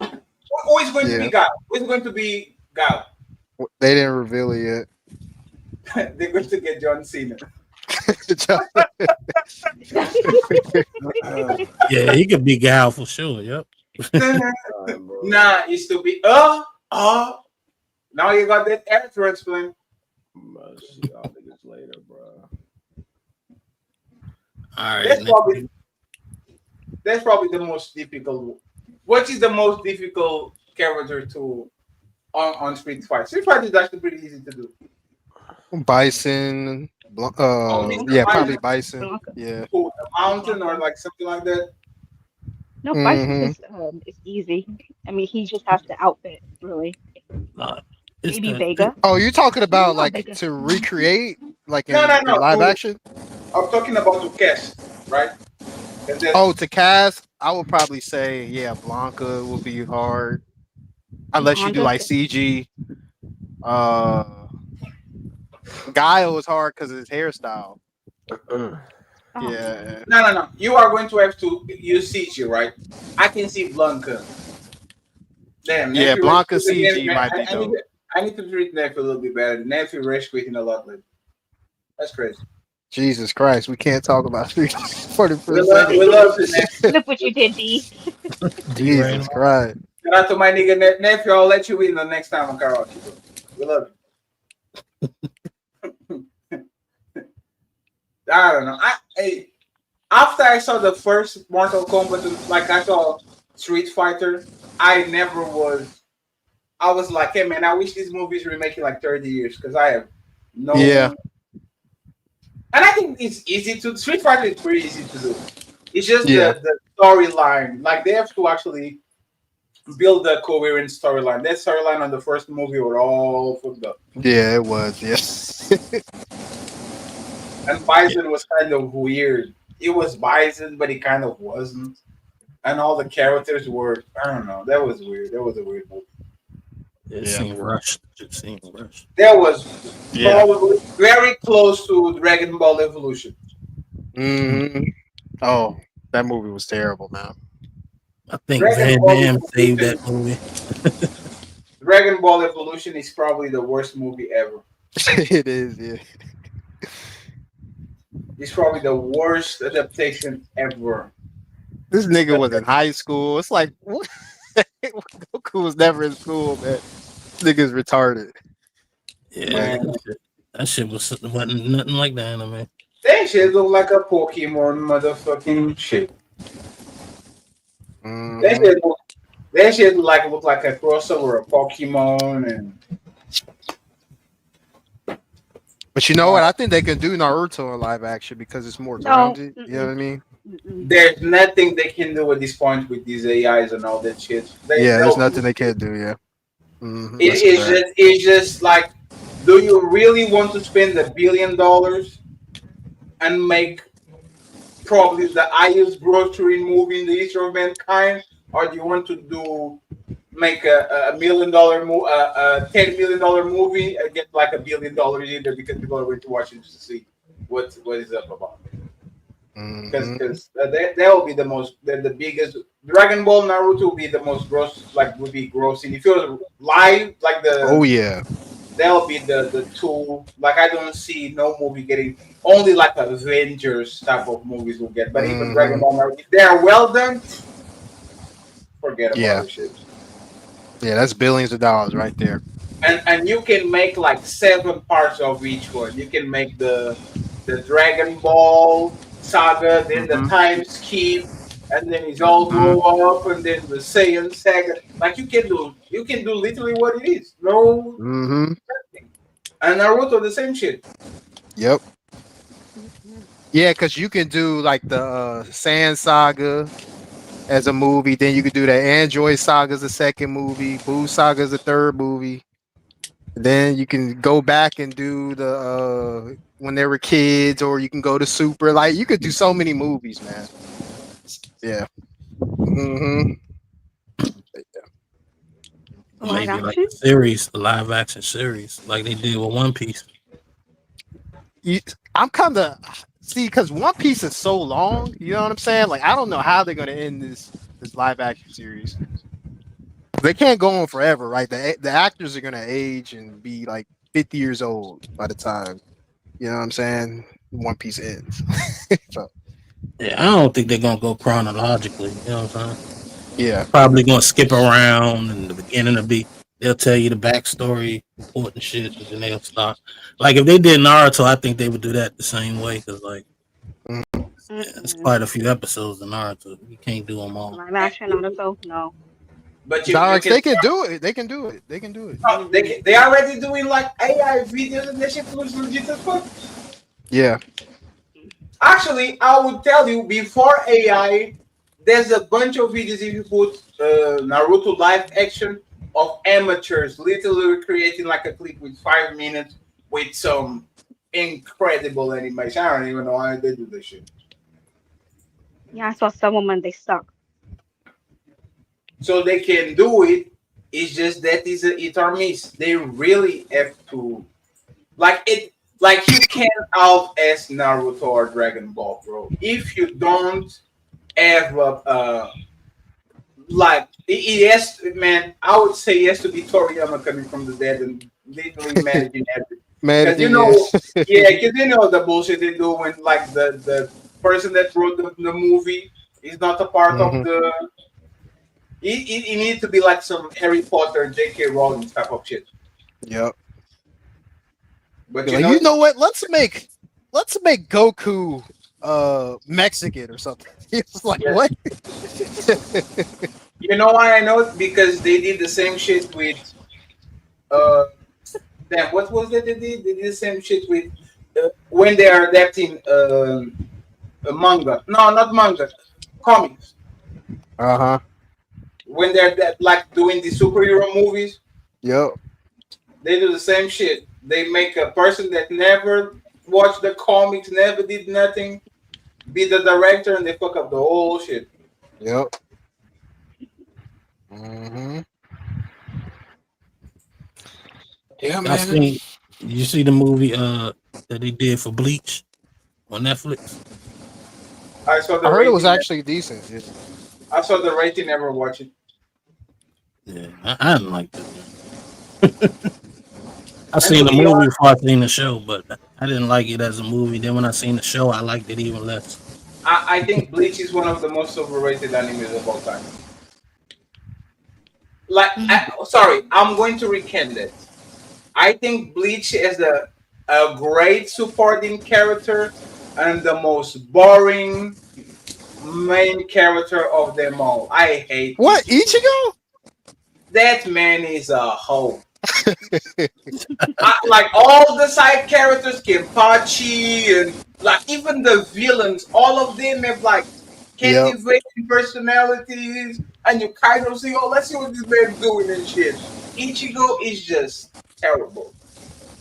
Who is going to be Gal? Who is going to be Gal? They didn't reveal it yet. They're going to get John Cena. Yeah, he could be Gal for sure. Yep. Nah, it's to be now you got that air transplant. See y'all niggas later, bro. All right. That's probably the most difficult. What is the most difficult character to on Street Fight? Street Fight is actually pretty easy to do. Bison. Probably Bison. Yeah. The mountain or like something like that. No, Bison is easy. I mean, he just has the outfit, really. Maybe Vega. Oh, you're talking about like to recreate, like in live action? I'm talking about to cast, right? Oh, to cast, I would probably say Blanca will be hard, unless you do like CG. Guile is hard because of his hairstyle. Yeah. No. You are going to have to use CG, right? I can see Blanca. Damn. Yeah, Blanca CG might be dope. I need to treat Nephew a little bit better. Nephew rush quitting a lot lately. That's crazy. Jesus Christ, we can't talk about Street for the we love the Nephew. Look what you did, D. Jesus Christ. Shout out to my nigga Nephew. I'll let you win the next time on karaoke. Bro. We love you. I don't know. After I saw the first Mortal Kombat, like I saw Street Fighter, I was like, hey man, I wish these movies remake in like 30 years because I have no. Yeah. And I think it's easy to Street Fighter is pretty easy to do. It's just the storyline. Like they have to actually build a coherent storyline. That storyline on the first movie were all fucked up. Yeah, it was. Yes. And Bison was kind of weird. It was Bison, but it kind of wasn't. And all the characters were, I don't know. That was weird. That was a weird movie. It seemed rushed. That was probably very close to Dragon Ball Evolution. Mm-hmm. Oh, that movie was terrible, man. I think Van Damme saved that movie. Dragon Ball Evolution is probably the worst movie ever. It is, yeah. It's probably the worst adaptation ever. This nigga was in high school. It's like, what? Goku was never in school, man. This nigga's retarded. Yeah, that shit wasn't nothing like the anime. That shit looked like a Pokemon motherfucking shit. Mm-hmm. That shit looked like a crossover of Pokemon and. But you know what? I think they can do Naruto in live action because it's more grounded. You know what I mean? There's nothing they can do at this point with these AIs and all that shit. There's nothing they can do. Yeah. Mm-hmm. It's just like, do you really want to spend $1 billion and make probably the highest grossing movie in the history of mankind, or do you want to make a $1 million movie, a $10 million movie, and get like $1 billion either because people are going to watch it just to see what is up about? Because that will be the biggest. Dragon Ball Naruto will be the most gross, like would be grossing. If it was live, like that'll be the two. Like I don't see no movie getting only like Avengers type of movies will get, but even Dragon Ball Naruto, if they're well done, forget about the shit. Yeah, that's billions of dollars right there. And you can make like 7 parts of each one. You can make the Dragon Ball saga, then the time skip, and then it's all grow up, and then the Saiyan saga. Like you can do literally what it is. No. And Naruto the same shit. Yep. Yeah, because you can do like the Sand Saga as a movie, then you could do the Android Saga as a second movie, Boo Saga as a third movie. Then you can go back and do the when they were kids, or you can go to Super. Like you could do so many movies, man. Yeah. Maybe like a series, a live action series, like they did with One Piece. I'm kind of see, because One Piece is so long, you know what I'm saying? Like, I don't know how they're gonna end this live action series. They can't go on forever, right? The actors are gonna age and be like 50 years old by the time, you know what I'm saying, One Piece ends. So, yeah, I don't think they're gonna go chronologically. You know what I'm saying? yeah, Probably gonna skip around, and the beginning will be. They'll tell you the backstory, important shit, and then they'll stop. Like if they did Naruto, I think they would do that the same way because like it's quite a few episodes of Naruto. You can't do them all. Live action Naruto, no. But they can do it. They can do it. They can do it. Oh, they already doing like AI videos and that shit looks legit as fuck. Yeah. Actually, I would tell you before AI, there's a bunch of videos if you put Naruto live action of amateurs literally creating like a clip with 5 minutes with some incredible animation. I don't even know how they do this shit. Yeah, I saw some of them. They suck. So they can do it. It's just that is a hit or miss. They really have to like it. Like you can't out as Naruto or Dragon Ball, bro. If you don't have like it has, man. I would say it has to be Toriyama coming from the dead and literally managing everything. Because you know, yeah, because you know the bullshit they do when like the person that wrote the movie is not a part of the. It needs to be like some Harry Potter, J.K. Rowling type of shit. Yep. But you know what? Let's make Goku Mexican or something. It's like what? You know why I know it? Because they did the same shit with damn, what was that they did? They did the same shit with when they are adapting a manga. No, not manga, comics. Uh-huh. When they're like doing the superhero movies. Yep. They do the same shit. They make a person that never watched the comics, never did nothing, be the director, and they fuck up the whole shit. Yep. Mm-hmm. Yeah, man. You see the movie that they did for Bleach on Netflix? I saw the I heard it was rating. actually decent. Yeah. I saw the rating, never watched it. Yeah, I didn't like that. I seen the movie before I seen the show, but I didn't like it as a movie. Then when I seen the show, I liked it even less. I think Bleach is one of the most overrated animes of all time. Like, sorry, I'm going to recant it. I think Bleach is a great supporting character and the most boring main character of them all. I hate what Ichigo. That man is a hoe. Like all the side characters, Kenpachi, and like even the villains, all of them have like captivating personalities, and you kind of see, oh, let's see what this man's doing and shit. Ichigo is just terrible.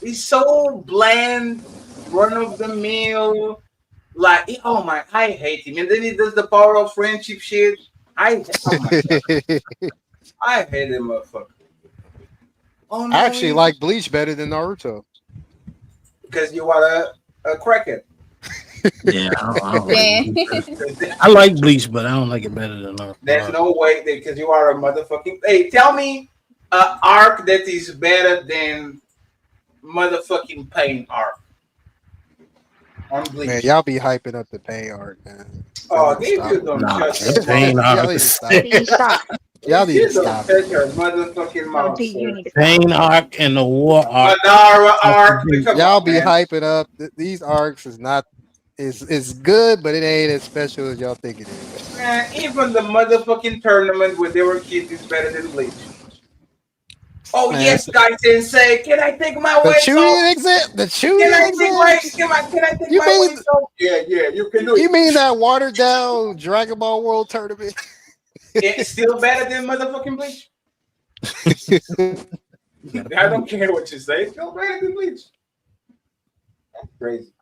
He's so bland, run of the mill. Like, oh my, I hate him. And then he does the power of friendship shit. Oh my God. I hate him, motherfucker. Oh, no, I actually like Bleach better than Naruto. Because you are a crackhead. Yeah, I like Bleach, but I don't like it better than Naruto. There's no way because you are a motherfucking. Hey, tell me an arc that is better than motherfucking Pain arc on Bleach. Man, y'all be hyping up the Pain arc, man. Oh, if you don't shut Pain arc. Y'all need to stop. Y'all need to stop. Your motherfucking mouth. Pain arc and the War arc. Madara arc. Y'all be hyping up. These arcs is not. It's good, but it ain't as special as y'all think it is. Man, even the motherfucking tournament where they were kids is better than Bleach. Oh Man. yes, guys, say, can I take my The weight Chunin off? exit. The Chunin Can I exit. take my weight off? Yeah, you can do it. You mean that watered down Dragon Ball World Tournament? It's still better than motherfucking Bleach. I don't care what you say. It's still better than Bleach. That's crazy.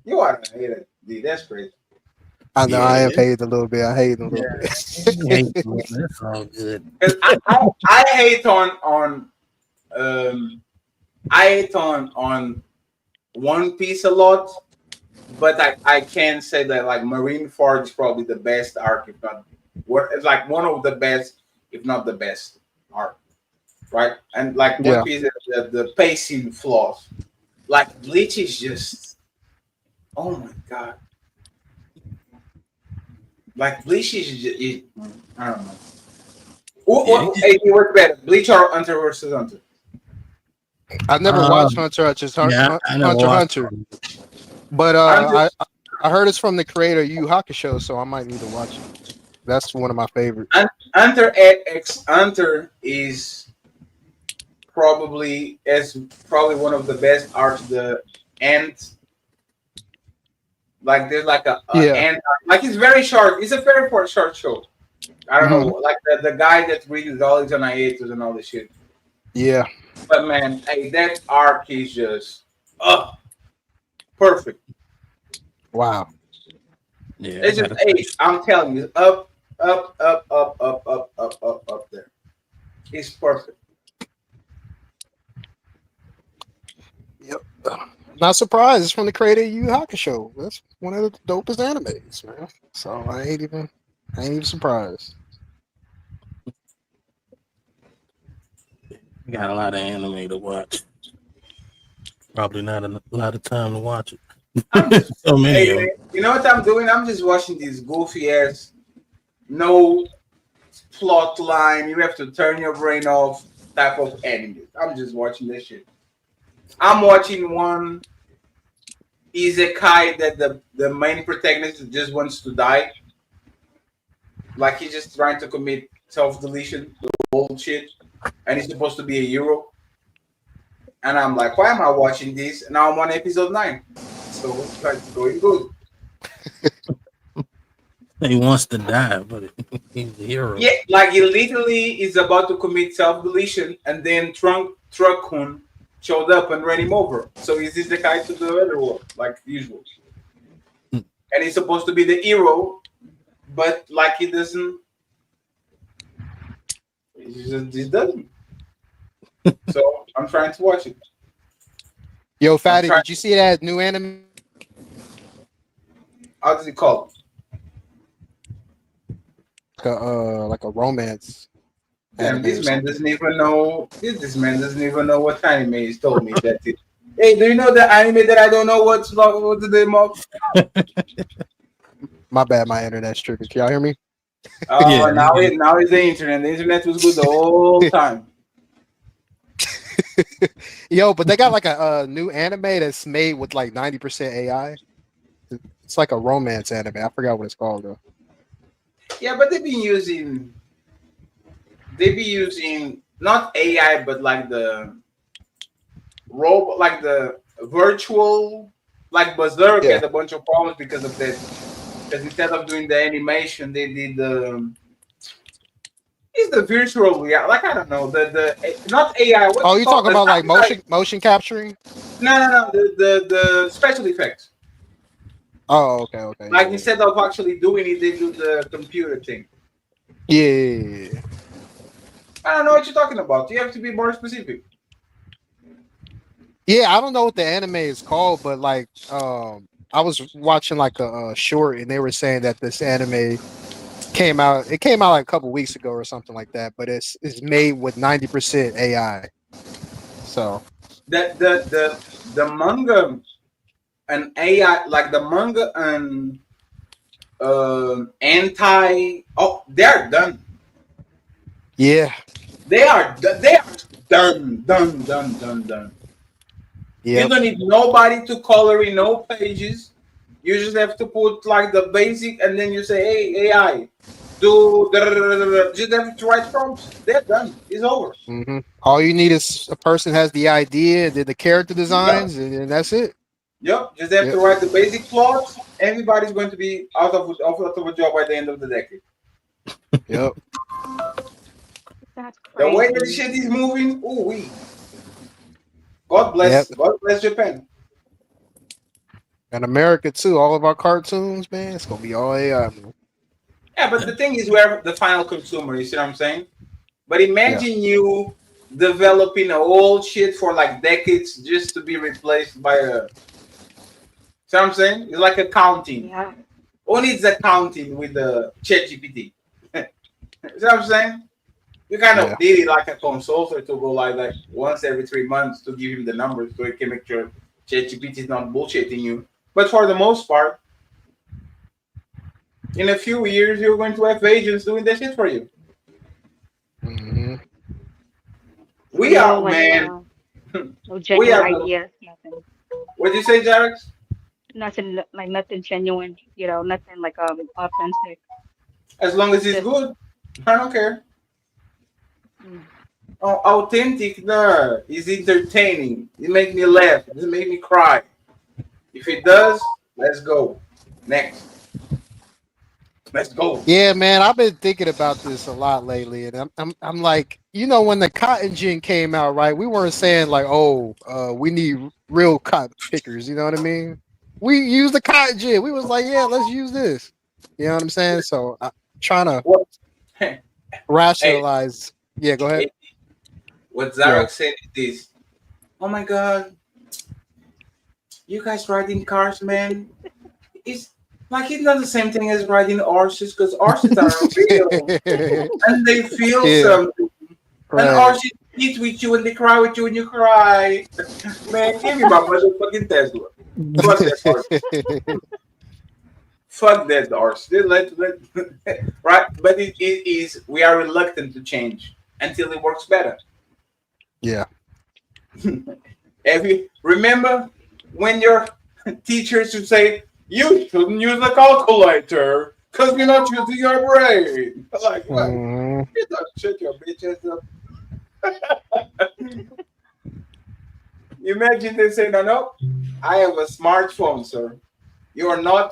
You are a hater, dude. That's crazy. I know I am paid a little bit. I hate a little bit. That's all good. I hate on One Piece a lot but I can say that like Marineford is probably the best arc, if not, it's like one of the best, if not the best arc, right? And like One Piece, the pacing flaws, like Bleach is just, oh my god, like Bleach is just, I don't know. What's better, Bleach or Hunter versus Hunter? I've never watched Hunter x Hunter, but I heard it's from the creator Yu Hakusho, so I might need to watch it. That's one of my favorites. Hunter x Hunter is probably one of the best arcs. The end, like there's like a end, like it's very short. It's a very short show. I don't know, like the guy that reads all these on hiatus and all this shit. Yeah. But man, hey, that arc is just perfect. Wow. Yeah. It's just I'm telling you, up there. It's perfect. Yep. Not surprised. It's from the creator of Yu Hakusho. That's one of the dopest animes, man. So I ain't even surprised. We got a lot of anime to watch. Probably not a lot of time to watch it. So many of them. You know what I'm doing? I'm just watching these goofy ass, no plot line. You have to turn your brain off type of anime. I'm just watching this shit. I'm watching one isekai that the main protagonist just wants to die. Like he's just trying to commit self-deletion, bullshit, and he's supposed to be a hero. And I'm like, why am I watching this? And now I'm on episode 9. So it's going good. He wants to die, but he's the hero. Yeah, like he literally is about to commit self-deletion, and then Truck-kun showed up and ran him over. So is this the guy to the other world, like usual? And he's supposed to be the hero, but like he doesn't. He doesn't. So I'm trying to watch it. Yo, Fatty, did you see that new anime? How does it call? Like a romance. Damn, this man doesn't even know. This man doesn't even know what anime he's told me that it. Hey, do you know the anime that I don't know what's the name of? My bad, my internet's tripping. Can y'all hear me? Oh, now it's the internet. The internet was good the whole time. Yo, but they got like a new anime that's made with like 90% AI. It's like a romance anime. I forgot what it's called though. Yeah, but they be using not AI, but like the robot, like the virtual, like Berserk had a bunch of problems because of that. Because instead of doing the animation, they did it's the virtual reality. Like I don't know the not AI. Oh, you talking about like motion capturing? No. The special effects. Oh, okay. Like instead of actually doing it, they do the computer thing. Yeah. I don't know what you're talking about. You have to be more specific. Yeah, I don't know what the anime is called, but like I was watching like a short and they were saying that this anime came out like a couple weeks ago or something like that, but it's made with 90% AI. So the manga and AI, like the manga and they're done. Yeah. They are done. Yep. You don't need nobody to color in no pages. You just have to put like the basic, and then you say, "Hey, AI, do just have to write prompts." They're done. It's over. Mm-hmm. All you need is a person has the idea, and then the character designs, and that's it. Yep. Just have to write the basic plots. Everybody's going to be out of a job by the end of the decade. Yep. That's crazy. The way that the shit is moving, God bless. Yep. God bless Japan. And America too. All of our cartoons, man, it's gonna be all AI. Man. Yeah, but the thing is, we're the final consumer. You see what I'm saying? But imagine you developing a old shit for like decades just to be replaced by See what I'm saying? It's like accounting. Yeah. Who needs accounting with the ChatGPT? See what I'm saying? You kind of need it like a consultant to go like once every 3 months to give him the numbers so he can make sure ChatGPT is not bullshitting you. But for the most part, in a few years, you're going to have agents doing that shit for you. Mm-hmm. We are, man. No genuine ideas, nothing. What did you say, Jarex? Nothing like nothing genuine, nothing like authentic. As long as it's good, I don't care. Oh, authentic, no, it's entertaining. It makes me laugh. It make me cry. If it does, let's go. Next. Let's go. Yeah, man, I've been thinking about this a lot lately, and I'm like, when the cotton gin came out, right? We weren't saying like, we need real cotton pickers. You know what I mean? We used the cotton gin. We was like, yeah, let's use this. You know what I'm saying? So I'm trying to rationalize. Yeah, go ahead. What Zarek said is this. Oh my God. You guys riding cars, man. It's not the same thing as riding horses, because horses are real. And they feel something. Right. And horses eat with you and they cry with you and you cry. Man, give me my motherfucking Tesla. Fuck that horse. Fuck that horse. Right? But it is, we are reluctant to change until it works better. Yeah. Remember when your teachers would say, you shouldn't use a calculator because you're not using your brain. Like, what? You don't shut your bitch ass up. Imagine they say, no, I have a smartphone, sir.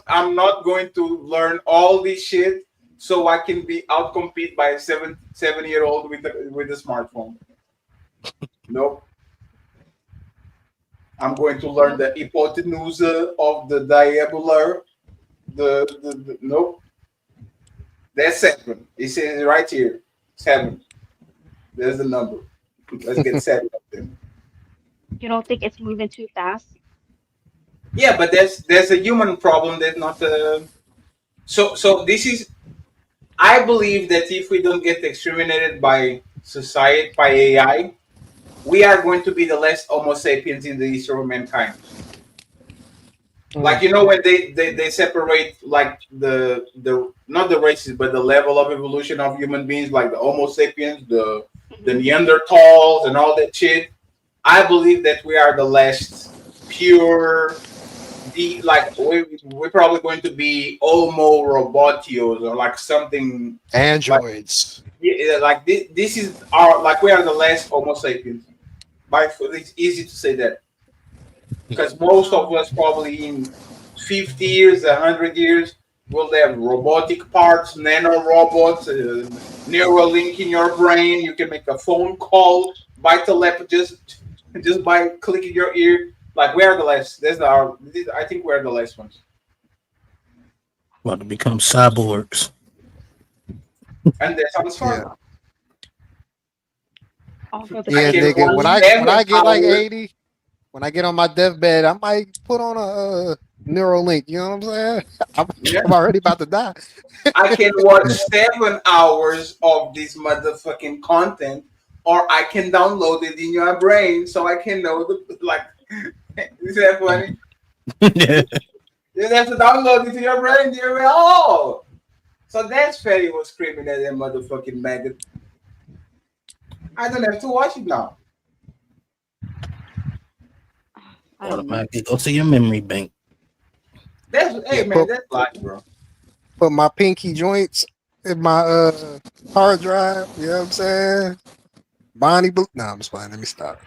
I'm not going to learn all this shit so I can be outcompete by a 7-year-old with a smartphone. Nope. I'm going to learn the hypotenuse of the diagonal. Nope. That's 7. It says right here. 7. There's the number. Let's get 7 up there. You don't think it's moving too fast? Yeah, but there's a human problem. There's not a. So this is. I believe that if we don't get exterminated by society, by AI, we are going to be the last Homo sapiens in the history of mankind. Like, when they separate like the not the races but the level of evolution of human beings, like the Homo sapiens, the Neanderthals and all that shit. I believe that we are the last pure we're probably going to be Homo robotios or like something androids. Like this is our, like, we are the last Homo sapiens. It's easy to say that because most of us probably in 50 years, 100 years will have robotic parts, nano robots, neural link in your brain. You can make a phone call by telepathy just by clicking your ear. Like, we are the last. I think we're the last ones. About to become cyborgs. And that sounds fun. Yeah, nigga. When I get like 80, when I get on my deathbed, I might put on a neural link. You know what I'm saying? I'm already about to die. I can watch 7 hours of this motherfucking content, or I can download it in your brain so I can know is that funny? You have to download it to your brain. Oh, so that's Freddy was screaming at that motherfucking maggot. I don't have to watch it now. Automatically go to your memory bank. That's man, that's life, bro. Put my pinky joints in my hard drive. You know what I'm saying? Bonnie Blue. No, I'm just playing. Let me stop.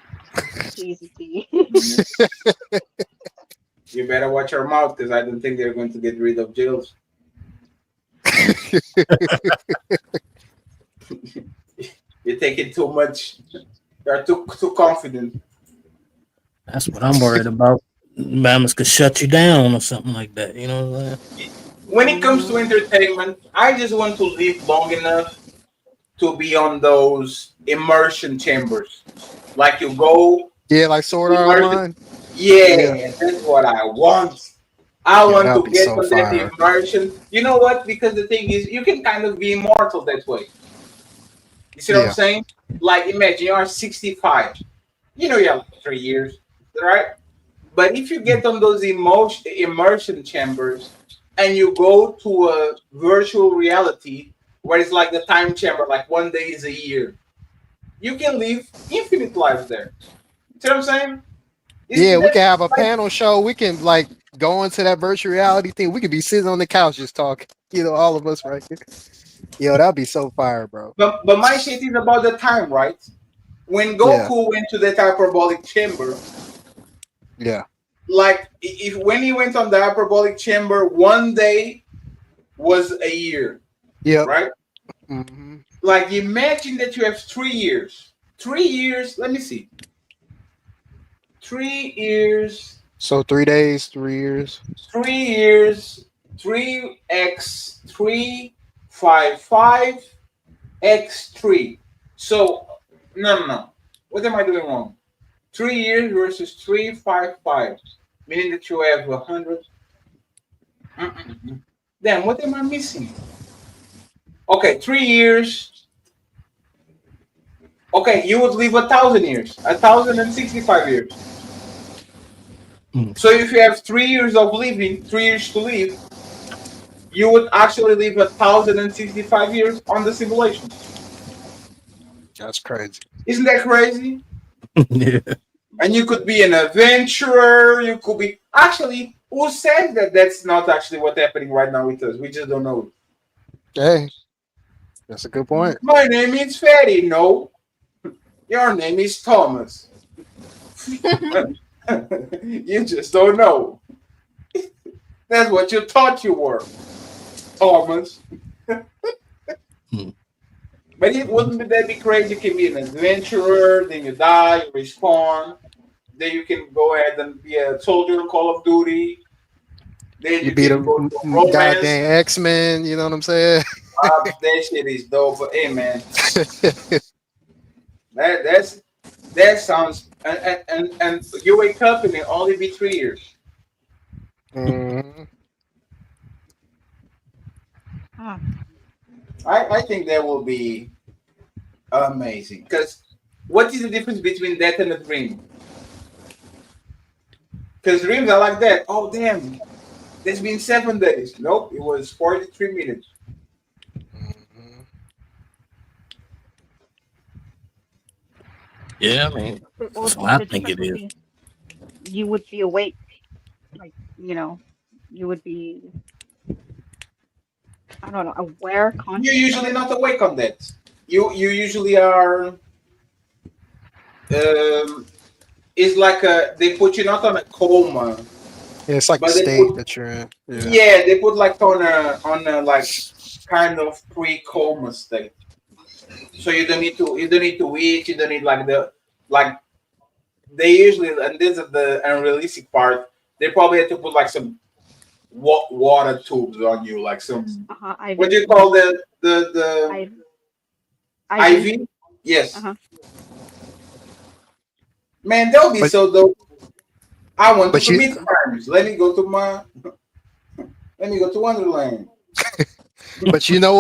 You better watch your mouth, because I don't think they're going to get rid of jails. You're taking too much. You're too confident. That's what I'm worried about. Mamas could shut you down or something like that. You know what I'm saying? When it comes to entertainment, I just want to live long enough to be on those immersion chambers. Like you go. Yeah, like Sword Art Online. Yeah, that's what I want. I want that'll to be get so on that fire. immersion. You know what? Because the thing is, you can kind of be immortal that way. You see what I'm Yeah. saying? Like, imagine you are 65. You know, you have 3 years, right? But if you get on those immersion chambers and you go to a virtual reality where it's like the time chamber, like 1 day is a year, you can live infinite lives there. See what I'm saying? Yeah, we can have a panel show. We can like go into that virtual reality thing. We could be sitting on the couch just talking. All of us right here. Yo, that'd be so fire, bro. But my shit is about the time, right? When Yeah. Goku went to that hyperbolic chamber, Yeah. like if when he went on the hyperbolic chamber, 1 day was a year. Yep. Right? Mm-hmm. Like imagine that you have 3 years. 3 years, let me see. 3 years. So 3 days, 3 years. 3 years, 3x 355 x3. So no. What am I doing wrong? 3 years versus 355, meaning that you have 100. Then what am I missing? Okay, 3 years. Okay, you would live 1,000 years, 1,065 years. So if you have 3 years of living, 3 years to live, you would actually live 1,065 years on the simulation. That's crazy. Isn't that crazy? Yeah. And you could be an adventurer. You could be actually. Who said that? That's not actually what's happening right now with us. We just don't know. Hey, that's a good point. My name is Fatty. No, your name is Thomas. You just don't know. That's what you thought you were, Thomas. But it wouldn't that be crazy? You can be an adventurer, then you die, you respawn, then you can go ahead and be a soldier in Call of Duty. Then You beat a can go to romance. goddamn X-Men, you know what I'm saying? That shit is dope. But hey, man, that sounds and you wake up and it only be 3 years. Mm-hmm. I think that will be amazing. Because what is the difference between that and a dream? Because dreams are like that. Oh, damn. It's been 7 days. Nope, it was 43 minutes. Yeah, I mean, Well, that's what I the think it difference is. would be you would be awake, like you would be, I don't know, aware, conscious. You're usually not awake on that. You usually are. It's like they put you not on a coma. Yeah, it's like the state that you're in. Yeah, they put like on a like kind of pre-coma state. So you don't need to eat. You don't need they usually, and this is the unrealistic part. They probably had to put like some water tubes on you, like some what do you call the IV? Yes. Man, that would be so dope. I want to commit crimes. Let me go to Wonderland. But you know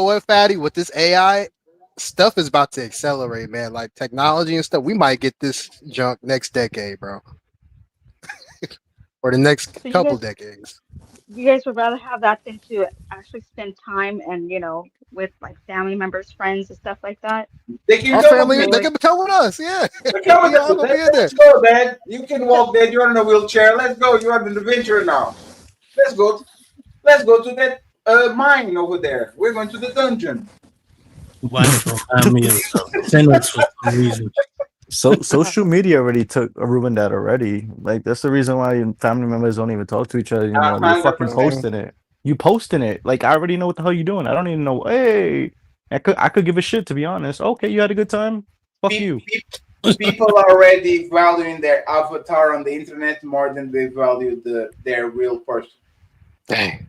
what, Fatty? With this AI stuff is about to accelerate, man. Like technology and stuff, we might get this junk next decade, bro, or the next couple decades. You guys would rather have that than to actually spend time and with like family members, friends, and stuff like that. They can Our family, they can come with us. Yeah, Let's go, Dad. You can walk, Dad. You're in a wheelchair. Let's go. You are an adventurer now. Let's go. Let's go to that mine over there. We're going to the dungeon. Why don't have me as a sentence for some reason? So social media already ruined that already. Like that's the reason why family members don't even talk to each other anymore. You're fucking posting it. You posting it. Like I already know what the hell you're doing. I don't even know. Hey, I could give a shit, to be honest. Okay, you had a good time. Fuck you. People are already valuing their avatar on the internet more than they value their real person. Dang.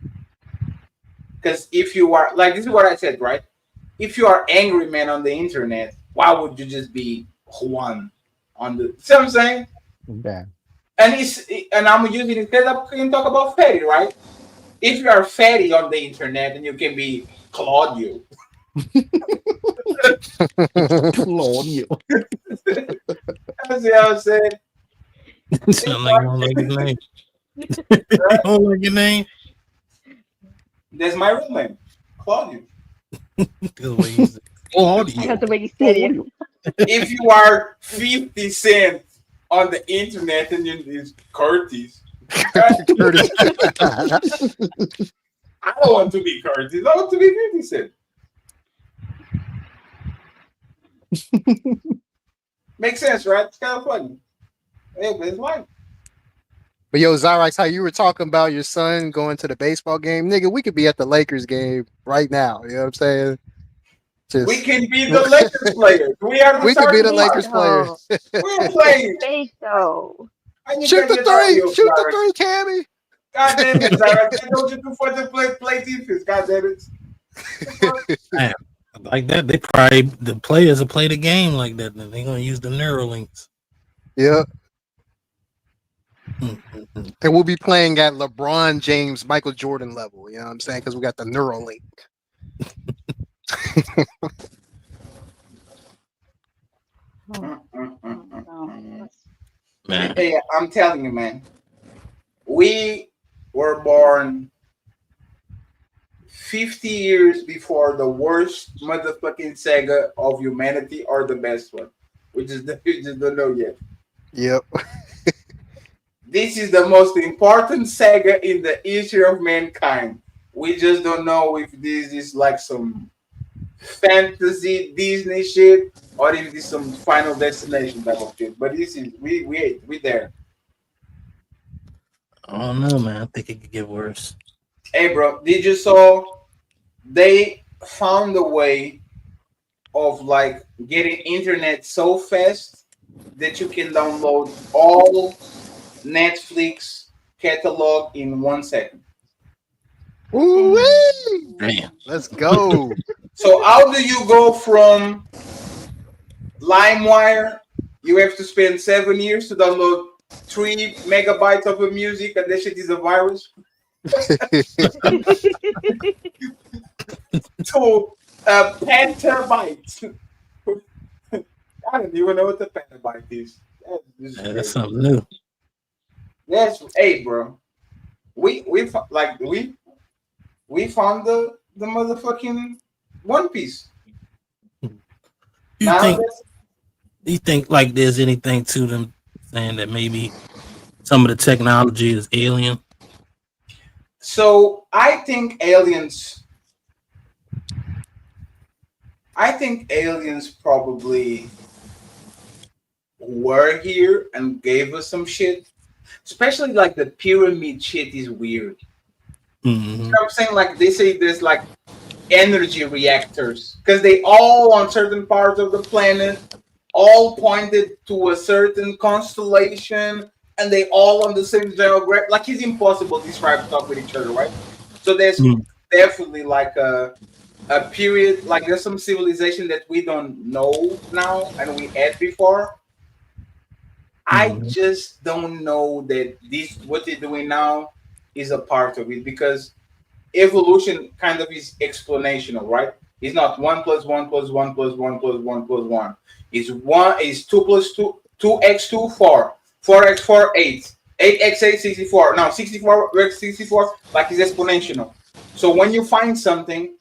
Because if you are like, this is what I said, right? If you are angry, man, on the internet, why would you just be Juan on the? See what I'm saying? Yeah. And I'm using it because I can talk about fatty, right? If you are fatty on the internet, then you can be Claudio. Claudio. That's what I'm saying. Sound like you don't like his name. You don't like your name? That's my real name, Claudio. Claudio. That's the way you said it. If you are 50 Cent on the internet and it's Curtis. I don't want to be Curtis. I want to be 50 Cent. Makes sense, right? It's kind of funny. Hey, but it's life. But yo, Zyrax, how you were talking about your son going to the baseball game, nigga? We could be at the Lakers game right now. You know what I'm saying? We can be the Lakers players. We are the we could be the Lakers players. We're playing. Fake though. Shoot the three. Shoot the three, Cammy. God damn it, Zyrax. I told you before to play defense. God damn it. Damn. Like that, they probably the players will play the game like that. Then they're gonna use the Neuralinks. Yeah. And we'll be playing at LeBron James, Michael Jordan level. You know what I'm saying? Because we got the Neuralink. Man. Hey, I'm telling you, man. We were born 50 years before the worst motherfucking saga of humanity or the best one. We just don't know yet. Yep. This is the most important saga in the history of mankind. We just don't know if this is like some fantasy Disney shit or if this is some Final Destination type of shit. But this is we there. I don't know, man. I think it could get worse. Hey, bro, did you saw they found a way of like getting internet so fast that you can download all Netflix catalog in 1 second. Ooh-wee! Damn. Let's go. So how do you go from LimeWire? You have to spend 7 years to download 3 megabytes of a music, and that shit is a virus. To petabytes. I don't even know what the petabyte is. That's something new. Yes, hey, bro. We found the motherfucking One Piece. Do you think like there's anything to them saying that maybe some of the technology is alien? So I think aliens probably were here and gave us some shit. Especially like the pyramid shit is weird. Mm-hmm. You know what I'm saying? Like they say there's like energy reactors because they all on certain parts of the planet, all pointed to a certain constellation, and they all on the same general graph. Like it's impossible these tribes talk with each other, right? So there's definitely like a period, like there's some civilization that we don't know now and we had before. I just don't know that this what they're doing now is a part of it because evolution kind of is explanational, right? It's not 1 + 1 + 1 + 1 + 1 + 1. It's 2 + 2, 2x2, 4, 4x 4, 8, 8x 8, 64. Now 64 x 64, like it's exponential. So when you find something,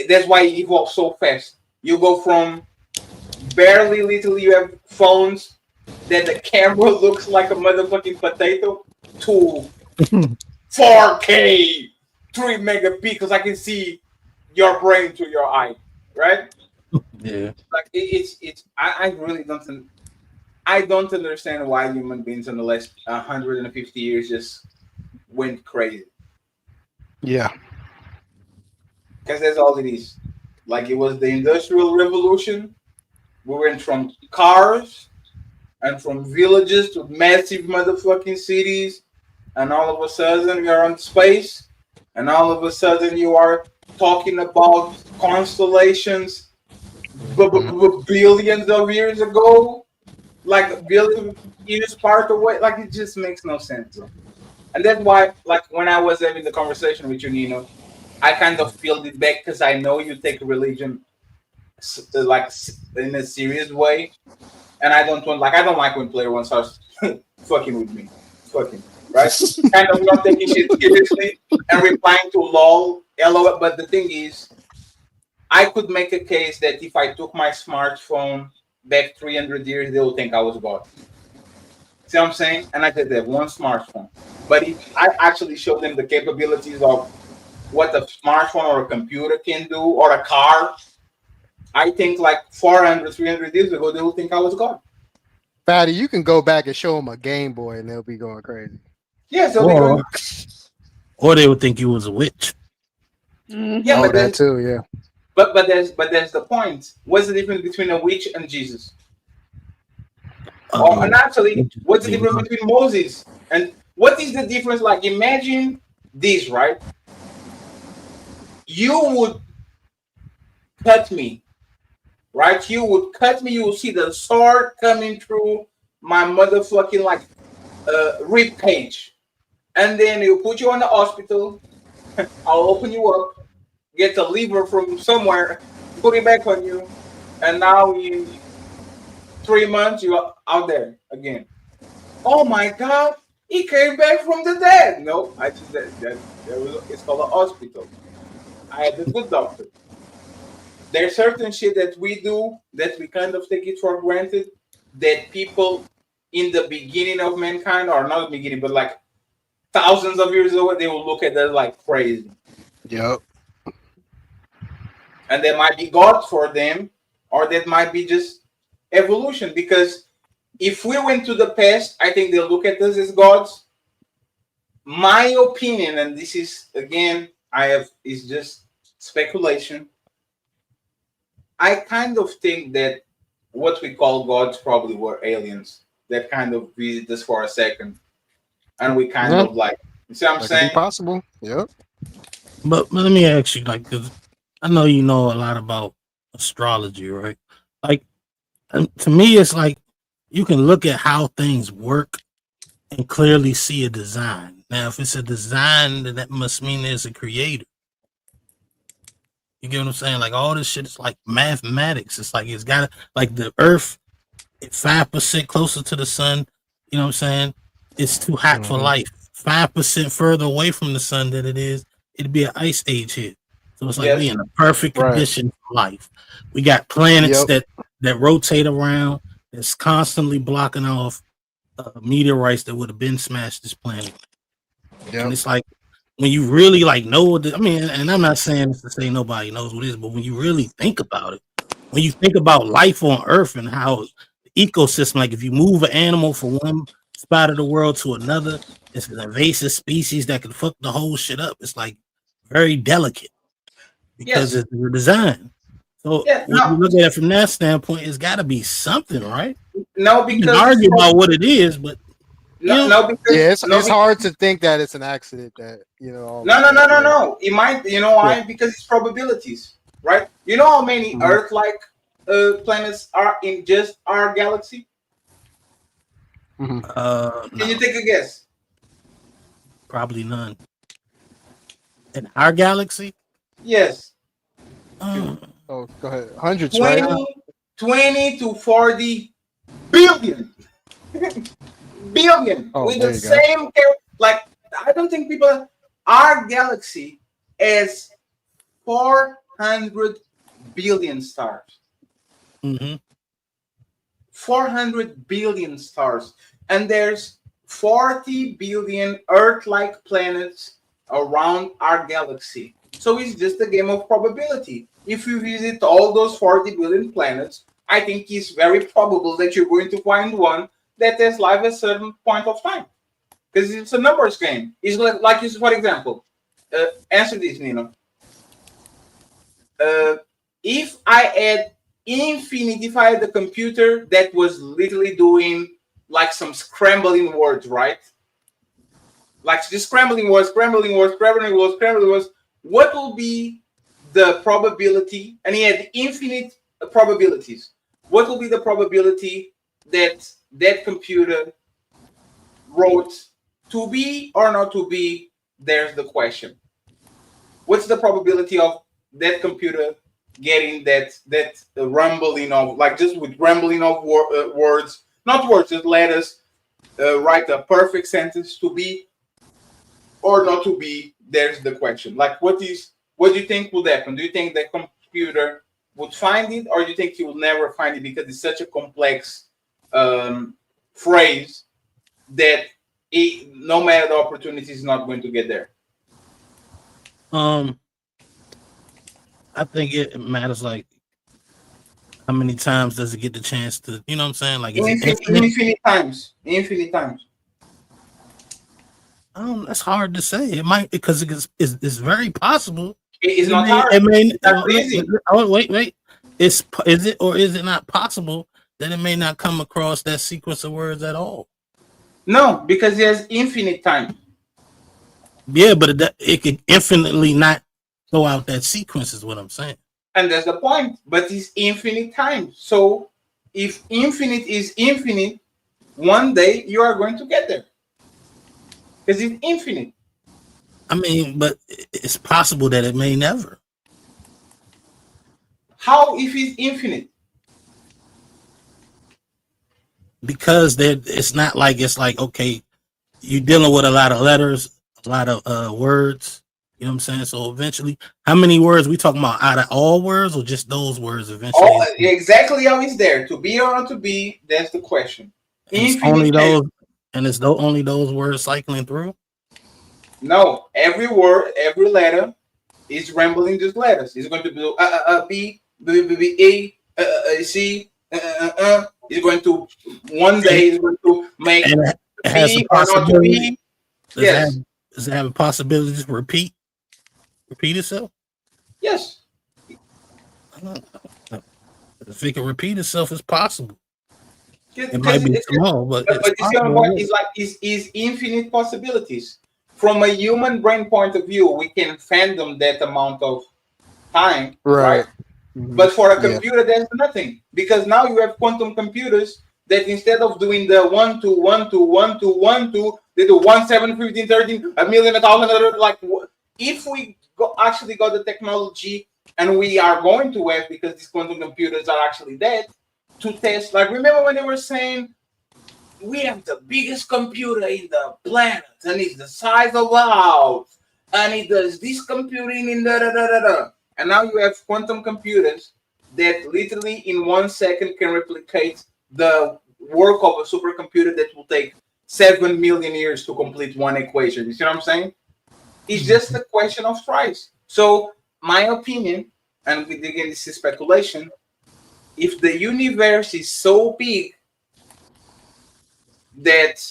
that's why it evolves so fast. You go from barely literally you have phones that the camera looks like a motherfucking potato to 4K 3 megapixels. I can see your brain through your eye, right? Yeah. Like I really don't understand why human beings in the last 150 years just went crazy. Yeah. Because that's all it is. Like it was the Industrial Revolution. We went from cars and from villages to massive motherfucking cities, and all of a sudden you're on space, and all of a sudden you are talking about constellations billions of years ago, like building each part away. Like it just makes no sense. And that's why, like when I was having the conversation with you, Nino, I kind of peeled it back because I know you take religion like in a serious way, and I don't like when player one starts fucking with me, fucking right, kind of not taking shit seriously and replying to lol, but the thing is, I could make a case that if I took my smartphone back 300 years, they will think I was God. See what I'm saying? And I said they have one smartphone, but if I actually show them the capabilities of what a smartphone or a computer can do, or a car, I think like 400, 300 years ago, they will think I was God. Fatty, you can go back and show them a Game Boy and they'll be going crazy. Yeah, so or they would think you was a witch. Yeah, oh, but that too, yeah. But there's the point. What's the difference between a witch and Jesus? And actually, what's the difference between Moses and what is the difference? Like, imagine this, right? You would cut me, right? You would cut me. You will see the sword coming through my motherfucking like rib cage, and then you put you on the hospital. I'll open you up, get the liver from somewhere, put it back on you, and now in 3 months you're out there again. Oh my God, he came back from the dead. No, I just it's called a hospital. I had a good doctor. There's certain shit that we do that we kind of take it for granted that people in the beginning of mankind, or not the beginning, but like thousands of years ago, they will look at that like crazy. Yep. And there might be God for them, or that might be just evolution. Because if we went to the past, I think they'll look at us as gods. My opinion, and this is again, is just speculation. I kind of think that what we call gods probably were aliens that kind of visit us for a second, and we kind of like, you see what I'm saying? Possible. Yep. But let me ask you, like, 'cause I know you know a lot about astrology, right? Like, to me, it's like you can look at how things work and clearly see a design. Now, if it's a design, then that must mean there's a creator. You get what I'm saying? Like, all this shit is like mathematics. It's like it's got like the Earth, 5% closer to the sun. You know what I'm saying? It's too hot for life. 5% further away from the sun than it is, it'd be an ice age here. So it's like we in a perfect condition for life. We got planets that rotate around. It's constantly blocking off meteorites that would have been smashed this planet. And it's like when you really like know what I mean, and I'm not saying this to say nobody knows what it is, but when you really think about it, when you think about life on Earth and how the ecosystem, like if you move an animal from one spot of the world to another, it's an invasive species that can fuck the whole shit up. It's like very delicate because it's the design. So when you look at it from that standpoint, it's got to be something, right? No, because you can argue about what it is, but because it's hard to think that it's an accident that No. It might, you know why? Because it's probabilities, right? You know how many Earth-like planets are in just our galaxy? Can you take a guess? Probably none. In our galaxy? Yes. Oh, go ahead. Hundreds, 20 to 40 billion. Billion. Oh, with the same, like, I don't think people, our galaxy is 400 billion stars. 400 billion stars. And there's 40 billion Earth-like planets around our galaxy. So it's just a game of probability. If you visit all those 40 billion planets, I think it's very probable that you're going to find one that has life at a certain point of time. Because it's a numbers game. It's like for example, answer this, Nino. If I had the computer that was literally doing like some scrambling words, right? Like just scrambling words, what will be the probability? And he had infinite probabilities. What will be the probability that computer wrote to be or not to be, there's the question. What's the probability of that computer getting that rumbling of, like, just with rambling of words, not words, just letters, write a perfect sentence to be or not to be? There's the question. Like, what do you think would happen? Do you think the computer would find it, or do you think he will never find it because it's such a complex phrase that no matter the opportunity is not going to get there? I think it matters, like, how many times does it get the chance to, you know what I'm saying? Like, infinite times. Infinite times. That's hard to say. It might, because it's very possible. It's not hard. It's not crazy. Oh, wait. Is it or is it not possible that it may not come across that sequence of words at all? No, because there's infinite time. Yeah, but it could infinitely not go out that sequence, is what I'm saying. And that's the point. But it's infinite time. So if infinite is infinite, one day you are going to get there. Because it's infinite. I mean, but it's possible that it may never. How if it's infinite? Because it's not like, it's like, okay, you're dealing with a lot of letters, a lot of words. You know what I'm saying? So eventually, how many words we talking about? Out of all words, or just those words eventually? Exactly how it's there. To be or not to be, that's the question. It's only those, and it's only those words cycling through? No, every word, every letter is rambling just letters. It's going to be B, A, C, It's going to, one day it's going to make B or not to be. Yes. Does it have a possibility to just repeat itself? Yes. If it can repeat itself, it's possible. It might be small, but it's infinite possibilities. From a human brain point of view, we can fathom that amount of time, right? But for a computer, there's nothing, because now you have quantum computers that instead of doing the 1, 2, 1, 2, 1, 2, 1, 2, they do 1, 7, 15, 13, a million, 1,000. Like, if we actually got the technology, and we are going to have, because these quantum computers are actually dead, to test. Like, remember when they were saying, we have the biggest computer in the planet, and it's the size of a house, and it does this computing in da-da-da-da-da. And now you have quantum computers that literally in 1 second can replicate the work of a supercomputer that will take 7 million years to complete one equation. You see what I'm saying? It's just a question of price. So my opinion, and again, this is speculation, if the universe is so big that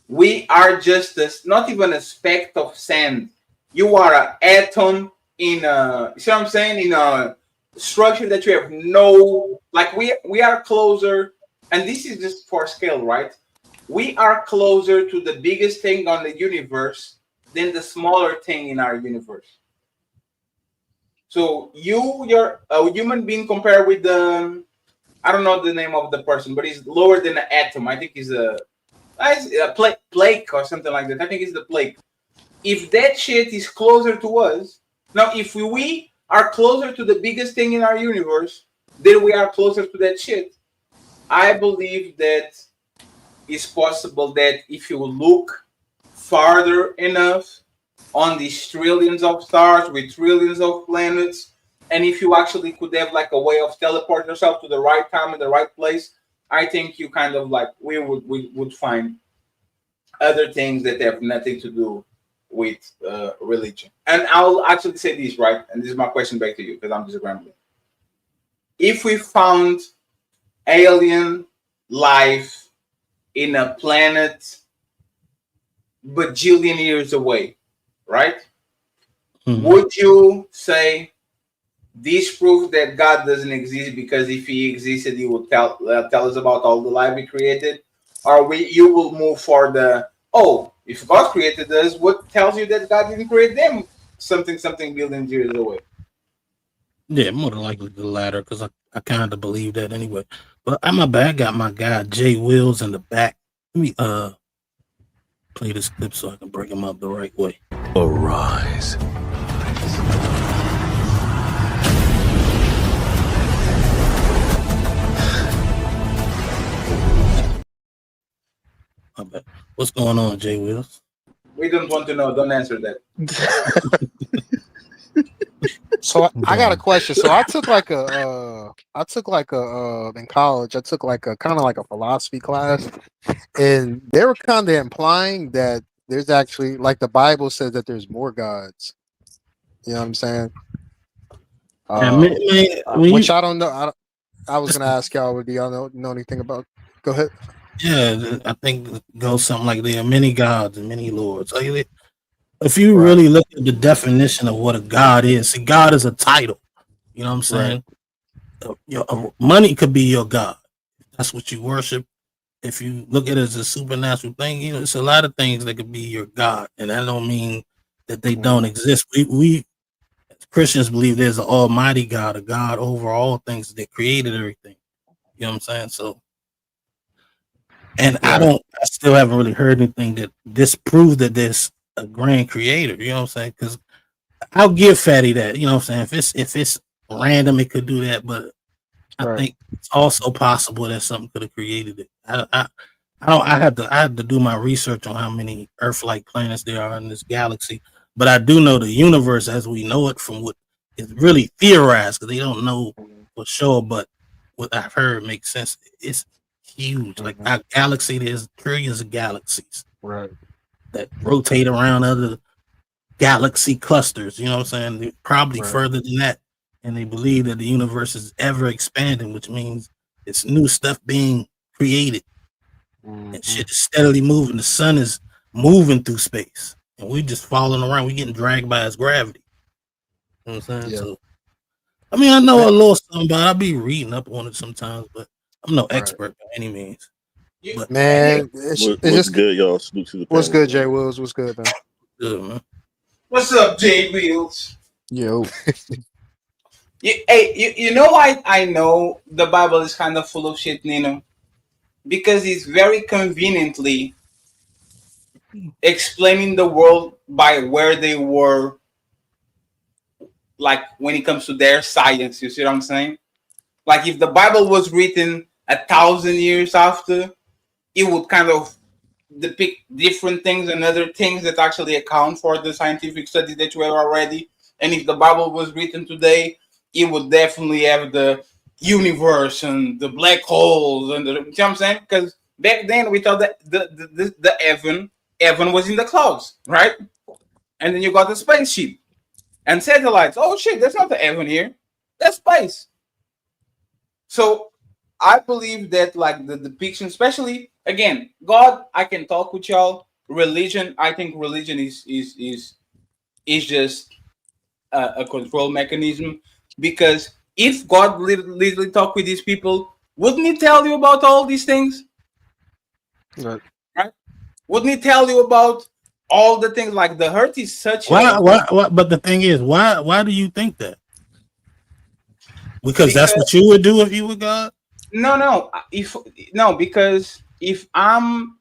we are just not even a speck of sand, you are an atom in a, you see what I'm saying, in a structure that you have no, like, we are closer, and this is just for scale, right? We are closer to the biggest thing on the universe than the smaller thing in our universe. So you're a human being compared with the, I don't know the name of the person, but he's lower than an atom. I think he's a plaque or something like that. I think it's the plaque. If that shit is closer to us, now if we are closer to the biggest thing in our universe, then we are closer to that shit. I believe that it's possible that if you look farther enough on these trillions of stars with trillions of planets, and if you actually could have like a way of teleporting yourself to the right time in the right place, I think you kind of like, we would find other things that have nothing to do with religion. And I'll actually say this, right? And this is my question back to you, because I'm just rambling. If we found alien life in a planet bajillion years away, right? Mm-hmm. Would you say this proves that God doesn't exist, because if he existed, he would tell us about all the life he created? Or you will move for the, oh, if God created us, what tells you that God didn't create them something billion years away? Yeah, more than likely the latter, because I kind of believe that anyway. But I'm my bad. I got my guy Jay Wills in the back. Let me play this clip so I can bring him up the right way. Arise. My bad. What's going on, Jay Wills? We don't want to know. Don't answer that. So I got a question. So I took like a in college, I took like a kind of like a philosophy class, and they were kind of implying that there's actually, like, the Bible says that there's more gods. You know what I'm saying? Which I don't know. I was gonna ask y'all, do y'all know anything about? Go ahead. Yeah, I think it goes something like there are many gods and many lords. Like, if you really look at the definition of what a god is, see, God is a title. You know what I'm saying? Money could be your god. That's what you worship. If you look at it as a supernatural thing, you know, it's a lot of things that could be your god, and that don't mean that they don't exist. We as Christians believe there's an almighty God, a God over all things that created everything. You know what I'm saying? So, and I still haven't really heard anything that disproves that there's a grand creator. You know what I'm saying? Because I'll give Fatty that. You know what I'm saying? If it's random, it could do that, but I think it's also possible that something could have created it. I had to do my research on how many Earth-like planets there are in this galaxy, but I do know the universe as we know it from what is really theorized, because they don't know for sure, but what I've heard makes sense. It's huge. Like our galaxy, there's trillions of galaxies that rotate around other galaxy clusters. You know what I'm saying? They're probably further than that. And they believe that the universe is ever expanding, which means it's new stuff being created. And shit is steadily moving. The sun is moving through space. And we just falling around. We getting dragged by its gravity. You know what I'm saying? So, I mean, I know a little something, but I'll be reading up on it sometimes, but I'm no expert by any means. But, Man, what's good, y'all? Salute to the what's panel. good, Jay Wills? What's good, man? Good, man. What's up, Jay Wheels? Yo. You know why I know the Bible is kind of full of shit, Nino? Because it's very conveniently explaining the world by where they were, like when it comes to their science. You see what I'm saying? Like if the Bible was written 1,000 years after, it would kind of depict different things and other things that actually account for the scientific study that you have already. And if the Bible was written today, it would definitely have the universe and the black holes and the, you know what I'm saying? Because back then we thought that the heaven was in the clouds, right? And then you got the spaceship and satellites. Oh shit, there's not the heaven here. That's space. So I believe that like the depiction, especially again, God, I can talk with y'all. Religion, I think religion is just a control mechanism, because if God literally talk with these people, wouldn't he tell you about all these things? Right? Wouldn't he tell you about all the things? Like the earth is such why but the thing is, why do you think that? Because that's what you would do if you were God? No, because if I'm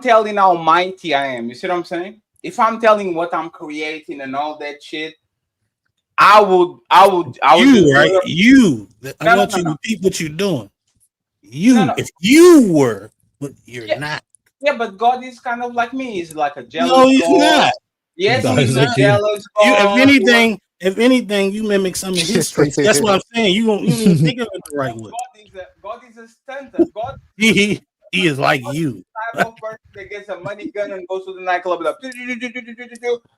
telling how mighty I am, you see what I'm saying? If I'm telling what I'm creating and all that shit, I would you, right? You. I want you to repeat what you're doing. You, if you were, but you're not. Yeah, but God is kind of like me. He's like a jealous No, he's God. not. Yes, No, he's a not. jealous You, God. if anything, you mimic some of his traits. That's what I'm saying. You don't even think of it the right way. God is a stunter. God He is like you. Type of person that gets a money gun and goes to the nightclub like,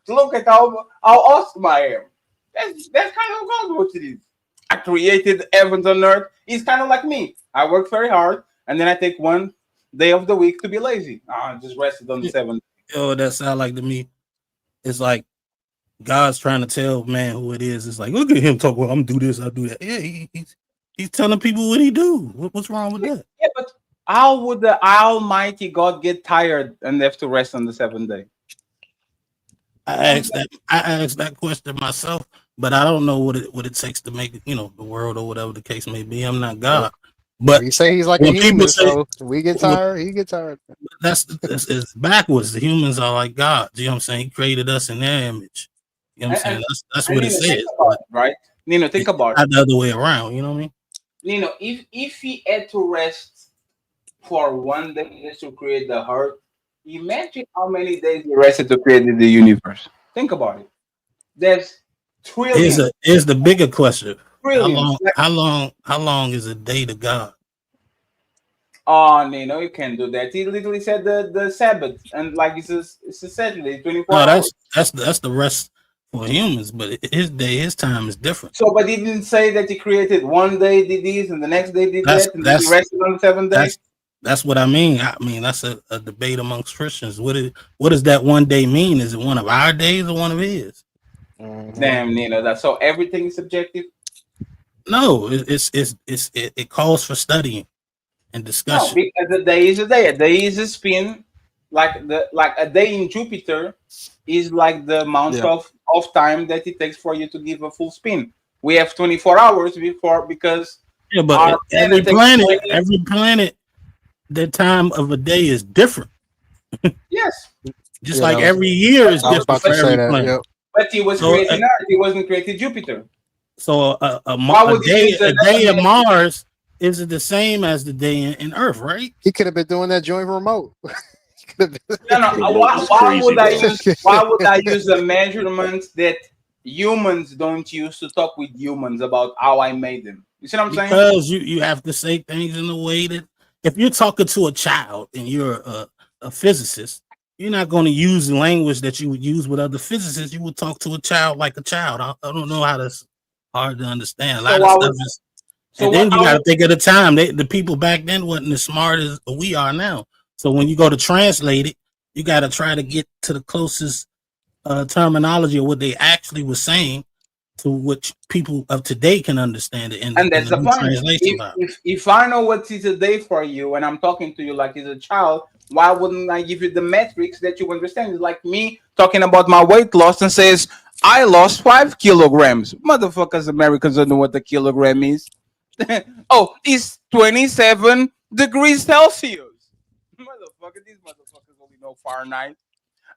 look at how awesome I am. That's kind of God what it is. I created heavens on earth. He's kind of like me. I work very hard, and then I take one day of the week to be lazy. I just rested on the 7th. Yo, that sound like to me. It's like God's trying to tell man who it is. It's like, look at him talk. Well, I'm do this, I do that. Yeah, he's telling people what he do. What's wrong with that? Yeah, but how would the Almighty God get tired and have to rest on the 7th day? I asked that question myself, but I don't know what it takes to make it, the world or whatever the case may be. I'm not God. But you say he's like a when people human, say so we get tired, he gets tired. that's it's backwards. The humans are like God. You know what I'm saying? He created us in their image. You know what I'm saying? That's what it Nino, says. think about it, right? Nino, think about Not it. the other way around. You know what I mean? Nino, if he had to rest for one day just to create the earth, imagine how many days he rested to create the universe. Think about it. There's trillions. Here's the bigger question. Trillions. How long is a day to God? Oh, Nino, you can't do that. He literally said the Sabbath, and like it's a Saturday, 24 No, hours. that's the rest for humans, but his time is different. So, but he didn't say that he created one day did this and the next day did that, and then he rested on the seventh day. That's what I mean. I mean, that's a debate amongst Christians. What does that one day mean? Is it one of our days or one of his? Damn, Nino, that's so everything is subjective. No, it calls for studying and discussion. No, because a day is a day. A day is a spin. Like a day in Jupiter is like the amount of time that it takes for you to give a full spin. We have 24 hours because but every planet, the time of a day is different. Yes. Just like every year is different for every planet. But he was creating Earth. He wasn't creating Jupiter. So a day of Mars isn't the same as the day in Earth, right? He could have been doing that joint remote. Why would I use a measurement that humans don't use to talk with humans about how I made them? You see what I'm saying? Because you have to say things in a way that if you're talking to a child and you're a physicist, you're not going to use language that you would use with other physicists. You would talk to a child like a child. I don't know how that's hard to understand. A lot of stuff is. And then you got to think of the time. The people back then wasn't as smart as we are now. So when you go to translate it, you got to try to get to the closest terminology of what they actually were saying to which people of today can understand it. And that's the point. If I know what is a day for you and I'm talking to you like as a child, why wouldn't I give you the metrics that you understand? It's like me talking about my weight loss and says, I lost 5 kilograms. Motherfuckers, Americans don't know what a kilogram is. Oh, it's 27 degrees Celsius. Motherfucker, these motherfuckers only know Fahrenheit.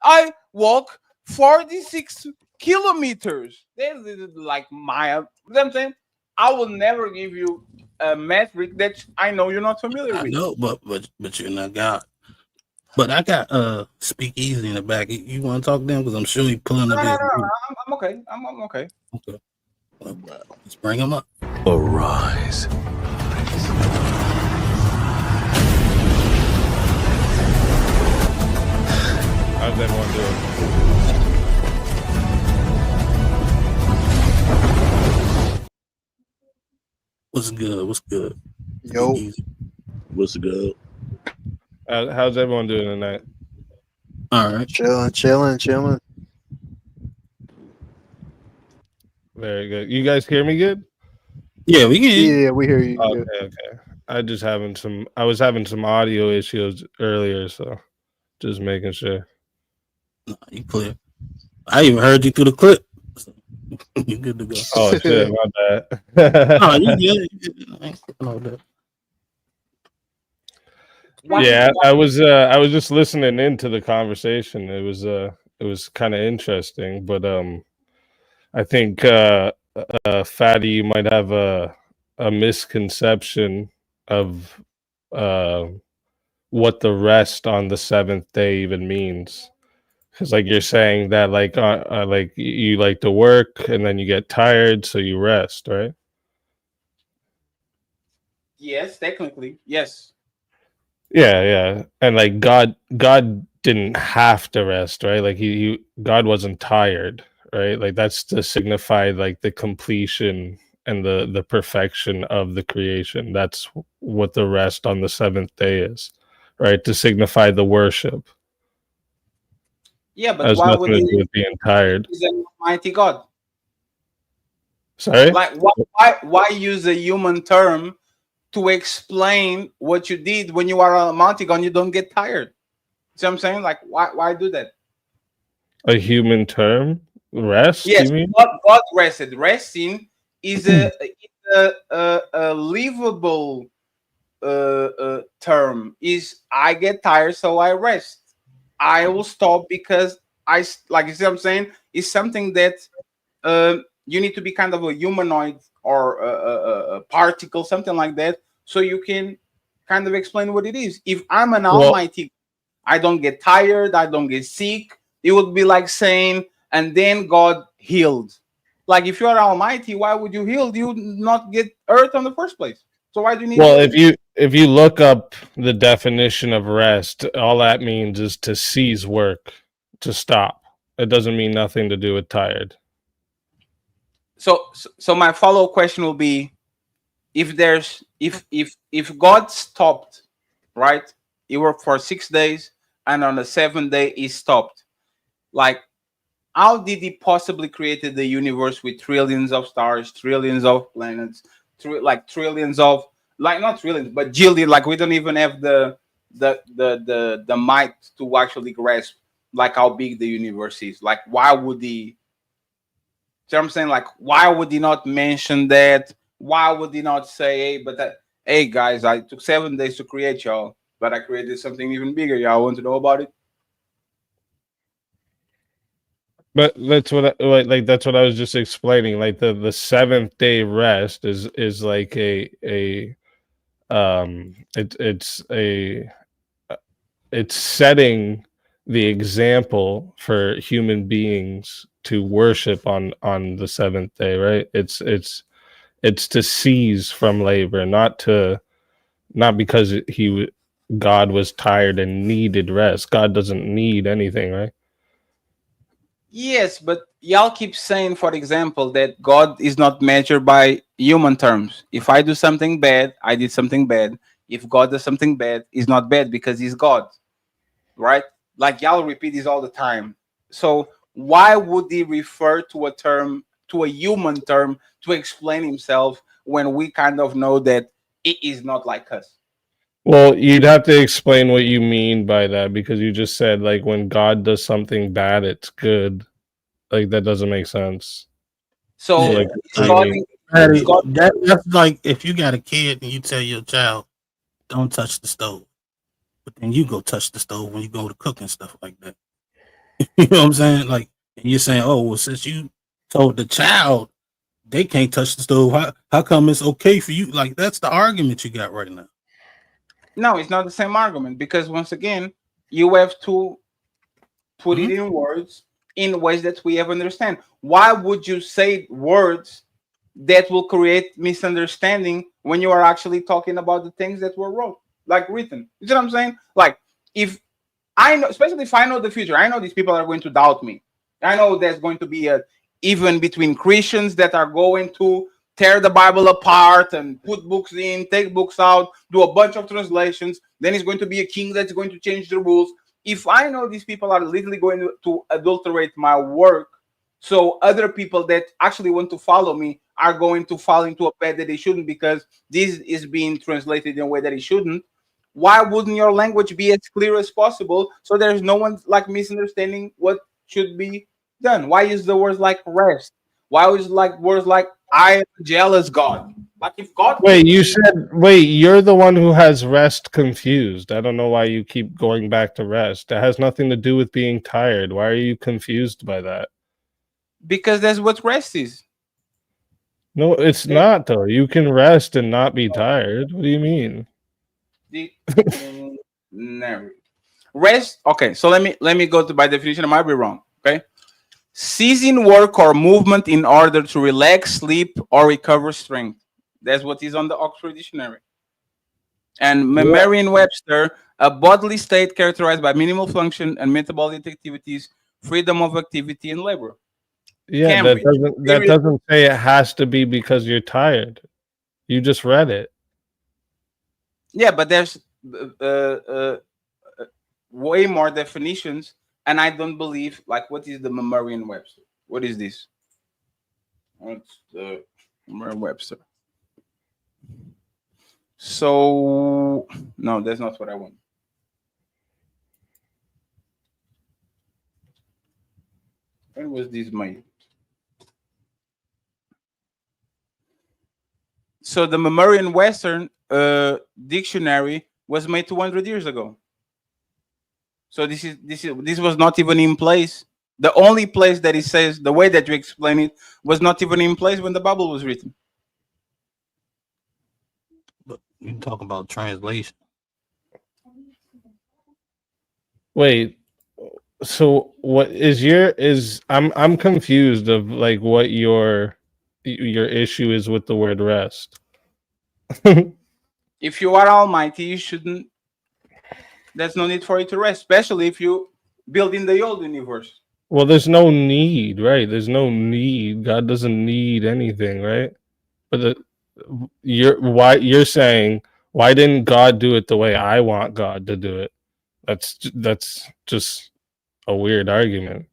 I walk 46 kilometers. They're like miles. You know what I'm saying? I will never give you a metric that I know you're not familiar with. No, but you're not God. But I got Speakeasy in the back. You want to talk to them? Because I'm sure he's pulling up. No, I'm okay. I'm okay. Okay. Well, let's bring him up. Arise. How's everyone doing? What's good? What's good? Yo. What's good? How's everyone doing tonight? All right. Chilling. Very good. You guys hear me good? Yeah, we can. Yeah, we hear you. Okay. I was having some audio issues earlier, so just making sure. No, you clear. I even heard you through the clip. So you good to go. Oh shit, my bad. No, you good. Yeah, I was just listening into the conversation. It was kind of interesting, but I think Fatty, you might have a misconception of what the rest on the seventh day even means. Because like you're saying that like you like to work and then you get tired, so you rest, right? Yes, technically, yes. Yeah, and like God didn't have to rest, right? Like God wasn't tired, right? Like that's to signify like the completion and the perfection of the creation. That's what the rest on the seventh day is, right? To signify the worship. Yeah, but has why nothing would to he do with being tired. He's an almighty God? Sorry? Like why use a human term to explain what you did when you are a almighty God and you don't get tired? See what I'm saying? Like why do that? A human term? Rest? Yes, You mean? God rested. Resting is a livable term. Is I get tired, so I rest. I will stop because like you see what I'm saying. It's something that you need to be kind of a humanoid or a particle, something like that, so you can kind of explain what it is. If I'm an almighty, I don't get tired, I don't get sick. It would be like saying, and then God healed. Like if you are almighty, why would you heal? You would not get earth in the first place. So why do you need Well, healing? if you look up the definition of rest, all that means is to cease work, to stop. It doesn't mean nothing to do with tired. So my follow-up question will be, if God stopped, right? He worked for 6 days, and on the 7th day he stopped. Like, how did he possibly created the universe with trillions of stars, trillions of planets, trillions of, like, not trillions, but jillion? Like, we don't even have the might to actually grasp like how big the universe is. Like, why would he? See what I'm saying? Like, why would he not mention that? Why would he not say, hey guys, I took 7 days to create y'all, but I created something even bigger. Y'all want to know about it? But that's what that's what I was just explaining. Like the seventh day rest is like it's setting the example for human beings to worship on the seventh day, right? It's to cease from labor, not because God was tired and needed rest. God doesn't need anything, right? Yes, but y'all keep saying, for example, that God is not measured by human terms. If I do something bad, I did something bad. If God does something bad, it's not bad because he's God, right? Like, y'all repeat this all the time. So why would he refer to a term, to a human term, to explain himself when we kind of know that it is not like us? Well, you'd have to explain what you mean by that, because you just said, like, when God does something bad, it's good. Like, that doesn't make sense. So, like, that's like if you got a kid and you tell your child, don't touch the stove, but then you go touch the stove when you go to cook and stuff like that. You know what I'm saying? Like, and you're saying, oh, well, since you told the child they can't touch the stove, how come it's okay for you? Like, that's the argument you got right now. No, it's not the same argument, because once again, you have to put it in words in ways that we have understand. Why would you say words that will create misunderstanding when you are actually talking about the things that were wrote, like written? You see what I'm saying? Like, if I know, especially if I know the future, I know these people are going to doubt me. I know there's going to be even between Christians that are going to tear the Bible apart and put books in, take books out, do a bunch of translations. Then it's going to be a king that's going to change the rules. If I know these people are literally going to adulterate my work, so other people that actually want to follow me are going to fall into a path that they shouldn't, because this is being translated in a way that it shouldn't, why wouldn't your language be as clear as possible so there's no one like misunderstanding what should be done? Why use the words like rest? Why is like words like I am jealous God? Like, if God you're the one who has rest confused. I don't know why you keep going back to rest. It has nothing to do with being tired. Why are you confused by that? Because that's what rest is. No, it's not though. You can rest and not be tired. What do you mean? Never. Rest. Okay, so let me go to, by definition. I might be wrong. Okay, ceasing work or movement in order to relax, sleep, or recover strength. That's what is on the Oxford Dictionary. And Merriam-Webster, a bodily state characterized by minimal function and metabolic activities, freedom of activity, and labor. Yeah, Cambridge. that doesn't say it has to be because you're tired. You just read it. Yeah, but there's way more definitions, and I don't believe, like, what is the Merriam-Webster? What is this? What's the Merriam-Webster? So no, that's not what I want. When was this made? So the Merriam-Webster dictionary was made 200 years ago. So this was not even in place. The only place that it says the way that you explain it was not even in place when the Bible was written. But you talk about translation. Wait, so what is I'm confused of like what your issue is with the word rest. If you are Almighty, you shouldn't. There's no need for you to rest, especially if you build in the old universe. Well, there's no need, right? There's no need. God doesn't need anything, right? But you're saying, why didn't God do it the way I want God to do it? That's just a weird argument.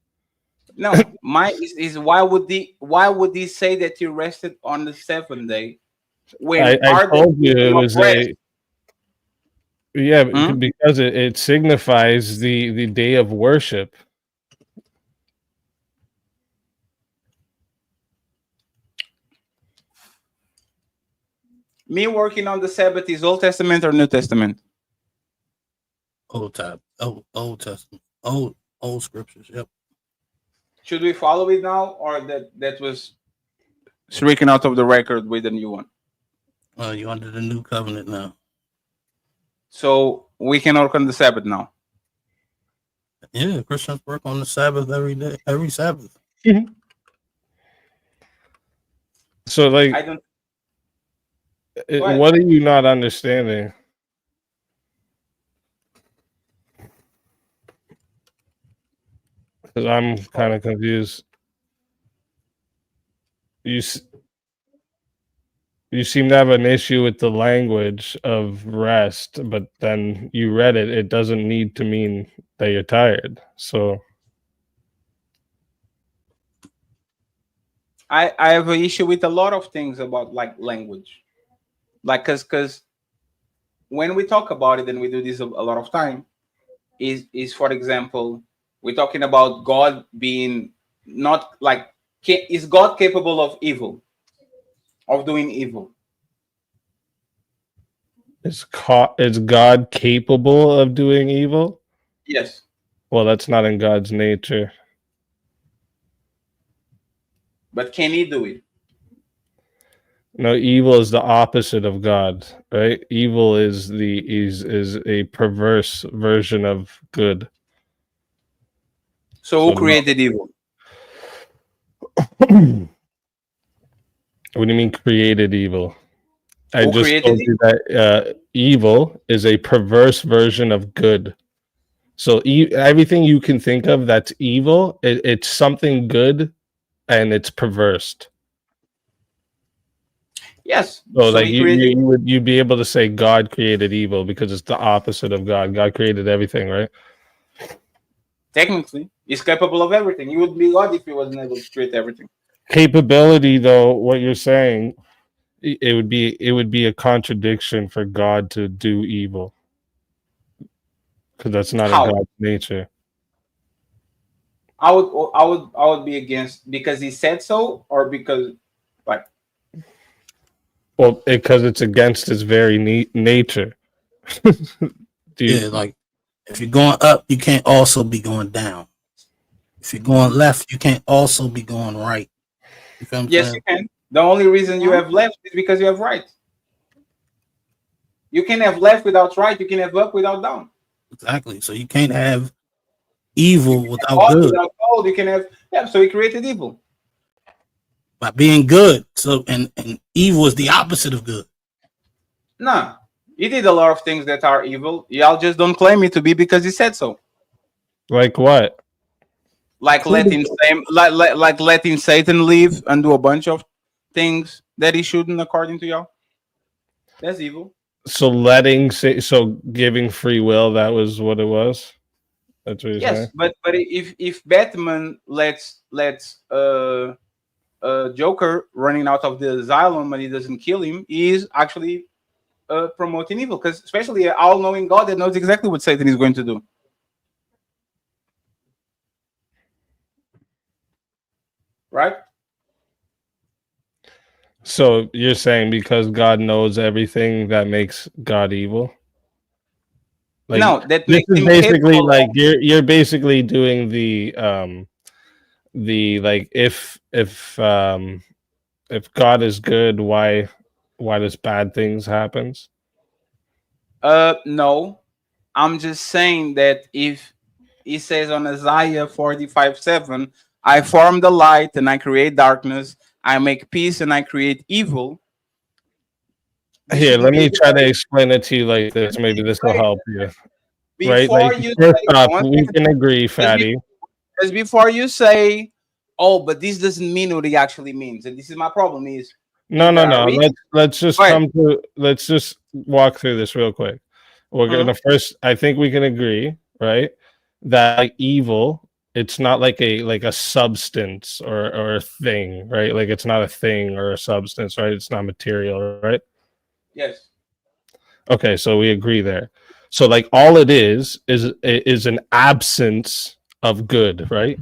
No, my is why would he say that you rested on the seventh day when I told you it was rest? because it signifies the day of worship. Me working on the Sabbath is Old Testament or New Testament? Old Testament, old scriptures. Yep. Should we follow it now, or that was stricken out of the record with the new one? You're under the new covenant now. So we can work on the Sabbath now. Yeah, Christians work on the Sabbath every day, every Sabbath. So, like, I don't. What are you not understanding? Because I'm kind of confused. You seem to have an issue with the language of rest, but then you read it. It doesn't need to mean that you're tired. So I have an issue with a lot of things about like language, like because when we talk about it, and we do this a lot of time, is for example, we're talking about God being not like is God capable of evil, of doing evil? is God capable of doing evil? Yes. Well, that's not in God's nature. But can he do it? No, evil is the opposite of God, right? Evil is a perverse version of good. So who created evil? What do you mean created evil? I Who just created told you that evil is a perverse version of good. So everything you can think of that's evil, it's something good, and it's perverse. Yes. So like he created you'd be able to say God created evil because it's the opposite of God. God created everything, right? Technically, he's capable of everything. He would be God if he wasn't able to create everything. Capability, though, what you're saying, it would be a contradiction for God to do evil because that's not in God's nature. I would be against because he said so, or because like. Well, because it's against his very nature. Yeah, like if you're going up, you can't also be going down. If you're going left, you can't also be going right. You feel what I'm Yes, saying? you can. The only reason you have left is because you have right. You can have left without right. You can have up without down. Exactly. So you can't have evil without Hot good. without cold. You can have So he created evil By being good. So and evil is the opposite of good. No, he did a lot of things that are evil. Y'all just don't claim it to be because he said so. Like what? Like letting Satan leave and do a bunch of things that he shouldn't, according to y'all. That's evil. So giving free will, that was what it was. That's what you're Yes, saying. but if Batman lets Joker running out of the asylum and he doesn't kill him, he is actually promoting evil, because especially an all-knowing God that knows exactly what Satan is going to do. right? So you're saying because God knows everything, that makes God evil? Like, no, that this makes is him basically capable like of, you're basically doing the like if God is good, why does bad things happens? no. I'm just saying that if he says on Isaiah 45:7, I form the light and I create darkness, I make peace and I create evil. This Here, shouldn't let be me try to explain it to you like this. Maybe this will right. help you. Right? Before Like, you first say off, one we second, can agree, just, Fatty. just before you say, oh, but this doesn't mean what it actually means. And this is my problem is No. there are Let's just go ahead. let's just walk through this real quick. We're gonna first. I think we can agree, right, that like evil, it's not like a substance or a thing, right? Like it's not a thing or a substance, right? It's not material, right? Yes. Okay, so we agree there. So like all it is an absence of good, right?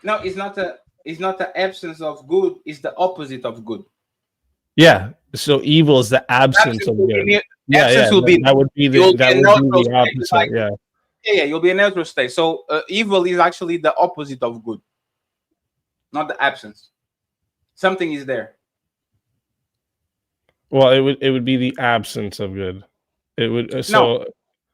No, it's not the absence of good, it's the opposite of good. Yeah. So evil is the absence of good. Absence will be That would be you'll the be a neutral state. opposite. Like, Yeah. yeah, you'll be a neutral state. So evil is actually the opposite of good, not the absence. Something is there. Well, it would be the absence of good. It would No.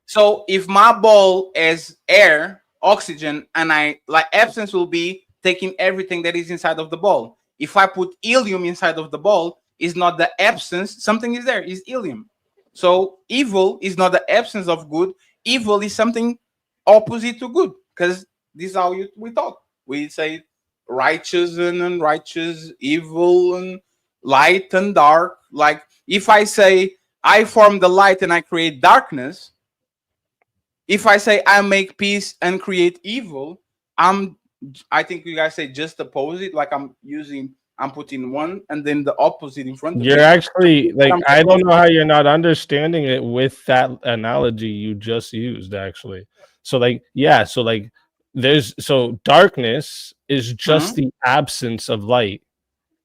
So if my ball has air, oxygen, and I like absence will be taking everything that is inside of the ball. If I put helium inside of the ball, is not the absence, something is there, is helium. So evil is not the absence of good. Evil is something opposite to good. Because this is how we talk. We say righteous and unrighteous, evil and light and dark. Like if I say I form the light and I create darkness, if I say I make peace and create evil, I think you guys say just opposite, like I'm putting one and then the opposite in front of You're it. actually like, I don't know how you're not understanding it with that analogy you just used, actually. So like, yeah, so like darkness is just the absence of light.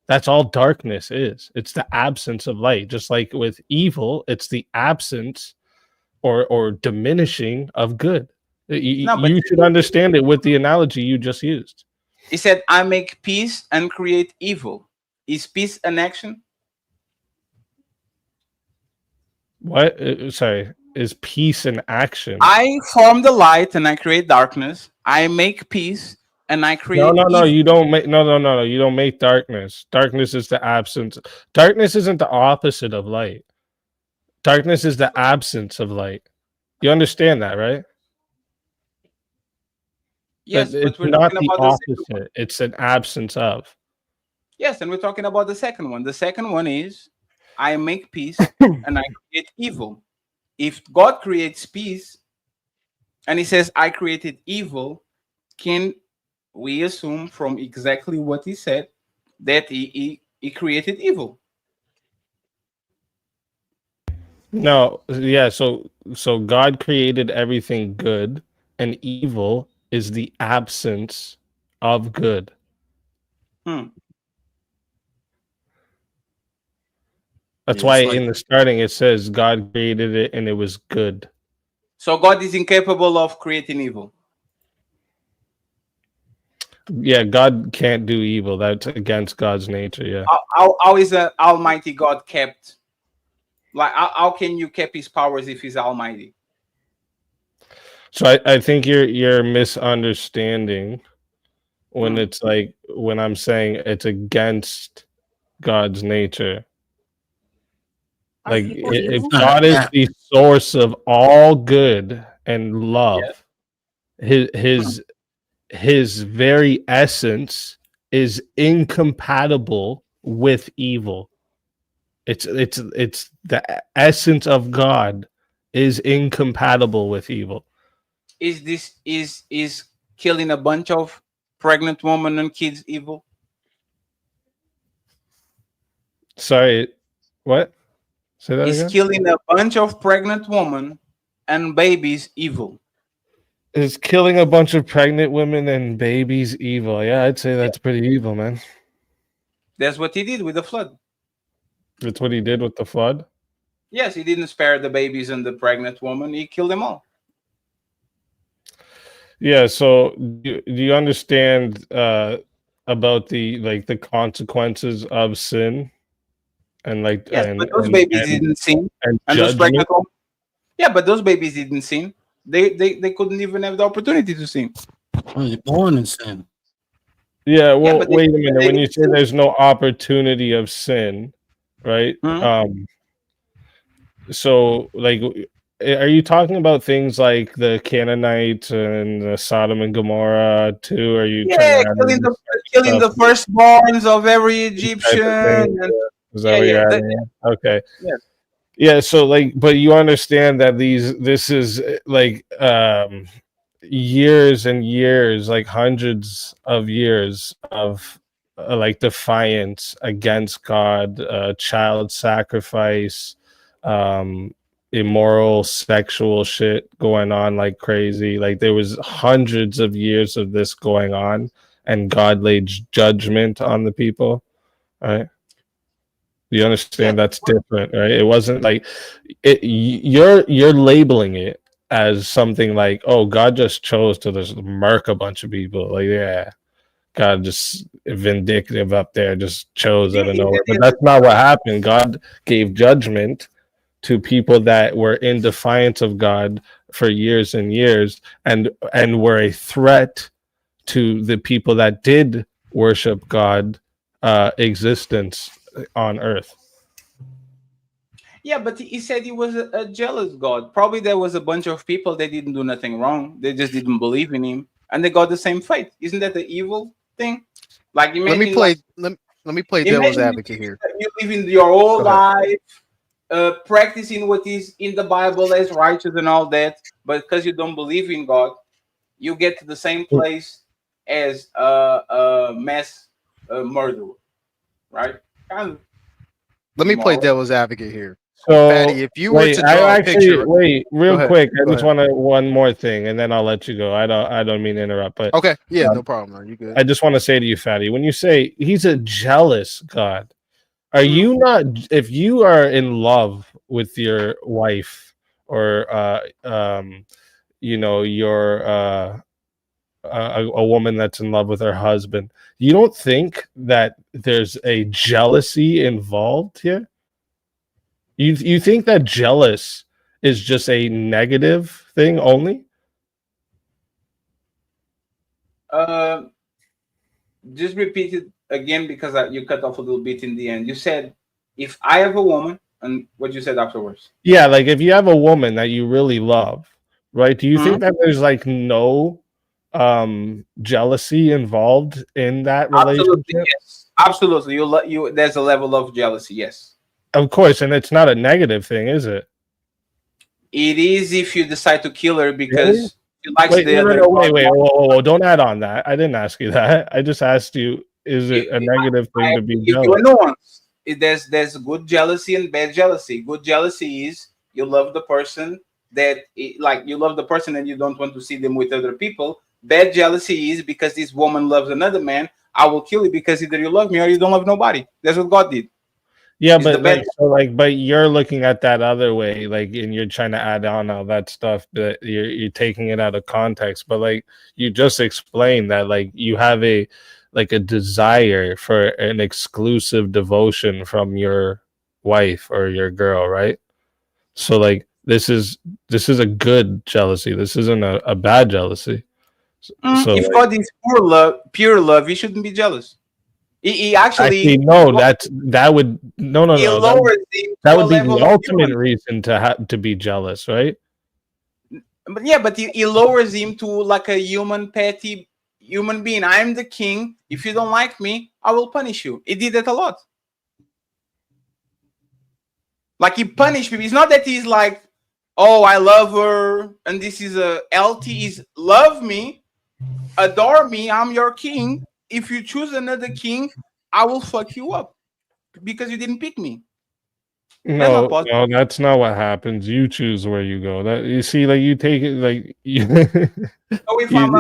That's all darkness is. It's the absence of light. Just like with evil, it's the absence or diminishing of good. You should understand it with the analogy you just used. He said, I make peace and create evil. Is peace an action? What? Sorry, is peace an action? I form the light and I create darkness. I make peace and I create evil. You don't make no. You don't make darkness. Darkness is the absence. Darkness isn't the opposite of light. Darkness is the absence of light. You understand that, right? Yes, but it's we're not talking the about the second one. opposite. It's an absence of. Yes, and we're talking about the second one. The second one is I make peace and I create evil. If God creates peace and he says I created evil, can we assume from exactly what he said that he created evil? No, yeah, so God created everything good, and evil is the absence of good. That's why in the starting it says God created it and it was good. So God is incapable of creating evil. Yeah, God can't do evil. That's against God's nature. Yeah. How is an Almighty God kept? Like how can you keep his powers if he's almighty? So I think you're misunderstanding when it's like when I'm saying it's against God's nature. Like if God is the source of all good and love, his very essence is incompatible with evil. It's the essence of God is incompatible with evil. Is this is killing a bunch of pregnant women and kids evil? Sorry, what? Say that Is again? killing a bunch of pregnant women and babies evil? Is killing a bunch of pregnant women and babies evil? Yeah, I'd say that's pretty evil, man. That's what he did with the flood. That's what he did with the flood? Yes, he didn't spare the babies and the pregnant woman. He killed them all. Yeah, so do you understand about the consequences of sin and yes, but those babies didn't sin, and those judgment? pregnant women. Yeah, but those babies didn't sin. They couldn't even have the opportunity to sin. They're born in sin. Yeah, well, but wait a minute. When you say there's no opportunity of sin, right? So like, are you talking about things like the Canaanites and the Sodom and Gomorrah too? Are you Yeah, trying to killing the firstborns of every Egyptian. Is that what you're adding in? Okay. Yes. Yeah, so like, but you understand that this is like years and years, like hundreds of years of like defiance against God, child sacrifice, immoral sexual shit going on like crazy. Like there was hundreds of years of this going on, and God laid judgment on the people, right? You understand that's different, right? It wasn't like you're labeling it as something like, oh, God just chose to just murk a bunch of people. Like, yeah, God just vindictive up there, just chose out of nowhere. But that's not what happened. God gave judgment to people that were in defiance of God for years and years, and were a threat to the people that did worship God existence on earth. Yeah, but he said he was a jealous God. Probably there was a bunch of people that didn't do nothing wrong. They just didn't believe in him, and they got the same fate. Isn't that the evil thing? Like, let me play devil's advocate here. You live in your whole life, practicing what is in the Bible as righteous and all that, but because you don't believe in God, you get to the same place as a mass murderer, right? Kind of. Let me play devil's advocate here. So, Fatty, if you were to draw a picture, real quick, I just want to one more thing, and then I'll let you go. I don't mean to interrupt, but okay, yeah, no problem. Are you good? I just want to say to you, Fatty, when you say he's a jealous God, are you not? If you are in love with your wife, or you know, you're a woman that's in love with her husband, you don't think that there's a jealousy involved here? You think that jealous is just a negative thing only? Just repeat it again, because you cut off a little bit in the end. You said, if I have a woman, and what you said afterwards. Yeah, like if you have a woman that you really love, right? Do you think that there's like no jealousy involved in that relationship? Absolutely, yes. Absolutely. You there's a level of jealousy, yes. Of course, and it's not a negative thing, is it? It is if you decide to kill her because she likes wait, whoa, don't add on that. I didn't ask you that. I just asked you, is it a negative thing to be jealous? There's good jealousy and bad jealousy. Good jealousy is you love the person you love the person and you don't want to see them with other people. Bad jealousy is because this woman loves another man, I will kill you because either you love me or you don't love nobody. That's what God did. Yeah, but but you're looking at that other way, like, and you're trying to add on all that stuff, but you're taking it out of context. But like you just explained that, like, you have a desire for an exclusive devotion from your wife or your girl, right? So like this is a good jealousy. This isn't a bad jealousy. So if God is pure love, he shouldn't be jealous. He actually no. That would no. That would be the ultimate reason to be jealous, right? But he lowers him to like a petty human being. I am the king. If you don't like me, I will punish you. He did that a lot. Like, he punished people. It's not that he's like, oh, I love her, and this is a LT. Is love me, adore me. I'm your king. If you choose another king, I will fuck you up because you didn't pick me. No, no, that's not what happens. You choose where you go. That you see, like you take it, like you,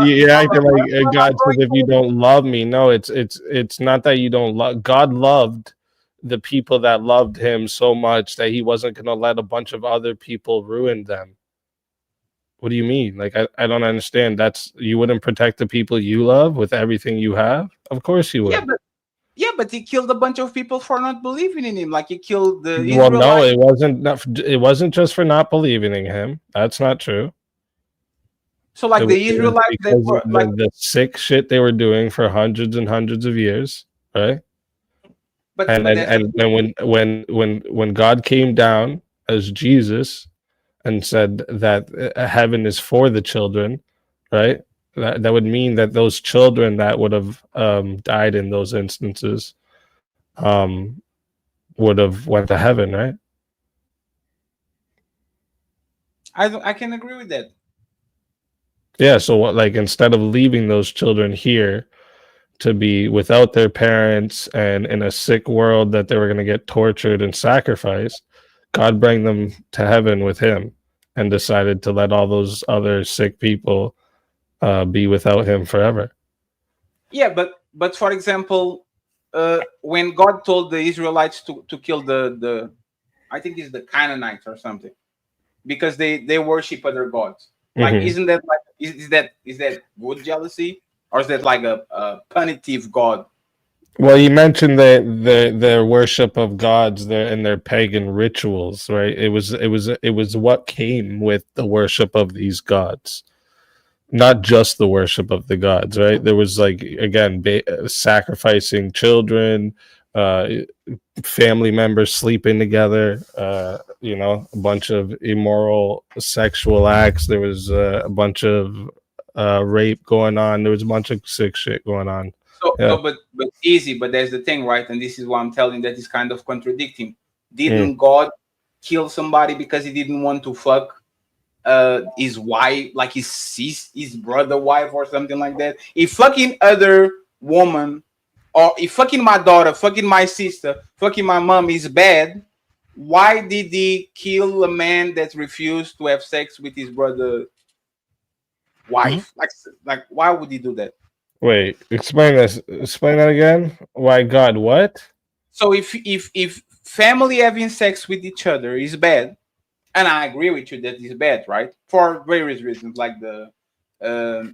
you're acting like God said, if you don't love me, no, it's not that you don't love. God loved the people that loved Him so much that He wasn't going to let a bunch of other people ruin them. What do you mean? Like I don't understand. That's you wouldn't protect the people you love with everything you have? Of course you would. Yeah, but he killed a bunch of people for not believing in him. Like he killed the Well, no, Israelites. it wasn't just for not believing in Him. That's not true. So like the Israelites that because were of like, the sick shit they were doing for hundreds and hundreds of years, right? but And when God came down as Jesus and said that heaven is for the children, right? That would mean that those children that would have died in those instances would have went to heaven, right? I can agree with that. Yeah, so what, like instead of leaving those children here to be without their parents and in a sick world that they were going to get tortured and sacrificed, God brought them to heaven with Him and decided to let all those other sick people be without Him forever. Yeah, but for example, when God told the Israelites to kill the I think it's the Canaanites or something, because they worship other gods. Like, isn't that like is that good jealousy, or is that like a punitive God? Well, you mentioned their worship of gods and their pagan rituals, right? It was what came with the worship of these gods, not just the worship of the gods, right? There was like again sacrificing children, family members sleeping together, a bunch of immoral sexual acts. There was a bunch of rape going on. There was a bunch of sick shit going on. So, but easy. But there's the thing, right? And this is why I'm telling that is kind of contradicting. Didn't God kill somebody because he didn't want to fuck his wife, like his brother wife or something like that? If fucking other woman, or if fucking my daughter, fucking my sister, fucking my mom is bad, why did he kill a man that refused to have sex with his brother wife? Like why would he do that? Wait, explain this. Explain that again. Why God? What? So if family having sex with each other is bad, and I agree with you that it's bad, right? For various reasons, like the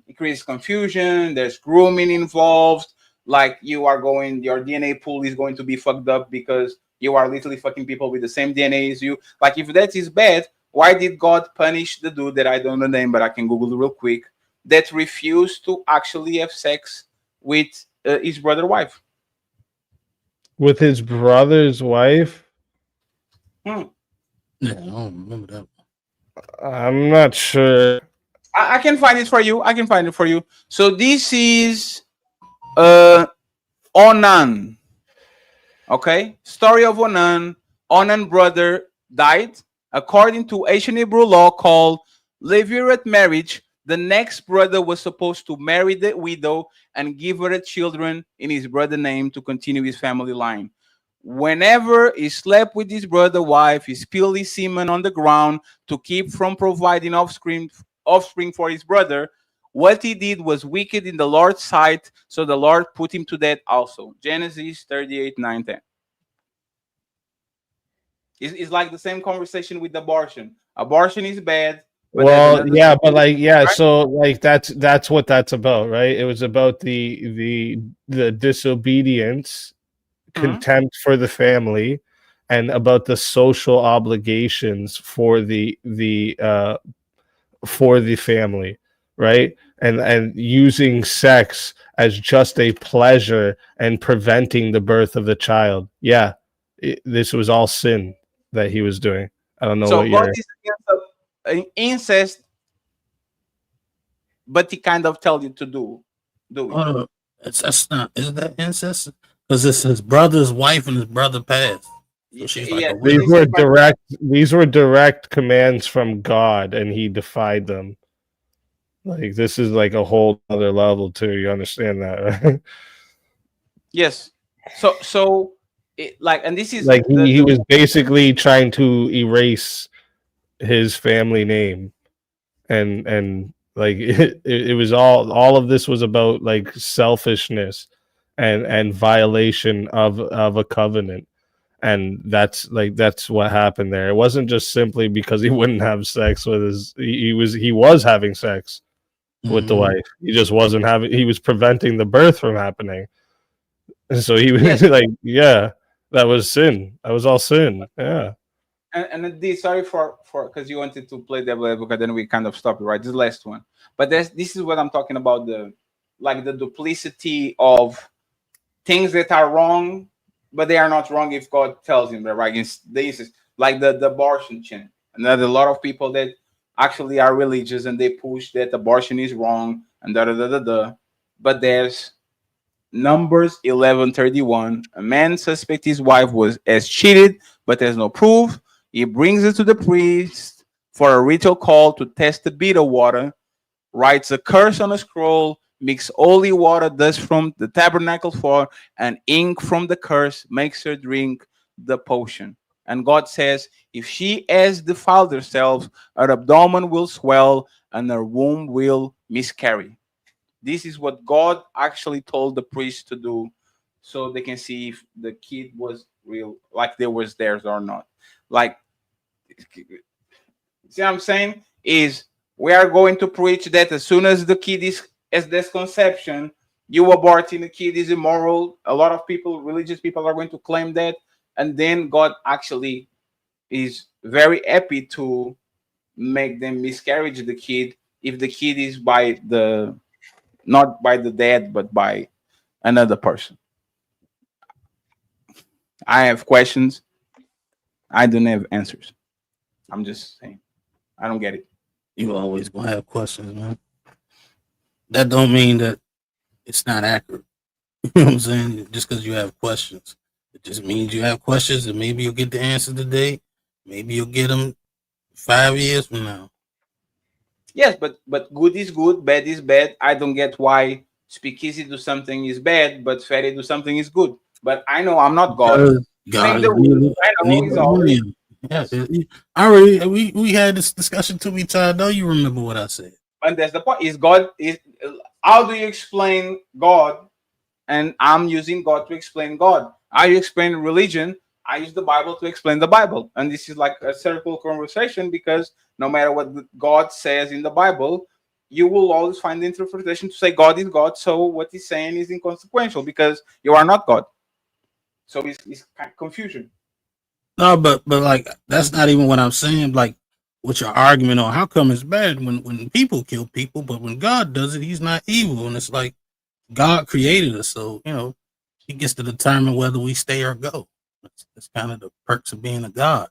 increased confusion, there's grooming involved. Like your DNA pool is going to be fucked up because you are literally fucking people with the same DNA as you. Like if that is bad, why did God punish the dude that I don't know the name, but I can Google it real quick, that refused to actually have sex with his brother's wife? With his brother's wife? Yeah, I don't remember that. I'm not sure. I can find it for you. So this is Onan. Okay, story of Onan. Onan brother died. According to ancient Hebrew law called Levirate marriage, the next brother was supposed to marry the widow and give her children in his brother's name to continue his family line. Whenever he slept with his brother's wife, he spilled his semen on the ground to keep from providing offspring for his brother. What he did was wicked in the Lord's sight, so the Lord put him to death also. Genesis 38:9-10. It's like the same conversation with abortion. Abortion is bad. Well, yeah, but like, yeah, so like that's what that's about, right? It was about the disobedience, contempt for the family, and about the social obligations for the family, right? And using sex as just a pleasure and preventing the birth of the child. Yeah, this was all sin that he was doing. I don't know so what God you're. is against incest, but he kind of tells you to do it. That's not. Is that incest? Because it's his brother's wife and his brother passed. So she's like a widow. These were direct commands from God, and he defied them. Like this is like a whole other level too. You understand that, right? Yes. So and this is like he was basically trying to erase his family name, and like it was all of this was about like selfishness and violation of a covenant. And that's what happened there. It wasn't just simply because he wouldn't have sex with he was having sex with the wife. He just wasn't he was preventing the birth from happening. And so he was like, yeah, that was sin. That was all sin. Yeah. And this, sorry for because you wanted to play devil advocate, then we kind of stopped, right? This last one. But this is what I'm talking about, the duplicity of things that are wrong, but they are not wrong if God tells him that, right? This is like the abortion chain. And there's a lot of people that actually are religious and they push that abortion is wrong and But there's Numbers 11:31. A man suspects his wife has cheated, but there's no proof. He brings it to the priest for a ritual call to test the bitter water, writes a curse on a scroll, mix holy water, dust from the tabernacle floor, and ink from the curse, makes her drink the potion. And God says, if she has defiled herself, her abdomen will swell and her womb will miscarry. This is what God actually told the priest to do, so they can see if the kid was real, like they was theirs or not. Like, see what I'm saying? Is we are going to preach that as soon as the kid has this conception, you aborting the kid is immoral. A lot of people, religious people, are going to claim that, and then God actually is very happy to make them miscarriage the kid if the kid is not by the dad, but by another person. I have questions. I don't have answers. I'm just saying. I don't get it. You always gonna have questions, man. That don't mean that it's not accurate. You know what I'm saying? Just because you have questions, it just means you have questions, and maybe you'll get the answer today. Maybe you'll get them 5 years from now. Yes, but good is good, bad is bad. I don't get why speakeasy do something is bad, but fairy do something is good. But I know I'm not God. God Make the rules. I know he's always. Yes. I already we had this discussion 2 weeks ago. I know you remember what I said. And that's the point. Is God is how do you explain God? And I'm using God to explain God. How you explain religion? I use the Bible to explain the Bible. And this is like a circle conversation, because no matter what God says in the Bible, you will always find the interpretation to say God is God. So what he's saying is inconsequential because you are not God. So it's kind of confusion. No, but like that's not even what I'm saying. Like, what's your argument on how come it's bad when people kill people, but when God does it, he's not evil. And it's like God created us, so he gets to determine whether we stay or go. That's kind of the perks of being a God.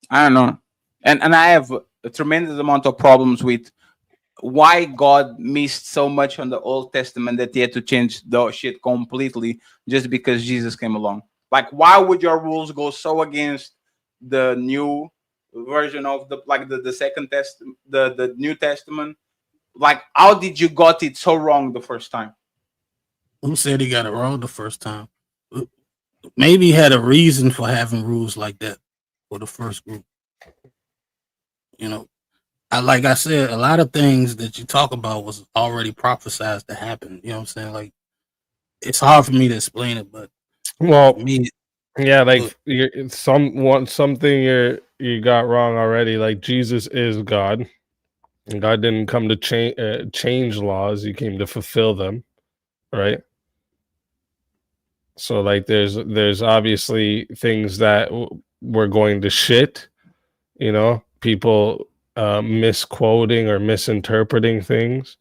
I don't know. And I have a tremendous amount of problems with why God missed so much on the Old Testament that he had to change the shit completely just because Jesus came along. Like, why would your rules go so against the new version of the second testament, the New Testament? Like, how did you got it so wrong the first time? Who said he got it wrong the first time? Maybe he had a reason for having rules like that for the first group. Like I said, a lot of things that you talk about was already prophesied to happen. You know what I'm saying? Like, it's hard for me to explain it, but something you got wrong already. Like, Jesus is God, and God didn't come to change laws; he came to fulfill them, right? So, like, there's obviously things that we're going to shit, people misquoting or misinterpreting things.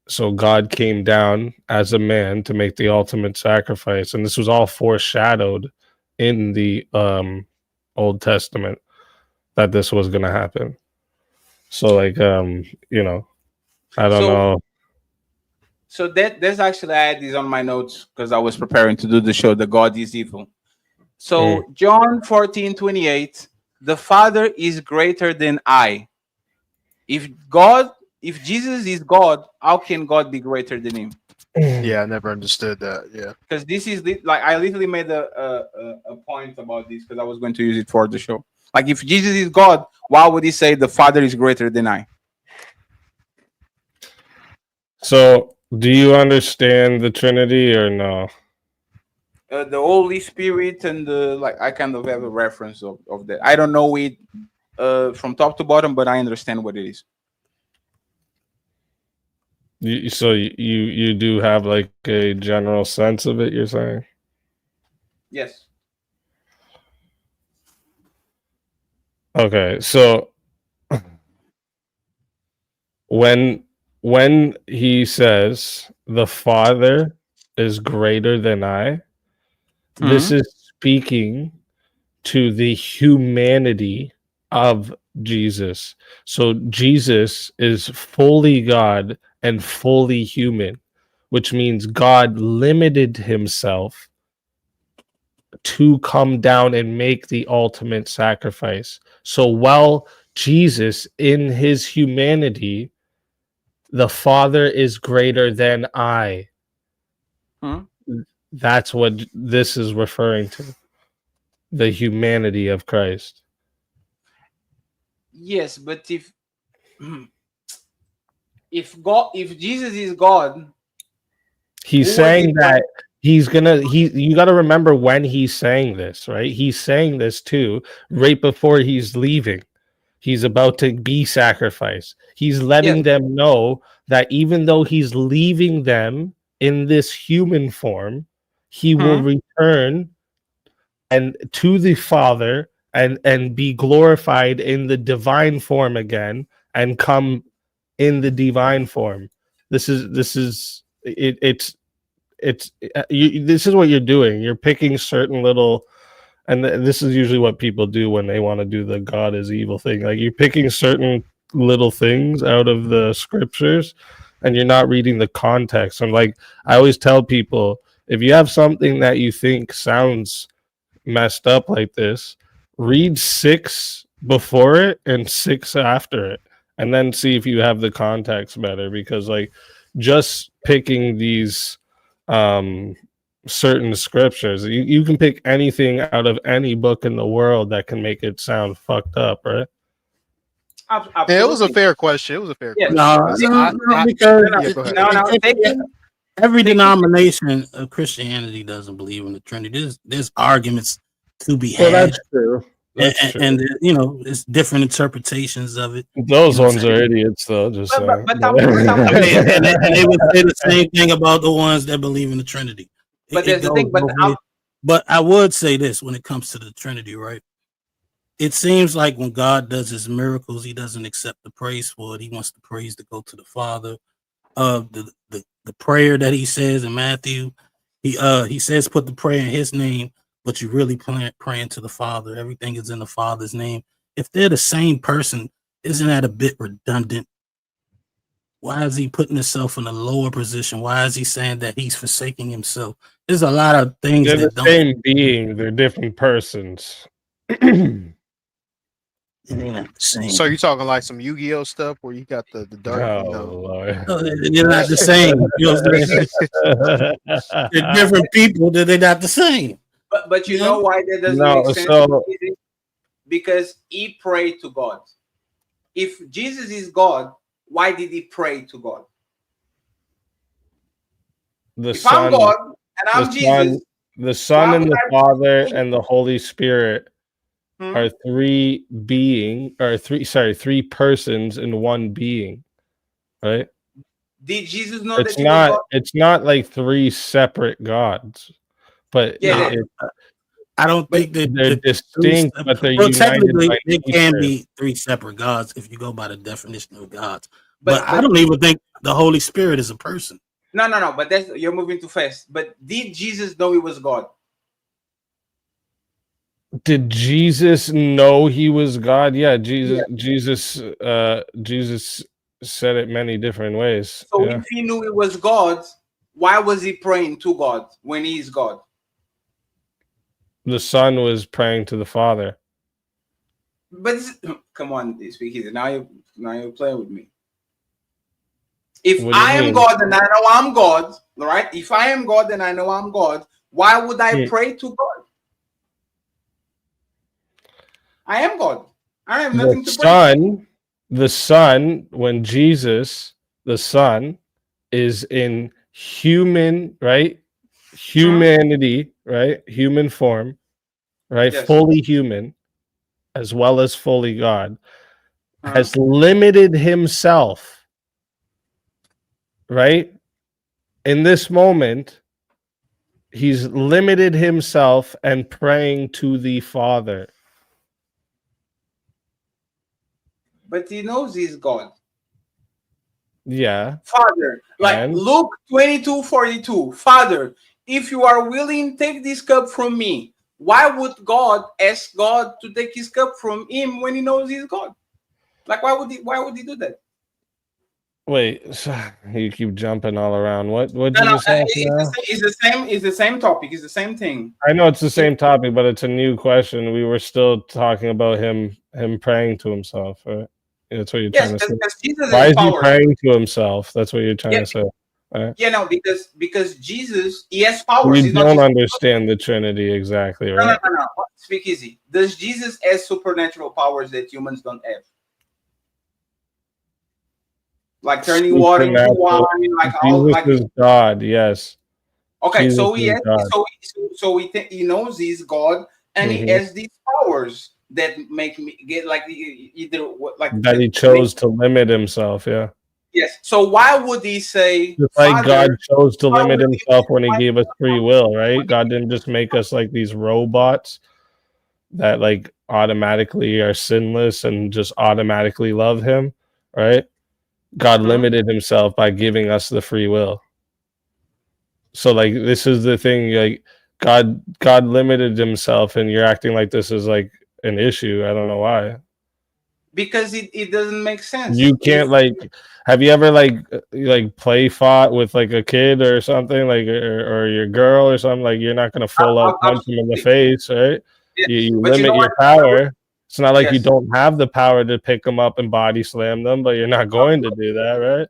So God came down as a man to make the ultimate sacrifice, and this was all foreshadowed in the Old Testament that this was going to happen. So, like, I don't know. So that's actually, I had this on my notes because I was preparing to do the show, The God is Evil. So John 14:28, the Father is greater than I. If Jesus is God, how can God be greater than him? Yeah, I never understood that. Yeah, because this is like I literally made a point about this because I was going to use it for the show. Like, if Jesus is God, why would he say the Father is greater than I? So, do you understand the Trinity or no? The Holy Spirit and the like. I kind of have a reference of that. I don't know it from top to bottom, but I understand what it is. You do have like a general sense of it, you're saying? Yes. Okay, so when he says the Father is greater than I, this is speaking to the humanity of Jesus. So Jesus is fully God and fully human, which means God limited himself to come down and make the ultimate sacrifice. So while Jesus in his humanity, the Father is greater than I. That's what this is referring to. The humanity of Christ. Yes, but if Jesus is God, He's saying that you got to remember when he's saying this, right? He's saying this too right before he's leaving. He's about to be sacrificed. He's letting them know that even though he's leaving them in this human form, he will return and to the Father and be glorified in the divine form again and come in the divine form. This is this is what you're doing. You're picking certain little, and this is usually what people do when they want to do the God is evil thing. Like, you're picking certain little things out of the scriptures and you're not reading the context. And like, I always tell people, if you have something that you think sounds messed up like this, read 6 before it and 6 after it, and then see if you have the context better. Because like, just picking these certain scriptures, you can pick anything out of any book in the world that can make it sound fucked up, right? Yeah, it was a fair question. It was a fair question. No, because every denomination of Christianity doesn't believe in the Trinity. There's arguments to be had. Well, that's true. That's true. And you know, it's different interpretations of it. Those ones are idiots, though. Just saying. and they would say the same thing about the ones that believe in the Trinity. But there's the thing. But I would say this when it comes to the Trinity, right? It seems like when God does his miracles, he doesn't accept the praise for it. He wants the praise to go to the Father. The prayer that he says in Matthew, he says put the prayer in his name, but you really praying to the Father. Everything is in the Father's name. If they're the same person, isn't that a bit redundant? Why is he putting himself in a lower position? Why is he saying that he's forsaking himself? There's a lot of things they're that the same being. They're different persons. So you're talking like some Yu-Gi-Oh stuff where you got the dark. Lord. They're not the same. They're different people. They're not the same. But you know why that doesn't make sense? Because he prayed to God. If Jesus is God, why did he pray to God? If I'm God and I'm Jesus, the Son and the Father and the Holy Spirit are three persons in one being, right? Did Jesus know that he was God? It's not like 3 separate gods, but I don't think they're distinct, but they're united. Technically, by it can be 3 separate gods if you go by the definition of gods. But I don't even think the Holy Spirit is a person. No. But you're moving too fast. But did Jesus know he was God? Did Jesus know he was God? Yeah, Jesus said it many different ways. So if he knew he was God, why was he praying to God when he is God? The Son was praying to the Father. But come on, speak easy. Now you're playing with me. If I am God and I know I'm God, right? If I am God and I know I'm God, why would I pray to God? I am God. I have nothing to pray. The Son, when Jesus, the Son, is in human, right? Humanity, right? Human form, right? Yes. Fully human, as well as fully God, has limited himself, right? In this moment, he's limited himself and praying to the Father. But he knows he's God. Yeah. Father, like Luke 22:42. Father, if you are willing, take this cup from me. Why would God ask God to take his cup from him when he knows he's God? Like, why would he do that? Wait, so you keep jumping all around. What No, you just ask now? it's the same topic. It's the same thing. I know it's the same topic, but it's a new question. We were still talking about him praying to himself, right? That's what you're trying to say. Jesus Why has is he power. praying to himself? That's what you're trying to say. Right? Yeah, no, because Jesus, he has powers. You He's not don't just understand the Trinity exactly, right? no. Speak easy. Does Jesus have supernatural powers that humans don't have? Like turning water into wine, like all Jesus like is God, yes. okay, Jesus so he is has, God. he knows he's God, and he has these powers that make me get like either like that he chose to limit himself, yeah. yes. So why would he say, Just like God Father, chose to limit himself when he gave us free will, right? God didn't just make us like these robots that like automatically are sinless and just automatically love him, right? God limited himself by giving us the free will. So like this is the thing, like God limited himself, and you're acting like this is like an issue. I don't know why. Because it doesn't make sense. You can't like have you ever like play fought with like a kid or something like or your girl or something, like you're not gonna full out punch him in the face, right? Yes, You but you limit know your what? power. It's not like you Yes. don't have the power to pick them up and body slam them, but you're not going to do that, right?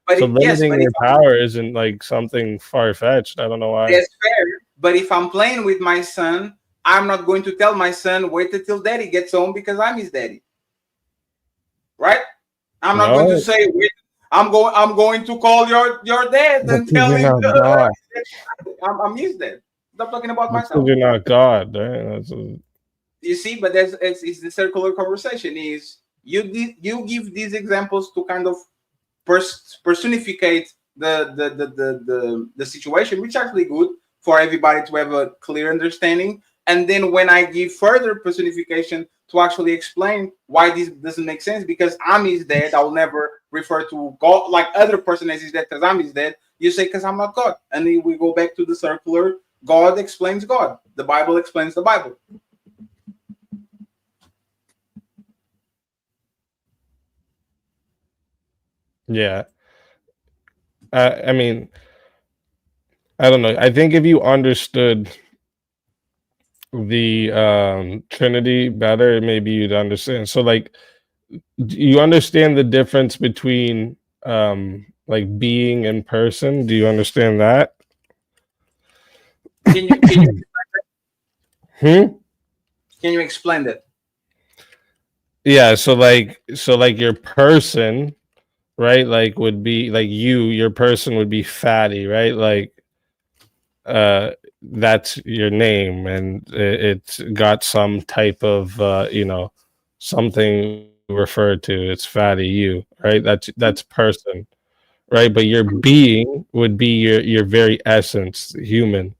But So yes, limiting but your power isn't like something far fetched. I don't know why. that's fair. But if I'm playing with my son, I'm not going to tell my son, wait until daddy gets home because I'm his daddy. Right? I'm not going to say, wait, I'm going to call your dad and tell him I'm his dad. Stop talking about myself. You're not God, right? You see, but it's the circular conversation. Is you give these examples to kind of personificate the situation, which is actually good for everybody to have a clear understanding. And then when I give further personification to actually explain why this doesn't make sense, because I'm his dad, I'll never refer to God like other person as his dad because I'm his dad. You say because I'm not God, and then we go back to the circular. God explains God. The Bible explains the Bible. Yeah. I mean, I don't know. I think if you understood the Trinity better, maybe you'd understand. So like you understand the difference between like being and person? Do you understand that? Can you Can you explain that? Yeah, so like your person, right? Like would be like your person would be fatty, right? Like that's your name, and it's got some type of something referred to. It's fatty you, right? That's person, right? But your being would be your very essence, human,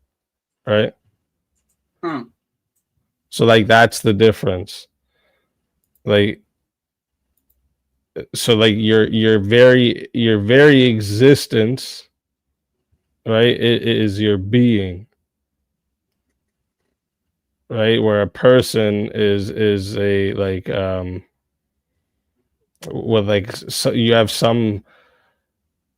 right? So like that's the difference. Like so like your very existence, right? It is your being, right? Where a person is a like with like so you have some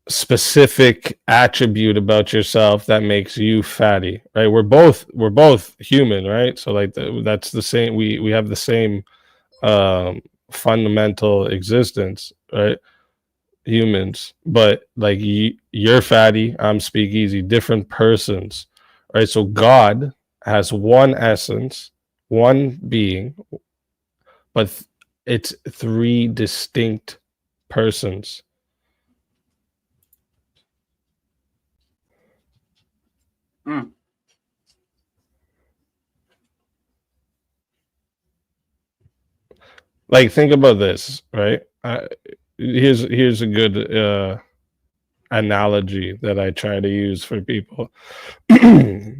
specific attribute about yourself that makes you fatty, right? We're both human, right? So like that's the same, we have the same fundamental existence, right? humans, but like you're Fatty, I'm Speakeasy, different persons, right? So God has one essence, one being, but it's three distinct persons. Mm. Like, think about this, right? Here's a good analogy that I try to use for people.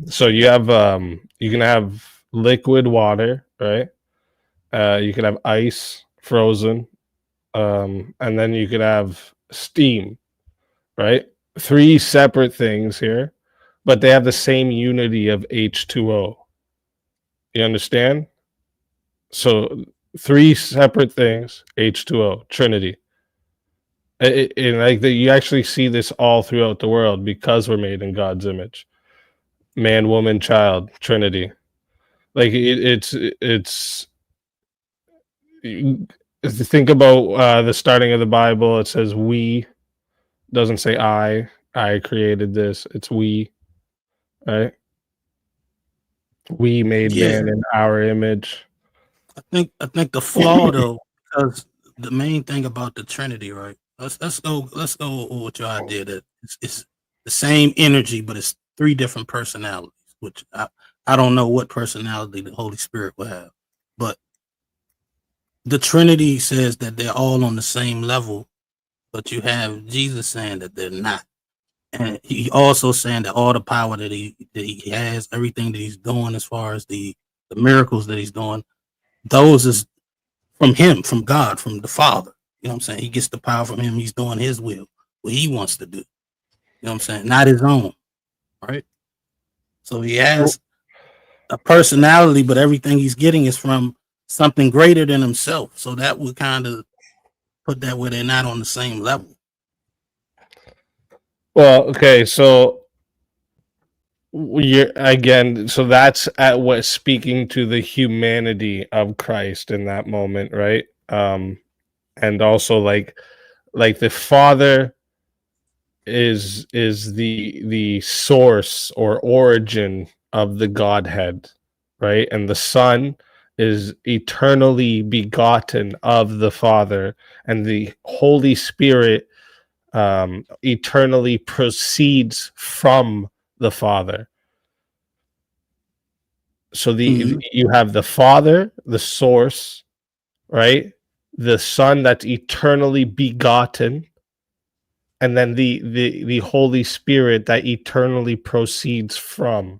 So you have you can have liquid water, right? You could have ice, frozen, and then you could have steam, right? Three separate things here, but they have the same unity of H2O. You understand? So three separate things, H2O, Trinity. And like you actually see this all throughout the world because we're made in God's image. Man, woman, child, Trinity. Like it's think about the starting of the Bible. It says we, doesn't say I created this. It's we, right? We made man in our image. I think the flaw though, because the main thing about the Trinity, right? Let's go with your idea that it's the same energy, but it's three different personalities, which I don't know what personality the Holy Spirit will have, but the Trinity says that they're all on the same level, but you have Jesus saying that they're not. And he also saying that all the power that he has, everything that he's doing as far as the miracles that he's doing, those is from him, from God, from the Father. You know what I'm saying? He gets the power from him. He's doing his will, what he wants to do. You know what I'm saying? Not his own, right? So he has a personality, but everything he's getting is from something greater than himself. So that would kind of put that where they're not on the same level. Well, okay, so you're again, so that's at what speaking to the humanity of Christ in that moment, right? And also like the Father is the source or origin of the Godhead, right? And the Son is eternally begotten of the Father, and the Holy Spirit eternally proceeds from the Father. So you have the Father, the source, right? The Son that's eternally begotten, and then the Holy Spirit that eternally proceeds from.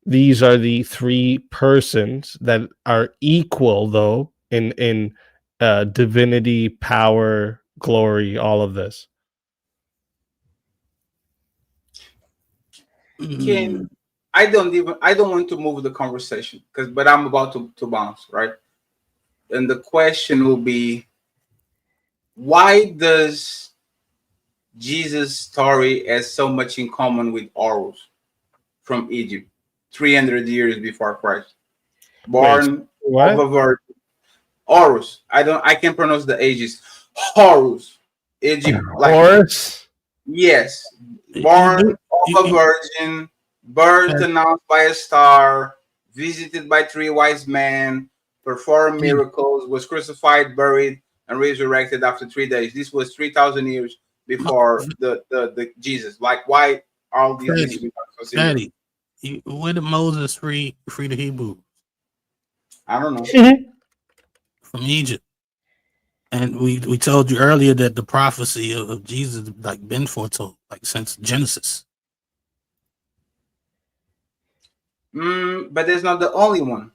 These are the three persons that are equal, though, in divinity, power, glory, all of this. I don't want to move the conversation but I'm about to bounce, right? And the question will be, why does Jesus' story has so much in common with Horus from Egypt, 300 years before Christ, born of a virgin? Horus. I can't pronounce the ages. Horus, Egypt. Horus. Yes, born of a virgin, birth announced by a star, visited by three wise men, performed miracles, was crucified, buried, and resurrected after 3 days. This was 3,000 years before the Jesus. Like, why all these things become so similar? Daddy, where did Moses free the Hebrews? I don't know. From Egypt. And we told you earlier that the prophecy of Jesus like been foretold, like since Genesis. But there's not the only one.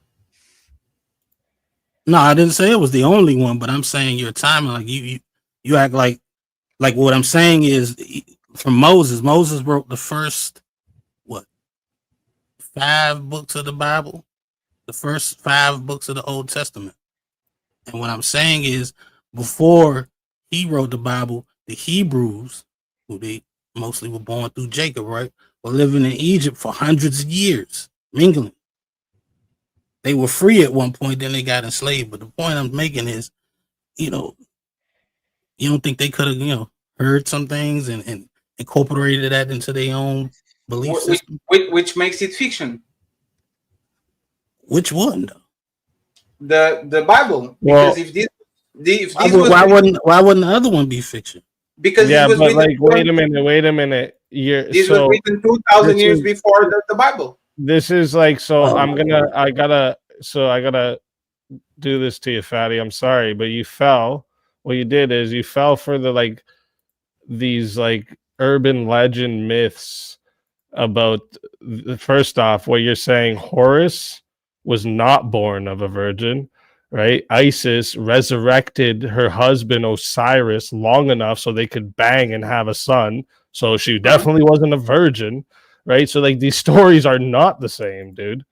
No, I didn't say it was the only one, but I'm saying your timing, like you act like what I'm saying is from Moses. Moses wrote the first 5 books of the Bible, the first 5 books of the Old Testament. And what I'm saying is, before he wrote the Bible, the Hebrews, who they mostly were born through Jacob, right, were living in Egypt for hundreds of years, mingling. They were free at one point, then they got enslaved. But the point I'm making is, You don't think they could have, heard some things and incorporated that into their own belief system? Which makes it fiction. Which one? The Bible. Well, Because why wouldn't the other one be fiction? Because yeah, it was but written like, wait a minute. this was written 2,000 years before the Bible. This is like, so I gotta do this to you, Fatty. I'm sorry, but you fell. What you did is you fell for these urban legend myths about, first off, what you're saying, Horus was not born of a virgin, right? Isis resurrected her husband Osiris long enough so they could bang and have a son. So she definitely wasn't a virgin, right? So these stories are not the same, dude.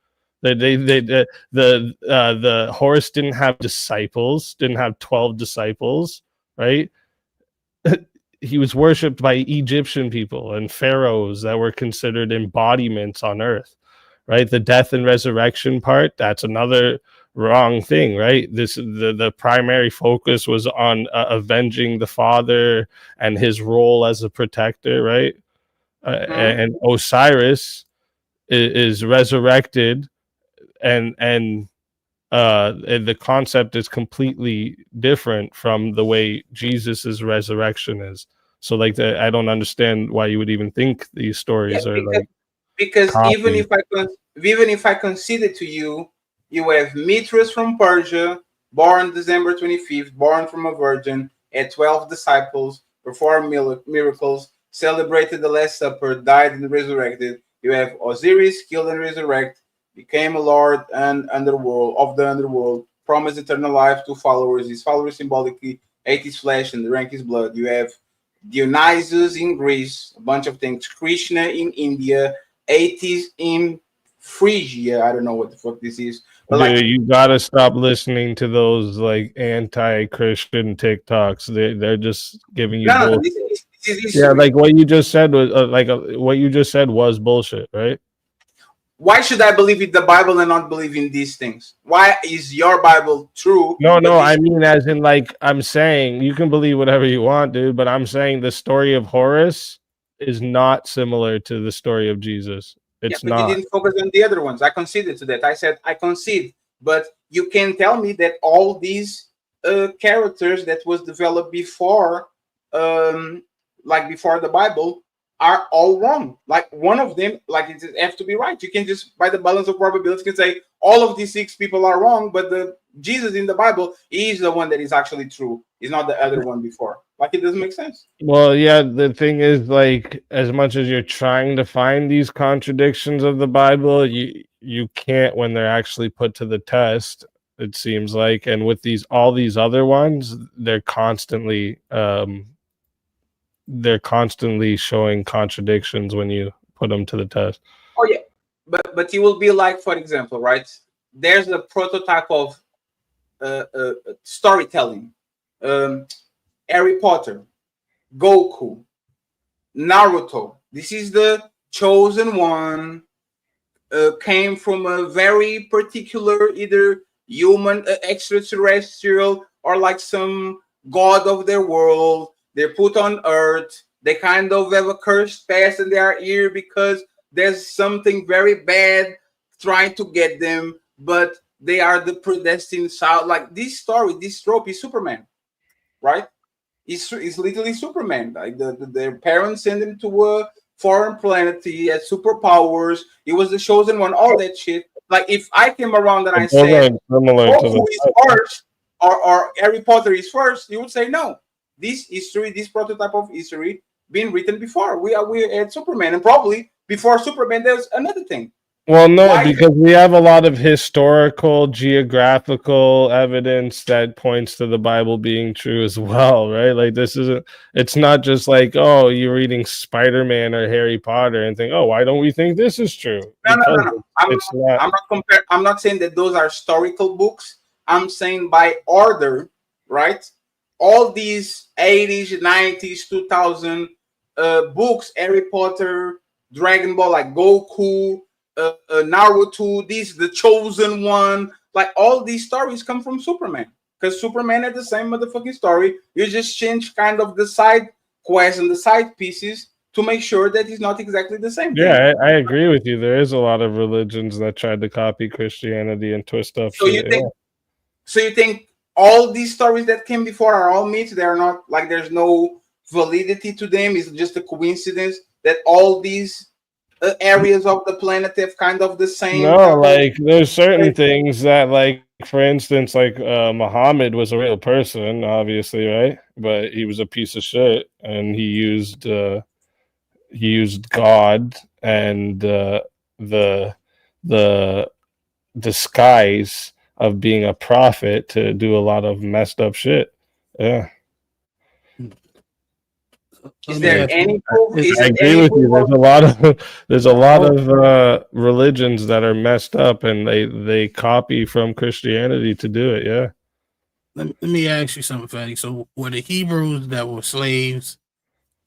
The Horus didn't have disciples, didn't have 12 disciples, right? He was worshipped by Egyptian people and pharaohs that were considered embodiments on earth, right? The death and resurrection part, that's another wrong thing, right? The primary focus was on avenging the father and his role as a protector, right? And Osiris is resurrected, and the concept is completely different from the way Jesus's resurrection is. So I don't understand why you would even think these stories are because copied. even if I concede it to you, you have Mithras from Persia, born December 25th, born from a virgin, had 12 disciples, performed miracles, celebrated the Last Supper, died and resurrected. You have Osiris, killed and resurrected, became a lord and of the underworld, promised eternal life to followers. His followers symbolically ate his flesh and drank his blood. You have Dionysus in Greece, a bunch of things. Krishna in India, Atheists in Phrygia. I don't know what the fuck this is. But dude, you gotta stop listening to those anti-Christian TikToks. They're just giving you bullshit. Yeah, what you just said was what you just said was bullshit, right? Why should I believe in the Bible and not believe in these things? Why is your Bible true? No, I mean, as in, I'm saying you can believe whatever you want, dude, but I'm saying the story of Horus is not similar to the story of Jesus. It's not. You didn't focus on the other ones. I conceded to that. I said I concede, but you can tell me that all these characters that was developed before, before the Bible, are all wrong. Like one of them, it have to be right. You can just, by the balance of probability, can say all of these 6 people are wrong, but the Jesus in the Bible is the one that is actually true. He's not the other one before. It doesn't make sense. Well, yeah, the thing is, as much as you're trying to find these contradictions of the Bible, you can't when they're actually put to the test, it seems like. And with all these other ones, they're constantly showing contradictions when you put them to the test. Oh yeah, but it will be for example, right? There's a prototype of storytelling. Harry Potter, Goku, Naruto. This is the chosen one. Came from a very particular, either human, extraterrestrial, or some god of their world. They're put on Earth. They kind of have a cursed past in their ear because there's something very bad trying to get them, but they are the predestined child. This story, this trope is Superman, right? It's literally Superman. Their parents send him to a foreign planet. He had superpowers. He was the chosen one. All that shit. If I came around and I said Goku is first or Harry Potter is first, you would say no. This history, this prototype of history, been written before. We had Superman, and probably before Superman, there's another thing. Well, no, because we have a lot of historical, geographical evidence that points to the Bible being true as well, right? It's not just oh, you're reading Spider-Man or Harry Potter and think, oh, why don't we think this is true? No. I'm not saying that those are historical books. I'm saying by order, right? All these 80s, 90s, 2000 books, Harry Potter, Dragon Ball, Goku, Naruto, the chosen one, all these stories come from Superman. because Superman had the same motherfucking story. You just change kind of the side quests and the side pieces to make sure that it's not exactly the same thing. Yeah, I agree with you. There is a lot of religions that tried to copy Christianity and twist up So shit. you think all these stories that came before are all myths? They're not, like, there's no validity to them. It's just a coincidence that all these areas of the planet have kind of the same. No, like there's certain things that, like, for instance, like Muhammad was a real person, obviously, right? But he was a piece of shit, and he used God and the disguise of being a prophet to do a lot of messed up shit. Yeah. Is there any proof? I agree with you. There's a lot of religions that are messed up, and they copy from Christianity to do it. Yeah. Let me ask you something, Fatty. So, were the Hebrews that were slaves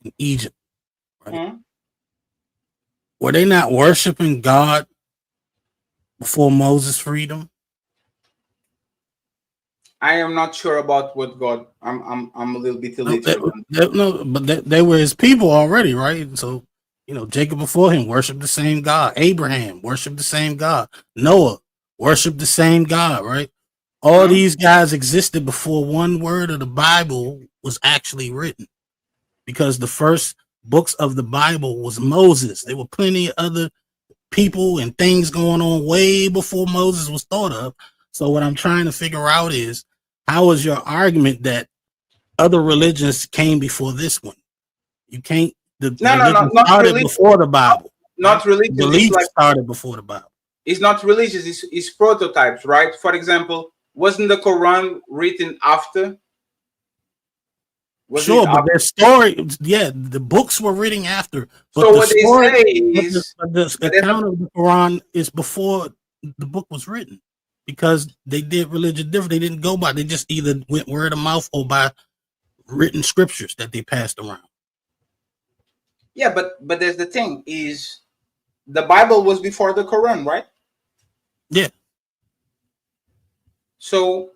in Egypt, right? Were they not worshiping God before Moses freed them? I am not sure about what God. I'm a little bit illiterate. But they were his people already, right? So, Jacob before him worshiped the same God. Abraham worshiped the same God. Noah worshiped the same God, right? All these guys existed before one word of the Bible was actually written, because the first books of the Bible was Moses. There were plenty of other people and things going on way before Moses was thought of. So what I'm trying to figure out is, how is your argument that other religions came before this one? You can't. Religion started before the Bible. Not religious. Belief started before the Bible. It's not religious. It's prototypes, right? For example, wasn't the Quran written after? Sure, but their story, the books were written after. But so the what story, they say is the account of the Quran is before the book was written, because they did religion different. They didn't go by. They just either went word of mouth or by written scriptures that they passed around. Yeah, but there's the thing is, the Bible was before the Quran, right? Yeah. So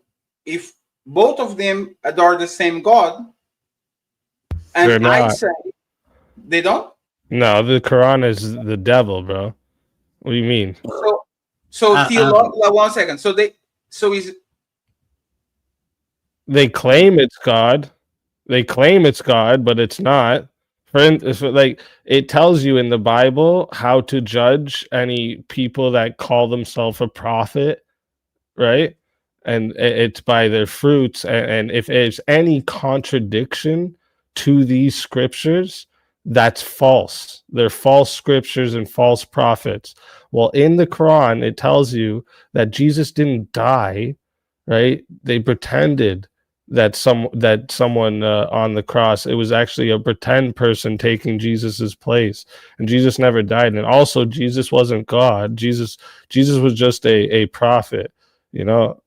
if both of them adore the same God, and They're not. I say they don't. No, the Quran is the devil, bro. What do you mean? So theological. 1 second. They claim it's God. They claim it's God, but it's not. Like, it tells you in the Bible how to judge any people that call themselves a prophet, right? And it's by their fruits. And if there's any contradiction to these scriptures, that's false. They're false scriptures and false prophets. Well, in the Quran, it tells you that Jesus didn't die, right? They pretended that someone on the cross, it was actually a pretend person taking Jesus's place, and Jesus never died. And also, Jesus wasn't God. Jesus was just a prophet,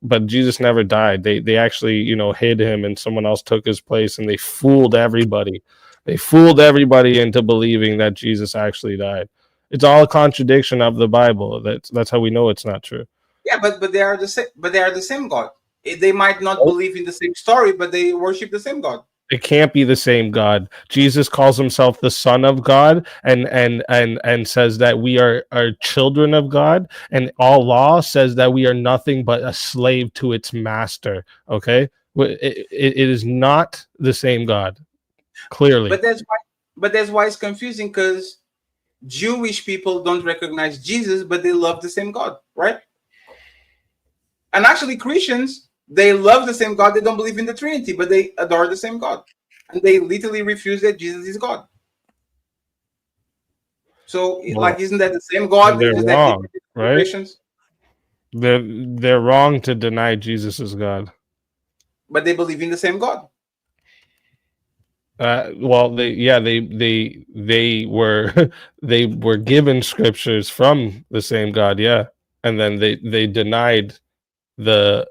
but Jesus never died. They actually, hid him, and someone else took his place, and they fooled everybody. They fooled everybody into believing that Jesus actually died. It's all a contradiction of the Bible. That's how we know it's not true. Yeah, but they are the same. But they are the same God. They might not believe in the same story, but they worship the same God. It can't be the same God. Jesus calls himself the Son of God, and says that we are children of God, and Allah says that we are nothing but a slave to its master. Okay, it is not the same God, clearly. But that's why it's confusing, because Jewish people don't recognize Jesus, but they love the same God, right? And actually, Christians, they love the same God. They don't believe in the Trinity, but they adore the same God. And they literally refuse that Jesus is God. So, isn't that the same God? They're Just wrong, that right? Christians? They're wrong to deny Jesus is God. But they believe in the same God. Well, they were they were given scriptures from the same God, yeah, and then they denied the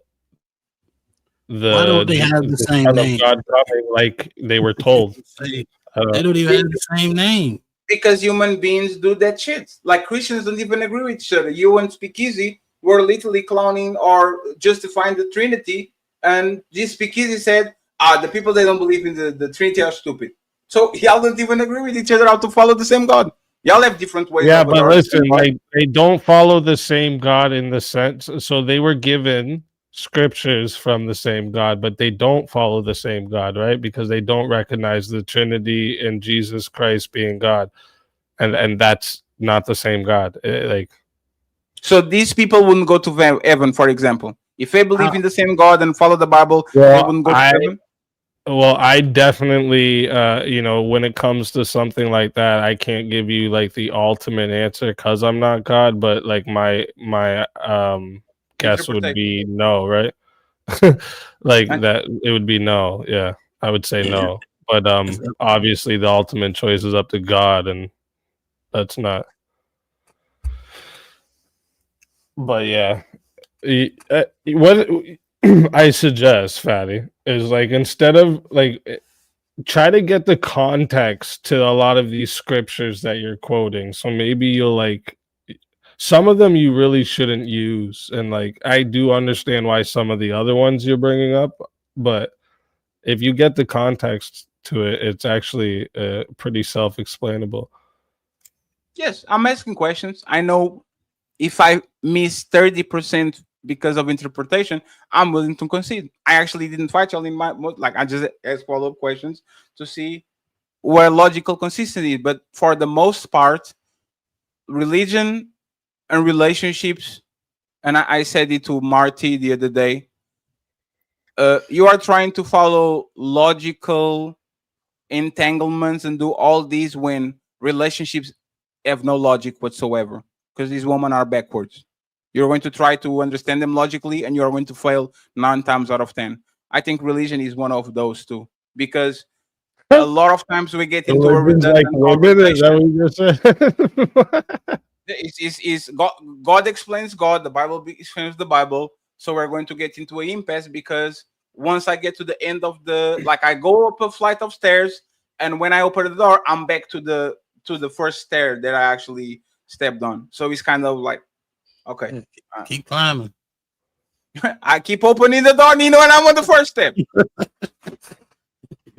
Why don't they have the same Son name? of God coming like they were told. They don't even have the same name. Because human beings do that shit. Like, Christians don't even agree with each other. You and Speakeasy were literally clowning or justifying the Trinity and this speakeasy said, the people that don't believe in the Trinity are stupid. So y'all don't even agree with each other how to follow the same God. Y'all have different ways. Yeah, of but adoring the listen, same God. like they don't follow the same God in the sense. So they were given scriptures from the same God, but they don't follow the same God, right? Because they don't recognize the Trinity and Jesus Christ being God, and that's not the same God. Like, so these people wouldn't go to heaven, for example, if they believe in the same God and follow the Bible. They wouldn't go to heaven. Well, I definitely, when it comes to something like that, I can't give you like the ultimate answer because I'm not God, but like my guess would be no, right? Like that, it would be no. Yeah, I would say no. But obviously, the ultimate choice is up to God, and that's not. But yeah, what I suggest, Fatty, is like instead of like try to get the context to a lot of these scriptures that you're quoting. So maybe you'll like some of them you really shouldn't use, and like I do understand why some of the other ones you're bringing up, but if you get the context to it, it's actually pretty self-explainable. Yes, I'm asking questions. I know if I miss 30% because of interpretation, I'm willing to concede. I actually didn't fight y'all in my like I just asked follow-up questions to see where logical consistency is. But for the most part, religion and relationships, and I said it to Marty the other day. You are trying to follow logical entanglements and do all these when relationships have no logic whatsoever, because these women are backwards. You're going to try to understand them logically and you're going to fail 9 times out of 10. I think religion is one of those too, because a lot of times we get into a redundant conversation. God explains God, the Bible explains the Bible. So we're going to get into an impasse because once I get to the end of I go up a flight of stairs, and when I open the door, I'm back to the first stair that I actually stepped on. So it's kind of like, okay, keep climbing. I keep opening the door, Nino, and I'm on the first step.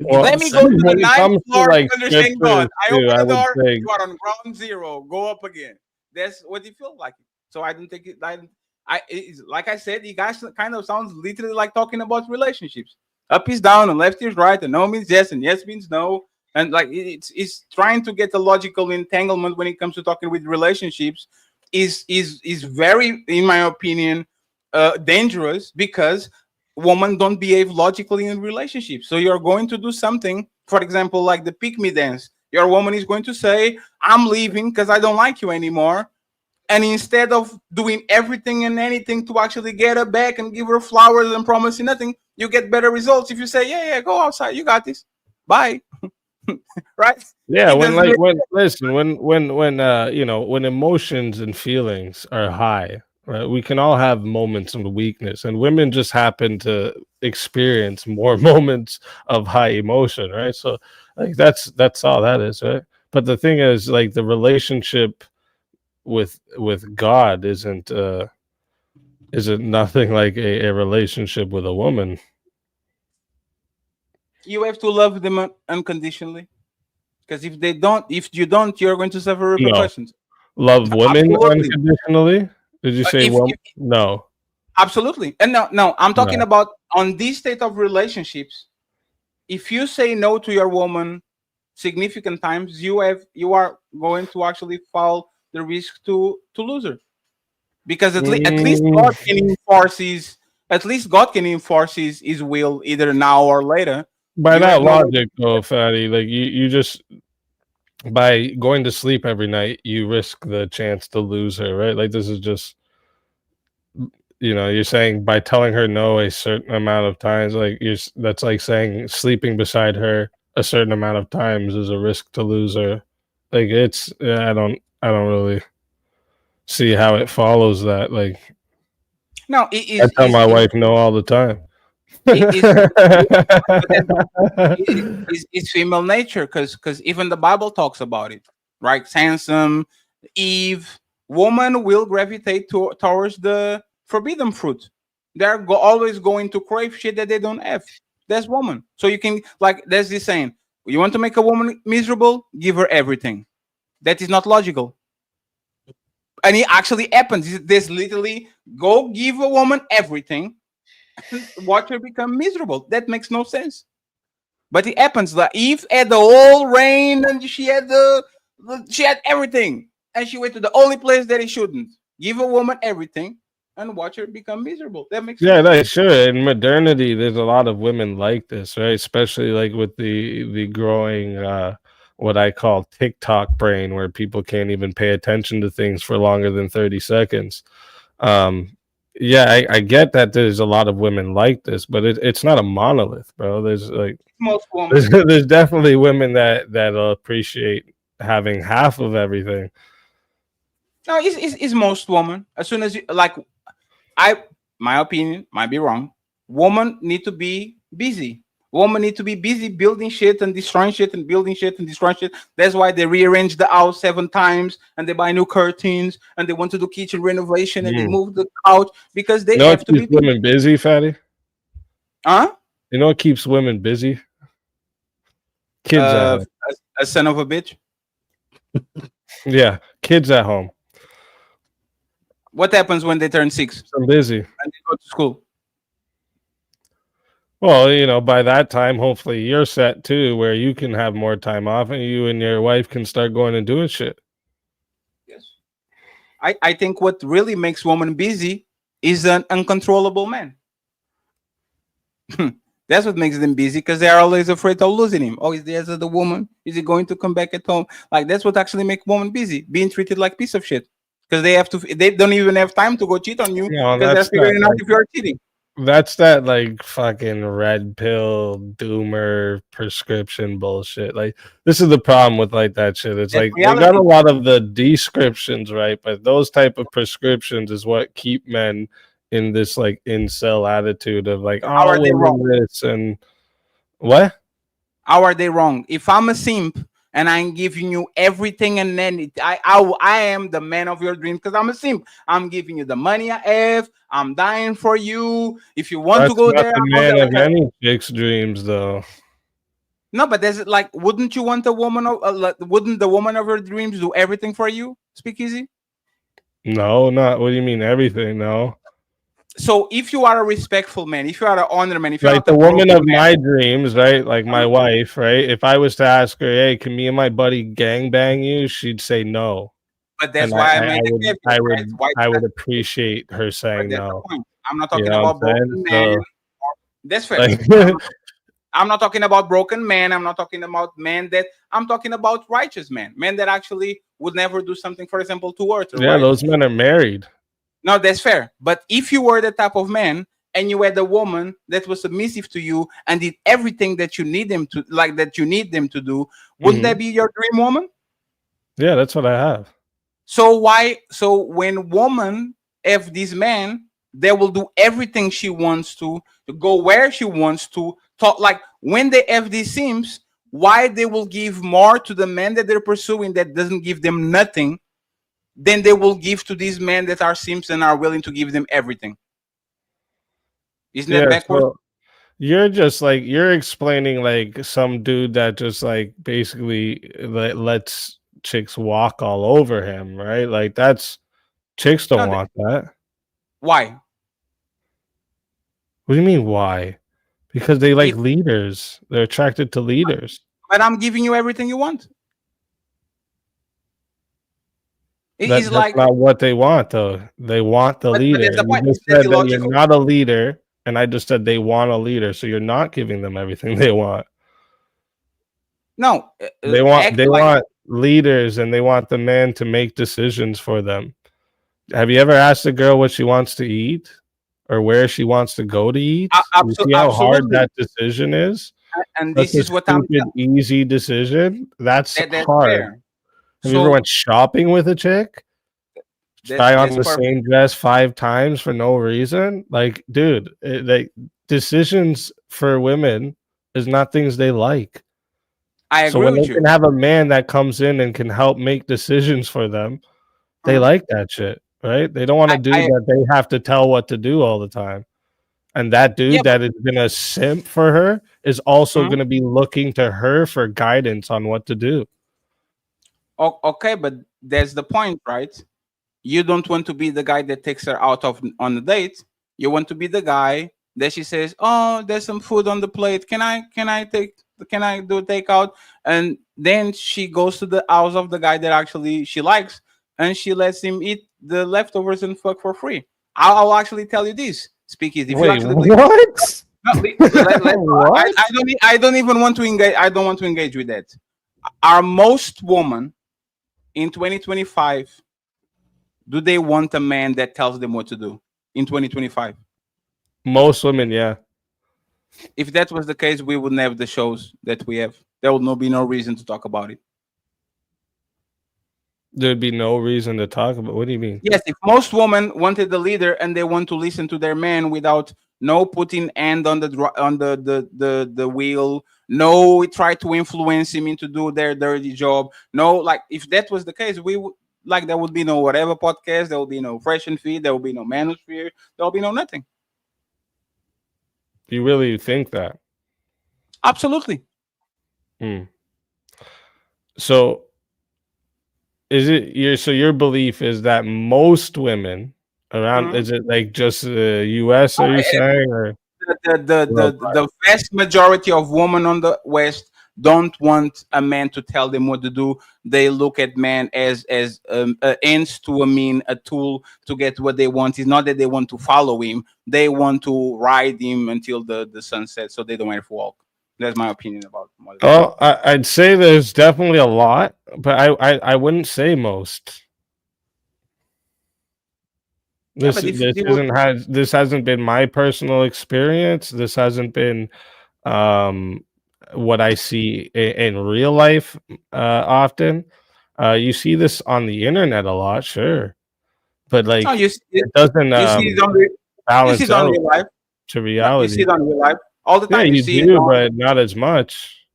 Well, let me go to the 9th floor like to understand God. I too, open I the would door, say- you are on ground zero. Go up again. That's what it feels like. So I don't think it. It's, like I said, you guys kind of sounds literally like talking about relationships. Up is down and left is right, and no means yes and yes means no. And like it's trying to get a logical entanglement when it comes to talking with relationships is very, in my opinion, dangerous, because women don't behave logically in relationships. So you're going to do something, for example, like the pick me dance. Your woman is going to say, I'm leaving because I don't like you anymore. And instead of doing everything and anything to actually get her back and give her flowers and promise you nothing, you get better results if you say, yeah, go outside. You got this. Bye. Right? Yeah, It when doesn't like really- when emotions and feelings are high, right? We can all have moments of weakness, and women just happen to experience more moments of high emotion, right? So like that's all that is, right? But the thing is, like, the relationship with God isn't nothing like a relationship with a woman. You have to love them unconditionally. Because if you don't, you're going to suffer No. repercussions. Love women Absolutely. unconditionally? Did you say no? Absolutely. And no, I'm talking No. about on this state of relationships. If you say no to your woman significant times, you are going to actually fall the risk to lose her. Because at least God can enforce his will either now or later. By You that have no- logic, though, Fatty, like you just by going to sleep every night, you risk the chance to lose her, right? Like, this is just, you're saying by telling her no a certain amount of times, like that's like saying sleeping beside her a certain amount of times is a risk to lose her. Like, I don't really see how it follows that. Like, No, I tell my wife no all the time. It's female nature, because even the Bible talks about it, right? Samson, Eve, woman will gravitate towards the forbidden fruit. They're always going to crave shit that they don't have. That's woman. So you can, like, there's this saying: you want to make a woman miserable, give her everything. That is not logical. And it actually happens. There's literally go give a woman everything, and watch her become miserable. That makes no sense. But it happens. Like Eve had the whole rain, and she had everything, and she went to the only place that he shouldn't. Give a woman everything and watch her become miserable. That makes Yeah, sense. no, sure. In modernity, there's a lot of women like this, right? Especially like with the growing what I call TikTok brain, where people can't even pay attention to things for longer than 30 seconds. Yeah, I get that there's a lot of women like this, but it's not a monolith, bro. There's like Most women. there's definitely women that'll appreciate having half of everything. No, it's most women. As soon as you like, my opinion might be wrong. Women need to be busy. Women need to be busy building shit and destroying shit and building shit and destroying shit. That's why they rearrange the house 7 times and they buy new curtains and they want to do kitchen renovation and they move the couch because they You know have what to be keeps women busy, fatty? Huh? You know what keeps women busy? Kids at home. A son of a bitch. Yeah, kids at home. What happens when they turn 6? I'm busy. And they go to school. Well, you know, by that time, hopefully you're set too, where you can have more time off and you and your wife can start going and doing shit. Yes. I think what really makes women busy is an uncontrollable man. That's what makes them busy because they are always afraid of losing him. Oh, is there the woman? Is he going to come back at home? Like that's what actually makes women busy, being treated like piece of shit. Because they don't even have time to go cheat on you No, because they're figuring out if you're cheating. That's that like fucking red pill doomer prescription bullshit. Like this is the problem with like that shit. It's like they got a lot of the descriptions right, but those type of prescriptions is what keep men in this like incel attitude of like, how are they wrong? This and what? How are they wrong? If I'm a simp and I'm giving you everything, and then I am the man of your dream because I'm a simp. I'm giving you the money I have. I'm dying for you. If you want to go not there, the man of any chick's dreams, though. No, but there's like, wouldn't you want a woman? Wouldn't the woman of your dreams do everything for you? Speak easy. No, not. What do you mean everything? No. So if you are a respectful man, if you are an honor man, if you're like not the woman of my dreams, right? Like my wife, right? If I was to ask her, hey, can me and my buddy gangbang you? She'd say no. But that's why I made it. I would appreciate her saying no. I'm not talking about broken man. That's fair. Like, I'm not talking about broken man. I'm not talking about men that. I'm talking about righteous men that actually would never do something, for example, to Earth. Yeah, those men are married. No, that's fair. But if you were the type of man and you had a woman that was submissive to you and did everything that you need them to, like that you need them to do, wouldn't that be your dream woman? Yeah, that's what I have. So why? So when woman have this man, they will do everything she wants to go where she wants to talk. Like when they have these sims, why they will give more to the man that they're pursuing that doesn't give them nothing, then they will give to these men that are simps and are willing to give them everything. Isn't that backwards? So you're just like you're explaining like some dude that just like basically lets chicks walk all over him, right? Like that's chicks don't want that. Why? What do you mean why? Because they like leaders. They're attracted to leaders. But I'm giving you everything you want. That's not what they want, though. They want the leader. You just said that you're not a leader, and I just said they want a leader, so you're not giving them everything they want. No, they want leaders, and they want the man to make decisions for them. Have you ever asked a girl what she wants to eat or where she wants to go to eat? You see how hard that decision is? And this is what I'm easy decision. That's hard. Fair. Have you ever went shopping with a chick? Try on the same dress 5 times for no reason? Like, dude, decisions for women is not things they like. I agree so when with they you. can have a man that comes in and can help make decisions for them, they like that shit, right? They don't want to do that. They have to tell what to do all the time. And that dude that is gonna simp for her is also gonna be looking to her for guidance on what to do. Okay, but that's the point, right? You don't want to be the guy that takes her out on a date. You want to be the guy that she says, "Oh, there's some food on the plate. Can I do takeout?" And then she goes to the house of the guy that actually she likes, and she lets him eat the leftovers and fuck for free. I'll actually tell you this, Speakies. If you Wait, actually what? What? I don't even want to engage. I don't want to engage with that. Are most women in 2025, do they want a man that tells them what to do in 2025? Most women, yeah. If that was the case, we wouldn't have the shows that we have. There would be no reason to talk about it. There'd be no reason to talk about. What do you mean? Yes, if most women wanted the leader and they want to listen to their man without no putting hand on the wheel, no try to influence him into do their dirty job. No, like if that was the case, we would like there would be no whatever podcast, there would be no Fresh and Feed, there would be no Manosphere, there will be no nothing. You really think that? Absolutely. So is it your belief is that most women around is it like just the US are you saying or the vast majority of women on the West don't want a man to tell them what to do. They look at man as ends to a mean, a tool to get what they want. It's not that they want to follow him; they want to ride him until the sun sets, so they don't have to walk. That's my opinion about. Oh, I'd say there's definitely a lot, but I wouldn't say most. This hasn't been my personal experience. This hasn't been what I see in real life often. You see this on the internet a lot, sure, but like it doesn't balance out to reality. You see it on real life all the time. Yeah, you see it on, but not as much.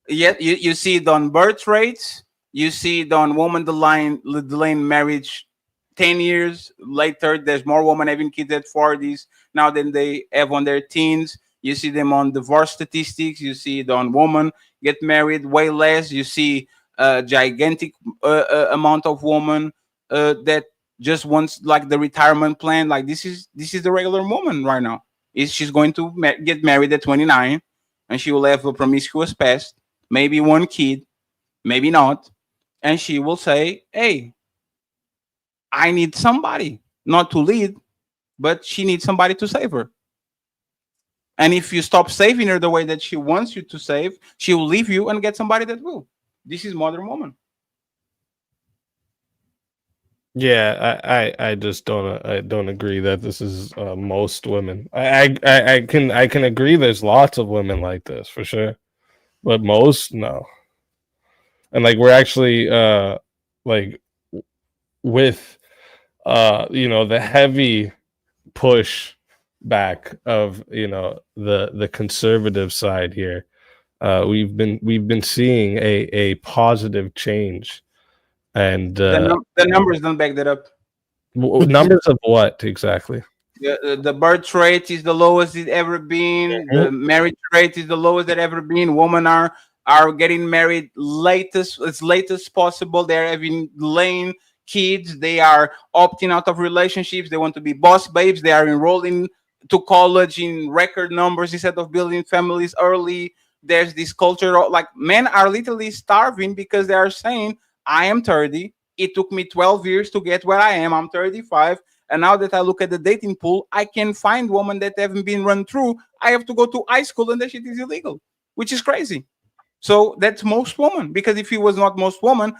Yeah, you see it on birth rates. You see it on women delaying marriage 10 years later. There's more women having kids at 40s now than they have on their teens. You see them on divorce statistics. You see it on women get married way less. You see a gigantic amount of women that just wants like the retirement plan. Like this is the regular woman right now. She's going to get married at 29, and she will have a promiscuous past, maybe one kid, maybe not, and she will say, "Hey, I need somebody not to lead, but she needs somebody to save her." And if you stop saving her the way that she wants you to save, she will leave you and get somebody that will. This is modern woman. Yeah, I just don't agree that this is most women. I can agree there's lots of women like this for sure, but most no. And like we're actually like with the heavy push back of the conservative side here, we've been seeing a positive change, and the numbers don't back that up. Numbers of what exactly? The birth rate is the lowest it's ever been. The marriage rate is the lowest that ever been. Women are getting married as late as possible. They're having delaying kids. They are opting out of relationships. They want to be boss babes. They are enrolling to college in record numbers instead of building families early. There's this culture of, like, men are literally starving because they are saying, I am 30. It took me 12 years to get where I am. I'm 35. And now that I look at the dating pool, I can find women that haven't been run through. I have to go to high school and that shit is illegal, which is crazy. So that's most women. Because if it was not most women,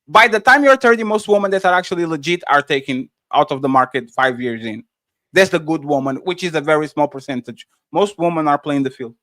by the time you're 30, most women that are actually legit are taken out of the market 5 years in. That's the good woman, which is a very small percentage. Most women are playing the field.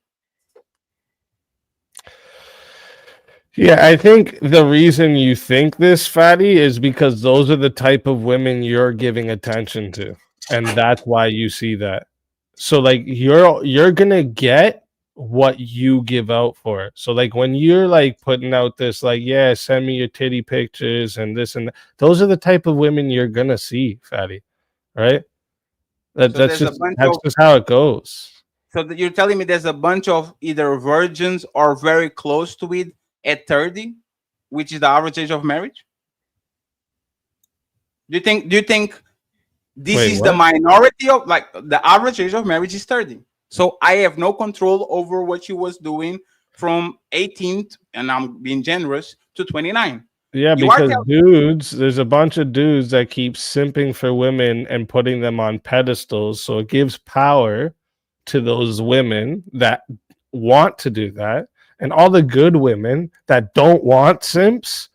Yeah, I think the reason you think this, Fatty, is because those are the type of women you're giving attention to, and that's why you see that. So, like, you're gonna get what you give out for it. So, like, when you're like putting out this, like, yeah, send me your titty pictures and this and that, those are the type of women you're gonna see, Fatty, right? That's just how it goes. So you're telling me there's a bunch of either virgins or very close to it at 30, which is the average age of marriage? Do you think this is the minority of, like, the average age of marriage is 30? So I have no control over what you was doing from 18, and I'm being generous, to 29. Yeah, because there's a bunch of dudes that keep simping for women and putting them on pedestals. So it gives power to those women that want to do that. And all the good women that don't want simps,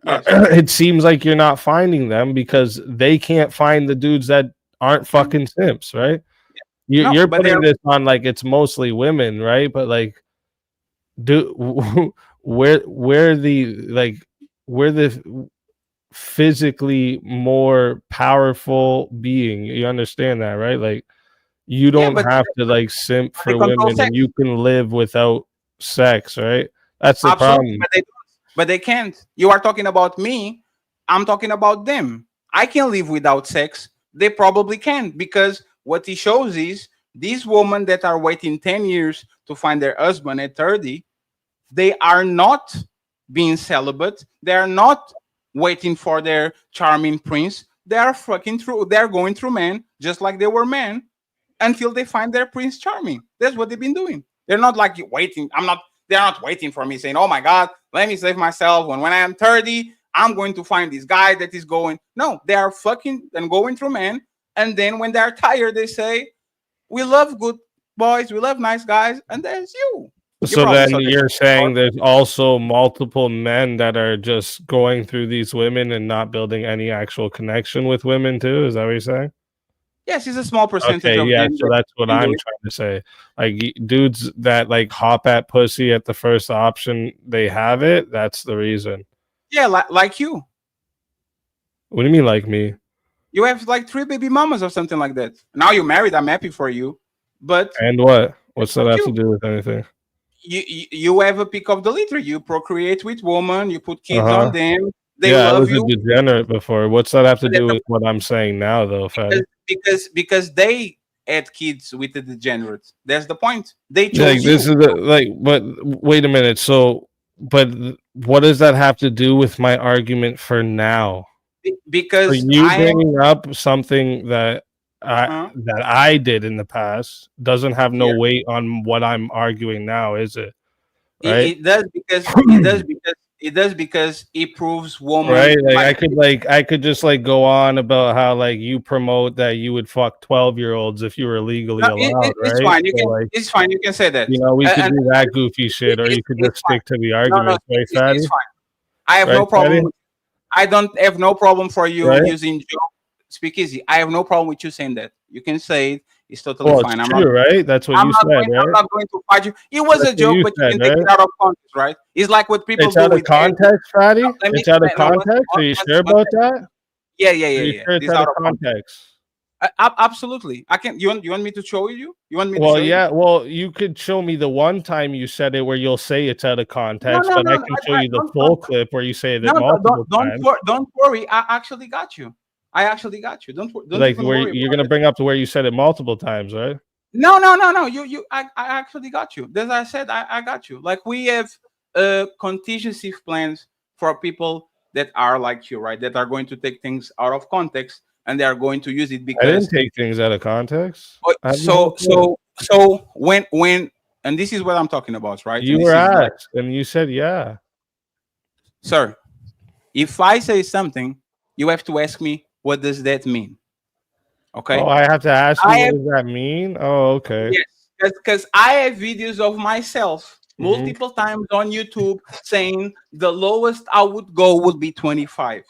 it seems like you're not finding them because they can't find the dudes that aren't fucking simps, right? You're putting this on like it's mostly women, right? But like, we're the physically more powerful being. You understand that, right? Like, you don't have to like simp for women, and you can live without sex, right? That's the problem. But they can't. You are talking about me. I'm talking about them. I can live without sex. They probably can't, because what it shows is these women that are waiting 10 years to find their husband at 30, they are not being celibate. They are not waiting for their charming prince. They are they're going through men just like they were men until they find their prince charming. That's what they've been doing. They're not like waiting. They're not waiting for me saying, oh my God, let me save myself. When I am 30, I'm going to find this guy that is going. No, they are fucking and going through men. And then when they're tired, they say, we love good boys. We love nice guys. And there's you. So then you're saying there's also multiple men that are just going through these women and not building any actual connection with women too? Is that what you're saying? Yes, it's a small percentage. Okay, of yeah, them so that's what I'm trying to say. Like, dudes that like hop at pussy at the first option they have it, that's the reason. Yeah, like you. What do you mean like me? You have like 3 baby mamas or something like that. Now you're married, I'm happy for you. But and what? What's that have to do with anything? You have a pick of the litter. You procreate with women, you put kids on them. They I love was you. a degenerate before. What's that have to do with what I'm saying now, though, Fatty? Because they had kids with the degenerates. That's the point. They chose like this you. is but wait a minute. So, but what does that have to do with my argument for now? Because so you bringing up something that I did in the past doesn't have no weight on what I'm arguing now, is it? Right? It does because it proves woman. Right, like I could just like go on about how like you promote that you would fuck 12-year-olds if you were legally allowed. It's right? fine. So, It's fine. You can say that. You know, we could do that goofy shit, or you could just stick to the argument, right, Fatty? It's fine. I have no problem. I don't have no problem for you using joke. Speak easy. I have no problem with you saying that. You can say it. It's totally fine. It's true, right? That's what you said, right? I'm not going to fight you. It was a joke, but you can take it out of context, right? It's like what people it's do out with of context, Fatty. It's out of context. Are you sure about that? Yeah. Are you sure it's out of context? Absolutely. I can. You want me to show you? You want me to show you? Well, you could show me the one time you said it where you'll say it's out of context, but I can show you the full clip where you say it multiple times. Don't worry. I actually got you. Don't like where you're gonna bring up to where you said it multiple times, right? No. I actually got you. As I said, I got you. Like, we have contingency plans for people that are like you, right? That are going to take things out of context and they are going to use it because I didn't take things out of context. So when and this is what I'm talking about, right? You were asked and you said yeah. Sir, if I say something, you have to ask me, what does that mean? Okay. Oh, I have to ask you, what does that mean? Oh, okay. Yes, because I have videos of myself multiple times on YouTube saying the lowest I would go would be 25.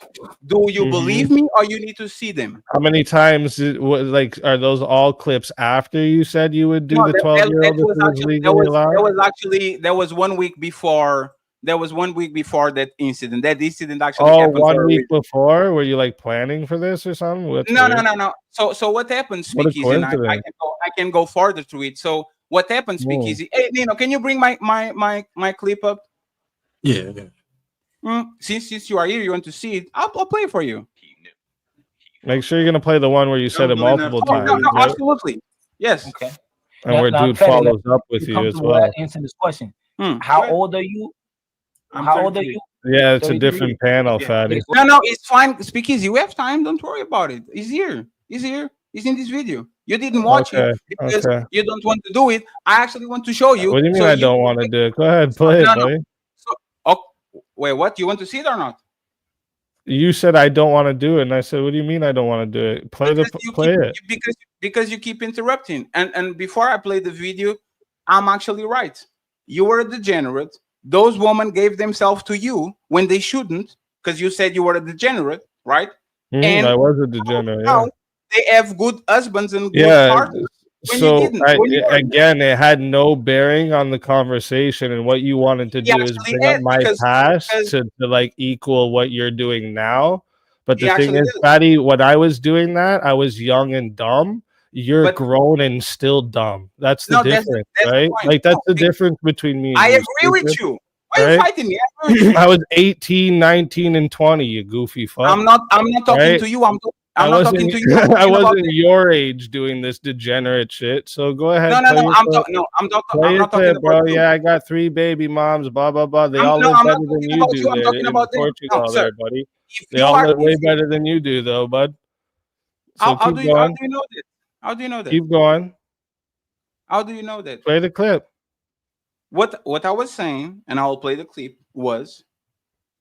Do you believe me, or you need to see them? How many times are those all clips after you said you would do the 12-year-old? There was 1 week before. There was 1 week before that incident. That incident actually happened. 1 week before? Were you like planning for this or something? No. So what happened, Speakeasy? And I can go further to it. So what happened, Speakeasy? Hey, Nino, can you bring my clip up? Yeah. Since you are here, you want to see it? I'll play it for you. Make sure you're gonna play the one where you said it multiple times. No, right? absolutely. Yes. Okay. And where dude Fetty, follows up with you as well. Answer this question. How old are you? How old are you? Yeah, it's a 33? different panel, Fatty. No, it's fine. Speak easy. We have time. Don't worry about it. He's here. He's here. He's in this video. You didn't watch it because you don't want to do it. I actually want to show you. What do you mean I don't want to do it? Go ahead, play it, buddy. Wait, what? You want to see it or not? You said I don't want to do it, and I said, "What do you mean I don't want to do it? Play it." Because you keep interrupting. And before I play the video, I'm actually right. You were a degenerate. Those women gave themselves to you when they shouldn't, because you said you were a degenerate, right? And I was a degenerate. now they have good husbands and good partners. So again, it had no bearing on the conversation, and what you wanted to do is bring up my past to like equal what you're doing now. But the thing is, Fatty, when I was doing that, I was young and dumb. You're grown and still dumb. That's the difference, right? Like that's the difference between me and I you, agree with you. Why are you fighting me? I was 18, 19, and 20, you goofy fuck. I'm not talking to you. I'm not talking to you. I wasn't your age doing this degenerate shit. So go ahead. I'm not talking about bro. Yeah, I got 3 baby moms. Blah blah blah. They all live better than you do there in Portugal, there, buddy. They all live way better than you do, though, bud. So how do you know this? How do you know that? Keep going. How do you know that? Play the clip. What I was saying, and I'll play the clip, was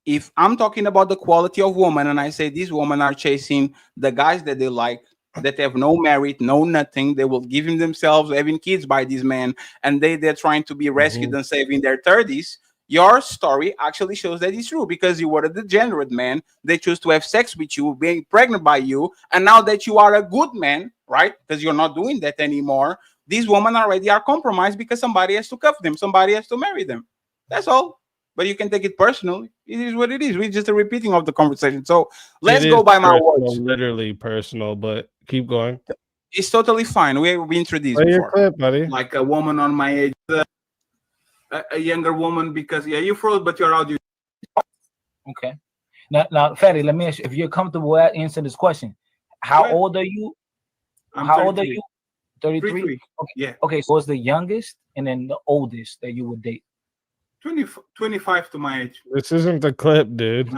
if I'm talking about the quality of woman and I say these women are chasing the guys that they like, that have no merit, no nothing, they will give themselves having kids by these men, and they're trying to be rescued and saved in their 30s. Your story actually shows that it's true because you were a degenerate man. They chose to have sex with you, being pregnant by you, and now that you are a good man, right? Because you're not doing that anymore. These women already are compromised because somebody has to cuff them, somebody has to marry them. That's all. But you can take it personal. It is what it is. We're just a repeating of the conversation. So let's go by my words. Literally personal, but keep going. It's totally fine. We've been through this before. Your clip, buddy. Like a woman on my age, a younger woman, because you froze, but you're audio. Okay. Now, Fatty, let me ask you, if you're comfortable answering this question, how old are you? How old are you? 33? Okay. Yeah. Okay, so it's the youngest and then the oldest that you would date. 25 to my age. This isn't the clip, dude.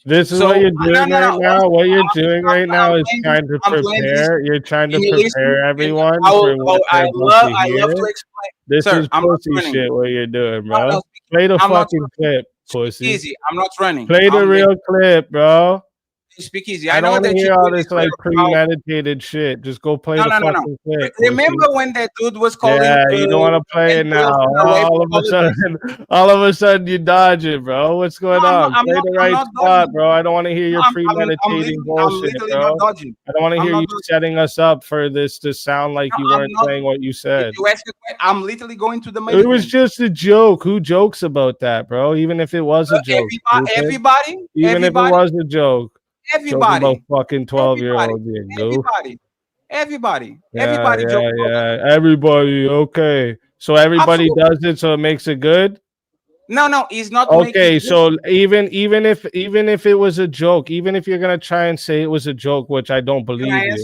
This is what you're doing right now. What you're doing right now is trying to prepare. You're trying to prepare everyone for what I love to explain. This is pussy shit what you're doing, bro. Play the fucking clip, pussy. Easy. I'm not running. Play the real clip, bro. Speak easy. I don't want to hear all this like premeditated shit. Just go play the fucking clip. Remember when that dude was calling? Yeah, you don't want to play it now. All of a sudden, you dodge it, bro. What's going on? Play the right spot, bro. I don't want to hear your premeditating bullshit, bro. I don't want to hear you setting us up for this to sound like you weren't saying what you said. I'm literally going to the. It was just a joke. Who jokes about that, bro? Even if it was a joke. Everybody. Even if it was a joke. Everybody, about fucking 12-year-old being everybody, everybody. Okay, so everybody does it, so it makes it good. No, he's not. Okay, so even if it was a joke, even if you're gonna try and say it was a joke, which I don't believe you,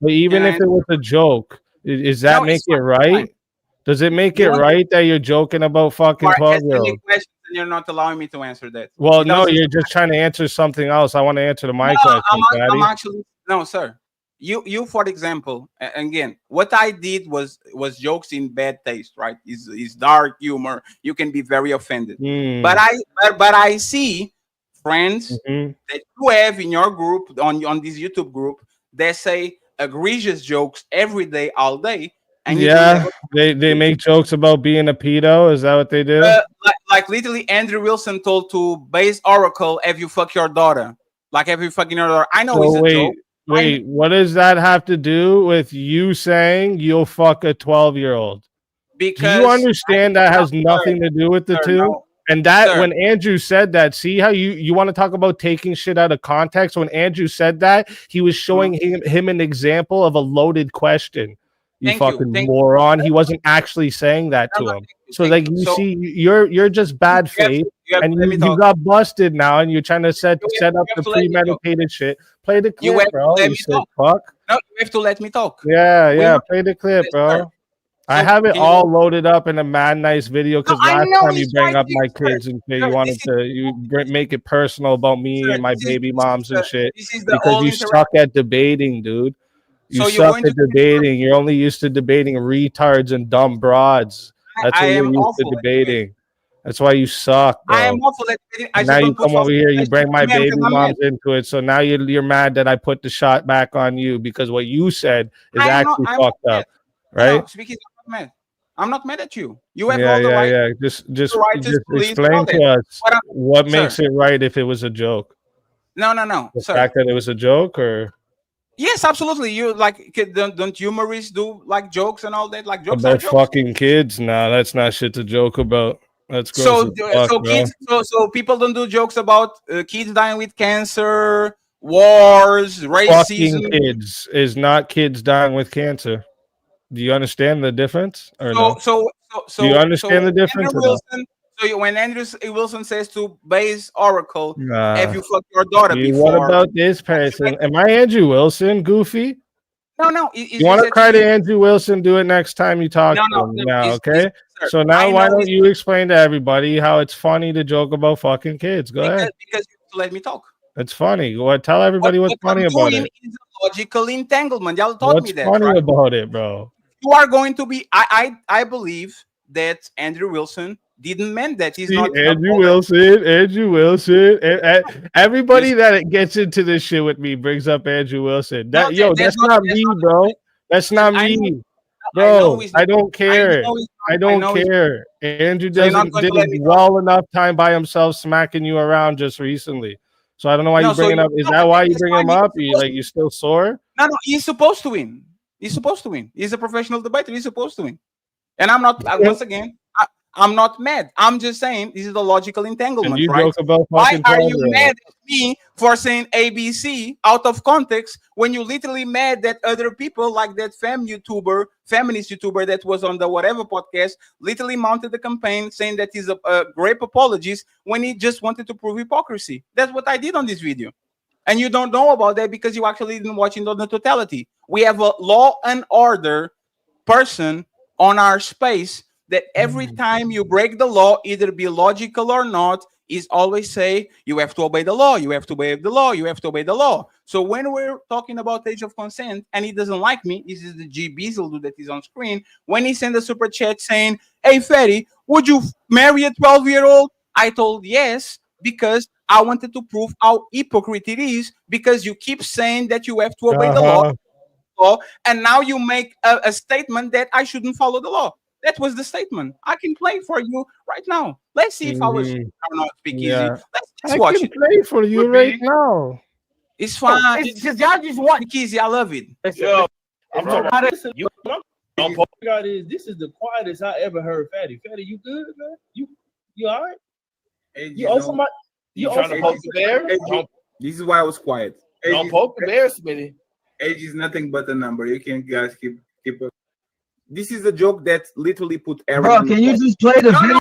but even if it was a joke, does that make it right? Does it make it right that you're joking about fucking 12-year-olds? You're not allowing me to answer that. Well, no, you're just trying to answer something else. I want to answer my question. I'm actually no, sir. You, for example, again, what I did was jokes in bad taste, right? Is dark humor. You can be very offended. But I see friends that you have in your group on this YouTube group that say egregious jokes every day, all day. And they make jokes about being a pedo. Is that what they do? Like literally, Andrew Wilson told to base Oracle, "Have you fuck your daughter? Like have you fucking your daughter?" I know it's a joke. Wait, what does that have to do with you saying you'll fuck a 12-year-old? Because do you understand that has nothing to do with the two? No. And that when Andrew said that, see how you want to talk about taking shit out of context? When Andrew said that, he was showing him an example of a loaded question. You fucking moron. He wasn't actually saying that to him. So like you see, you're just bad faith and you got busted now, and you're trying to set up the premeditated shit. Play the clip, bro. You sick fuck. No, you have to let me talk. Yeah. Play the clip, bro. I have it all loaded up in a mad nice video because last time you bring up my kids and shit, you wanted to make it personal about me and my baby moms and shit because you suck at debating, dude. You suck at debating. You're only used to debating retards and dumb broads. That's what you're used to debating. That's why you suck, bro. I am awful at debating. Now you come over here, you bring my baby moms into it. So now you're mad that I put the shot back on you because what you said is actually fucked up, right? No, speaking, I'm not mad at you. You have all the right. Yeah. Just explain to us what makes it right if it was a joke. No. The fact that it was a joke, or yes, absolutely. You like don't humorists do like jokes and all that? Like jokes about are jokes. fucking kids? Nah, that's not shit to joke about. That's gross. So people don't do jokes about kids dying with cancer, wars, racism. Fucking kids is not kids dying with cancer. Do you understand the difference or no? So do you understand the difference? When Andrew Wilson says to base Oracle, have you fucked your daughter before? What about this person? Am I Andrew Wilson, Goofy? No. You want to cry to Andrew Wilson? Do it next time you talk to him. Now, okay? So now why don't you explain to everybody how it's funny to joke about fucking kids? Go ahead. Because you have to let me talk. It's funny. Go ahead. Tell everybody what's funny about it. Is a logical entanglement. Y'all taught me that. What's funny about it, bro? You are going to be. I believe that Andrew Wilson didn't mean that. He's not Andrew Wilson. Everybody that gets into this shit with me brings up Andrew Wilson. That's not me, bro. That's not me, bro. I don't care. I don't care. Andrew did well enough time by himself smacking you around just recently. So I don't know why you bring it up. Is that why you bring him up? You still sore? No. He's supposed to win. He's supposed to win. He's a professional debater. He's supposed to win. And I'm not. Once again, I'm not mad. I'm just saying this is the logical entanglement. You right? joke about why are you mad at me for saying ABC out of context when you literally mad that other people like that feminist YouTuber that was on the whatever podcast literally mounted the campaign saying that he's a great apologist when he just wanted to prove hypocrisy. That's what I did on this video. And you don't know about that because you actually didn't watch it on the totality. We have a law and order person on our space that every time you break the law, either be logical or not, is always say, you have to obey the law, you have to obey the law, you have to obey the law. So when we're talking about age of consent, and he doesn't like me, this is the G Beazle dude that is on screen, when he sent a super chat saying, hey, Fetty, would you marry a 12-year-old? I told yes, because I wanted to prove how hypocrite it is, because you keep saying that you have to obey the law, and now you make a statement that I shouldn't follow the law. That was the statement. I can play for you right now. Let's see if I was not speak easy. Let's watch it. Play for you right now. It's fine. It's just y'all just want speak easy. I love it. Yo, I'm talking about this. This is the quietest I ever heard Fatty. Fatty, you good, man? You all right? You owe somebody. You trying to poke the bear? This is why I was quiet. Don't poke the bear, Smitty. Age is nothing but a number. You can guys keep up. This is a joke that literally put everyone. Bro, can you just play the video?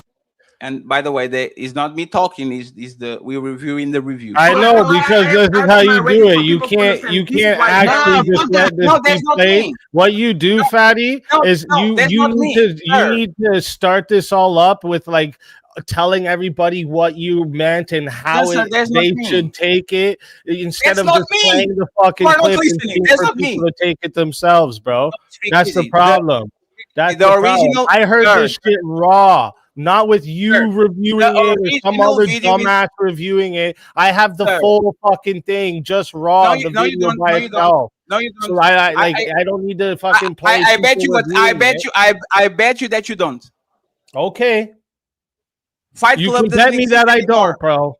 And by the way, it's not me talking. Is we're reviewing the review. I know, because this is how you do it. You can't actually just let this be played. What you do, Fatty, is you need to start this all up with like telling everybody what you meant and how they should take it instead of just playing the fucking clip and seeing for people to take it themselves, bro. That's the problem. That's the original. I heard this shit raw, not with you reviewing it or some other dumbass reviewing it. I have the full fucking thing, just raw, the video by itself. No, you don't. So I don't need to fucking play. I bet you that you don't. Okay. Fight you Club can bet me that I don't, bro.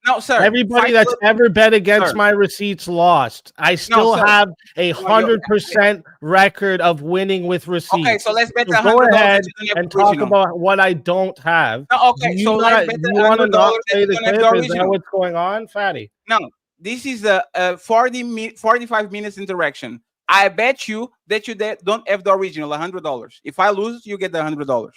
No, sir. Everybody that's ever bet against my receipts lost. I still have 100% record of winning with receipts. Okay, so let's bet go ahead and talk about what I don't have. No, okay, so let's bet you want to not play the clip? Is that what's going on, Fatty? No, this is a 45 minutes interaction. I bet you that you don't have the original $100. If I lose, you get the $100.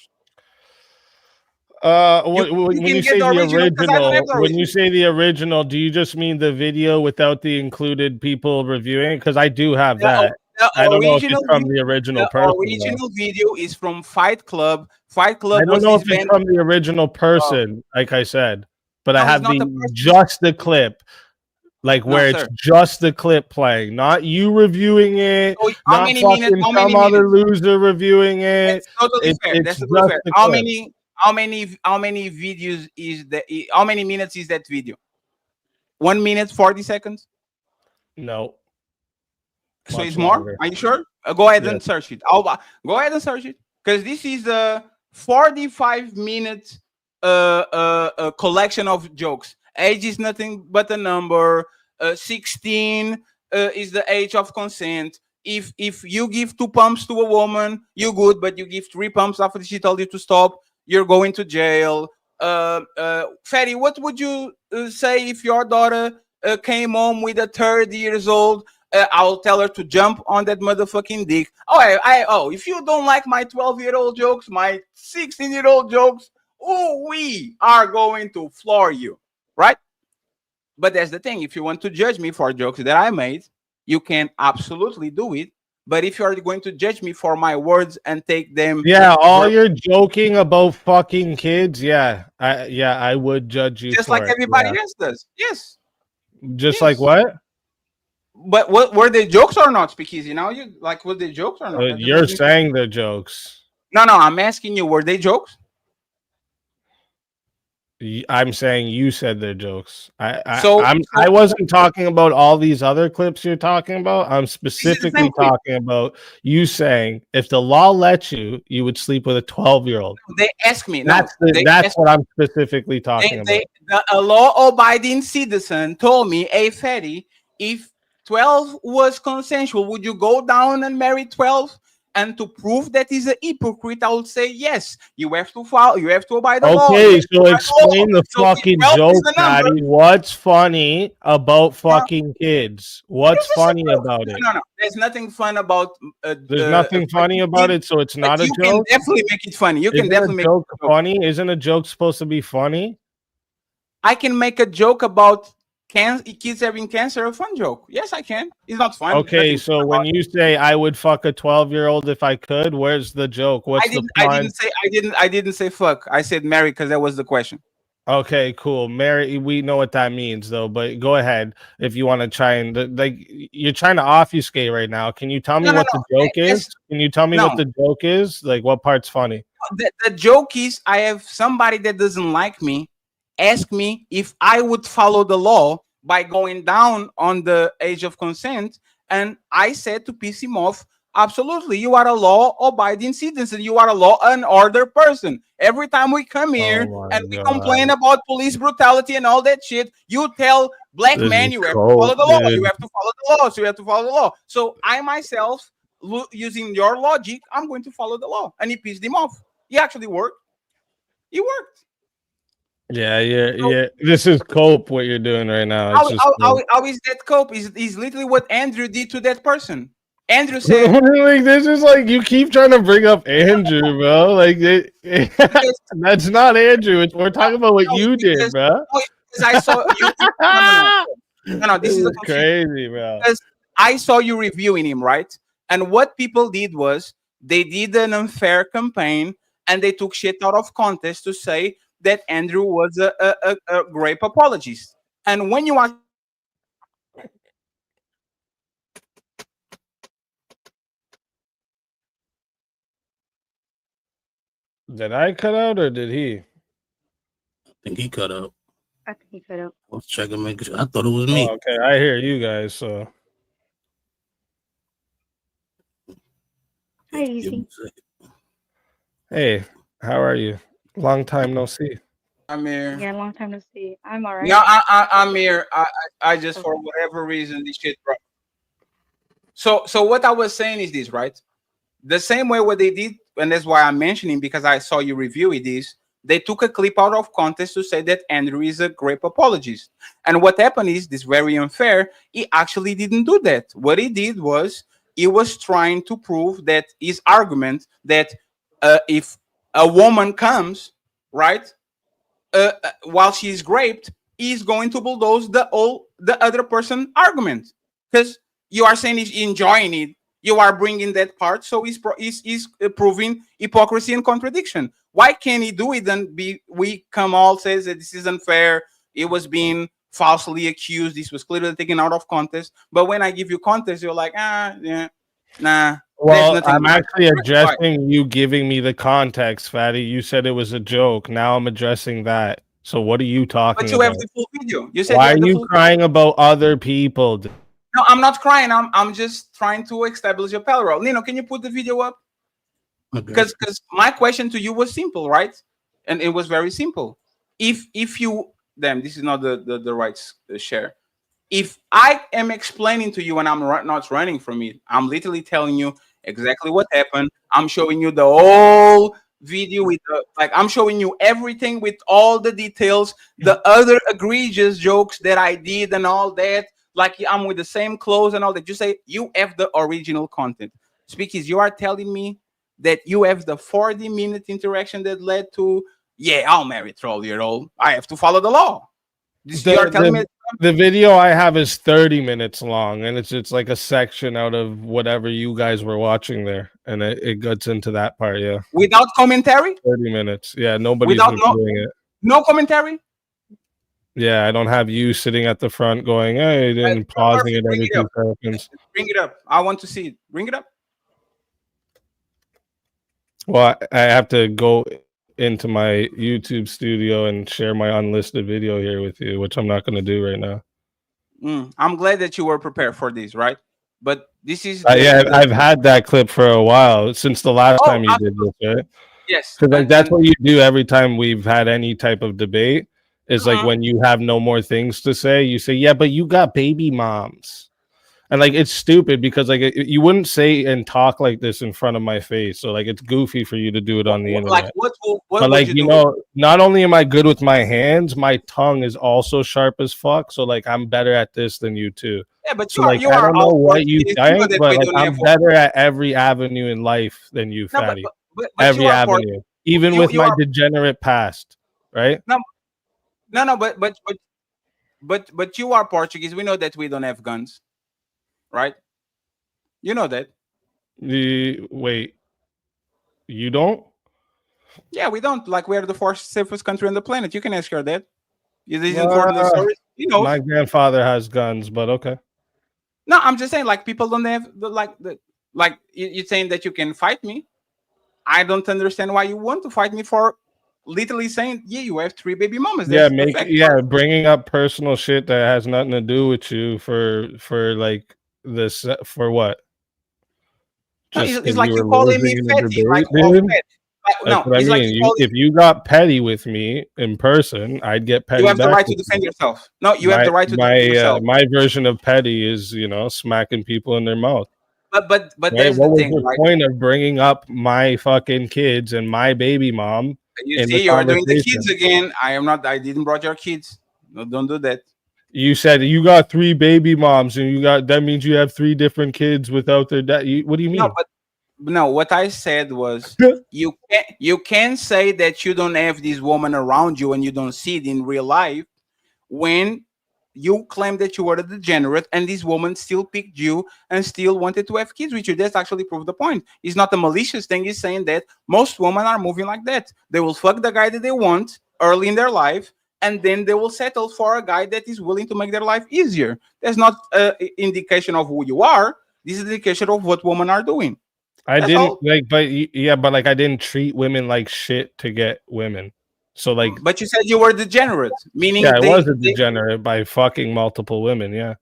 When you say the original, when you say the original, do you just mean the video without the included people reviewing? Because I do have that. I don't know if it's from the original person. The original video is from Fight Club. Fight Club I don't was know this if it's band. from the original person, like I said, but I No, have it's not the the person. just the clip, like No, where it's sir. just the clip playing, not you reviewing it, So how not many fucking minutes? How many some other minutes? loser reviewing it. That's totally fair. It's That's just totally fair. the How clip. many videos is that? How many minutes is that video? 1 minute 40 seconds. No. So Much it's more. longer. Are you sure? Go ahead Yes. and search it. Go ahead and search it because this is a 45-minute collection of jokes. Age is nothing but a number. 16 is the age of consent. If you give 2 pumps to a woman, you're good, but you give 3 pumps after she told you to stop, you're going to jail. Fatty, what would you say if your daughter came home with a 30 years old? I'll tell her to jump on that motherfucking dick. If you don't like my 12-year-old jokes, my 16-year-old jokes, we are going to floor you, right? But that's the thing. If you want to judge me for jokes that I made, you can absolutely do it. But if you are going to judge me for my words and take them, You're joking about fucking kids. I would judge you just for like it. everybody else does. Yes. Just like what? But what were they jokes or not? Speakeasy. Now you like were they jokes or not? You're saying they're jokes. No, I'm asking you, were they jokes? I'm saying you said they're jokes. I So wasn't talking about all these other clips you're talking about. I'm specifically talking about you saying if the law lets you, you would sleep with a 12-year-old. They ask me. That's what I'm specifically talking about. A law-abiding citizen told me, "Hey, Fatty, if 12 was consensual, would you go down and marry 12?" And to prove that he's a hypocrite, I would say yes. You have to follow. You have to abide the law. Okay, so explain the fucking joke, Daddy. What's funny about fucking kids? What's funny about it? No. There's nothing fun about. There's nothing funny about it, so it's not a joke. You can definitely make it funny. You can definitely make it funny. Isn't a joke supposed to be funny? I can make a joke about kids having cancer, a fun joke. Yes, I can. It's not fun. Okay, so when you say I would fuck a 12-year-old if I could, where's the joke? What's the fun? I didn't say fuck. I said marry because that was the question. Okay, cool. Marry, we know what that means though, but go ahead if you want to try and you're trying to obfuscate right now. Can you tell me what the joke is? Can you tell me what the joke is? Like what part's funny? The joke is I have somebody that doesn't like me ask me if I would follow the law by going down on the age of consent. And I said to piss him off, absolutely, you are a law-abiding citizen. You are a law and order person. Every time we come here and we complain about police brutality and all that shit, you tell black men you have to follow the law. You have to follow the law. So you have to follow the law. So I myself, using your logic, I'm going to follow the law. And he pissed him off. He actually worked. He worked. Yeah. This is cope what you're doing right now. How is that cope? Is literally what Andrew did to that person. Andrew said, like, this is like you keep trying to bring up Andrew, bro. Like that's not Andrew. We're talking about what you did, bro. Because I saw you. No, this is crazy, bro. Because I saw you reviewing him, right? And what people did was they did an unfair campaign and they took shit out of context to say that Andrew was a grape apologist. And when you are Did I cut out or did he? I think he cut out. I think he cut out. I was checking, making sure. I thought it was me. Oh, okay, I hear you guys. So, Hi, Easy. hey, how are you? Long time no see. I'm here. Yeah, long time to see. I'm all right. Yeah, I'm here. I just for whatever reason this shit broke. So what I was saying is this, right? The same way what they did, and that's why I'm mentioning because I saw you review it. Is they took a clip out of context to say that Andrew is a grape apologist, and what happened is this very unfair. He actually didn't do that. What he did was he was trying to prove that his argument that if a woman comes right? While she's raped, is going to bulldoze the other person argument, because you are saying he's enjoying it. You are bringing that part, so he's proving hypocrisy and contradiction. Why can't he do it? Then we come all says that this is unfair. It was being falsely accused. This was clearly taken out of context. But when I give you context, you're like, yeah, nah. Well, I'm actually addressing you giving me the context, Fatty. You said it was a joke. Now I'm addressing that. So what are you talking But you about? have the full video. You said Why you are you crying about other people? No, I'm not crying. I'm just trying to establish a parallel. Nino, can you put the video up? Because my question to you was simple, right? And it was very simple. If you this is not the right share. If I am explaining to you and I'm not running from it, I'm literally telling you exactly what happened. I'm showing you the whole video with I'm showing you everything with all the details, the other egregious jokes that I did and all that. Like I'm with the same clothes and all that. You say you have the original content. Speakies, you are telling me that you have the 40-minute interaction that led to, I'll marry 12-year-old. I have to follow the law. You are telling me the video I have is 30 minutes long, and it's like a section out of whatever you guys were watching there, and it gets into that part, yeah. Without commentary? 30 minutes, yeah. Nobody's been doing it. No commentary? Yeah, I don't have you sitting at the front going, hey, and pausing it every 2 seconds. Bring it up. I want to see it. Bring it up. Well, I have to go into my YouTube studio and share my unlisted video here with you, which I'm not going to do right now. I'm glad that you were prepared for this, right? But this is I've had that clip for a while since the last time you did this, right? Yes, because that's what you do every time we've had any type of debate. Is like when you have no more things to say, you say, "Yeah, but you got baby moms," and like it's stupid because like you wouldn't say and talk like this in front of my face. So like it's goofy for you to do it on the internet. Like what but like you know, not only am I good with my hands, my tongue is also sharp as fuck. So like I'm better at this than you too. Yeah, but so like I don't know what you think, but like I'm better at every avenue in life than you, Fatty. But every avenue, even with my degenerate past, right? No, but you are Portuguese. We know that we don't have guns, right? You know that. Wait, you don't? Yeah, we don't. Like we're the fourth safest country on the planet. You can ask her that. Is this important? Story? You know, my grandfather has guns, but okay. No, I'm just saying, like people don't have like you're saying that you can fight me. I don't understand why you want to fight me for literally saying, yeah, you have 3 baby mamas. Bringing up personal shit that has nothing to do with you for like this for what? Just it's like you calling me petty, like no, it's like if you got petty with me in person, I'd get petty. You have the right to defend yourself. No, you have the right to defend yourself. My version of petty is, smacking people in their mouth. But right? There's what the was thing, the point of bringing up my fucking kids and my baby mom? You see, you're doing the kids again. I didn't brought your kids. No, don't do that. You said you got 3 baby moms, and that means you have 3 different kids without their dad. What do you mean? No, what I said was you can say that you don't have this woman around you and you don't see it in real life when you claim that you were a degenerate and this woman still picked you and still wanted to have kids with you. That's actually proved the point. It's not a malicious thing. It's saying that most women are moving like that. They will fuck the guy that they want early in their life, and then they will settle for a guy that is willing to make their life easier. That's not an indication of who you are. This is an indication of what women are doing. I didn't but I didn't treat women like shit to get women. So like, but you said you were degenerate, meaning I was a degenerate by fucking multiple women. Yeah,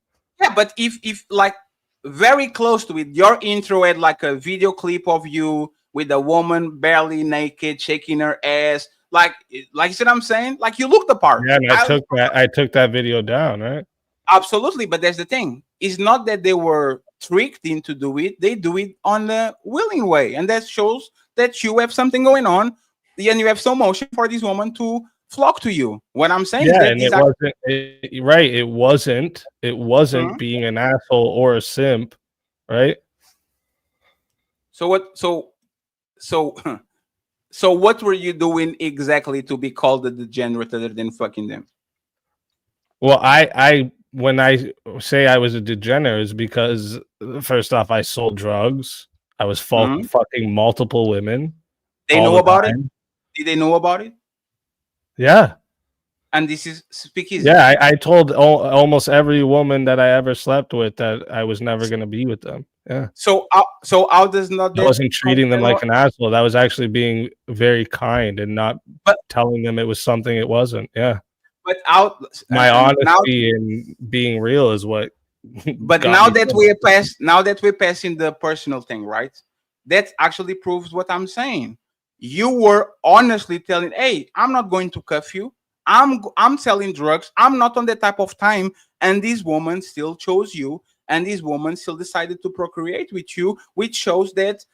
but if like very close to it, your intro had like a video clip of you with a woman barely naked, shaking her ass, like you see what I'm saying? Like you look the part. Yeah, and I took that video down, right? Absolutely, but that's the thing. It's not that they were tricked into do it; they do it on the willing way, and that shows that you have something going on, and you have some motion for this woman to flock to you. What I'm saying, is that it wasn't being an asshole or a simp, right? So what? So So what were you doing exactly to be called a degenerate other than fucking them? Well, I when I say I was a degenerate is because first off, I sold drugs. I was fucking multiple women. They know about it? Did they know about it? Yeah. And this is speakeasy. Yeah, I told almost every woman that I ever slept with that I was never going to be with them. Yeah. So how does not I wasn't treating them like an asshole. That was actually being very kind and not telling them it was something it wasn't. Yeah. But my honesty and being real is what. But now that we're passing the personal thing, right? That actually proves what I'm saying. You were honestly telling, "Hey, I'm not going to cuff you. I'm selling drugs. I'm not on that type of time." And this woman still chose you, and this woman still decided to procreate with you, which shows that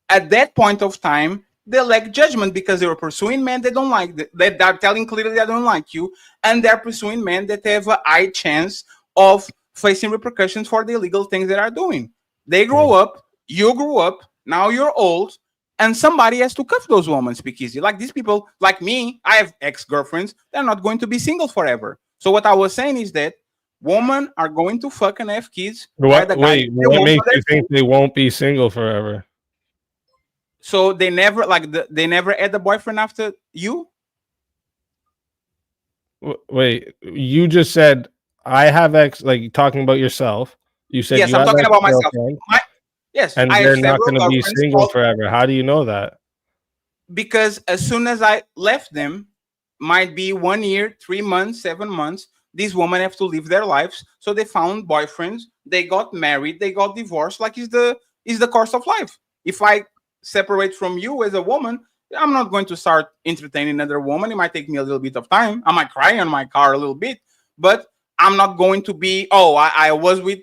at that point of time they lack judgment because they were pursuing men they don't like, that they're telling clearly they don't like you, and they're pursuing men that have a high chance of facing repercussions for the illegal things they are doing. They grow up, you grew up, now you're old, and somebody has to cuff those women, speakeasy. Like these people, like me, I have ex-girlfriends, they're not going to be single forever. So what I was saying is that women are going to fuck and have kids. What makes you think they won't be single forever? So they never they never had a boyfriend after you? Wait, you just said I have like talking about yourself. You said yes, you I'm have talking about myself. Yes, and they're not going to be single forever. How do you know that? Because as soon as I left them, might be 1 year, 3 months, 7 months, these women have to live their lives. So they found boyfriends, they got married, they got divorced. Like is the course of life. If I separate from you as a woman, I'm not going to start entertaining another woman. It might take me a little bit of time. I might cry on my car a little bit, but I'm not going to be, I was with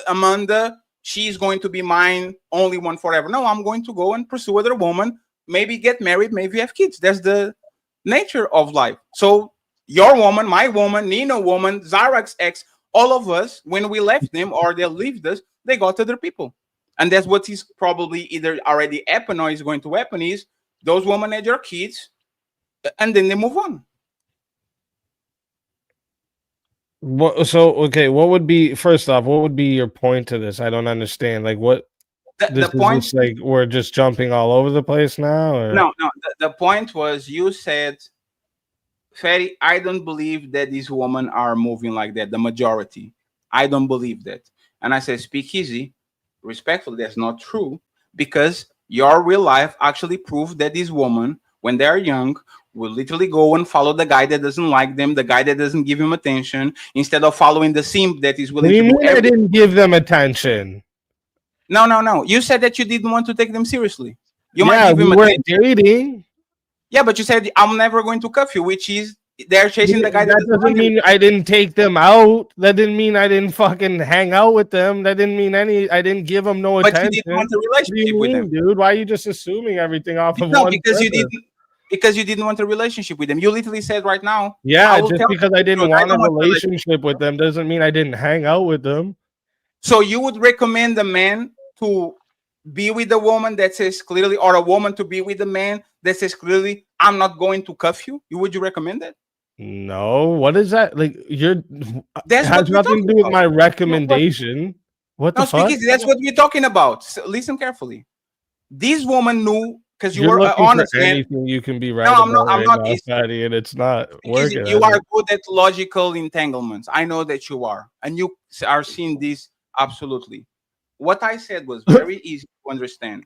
Amanda, she's going to be mine, only one forever. No, I'm going to go and pursue other woman, maybe get married, maybe have kids. That's the nature of life. So your woman, my woman, Nino woman, Zarak's ex, all of us, when we left them or they left us, they got other people. And that's what is probably either already happened or is going to happen is those women had your kids and then they move on. Okay, what would be, first off, what would be your point to this? I don't understand. Like what the point is like we're just jumping all over the place now? Or? No, the point was you said, Ferry, I don't believe that these women are moving like that, the majority. I don't believe that. And I said, speak easy. Respectfully, that's not true, because your real life actually proved that these women, when they're young, will literally go and follow the guy that doesn't like them, the guy that doesn't give him attention, instead of following the simp that is willing to do everything. I didn't give them attention. No. You said that you didn't want to take them seriously. You might give him attention. Dating. Yeah, but you said I'm never going to cuff you, which is they're chasing the guy that doesn't mean I didn't take them out. That didn't mean I didn't fucking hang out with them. That didn't mean I didn't give them no attention. But you didn't want a relationship with them, dude. Why are you just assuming everything off of one because person? you didn't want a relationship with them. You literally said right now. Yeah, just because I didn't want a relationship with them doesn't mean I didn't hang out with them. So you would recommend a man to be with a woman that says clearly, or a woman to be with a man that says clearly, I'm not going to cuff you? Would you recommend that? No, what is that? Like that's has nothing to do with my recommendation. What the fuck? That's what we're talking about. So listen carefully. This woman knew, because you You're were honest. Anything you can be right I'm about not now, Fatty, and it's not working. You are good at logical entanglements. I know that you are, and you are seeing this absolutely. What I said was very easy to understand.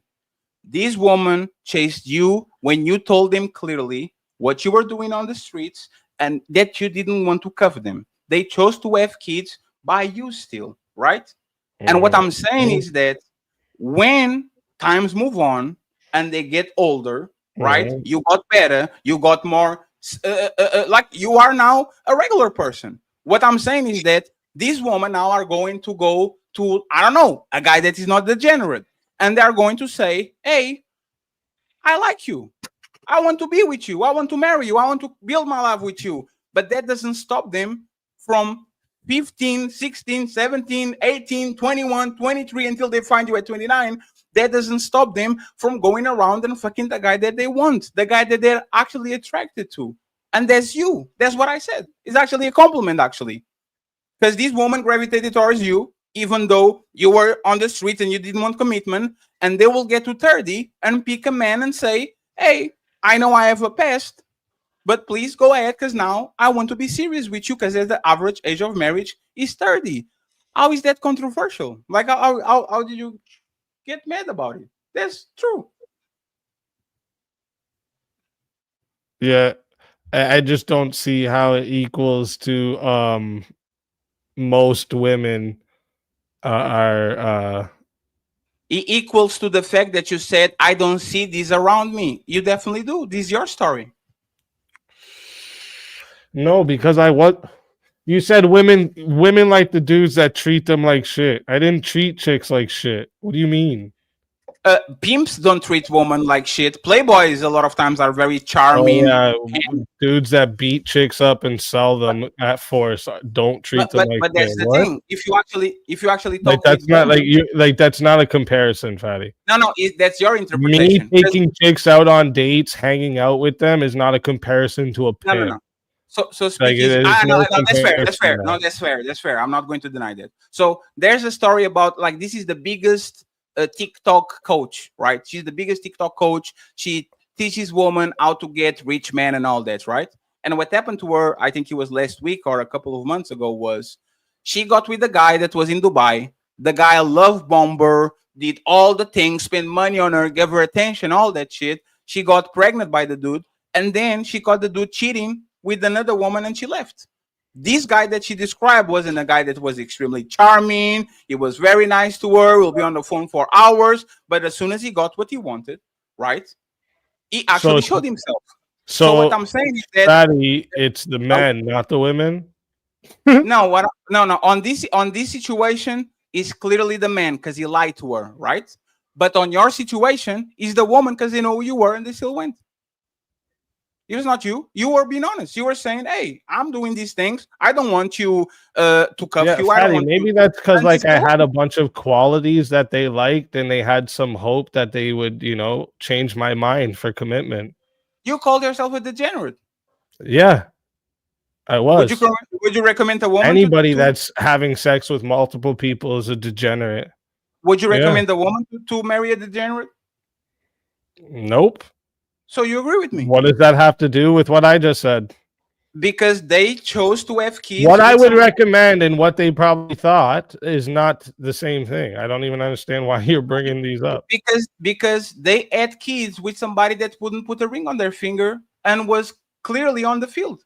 This woman chased you when you told them clearly what you were doing on the streets and that you didn't want to cover them. They chose to have kids by you still, right? And what I'm saying is that when times move on and they get older, right? You got better, you got more, like you are now a regular person. What I'm saying is that these women now are going to go to, I don't know, a guy that is not degenerate. And they're going to say, hey, I like you. I want to be with you. I want to marry you. I want to build my life with you. But that doesn't stop them from 15, 16, 17, 18, 21, 23 until they find you at 29. That doesn't stop them from going around and fucking the guy that they want, the guy that they're actually attracted to. And that's you. That's what I said. It's actually a compliment, actually. Because this woman gravitated towards you, even though you were on the street and you didn't want commitment, and they will get to 30 and pick a man and say, hey, I know I have a past, but please go ahead because now I want to be serious with you because the average age of marriage is 30. How is that controversial? Like, how did you get mad about it? That's true. Yeah, I just don't see how it equals to most women are It equals to the fact that you said, I don't see this around me. You definitely do. This is your story. No, because you said women like the dudes that treat them like shit. I didn't treat chicks like shit. What do you mean? Pimps don't treat women like shit. Playboys a lot of times are very Oh charming. yeah, dudes that beat chicks up and sell them at force don't treat them like But that's shit. the What? thing. If you actually Like talk that's with not women, like you like that's not a comparison, Fatty. no, that's your Me interpretation. 'Cause- taking chicks out on dates, hanging out with them is not a comparison to a pimp. No. So Like speakeasy. there's No, no that's fair. That's comparison fair. to No, that. that's fair. I'm not going to deny that. So there's a story about like this is the biggest TikTok coach, right? She's the biggest TikTok coach. She teaches women how to get rich men and all that, right? And what happened to her, I think it was last week or a couple of months ago, was she got with a guy that was in Dubai. The guy love bomber, did all the things, spent money on her, gave her attention, all that shit. She got pregnant by the dude, and then she caught the dude cheating with another woman and she left. This guy that she described wasn't a guy that was extremely charming. He was very nice to her. We'll be on the phone for hours. But as soon as he got what he wanted, right, he actually showed himself. So what I'm saying is that Fatty, it's the men, not the women. no, on this situation is clearly the man because he lied to her, right? But on your situation is the woman because they know who you were and they still went. It was not you. You were being honest. You were saying, "Hey, I'm doing these things. I don't want you to cuff Yeah, you. I don't Fatty, want maybe you." that's because And like this I girl- had a bunch of qualities that they liked, and they had some hope that they would, change my mind for commitment. You called yourself a degenerate. Yeah, I was. Would you recommend a woman? Anybody that's having sex with multiple people is a degenerate. Would you Yeah. recommend a woman to marry a degenerate? Nope. So you agree with me? What does that have to do with what I just said? Because they chose to have kids. What I with would somebody- recommend and what they probably thought is not the same thing. I don't even understand why you're bringing these up. because they had kids with somebody that wouldn't put a ring on their finger and was clearly on the field.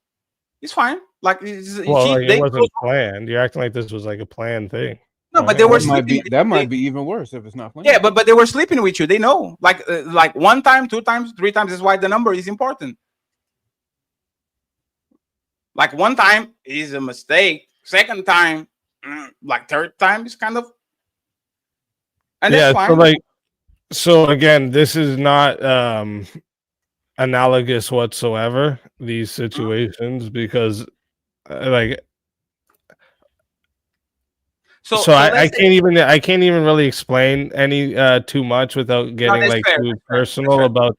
It's fine. Like, It wasn't planned. You're acting like this was like a planned thing. No, but they were That might sleeping. that might be even worse if it's not planned. Yeah, but they were sleeping with you. They know. Like 1 time, 2 times, 3 times is why the number is important. Like 1 time is a mistake. Second time, like 3rd time is kind of, and that's fine. So again, this is not analogous whatsoever, these situations, because I can't even really explain any too much without getting too personal about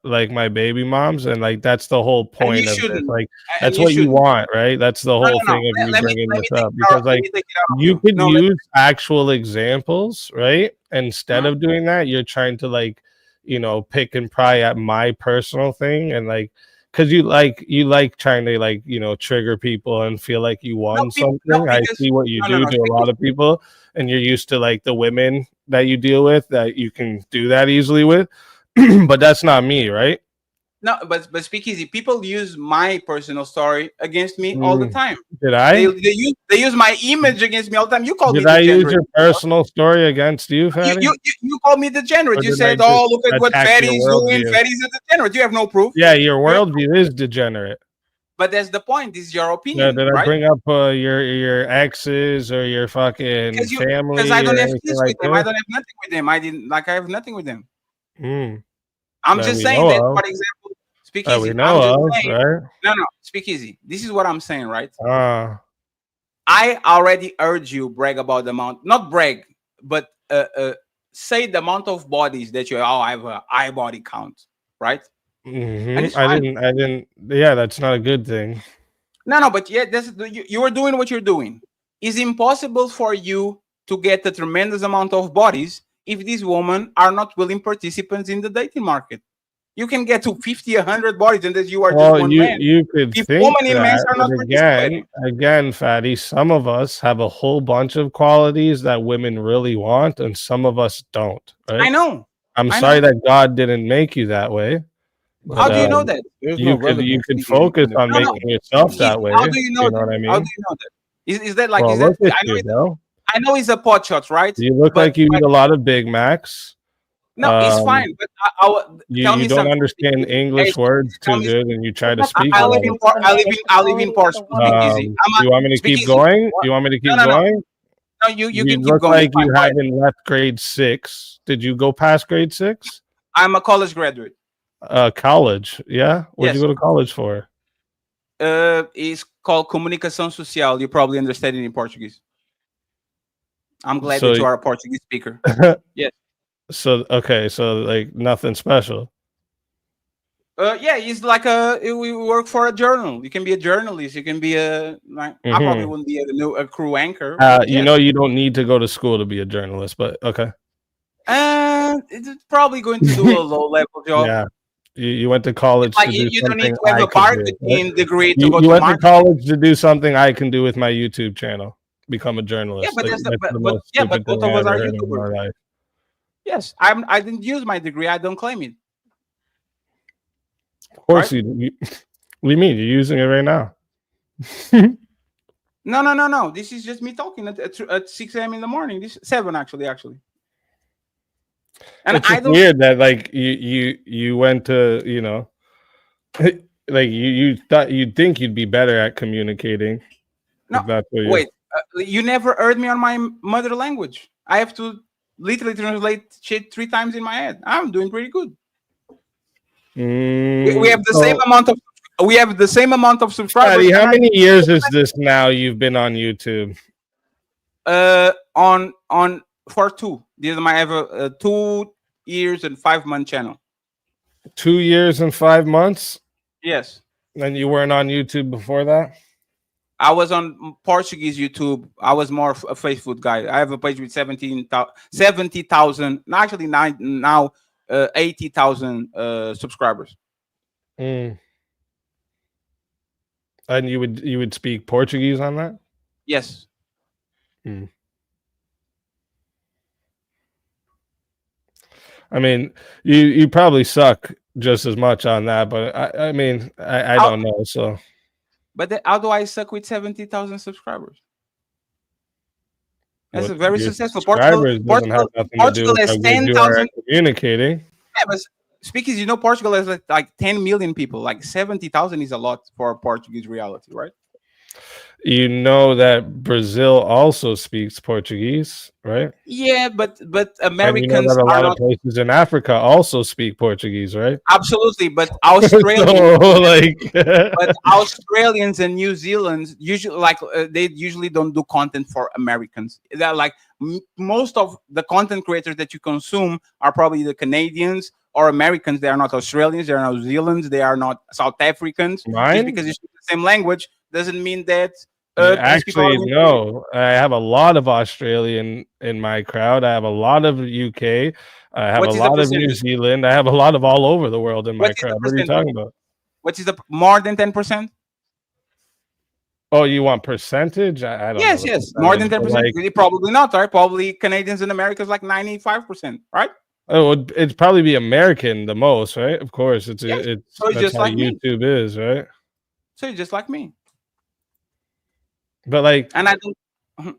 like my baby moms, and like that's the whole point of this. Like that's what you want, right? That's the whole thing of you bringing this up, because like you could use actual examples, right? Instead of doing that, you're trying to like pick and pry at my personal thing, and like because you like trying to like trigger people and feel like you won something. I see what you do to a lot of people, and you're used to like the women that you deal with that you can do that easily with, but that's not me, right? No, but speakeasy, people use my personal story against me all the time. Did I? They use my image against me all the time. You called me Did I degenerate. use your personal story against you, Fatty? You called me degenerate. Or You did said, I "Oh, just look at what attack your Fatty's doing. worldview? Fatty's a degenerate." You have no proof. Yeah, your worldview is degenerate. But that's the point. This is your Yeah, opinion, did I right? bring up your exes or your fucking family? Because I don't or have anything kids like with them. I this? don't have nothing with them. I have nothing with them. Mm. I'm That just we saying know that, of. for example, speak That easy. we know I'm of, just saying, right? no, speak easy. This is what I'm saying, right? I already heard you brag about the amount, not brag, but say the amount of bodies that you I have a high body count, right? And it's I fine. didn't. Yeah, that's not a good thing. No, but yeah, you are doing what you're doing. It's impossible for you to get a tremendous amount of bodies if these women are not willing participants in the dating market. You can get to 50, 100 bodies, and that you are just Well, one man. you could If think women in men that, are not but participating. again, Fatty, some of us have a whole bunch of qualities that women really want, and some of us don't. Right? I know. I'm I sorry know. that God didn't make you that way. How But do you know that? you could focus on making yourself that way. How do you know You know that? what I How do mean? you know that? Is that like Well, is that look at I know you, bro. I know it's a pot shot, right? You look like you eat a lot of Big Macs. No, it's fine. But tell You me don't something. understand English words too good, and you try to speak. I a live lot in of I live in Portugal. Speak easy. You want me to keep going? You want me to keep No. going? No, you You can keep look going. like It's fine. you Go ahead. haven't left grade 6. Did you go past grade 6? I'm a college graduate. College, yeah. What'd you Yes. go to college for? It's called Comunicação Social. You probably understand it in Portuguese. I'm glad So that you are a Portuguese speaker. Yes. So okay, so like nothing special. Yeah, it's like we work for a journal. You can be a journalist. You can be I probably wouldn't be a crew anchor. But You yes. know, you don't need to go to school to be a journalist, but okay. It's probably going to do a low level job. Yeah. You went to college Like to do you don't need something to have I a could do. marketing degree to You go to went to marketing. college to do something I can do with my YouTube channel. Become a journalist. Yeah, but Like, that's the, that's the but most yeah, but stupid both thing of I us ever are heard in my YouTubers. life. Yes, I didn't use my degree. I don't claim it. Of course you what do you mean? You're using it right now. No. This is just me talking at 6 a.m. in the morning. This 7 actually. And It's just weird that like you went to, you know, like you thought you'd think you'd be better at communicating. No, if that's what wait. You never heard me on my mother language. I have to literally translate shit 3 times in my head. I'm doing pretty good. We have the same amount of subscribers. Patty, how many years is this now you've been on YouTube? On for 2. This is I have a 2 years and 5 month channel. 2 years and 5 months? Yes. And you weren't on YouTube before that? I was on Portuguese YouTube. I was more a Facebook guy. I have a page with 70,000, actually now 80,000 subscribers. And you would speak Portuguese on that? Yes. I mean, you probably suck just as much on that, but I mean, I don't know. So, but how do I suck with 70,000 subscribers? That's a very successful Portugal has has 10,000 communicating. Yeah, but speaking, you know, Portugal has like 10 million people. Like 70,000 is a lot for Portuguese reality, right? You know that Brazil also speaks Portuguese, right? Yeah, but Americans and you know that a lot of places in Africa also speak Portuguese, right? Absolutely, but Australians, but Australians and New Zealanders usually they usually don't do content for Americans. They're like most of the content creators that you consume are probably the Canadians or Americans. They are not Australians. They are New Zealanders. They are not South Africans. Just because you speak the same language doesn't mean that. Actually, no. I have a lot of Australian in my crowd. I have a lot of UK. I have a lot of New Zealand. I have a lot of all over the world in my crowd. What are you talking about? What is the more than 10%? Oh, you want percentage? I don't know. Yes. More than 10%. Probably not, right? Probably Canadians and Americans like 95%, right? Oh, it'd probably be American the most, right? Of course. It's so that's just how like YouTube is, right? So you're just like me. But like, and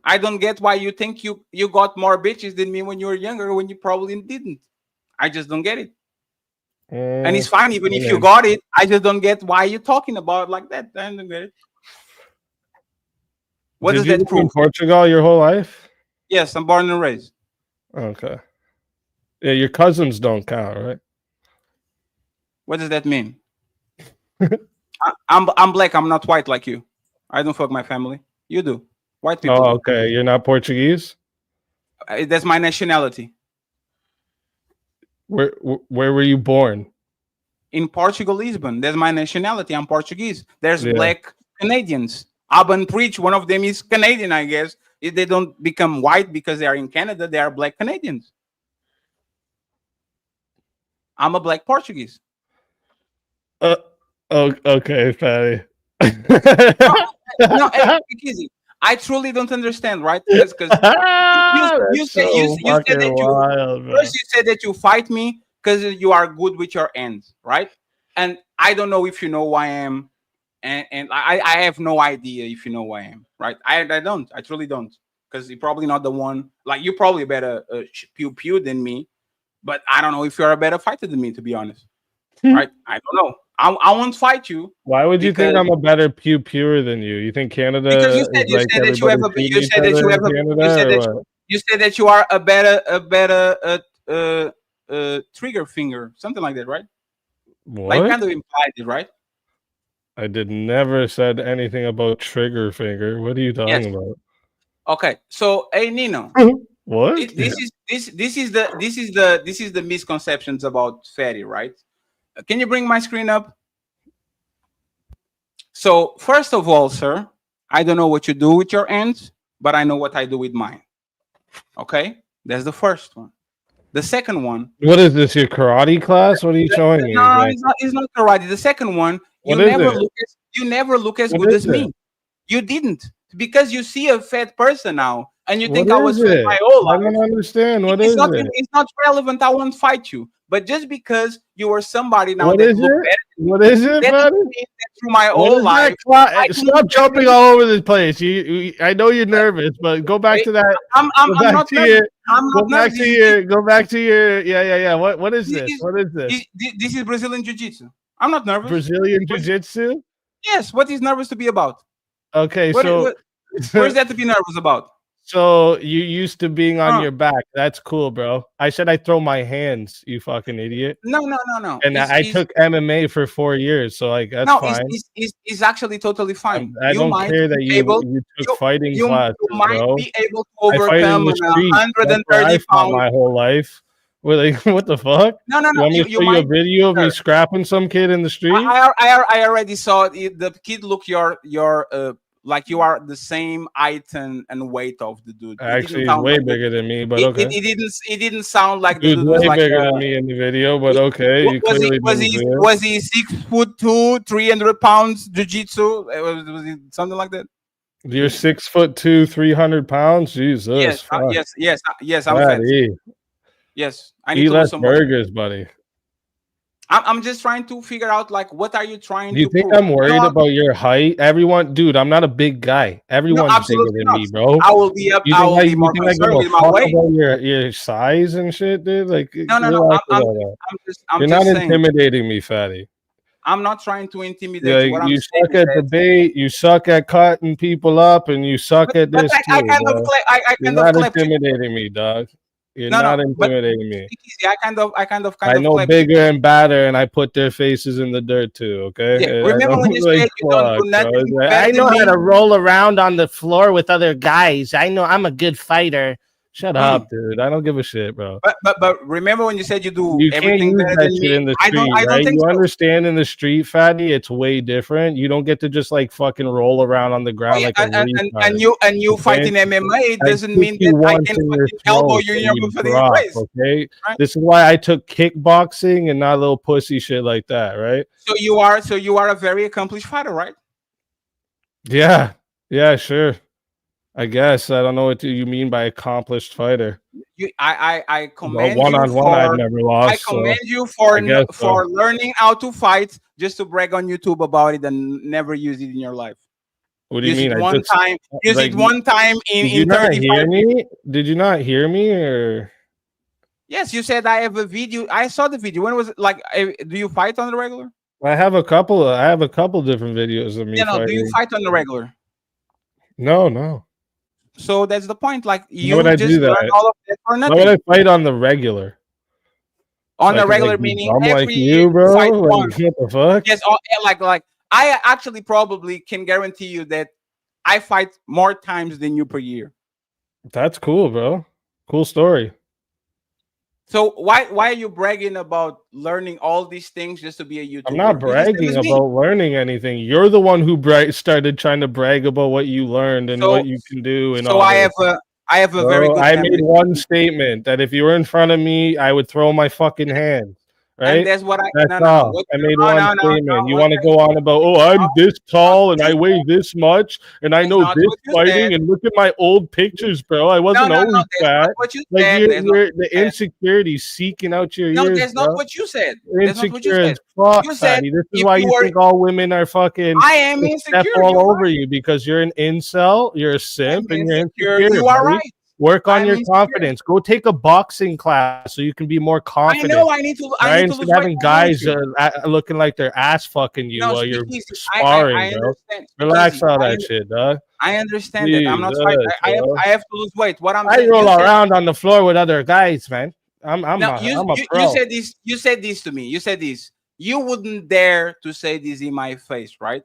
I don't get why you think you got more bitches than me when you were younger when you probably didn't. I just don't get it. And it's fine even if you got it. I just don't get why you're talking about it like that. I don't get it. What does that prove? In Portugal your whole life? Yes, I'm born and raised. Okay. Yeah, your cousins don't count, right? What does that mean? I'm black. I'm not white like you. I don't fuck my family. You do. White people. Oh, okay. You're not Portuguese? That's my nationality. Where were you born? In Portugal, Lisbon. That's my nationality. I'm Portuguese. There's Yeah. black Canadians. Urban Preach, one of them is Canadian, I guess. If they don't become white because they are in Canada, they are black Canadians. I'm a black Portuguese. Oh, okay, Fatty. No, hey, easy. I truly don't understand, right? Because you said that first you said that you fight me because you are good with your ends, right? And I don't know if you know who I am, and I have no idea if you know who I am, right? I don't. I truly don't, because you're probably not the one. Like, you're probably better pew pew than me, but I don't know if you're a better fighter than me, to be honest. Right? I don't know. I won't fight you. Why would you think I'm a better pewer than you? You think Canada Because is like that you have everybody you said that you have you said that you are a better trigger finger, something like that, right? Like, What? kind of implied it, right? I did never said anything about trigger finger. What are you talking about? Okay, so hey Nino, What? this is the misconceptions about fatty, right? Can you bring my screen up? So first of all, sir, I don't know what you do with your ends, but I know what I do with mine. Okay, that's the first one. The second one. What is this? Your karate class? What are you showing me? No, Like, it's not karate. The second one, you What is never it? look as What good is as me. it? You didn't, because you see a fat person now and you What think I was is fat it? my whole I life. don't understand. What It's is not it? it's not relevant. I won't fight you. But just because you were somebody now What that is look it? better, What is it, that buddy? doesn't mean that through my What whole is life. that? Stop jumping all over the place. I know you're nervous, but go back to that. I'm not nervous. I'm not nervous. Go back to your. Yeah. What is this? What is this? This is Brazilian Jiu-Jitsu. I'm not nervous. Brazilian Jiu-Jitsu? Yes. What is nervous to be about? Okay, Where's that to be nervous about? So you used to being on your back. That's cool, bro. I said I throw my hands, you fucking idiot. No. And I took MMA for 4 years, so like that's fine. It's actually totally fine. I don't care that you took fighting classes, might bro. be able to I fight in overcome the street. That's where 130 I fought pounds. my whole life. Well, like, what the fuck? No. You want me to show you a video of me scrapping some kid in the street? I already saw it. The kid look your like you are the same height and weight of the dude. Actually, he's way bigger than me, but okay. It didn't sound like the Dude's dude was way like bigger than me in the video, but okay. You clearly didn't see it. Was he 6'2", 300 pounds jiu-jitsu? Was he something like that? You're 6'2", 300 pounds. Jesus. Yes, fuck. yes. I'm fat. Yes, I need Eat to lose less some weight. burgers, buddy. I'm just trying to figure out, like, what are you trying Do you to think prove? I'm worried about your height? Everyone, dude, I'm not a big guy. Everyone's bigger absolutely than me, bro. I will be up. I will be more you think I concerned give with a my fuck weight. about your size and shit, dude? Like, No. relax I'm about that. I'm You're just not saying. intimidating me, fatty. I'm not trying to intimidate Yeah, you. What I'm you saying suck at debate. You suck at cutting people up, and you suck at but this I too. kind of bro. I You're kind of not clapped you. intimidating me, dog. You're No, not but intimidating me. easy. I kind of I know clapped bigger and badder, and I put their faces in the dirt too. Okay. Yeah, I remember when don't, you said you don't do fuck, nothing bro. It's like, better I know than how to me? roll around on the floor with other guys. I know I'm a good fighter. Shut up, dude. I don't give a shit, bro. But remember when you said you do You can't everything use better that than shit me? in the I street, don't right? think You so. understand in the street, fatty, it's way different. You don't get to just like fucking roll around on the ground like a retard. And you fight in MMA, it I doesn't kick mean you that I once can in your fucking elbow throat you in and your you fucking drop, face. okay? Right? This is why I took kickboxing and not little pussy shit like that, right? So you are a very accomplished fighter, right? Yeah, sure. I guess I don't know what you mean by accomplished fighter. I Well, commend one-on-one, you I've for never lost. I commend so you for I guess so. for learning how to fight just to brag on YouTube about it and never use it in your life. What do you Use mean? it one time. Use like, it one time Did you in not 35 hear me? Did you not hear me, or? Yes, you said I have a video. I saw the video. When was it? Like, do you fight on the regular? I have a couple different videos of me Yeah, no. fighting. Do you fight on the regular? No. So that's the point. Like, Why would you I just do learn that? all of that for Why would I nothing. fight on the regular? On the Like, regular, be meaning dumb every like year you, bro? fight Like, one. what the fuck? Yes, like I actually probably can guarantee you that I fight more times than you per year. That's cool, bro. Cool story. So why are you bragging about learning all these things just to be a YouTuber? I'm not bragging about learning anything. You're the one who started trying to brag about what you learned and what you can do and so all. I have a very good. I made one statement that if you were in front of me, I would throw my fucking hand. Right? And that's what That's all. I made one statement. You want to go on about, oh, I'm this tall and I weigh this much and I know this fighting and look at my old pictures, bro. I wasn't always fat. Like you're the insecurity seeking out your No, ears. that's not what you said. You're That's not what you insecure said. as fuck, You said fatty. This is if why you you were- think all women are fucking. I am step insecure. all You're over you because you're an incel. You're a simp, and you're insecure. insecure. You are buddy. right. Work on I'm your insecure. confidence. Go take a boxing class so you can be more confident. I know. I need to. I Right? need to Instead lose of having weight. I want guys to. looking like they're ass fucking you No, while you're Speakeasy, sparring, I bro. understand. Relax Speakeasy, all that shit, dog. I understand that. I'm not Jesus, fighting. I bro. have to lose weight. What I'm I saying. roll You said, around on the floor with other guys, man. I'm no, a you pro. said this. You said this to me. You said this. You wouldn't dare to say this in my face, right?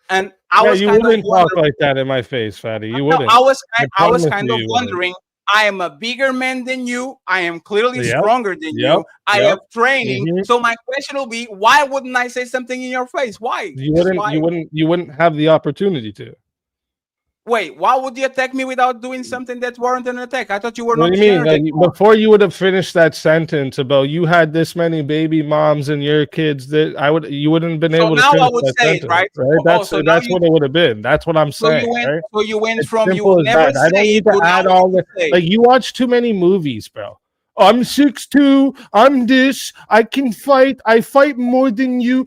And I was you kind of wouldn't talk wondering. like that in my face, fatty. You No, wouldn't. I was promise kind you of you wouldn't. wondering. I am a bigger man than you. I am clearly Yep, stronger than yep, you. I yep. have training. Mhm. So my question will be, why wouldn't I say something in your face? Why? You Just wouldn't. why? You wouldn't have the opportunity to. Wait, why would you attack me without doing something that warranted an attack? I thought you were What not do you mean? scared. Like, before you would have finished that sentence about you had this many baby moms and your kids, that you wouldn't have been So able to now finish I would that say it, sentence, right? right? Oh, so now That's what it would have been. That's what I'm saying, right? So you went It's from you simple would as never that. I don't say need it to to now add you all need the to say it. like. You watch too many movies, bro. I'm 6'2", I'm this, I can fight, I fight more than you.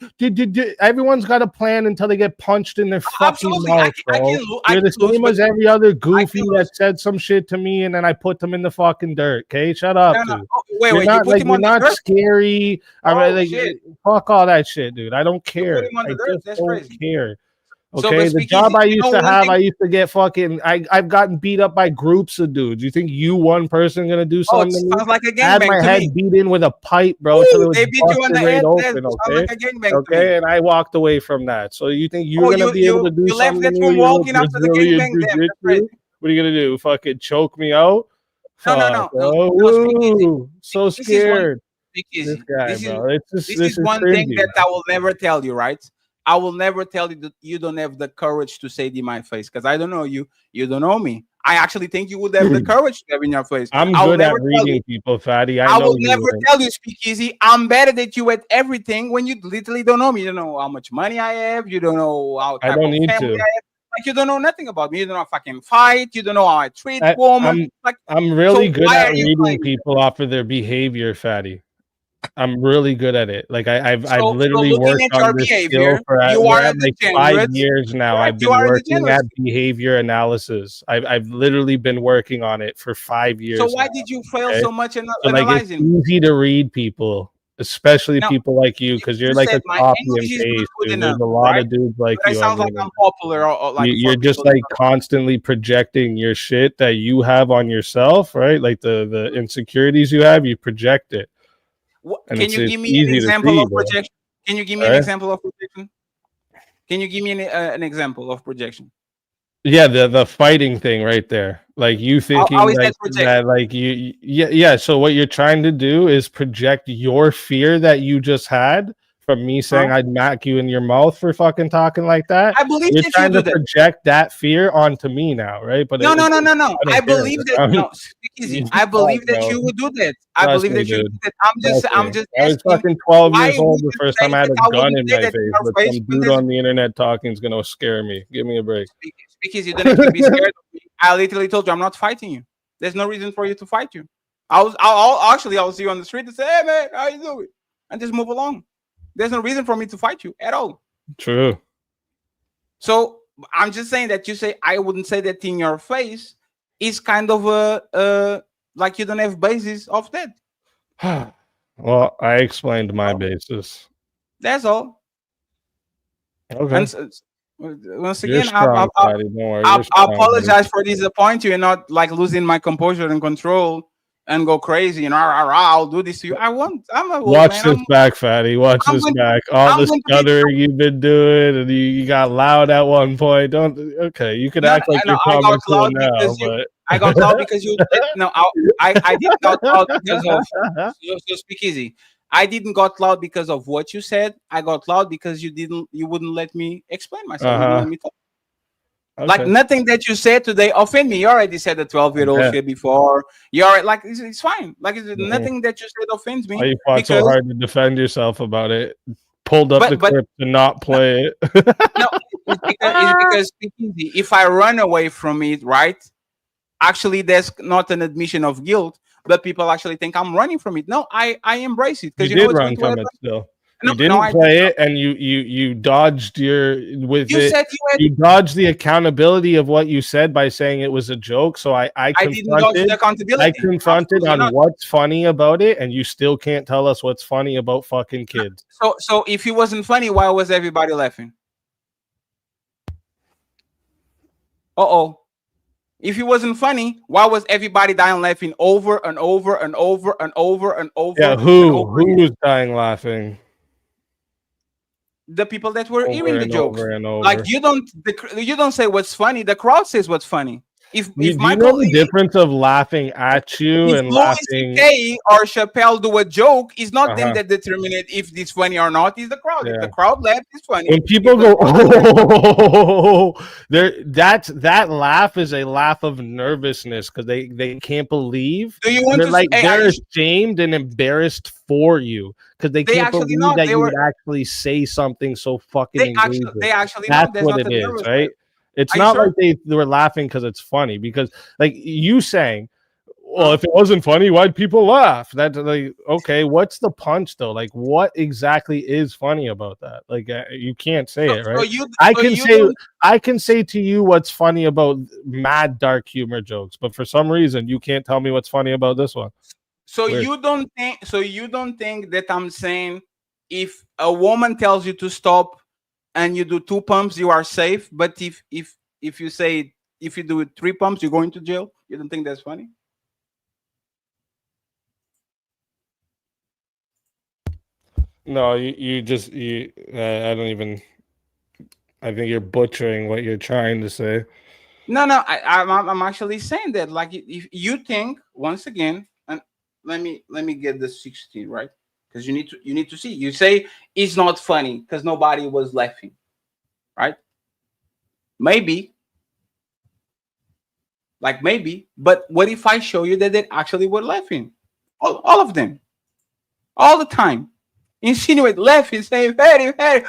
Everyone's got a plan until they get punched in their fucking Absolutely. mouth, bro. You're the same as every other goofy that said some shit to me and then I put them in the fucking dirt. Okay, shut up, No. dude. Oh, wait, You're you not put like him you're on the not dirt? scary. I Oh, mean, like shit. fuck all that shit, dude. I don't You care. put him on I the dirt? just That's don't crazy. care. So, Okay, but the Speakeasy, job I you used know to one have, thing- I used to get fucking. I've gotten beat up by groups of dudes. You think you one person gonna do Oh, it something? to me? sounds like a I had gangbang my to head me. beat in with a pipe, bro, Ooh, till it was they beat you on busted the right head. That open. sounds Okay, like a gangbang to me. okay, and I walked away from that. So you think you're Oh, gonna be able to do you left something that to me? from Your little walking after the Brazilian gangbang. Damn, that's jiu-jitsu? crazy. What are you gonna do? Fucking choke me out? No, Bro. Speakeasy. Woo, so This is one scared. This Speakeasy. guy, This is bro. It's just this this is is one thing cringy, that man. I will never tell you, right? I will never tell you that you don't have the courage to say it in my face because I don't know you. You don't know me. I actually think you would have the courage to have in your face. I'm I will good at never tell you. reading people, fatty. I I know will you never wouldn't. tell you, Speakeasy. I'm better than you at everything when you literally don't know me. You don't know how much money I have. You don't know how I type don't of need family to. I have. Like you don't know nothing about me. You don't know if I can fight. You don't know how I treat I, women. Like I'm really so good why at are you reading playing? people off of their behavior, fatty. I'm really good at it. Like I've So literally looking worked at on your this behavior, skill for you we're are at a like 5 degenerate. years now. Correct, I've you been are a working degenerate. at behavior analysis. I've literally been working on it for 5 years So why now. did you fail Okay? so much in So like it's analyzing? easy to read people, especially Now, people like you, because you're you like said a my copy English and is not paste, good dude. enough, There's a lot right? of dudes like But it you on sounds the like internet. I'm popular, or like for You're just people. like constantly projecting your shit that you have on yourself, right? Like the insecurities you have, you project it. And Can you it's give me an easy to example see, of bro. projection? Can you give me an Right? example of projection? Can you give me an example of projection? Yeah, the fighting thing right there. Like you How thinking is that like projection? that, like yeah. So what you're trying to do is project your fear that you just had from me saying I'd knock you in your mouth for fucking talking like that. I believe You're that you trying do to that. project that fear onto me now, right? But No. I I don't care. believe that. No, Speakeasy. I believe that bro. you would do that. I Trust believe me, that you would dude. do that. Trust I'm me. just I was asking. fucking 12 Why years old would the you first say time I had that a I gun wouldn't in say my that face, in your but face? some When dude there's on the internet talking is gonna scare me. Give me a break. Speakeasy, you don't have to be scared of me. I literally told you I'm not fighting you. There's no reason for you to fight you. I'll see you on the street and say, "Hey man, how you doing?" and just move along. There's no reason for me to fight you at all. True. So I'm just saying that you say I wouldn't say that in your face is kind of a like you don't have basis of that. Well, I explained my basis. That's all. Okay. And once You're again, strong, Patty. Don't worry. I You're strong, buddy. apologize for disappointing you and not like losing my composure and control and go crazy and I'll do this to you. I'm a Watch man. this back, fatty. Watch I'm this going to- back. All I'm the going to be- stuttering you've been doing, and you got loud at one point. Okay, you can act like you're I got calm loud now, because but I got loud because you. No, I didn't got loud because of. So speak easy. I didn't got loud because of what you said. I got loud because you wouldn't let me explain myself. You didn't let me talk. Like Okay. nothing that you said today offend me. You already said the 12-year-old Yeah. shit before. You already like it's fine. Like nothing that you said offends me. Why you fought so because hard to defend yourself about it? Pulled up the But- clip to not play it. no, it's because speak easy. If I run away from it, right? Actually, that's not an admission of guilt, but people actually think I'm running from it. No, I embrace it because You you know did it's run going to from happen. it still. No, You didn't no, I play it, and you dodged with You it. said you had- You dodged the accountability of what you said by saying it was a joke. So I didn't dodge the accountability. I confronted Absolutely on not. what's funny about it, and you still can't tell us what's funny about fucking kids. So if it wasn't funny, why was everybody laughing? Uh-oh. If it wasn't funny, why was everybody dying laughing over and over and over and over and over? Yeah, and who over was dying laughing? the people that were Over hearing the and jokes. over and Like over. you don't say what's funny. The crowd says what's funny. If Do you know Michael, the difference of laughing at you if and Louis laughing? C.K. or Chappelle do a joke, it's not them Uh-huh. that determine it if it's funny or not. It's the crowd. If Yeah. the crowd laughs, it's funny. When people If the go, oh, that laugh is a laugh of nervousness because they can't believe. Do you want they're to like say- they're ashamed and embarrassed for you because they They can't actually believe not. that They you were- would actually say something so fucking They actually egregious. know That's that's what not it the is, nervous right? laugh. It's Are you not sure? like they were laughing because it's funny. Because like you saying, well, if it wasn't funny, why'd people laugh? That's like, okay, what's the punch though? Like, what exactly is funny about that? Like, you can't say it, right? I can say to you what's funny about mad dark humor jokes, but for some reason you can't tell me what's funny about this one. So Weird. you don't think that I'm saying if a woman tells you to stop and you do 2 pumps, you are safe. But if you say if you do 3 pumps, you're going to jail. You don't think that's funny? No, you just I don't even. I think you're butchering what you're trying to say. No, I'm actually saying that. Like if you think once again, and let me get the 16 right, because you need to see. You say it's not funny because nobody was laughing, right? Maybe, but what if I show you that they actually were laughing, all of them, all the time, insinuate laughing, saying very, very.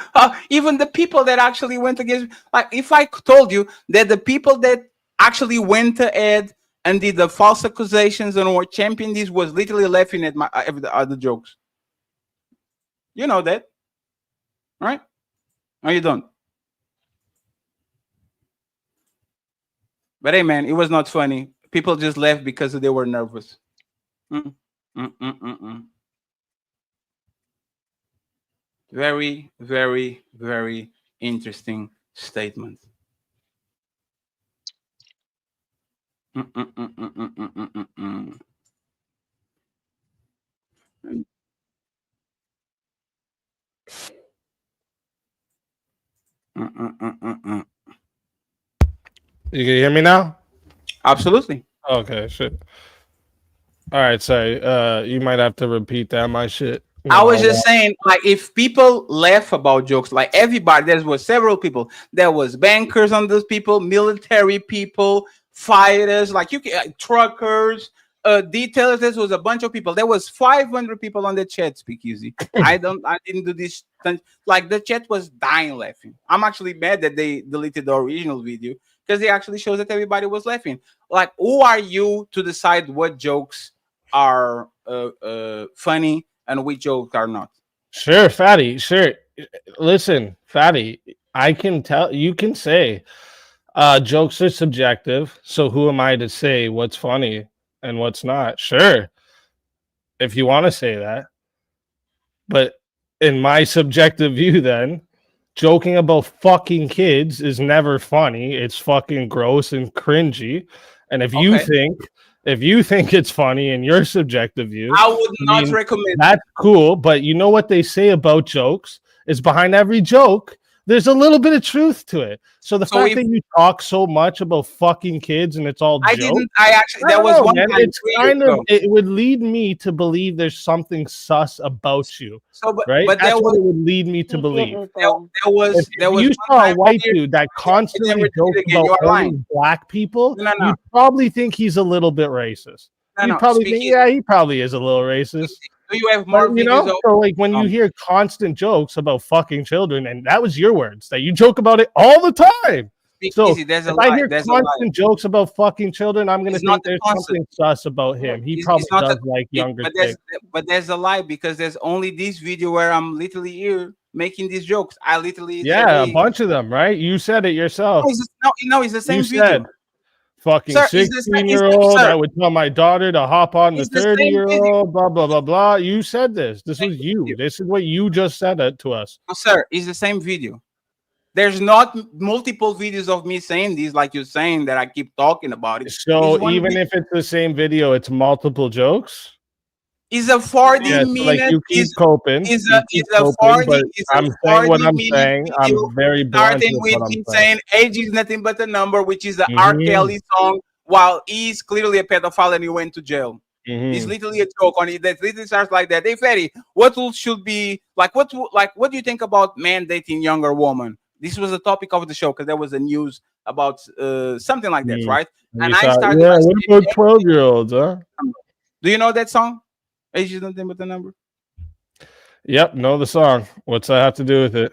Even the people that actually went against, like if I told you that the people that actually went ahead and did the false accusations and were championing this was literally laughing at my the other jokes. You know that, right? Or you don't? But hey, man, it was not funny. People just left because they were nervous. Very, very, very interesting statement. You can hear me now? Absolutely. Okay, shit. All right, sorry. You might have to repeat that. My shit. I was just saying, like, if people laugh about jokes, like everybody, there was several people. There was bankers on those people, military people, fighters, like truckers, detailers. There was a bunch of people. There was 500 people on the chat. Speakeasy. I didn't do this. Like the chat was dying laughing. I'm actually mad that they deleted the original video because it actually shows that everybody was laughing. Like, who are you to decide what jokes are funny and which jokes are not? Sure, Fatty. Sure. Listen, Fatty, I can tell you can say jokes are subjective. So who am I to say what's funny and what's not? Sure. If you want to say that. But in my subjective view, then joking about fucking kids is never funny. It's fucking gross and cringy. And if you think If you think it's funny in your subjective view, I would not recommend. That's cool, but you know what they say about jokes is behind every joke, there's a little bit of truth to it. So the fact that you talk so much about fucking kids and it's all jokes, There was one time it's kind of it would lead me to believe there's something sus about you. So, but That's there what was, it would lead me to believe. there was If you saw a white dude that constantly jokes about only black people, you probably think he's a little bit racist. You probably think, he probably is a little racist. Do you have more videos of? So like when you hear constant jokes about fucking children, and that was your words, that you joke about it all the time. So if I hear constant jokes about fucking children, I'm gonna think there's something sus about him. He probably does like younger kids. But there's a lie, because there's only this video where I'm literally here making these jokes. I literally a bunch of them, right? You said it yourself. No, it's the same You video. said, fucking 16-year-old, I would tell my daughter to hop on the 30-year-old, blah, blah, blah, blah. You said this. This was you. This is what you just said to us. No, sir, it's the same video. There's not multiple videos of me saying these like you're saying that I keep talking about it. So even if it's the same video, it's multiple jokes? It's a 40 minute. Like you keep coping. It's a 40. I'm saying what I'm saying. I'm very blunt. Starting with me saying age is nothing but a number, which is the R. Kelly song, while he's clearly a pedophile and he went to jail. It's literally a joke on it. That literally starts like that. Hey, Fetty, what should be like? What do you think about man dating younger woman? This was the topic of the show because there was a news about something like that, right? And I started. Yeah, what about 12-year-olds, huh? Do you know that song? Age is nothing but the number. Yep, know the song. What's that have to do with it?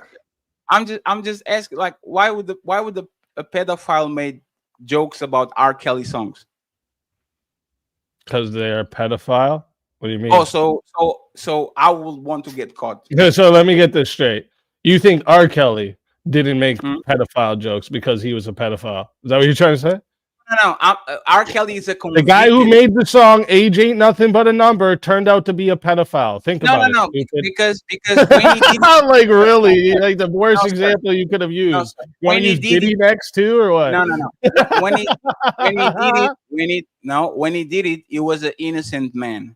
I'm just asking, like, why would a pedophile make jokes about R. Kelly songs? Because they're a pedophile. What do you mean? Oh, so I would want to get caught. So let me get this straight. You think R. Kelly didn't make pedophile jokes because he was a pedophile? Is that what you're trying to say? No. R. Kelly is a the guy who made the song "Age Ain't Nothing But a Number" turned out to be a pedophile. Think about it. No, because when he did like really, like the worst example you could have used. You want to use Diddy next too, or what? No. When he did it, he was an innocent man.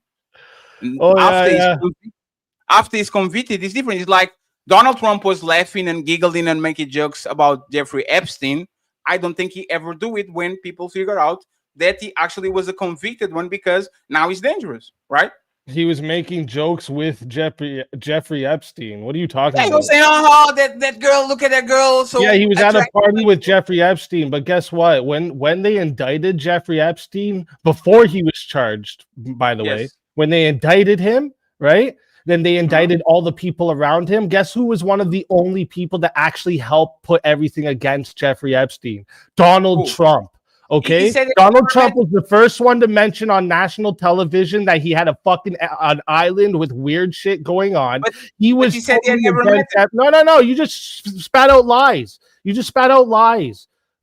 After he's convicted, it's different. It's like Donald Trump was laughing and giggling and making jokes about Jeffrey Epstein. I don't think he ever do it when people figure out that he actually was a convicted one, because now he's dangerous, right? He was making jokes with Jeffrey Epstein. What are you talking about? He was saying, "Oh, that girl, look at that girl." So yeah, he was at a party with Jeffrey Epstein. But guess what? When they indicted Jeffrey Epstein, before he was charged, by the way, when they indicted him, right? Then they indicted all the people around him. Guess who was one of the only people that actually helped put everything against Jeffrey Epstein? Donald Trump. Okay, Donald Trump was the first one to mention on national television that he had an island with weird shit going on. He was. He said he had never met him. No. You just spat out lies.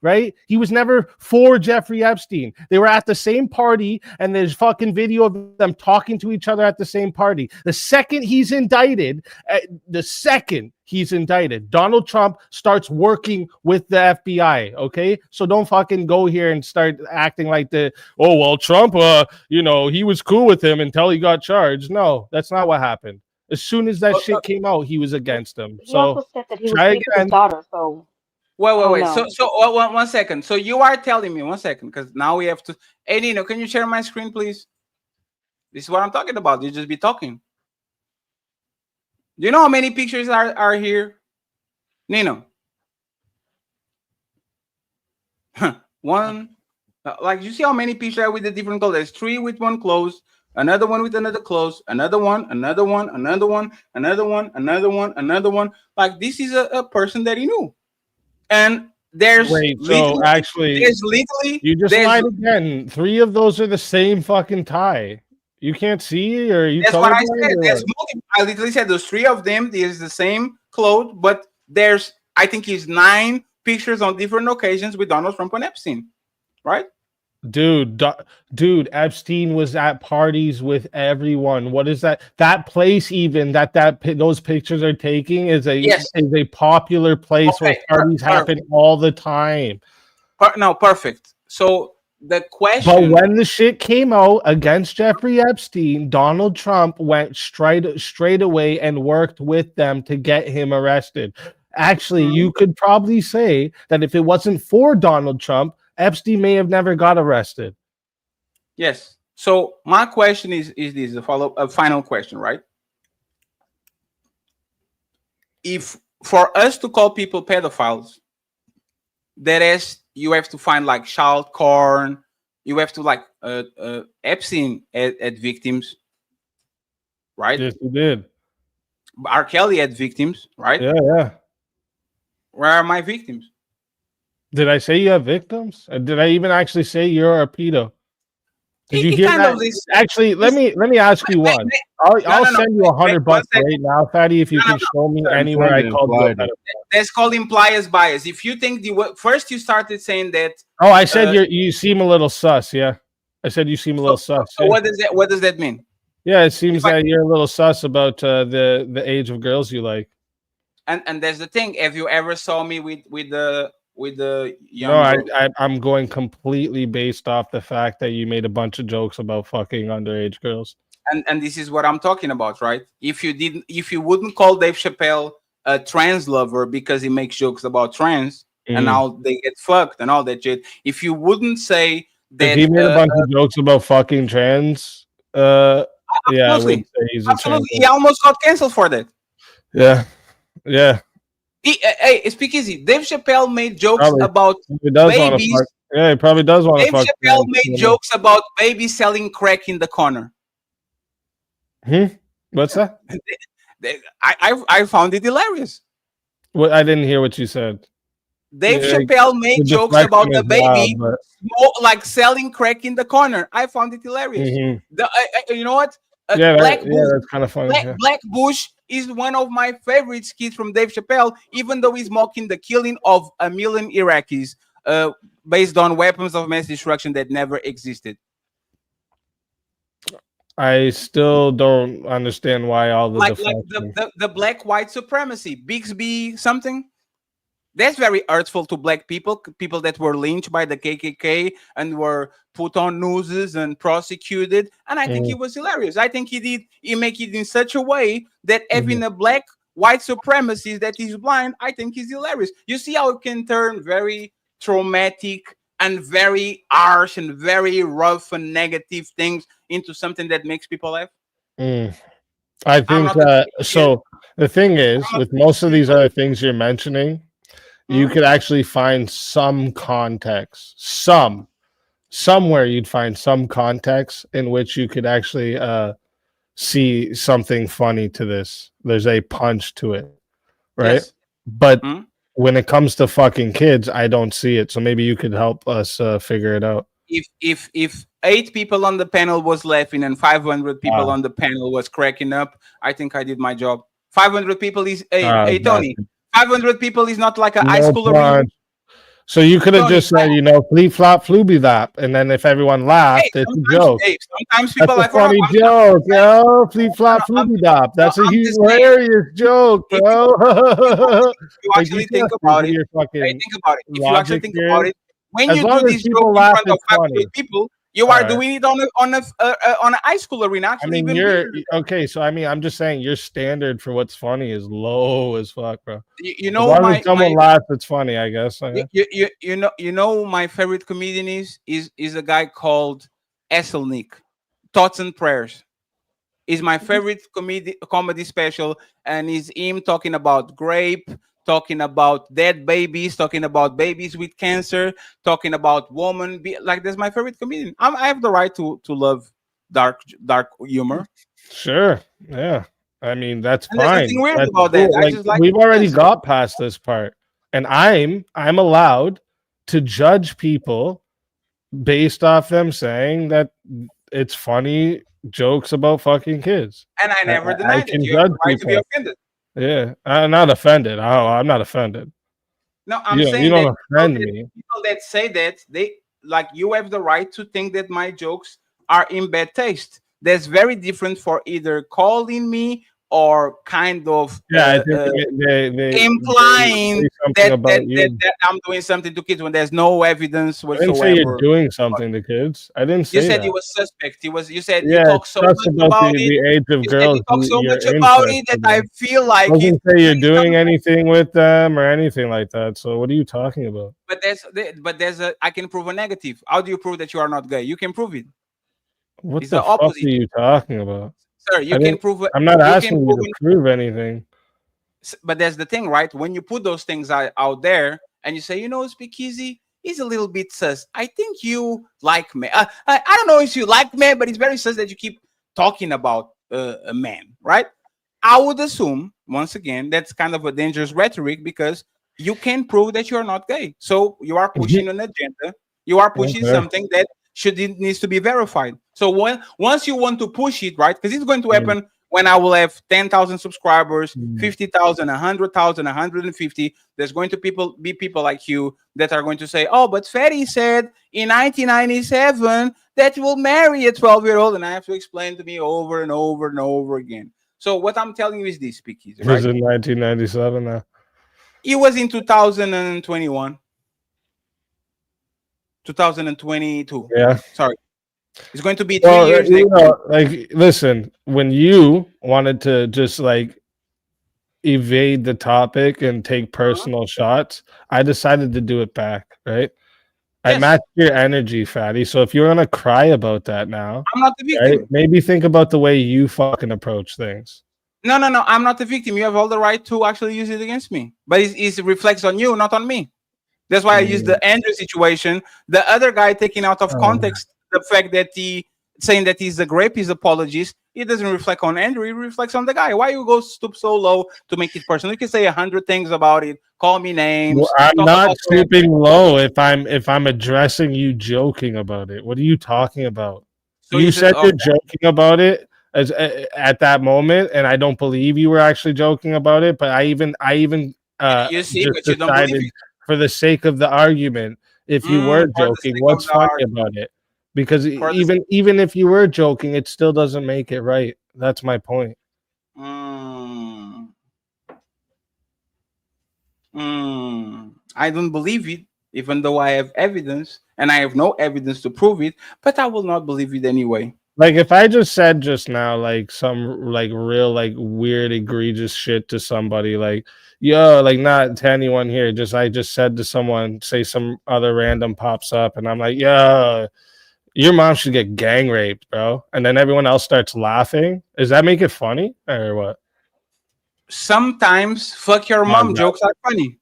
Right? He was never for Jeffrey Epstein. They were at the same party, and there's fucking video of them talking to each other at the same party. The second he's indicted, Donald Trump starts working with the FBI. Okay, so don't fucking go here and start acting like Trump, he was cool with him until he got charged. No, that's not what happened. As soon as that shit came out, he was against him. He also said that he was with his daughter, so. Wait. So one second. So you are telling me, 1 second, because now we have to. Hey, Nino, can you share my screen, please? This is what I'm talking about. You just be talking. Do you know how many pictures are here, Nino? One. Like, you see how many pictures are with the different colors? There's 3 with one close, another one with another close, another one. Like, this is a person that he knew. And there's actually you just lied again. 3 of those are the same fucking tie. You can't see, or you? That's what I said. I literally said those 3 of them is the same clothes, but there's I think 9 pictures on different occasions with Donald Trump and Epstein, right? Dude, Epstein was at parties with everyone. What is that? That place, even those pictures are taking, is a popular place where parties happen all the time. No, perfect. So the question. But when the shit came out against Jeffrey Epstein, Donald Trump went straight away and worked with them to get him arrested. Actually, you could probably say that if it wasn't for Donald Trump, Epstein may have never got arrested. Yes. So my question is this a final question, right? If for us to call people pedophiles, that is, you have to find like child porn, you have to like Epstein at victims, right? Yes, he did. R. Kelly had victims, right? Yeah. Where are my victims? Did I say you have victims? Did I even actually say you're a pedo? Did you hear that? Actually, let me ask you one. I'll send you $100 right now, Fatty, if you can show me anywhere I called you a pedophile. That's called implies bias. If you think first you started saying that. Oh, I said you seem a little sus. Yeah, I said you seem a little sus. So Yeah. what does that mean? Yeah, it seems that you're a little sus about the age of girls you like. And there's the thing. Have you ever saw me with the young? No, I'm going completely based off the fact that you made a bunch of jokes about fucking underage girls. And this is what I'm talking about, right? If you wouldn't call Dave Chappelle a trans lover because he makes jokes about trans and now they get fucked and all that shit. If you wouldn't say that if he made a bunch of jokes about fucking trans, yeah, I would say he's a absolutely, trans. he almost got canceled for that. Yeah. Hey, speak easy. Dave Chappelle made jokes about He does babies. fuck. Yeah, he probably does want to Dave fuck. Chappelle made jokes about babies selling crack in the corner. What's that? I found it hilarious. What I didn't hear what you said. Dave Chappelle made jokes about the baby like selling crack in the corner. I found it hilarious. You know what? Black Bush, that's kind of funny. Black Bush is one of my favorite skits from Dave Chappelle, even though he's mocking the killing of 1 million Iraqis based on weapons of mass destruction that never existed. I still don't understand why all the like the black white supremacy, Bixby something. That's very hurtful to black people that were lynched by the KKK and were put on nooses and prosecuted. And I think it was hilarious. I think he make it in such a way that having a black white supremacist that is blind, I think is hilarious. You see how it can turn very traumatic and very harsh and very rough and negative things into something that makes people laugh. I think so. The thing is, with most of these other things you're mentioning, you could actually find some context, somewhere you'd find some context in which you could actually see something funny to this. There's a punch to it, right? Yes. But when it comes to fucking kids, I don't see it. So maybe you could help us figure it out. If 8 people on the panel was laughing and 500 people on the panel was cracking up, I think I did my job. 500 people is hey Tony. 500 people is not like a high school arena. So you could have just said, flip flop flooby lap, and then if everyone laughed, it's a joke. Sometimes people That's a funny joke, yo. Flip flop flooby lap. That's a hilarious joke, bro. You actually think about it. Think about it. If you actually think about it, when you do this joke in front of 500 people, you are doing it on a high school arena. Actually, okay. So I'm just saying your standard for what's funny is low as fuck, bro. You know, as long as someone laughs, it's funny, I guess. You know, my favorite comedian is a guy called Esselnik. Thoughts and Prayers is my favorite comedy special, and is him talking about grape, talking about dead babies, talking about babies with cancer, talking about woman. Like, that's my favorite comedian. I have the right to love dark humor. Sure, yeah. I mean, that's and fine. There's nothing weird that's about cool. that. Like, we've already got past this part, and I'm allowed to judge people based off them saying that it's funny jokes about fucking kids. And I never denied it. You have the right to be offended. Yeah, I'm not offended. I'm not offended. No, I'm saying you don't offend me. People that say that, they like, you have the right to think that my jokes are in bad taste. That's very different for either calling me or kind of I think they implying something about you. that I'm doing something to kids when there's no evidence I didn't say you're whatsoever. doing something to kids. I didn't You say said that. he was suspect. You said you Yeah, talk it's so just much about about it. the age of You said girls you talk so you're much about it that interested I in. feel like Doesn't it. say you're doing anything with them or anything like that. So what are you talking about? But there's a I can prove a negative. How do you prove that you are not gay? You can prove it. What It's the the fuck opposite, are you talking about? sir. You can prove it. I'm not You can asking you prove to it. prove anything. But that's the thing, right? When you put those things out there and you say, Speakeasy, he's a little bit sus. I think you like me. I don't know if you like me, but it's very sus that you keep talking about a man, right? I would assume, once again, that's kind of a dangerous rhetoric because you can prove that you are not gay. So you are pushing an agenda. You are pushing Okay. something that needs to be verified. So once you want to push it, right? Because it's going to happen when I will have 10,000 subscribers, 50,000, 100,000, 150. There's going to be people like you that are going to say, "Oh, but Fatty said in 1997 that you will marry a 12-year-old," and I have to explain to me over and over and over again. So what I'm telling you is this, Speakeasy, It was right? in 1997 now. It was in 2021. 2022. Yeah. Sorry. It's going to be 3 years you next year. know, like, listen, when you wanted to just like evade the topic and take personal shots, I decided to do it back, right? I Yes. matched your energy, Fatty. So if you're gonna cry about that now, I'm not the right, victim. maybe think about the way you fucking approach things. No. I'm not the victim. You have all the right to actually use it against me. But it reflects on you, not on me. That's why I use the Andrew situation. The other guy taking out of context the fact that saying that he's a grape, his apologist, it doesn't reflect on Andrew, it reflects on the guy. Why you go stoop so low to make it personal? You can say 100 things about it, call me names. Well, I'm talk not about stooping low if I'm addressing you joking about it. What are you talking about? So you you said said, you're okay. joking about it as at that moment, and I don't believe you were actually joking about it. But I even You see, just but you don't believe decided it. for the sake of the argument, if you were For the joking, sake what's of the funny argument. about it? Because For the even if you were joking, it still doesn't make it right. That's my point. I don't believe it, even though I have evidence, and I have no evidence to prove it, but I will not believe it anyway. Like if I just said just now, like some like real like weird egregious shit to somebody, like yo, like not to anyone here, just I just said to someone, say some other random pops up, and I'm like, yo, your mom should get gang raped, bro, and then everyone else starts laughing. Does that make it funny or what? Sometimes fuck your mom jokes are funny.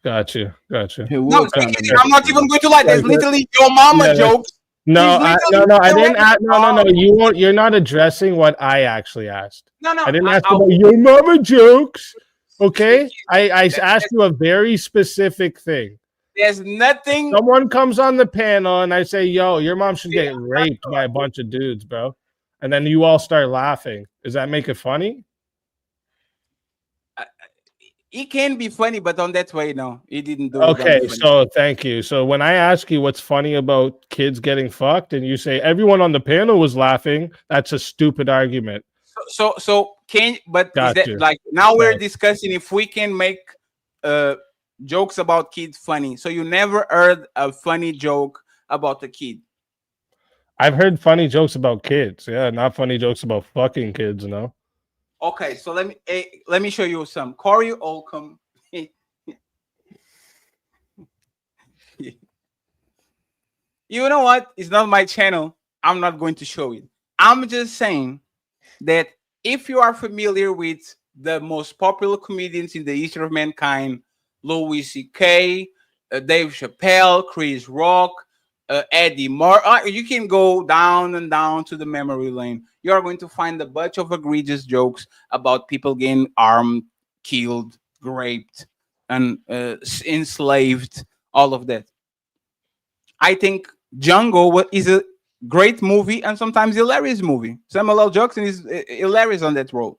Got you. No, I'm not even going to lie. There's literally your mama jokes. No, He's I didn't. literally No. You won't. You're not addressing what I actually asked. No. I didn't ask about your mama jokes. Okay, I asked you a very specific thing. There's nothing. Someone comes on the panel and I say, "Yo, your mom should get raped by a bunch of dudes, bro," and then you all start laughing. Does that make it funny? It can be funny, but on that way, no, he didn't do it. Okay, so thank you. So when I ask you what's funny about kids getting fucked, and you say everyone on the panel was laughing, that's a stupid argument. So can but Got is that you. like now we're Right. discussing if we can make jokes about kids funny. So you never heard a funny joke about a kid. I've heard funny jokes about kids. Yeah, not funny jokes about fucking kids. No. Okay, so let me show you some. Corey Holcomb. You know what? It's not my channel. I'm not going to show it. I'm just saying that if you are familiar with the most popular comedians in the history of mankind, Louis C.K., Dave Chappelle, Chris Rock, Eddie Murphy, you can go down and down to the memory lane. You are going to find a bunch of egregious jokes about people getting armed, killed, raped, and enslaved, all of that. I think Django is a great movie and sometimes hilarious movie. Samuel L. Jackson is hilarious on that role.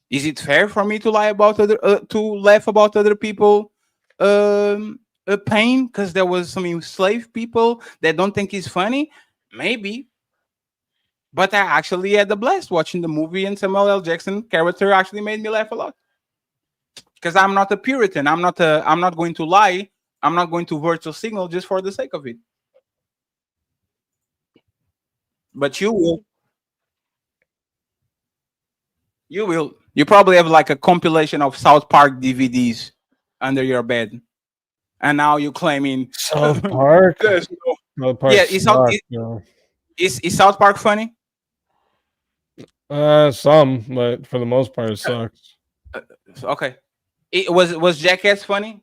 Is it fair for me to lie about to laugh about other people pain because there was some enslaved people that don't think it's funny? Maybe. But I actually had a blast watching the movie, and Samuel L. Jackson character actually made me laugh a lot. Because I'm not a Puritan. I'm not going to lie. I'm not going to virtual signal just for the sake of it. But you will. You will. You probably have like a compilation of South Park DVDs under your bed, and now you're claiming South Park. There's no- yeah, is South Park funny? Some, but for the most part, it sucks. Okay. It was Jackass funny?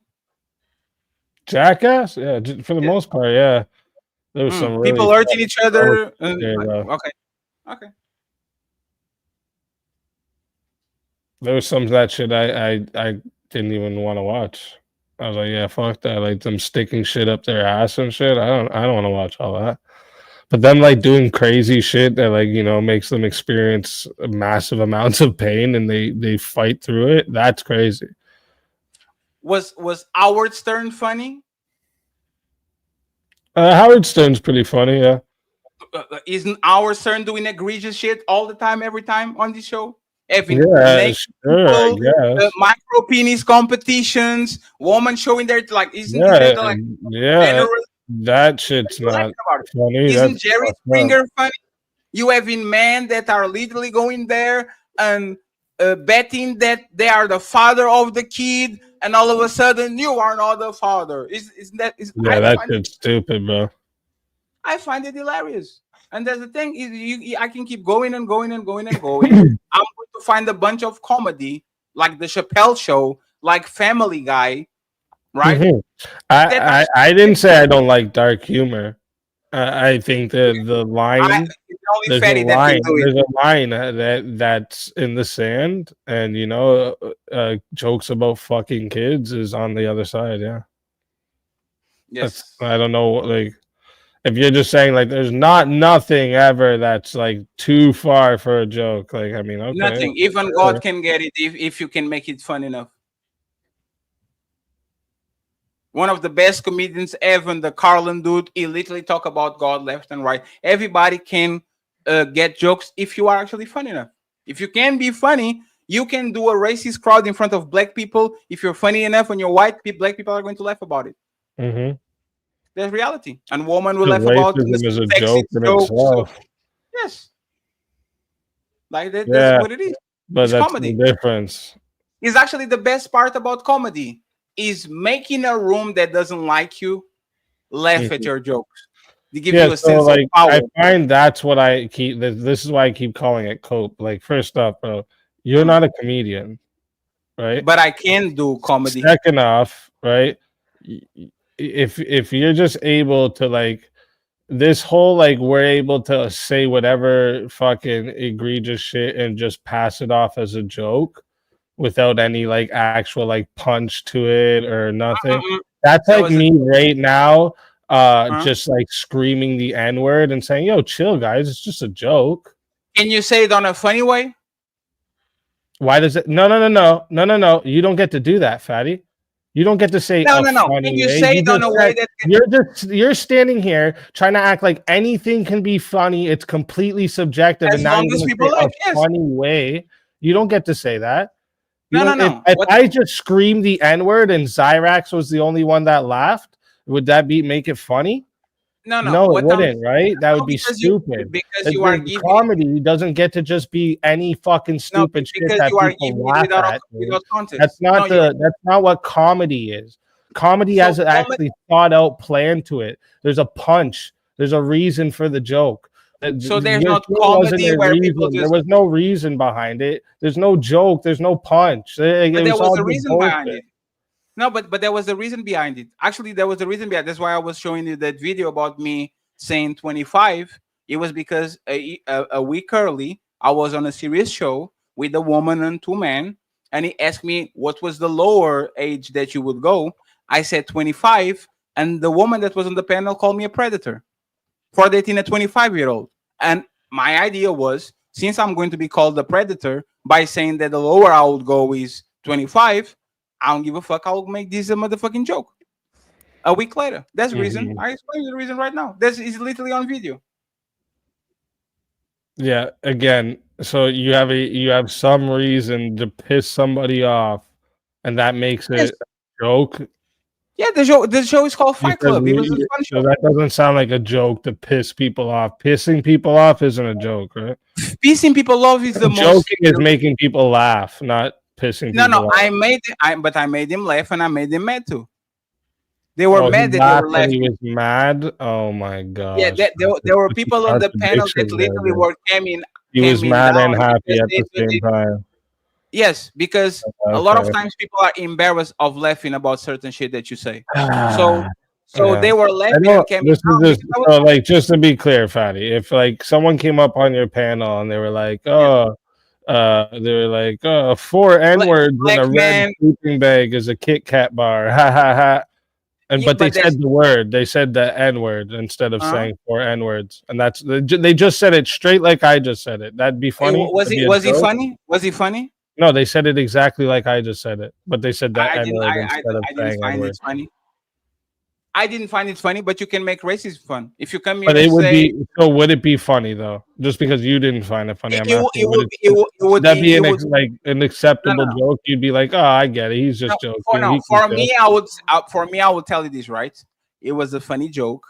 Jackass? Yeah, for the most part, yeah. There was some really people hurting each other. Okay. Okay. There was some of that shit I didn't even want to watch. I was like, yeah, fuck that. Like them sticking shit up their ass and shit. I don't want to watch all that. But them like doing crazy shit that like, you know, makes them experience massive amounts of pain and they fight through it. That's crazy. Was Howard Stern funny? Howard Stern's pretty funny, yeah. Isn't Howard Stern doing egregious shit all the time, every time on this show? Having Yeah, sure, people, I guess. micro penis competitions, woman showing their like, isn't Yeah, that like that shit's not funny. Isn't That's Jerry fucked up. Springer funny? You having men that are literally going there and betting that they are the father of the kid, and all of a sudden you are not the father. Isn't that? Yeah, that shit's stupid, bro. I find it hilarious. And there's the thing is, I can keep going and going and going and going. I'm going to find a bunch of comedy, like the Chappelle Show, like Family Guy, right? Mhm. I didn't say I don't like dark humor. I think that the line, there's Fatty a that can line, do it. there's a line that's in the sand, and you know, jokes about fucking kids is on the other side. Yeah. Yes. I don't know, like, if you're just saying like there's nothing ever that's like too far for a joke, like, I mean, okay, Nothing. Even sure. God can get it if you can make it fun enough. One of the best comedians ever, the Carlin dude, he literally talk about God left and right. Everybody can get jokes if you are actually funny enough. If you can be funny, you can do a racist crowd in front of black people. If you're funny enough and you're white, black people are going to laugh about it. Mm-hmm. There's reality. And woman will The laugh about racism is a sexist joke in jokes. itself. Yes. Like that, Yeah, that's what it is. but It's that's comedy. the difference. Is actually the best part about comedy is making a room that doesn't like you laugh at your jokes. They give you a sense like, of power. I find that's what I keep. This is why I keep calling it cope. Like, first off, bro, you're not a comedian, right? But I can do comedy. Second off, right? If you're just able to like this whole like we're able to say whatever fucking egregious shit and just pass it off as a joke without any like actual like punch to it or nothing. That's That like was me right now, just like screaming the N-word and saying, yo, chill guys, it's just a joke. Can you say it on a funny way? Why does it no, you don't get to do that, fatty. You don't get to say No. funny Can you way. say it on a way that you're standing here trying to act like anything can be funny. It's completely subjective, as and now long you're as gonna people say like a funny way. You don't get to say that. You No, know, no. If I just screamed the N-word and Zyrax was the only one that laughed, would that make it funny? No. No, What it I'm- wouldn't, right? That would be because stupid. because you are giving comedy doesn't get to just be any fucking stupid shit because that you are people giving laugh it without at. dude. without context. That's not No, that's not what comedy is. Comedy has an actually thought out plan to it. There's a punch. There's a reason for the joke. So there's Your not shit wasn't comedy a where reason. people just There was no reason behind it. There's no joke. There's no punch. It but there was was all a just reason behind bullshit. it. No, but there was a reason behind it. Actually, there was a reason behind it. That's why I was showing you that video about me saying 25. It was because a week early, I was on a serious show with a woman and two men, and he asked me what was the lower age that you would go. I said 25, and the woman that was on the panel called me a predator for dating a 25-year-old. And my idea was, since I'm going to be called a predator by saying that the lower I would go is 25, I don't give a fuck. I'll make this a motherfucking joke. A week later. That's the reason. I explain you the reason right now. This is literally on video. Yeah, again, so you have some reason to piss somebody off, and that makes it a joke. Yeah, the show is called Fight Club. It was a fun show. So that doesn't sound like a joke to piss people off. Pissing people off isn't a joke, right? Pissing people off is the most. Joking is making people laugh, not pissing people No, off. I made him laugh and I made him mad too. They were mad that they were laughing. He was mad. Oh my god! Yeah, there were people on the panel that literally were coming. He was mad and happy at the same time. Yes, because a lot of times people are embarrassed of laughing about certain shit that you say. So they were laughing and came out. Just to be clear, Fatty, if like someone came up on your panel and they were like, "4 N-words in a red sleeping bag is a Kit Kat bar," ha ha ha. But they said the word. They said the N-word instead of saying 4 N-words, and they just said it straight like I just said it. That'd be funny. Was he funny? Was he funny? No, they said it exactly like I just said it, but they said that N-word instead of saying N-word. It funny. I didn't find it funny, but you can make racism fun if you come here. But it would be. So would it be funny though? Just because you didn't find it funny, would that be an acceptable joke? You'd be like, "Oh, I get it. He's just joking." For me, I would tell you this, right? It was a funny joke,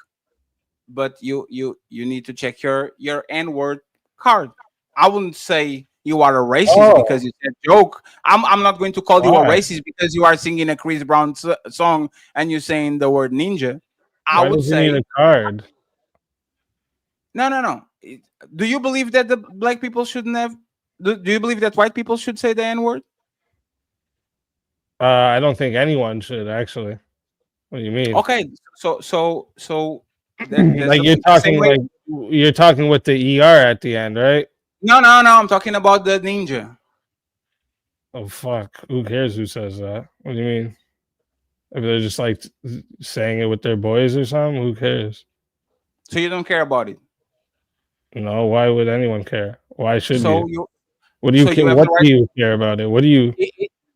but you need to check your N-word card. I wouldn't say you are a racist because you said joke. I'm not going to call you a racist because you are singing a Chris Brown song and you're saying the word ninja. I would say a card. No. Do you believe that the black people shouldn't have? Do you believe that white people should say the N-word? I don't think anyone should actually. What do you mean? Okay, so like you're talking with the ER at the end, right? No. I'm talking about the ninja. Oh fuck! Who cares who says that? What do you mean? If they're just like saying it with their boys or something, who cares? So you don't care about it? No. Why would anyone care? Why should you? What do you care? What do you care about it? What do you?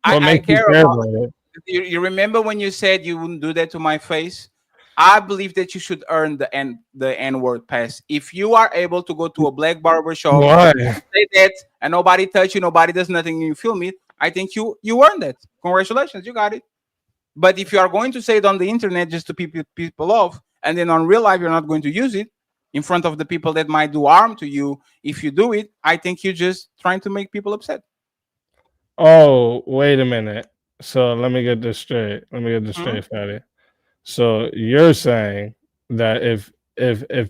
I care about it. You remember when you said you wouldn't do that to my face? I believe that you should earn the N-word pass. If you are able to go to a black barber shop, say that, and nobody touch you, nobody does nothing, and you film it, I think you earned that. Congratulations, you got it. But if you are going to say it on the internet just to people off, and then on real life you're not going to use it in front of the people that might do harm to you, if you do it, I think you're just trying to make people upset. Oh, wait a minute. So let me get this straight. Fatty. So you're saying that if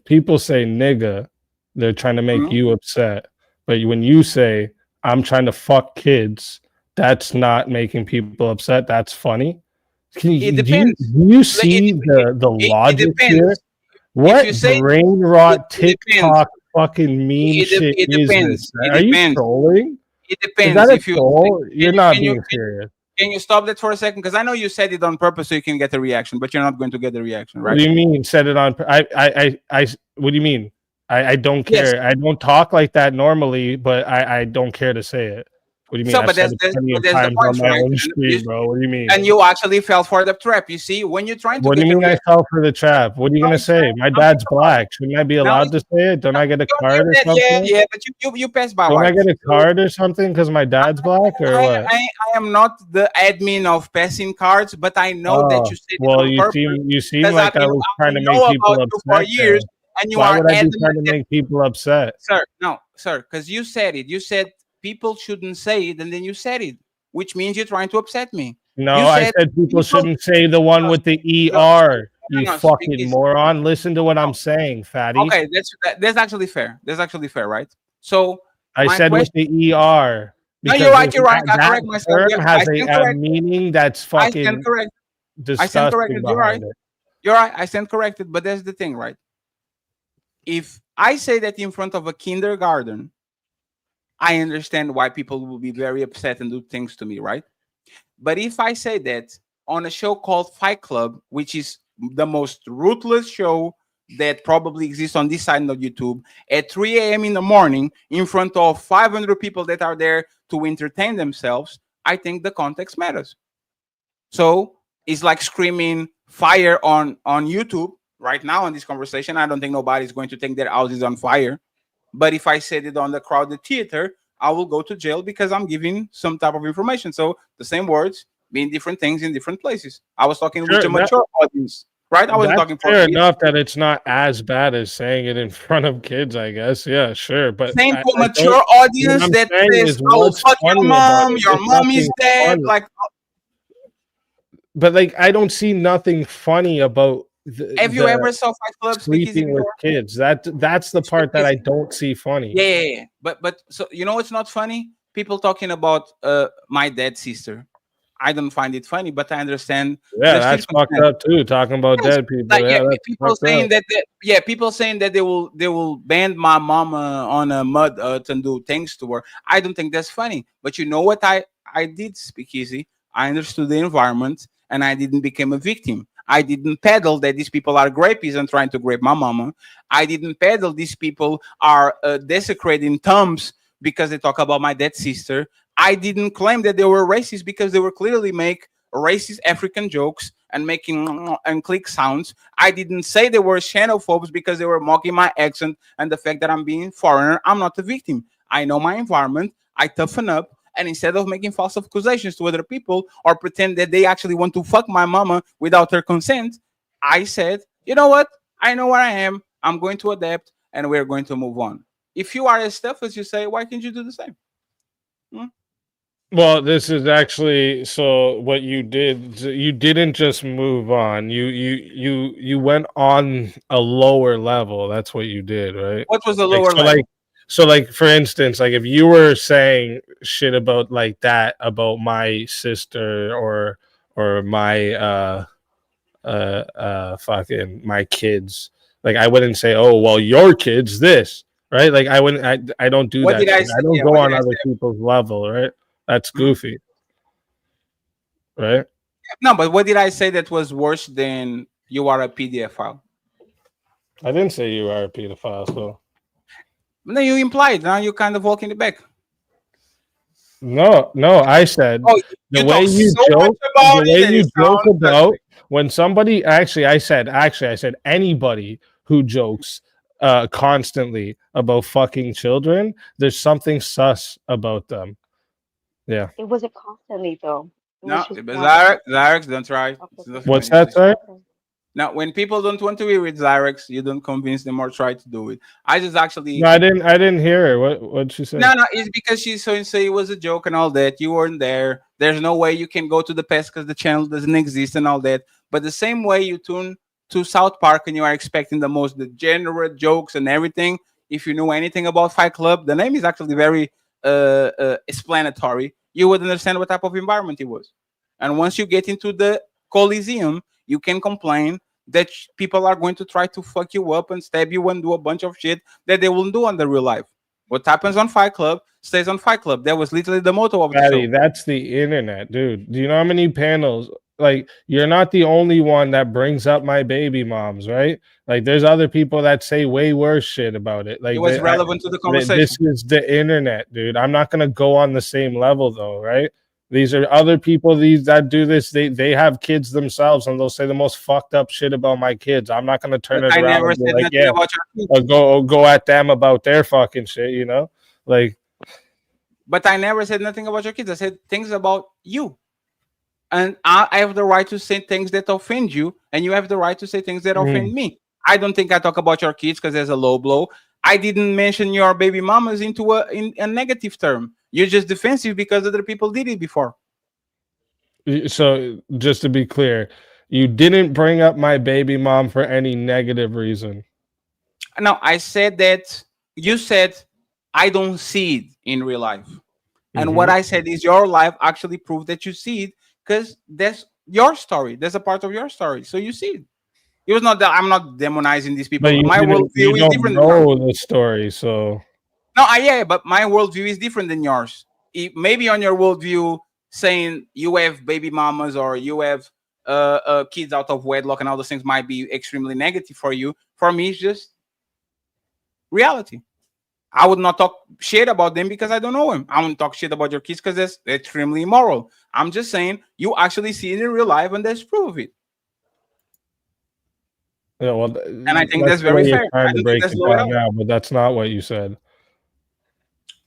people say nigga, they're trying to make you upset. But when you say I'm trying to fuck kids, that's not making people upset. That's funny. It depends. Do you see the logic here? What brain rot TikTok fucking meme shit is this? Are you trolling? It depends. Is that a troll? You're not being serious. Can you stop that for a second? Because I know you said it on purpose so you can get a reaction, but you're not going to get the reaction, right? What do you mean? Said it on? I. What do you mean? I don't care. Yes. I don't talk like that normally, but I don't care to say it. What do you mean? So, but that's the point, right? Street, bro. What do you mean? And you actually fell for the trap. You see, when you're trying to. What do you mean I fell for the trap? What are you gonna say? My dad's black. Shouldn't I be allowed to say it? Don't I get a card or something? Yeah, but you pass by. Don't I get a card or something because my dad's black or what? I am not the admin of passing cards, but I know that you said. Well, you seem like I was trying to make people upset for years, and you Why are would I be trying to make people upset, sir? No, sir, because you said it. You said people shouldn't say it, and then you said it, which means you're trying to upset me. No, I said people shouldn't say the one with the ER. You fucking moron. Listen to what I'm saying, fatty. Okay, that's actually fair. That's actually fair, right? So I said with the ER. No, you're right. You're right. I correct myself. Term has a meaning that's fucking. I stand corrected. Disgusting. I stand corrected. You're right. You're right. I stand corrected. But that's the thing, right? If I say that in front of a kindergarten, I understand why people will be very upset and do things to me, right? But if I say that on a show called Fight Club, which is the most ruthless show that probably exists on this side of YouTube, at 3 a.m. in the morning, in front of 500 people that are there to entertain themselves, I think the context matters. So it's like screaming fire on YouTube right now in this conversation. I don't think nobody's going to think their house is on fire. But if I said it on the crowded theater, I will go to jail because I'm giving some type of information. So the same words, being different things in different places. I was talking Sure, with a mature audience, right? I wasn't that's talking for fair kids. enough that it's not as bad as saying it in front of kids, I guess. Yeah, sure. But Saying I to a don't, mature what audience I'm that saying says, is "Oh, what's fuck your funny about mom, it? your There's mom is nothing dead," funny. like. But like, I don't see nothing funny about Have you ever the saw Fight Club Speakeasy sleeping with before? kids. That's the part that I don't see funny. Yeah. But so you know it's not funny? People talking about my dead sister. I don't find it funny, but I understand Yeah, the that's fucked circumstance. up too. Talking about Yes, dead people. like Yeah, that's people fucked saying up. that people saying that they will band my mama on a mud and do things to her. I don't think that's funny. But you know what I did speak easy. I understood the environment and I didn't become a victim. I didn't peddle that these people are grapies and trying to grape my mama. I didn't peddle these people are desecrating thumbs because they talk about my dead sister. I didn't claim that they were racist because they were clearly make racist African jokes and making and click sounds. I didn't say they were xenophobes because they were mocking my accent and the fact that I'm being foreigner. I'm not a victim. I know my environment. I toughen up. And instead of making false accusations to other people or pretend that they actually want to fuck my mama without her consent, I said, you know what? I know where I am. I'm going to adapt and we're going to move on. If you are as tough as you say, why can't you do the same? Well, this is actually so what you did. You didn't just move on. You went on a lower level. That's what you did, right? What was the Like, lower level? So like for instance, like if you were saying shit about like that about my sister or my fucking my kids, like I wouldn't say, oh well, your kids this, right? Like I wouldn't. I don't do What that did I shit. say? I don't Yeah, go what on did I other say? people's level, right? That's goofy, right? No, but what did I say that was worse than you are a PDF file? I didn't say you are a pedophile, so No, you implied. Now you're kind of walking it back. no. I said Oh, the you way talk you so joke, much about the way it, and you it joke sounds about when somebody I said anybody who jokes constantly about fucking children, there's something sus about them. Yeah. It wasn't constantly though. It was No, just but once. Zyrex, don't try. Okay, Don't What's finish that, this. sorry? okay. Now, when people don't want to hear it, Zyrex, you don't convince them or try to do it. I just actually No, I didn't hear her. What'd she say? no, it's because she's so and say it was a joke and all that. You weren't there. There's no way you can go to the past because the channel doesn't exist and all that. But the same way you tune to South Park and you are expecting the most degenerate jokes and everything. If you knew anything about Fight Club, the name is actually very explanatory. You would understand what type of environment it was. And once you get into the Coliseum, you can complain that people are going to try to fuck you up and stab you and do a bunch of shit that they won't do on the real life. What happens on Fight Club stays on Fight Club. That was literally the motto of the Patty, show. that's the internet, dude. Do you know how many panels? Like, you're not the only one that brings up my baby moms, right? Like, there's other people that say way worse shit about it. Like, It was relevant to the this conversation. is the internet, dude. I'm not gonna go on the same level though, right? These are other people. These that do this. They have kids themselves, and they'll say the most fucked up shit about my kids. I'm not gonna turn But it I around never and be said like, nothing yeah, about your kids. or go at them about their fucking shit. You know, like. But I never said nothing about your kids. I said things about you. And I have the right to say things that offend you, and you have the right to say things that offend me. I don't think I talk about your kids because there's a low blow. I didn't mention your baby mamas into in a negative term. You're just defensive because other people did it before. So just to be clear, you didn't bring up my baby mom for any negative reason. No, I said that you said I don't see it in real life. And what I said is your life actually proved that you see it because that's your story. That's a part of your story. So you see it. It was not that I'm not demonizing these people. But you My didn't, you worldview is don't different than yours. know the story, so No, yeah, but my worldview is different than yours. Maybe on your worldview, saying you have baby mamas or you have kids out of wedlock and all those things might be extremely negative for you. For me, it's just reality. I would not talk shit about them because I don't know them. I wouldn't talk shit about your kids because that's extremely immoral. I'm just saying you actually see it in real life and there's proof of it. yeah, well, And I think that's that's the way very you're fair. trying I to don't think break that's it low at down all. now, but that's not what you said.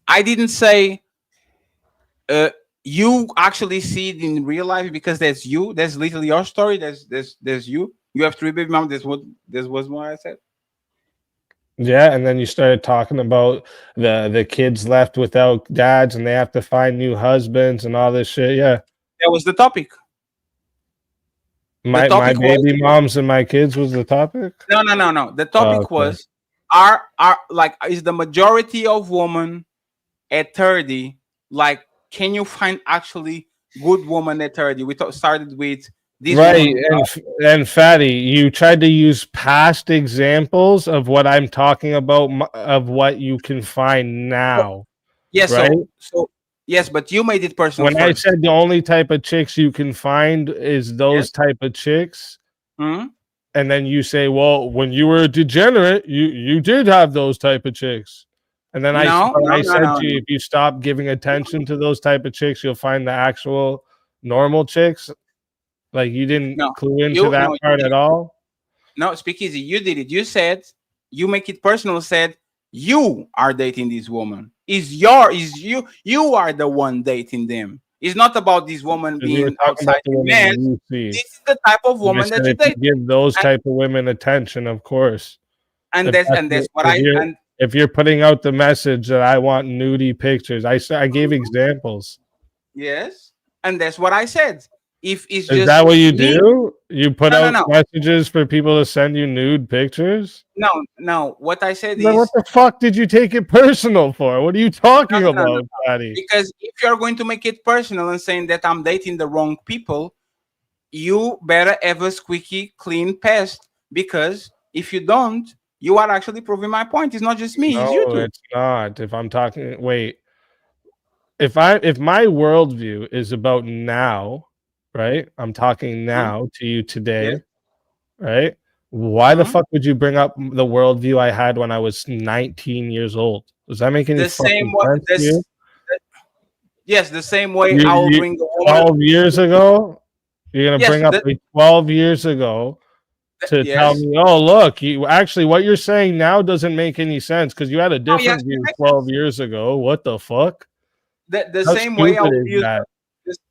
I didn't say you actually see it in real life because that's you. That's literally your story. There's you. You have 3 baby moms. This was what I said. Yeah, and then you started talking about the kids left without dads and they have to find new husbands and all this shit. Yeah. That was the topic. My topic was- baby moms and my kids was the topic? No. The topic okay. was are like is the majority of women at 30 like can you find actually good woman at 30? We started with this Right, woman. and Fatty, you tried to use past examples of what I'm talking about of what you can find now. Yes, right? so yes, but you made it personal. When I first. said the only type of chicks you can find is those type of chicks, Mhm. and then you say, "Well, when you were a degenerate, you did have those type of chicks." And then I said to you, if you stop giving attention to those type of chicks, you'll find the actual normal chicks. Like you didn't clue into that part at all. No, speak easy. You did it. You said you make it personal. Said you are dating this woman. You are the one dating them. It's not about this woman Because you were being talking about outside the the women man. you see. This is the type of And I woman said that you if you date. give those type of women attention, of course. And If that's what if you're putting out the message that I want nudie pictures, I gave examples. yes, and that's what I said. If it's just Is that what you me- do? You put No, out no. messages for people to send you nude pictures? No. What I said Then is what the fuck did you take it personal for? What are you talking No. about, Patty? Because if you're going to make it personal and saying that I'm dating the wrong people, you better have a squeaky clean past. Because if you don't, you are actually proving my point. It's not just me, it's you No, too. it's not. If I'm talking, wait. If my worldview is about now, right? I'm talking now to you today, Yes. right? Why the fuck would you bring up the worldview I had when I was 19 years old? Does that make any The same fucking way. sense to you? Yes, the same way You- I will you- bring the woman. 12 years ago? You're gonna Yes, bring up like 12 years ago to tell yes. me, oh look, you actually what you're saying now doesn't make any sense because you had a different yes, it view makes 12 years ago. What the fuck? The How same way I stupid would is use that?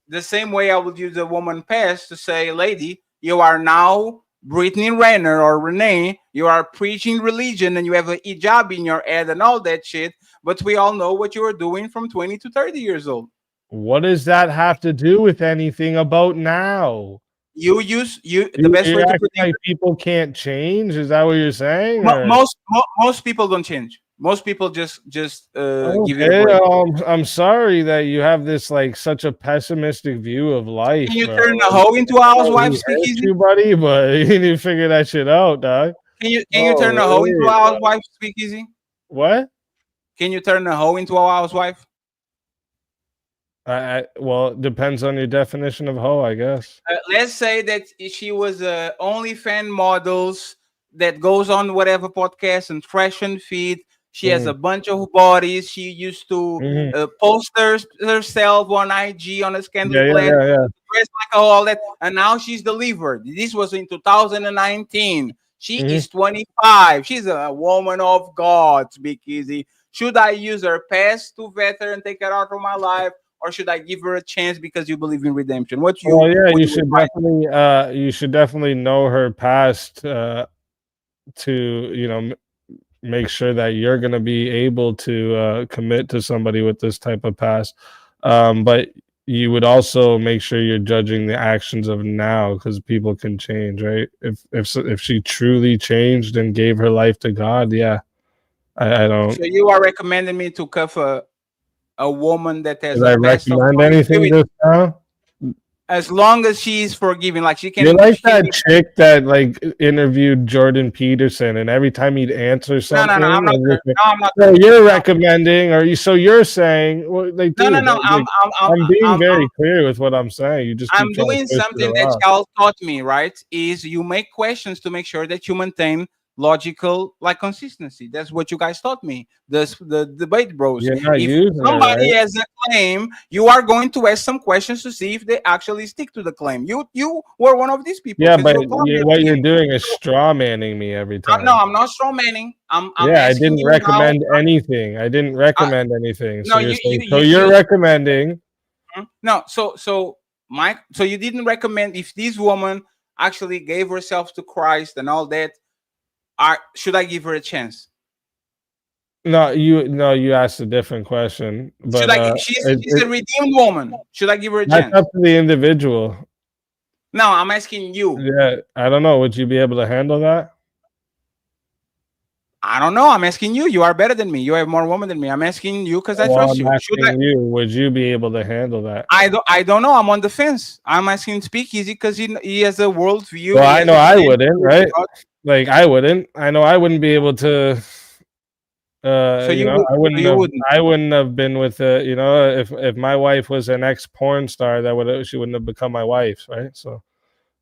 the same way I would use the woman past to say, lady, you are now Brittany Renner or Renee, you are preaching religion and you have a hijab in your head and all that shit, but we all know what you were doing from 20 to 30 years old. What does that have to do with anything about now? The best You way to act put it, like people can't change. Is that what you're saying? or- most people don't change. Most people just give it a Okay, break. I'm sorry that you have this like such a pessimistic view of life. Can you bro. turn a hoe into a housewife? We Speak hurt easy. you, buddy, but you need to figure that shit out, dog. Can you turn a hoe into a housewife? Speak easy. What? Can you turn a hoe into a housewife? Well, it depends on your definition of hoe, I guess. Let's say that she was OnlyFans models that goes on whatever podcast and fashion feed. She has a bunch of bodies. She used to post herself on IG on a scandal Yeah. dressed like all that, and now she's delivered. This was in 2019. She is 25. She's a woman of God. Speak easy. Should I use her past to vet her and take her out of my life? Or should I give her a chance because you believe in redemption? What you? Well, yeah, what you should definitely you should definitely know her past to make sure that you're going to be able to commit to somebody with this type of past. But you would also make sure you're judging the actions of now because people can change, right? If she truly changed and gave her life to God, yeah, I don't. So you are recommending me to cuff a woman that has Did I a past of recommend anything just now? as long as she's forgiving, like she can. You're like she can that chick that like interviewed Jordan Peterson, and every time he'd answer something, No, I'm not. it was No, I'm not. so you're recommending, or you? So you're saying, well, like, No, dude, like, I'm being very clear with what I'm saying. You just keep I'm trying to doing twist it something that around. y'all taught me, right? Is you make questions to make sure that you maintain logical like consistency. That's what you guys taught me. The debate bros. You're not If using it, somebody right? has a claim, you are going to ask some questions to see if they actually stick to the claim. You were one of these people. Yeah, 'cause but you told me what you're everything. doing is straw manning me every time. No, I'm not straw manning. I'm Yeah, I asking didn't you recommend anything. I didn't recommend anything. So no, you're you- saying, you- so you- you're you- recommending No, so Mike, so you didn't recommend if this woman actually gave herself to Christ and all that, should I give her a chance? No, you asked a different question. But She's a redeemed woman. Should I give her a that's chance? up to the individual. No, I'm asking you. Yeah, I don't know. Would you be able to handle that? I don't know. I'm asking you. You are better than me. You have more women than me. I'm asking you because I trust you. Asking you, would you be able to handle that? I don't know. I'm on the fence. I'm asking Speakeasy because he has a worldview. Well, I know I wouldn't, right? Like I wouldn't. I know I wouldn't be able to. I wouldn't have been with if my wife was an ex porn star, she wouldn't have become my wife, right? So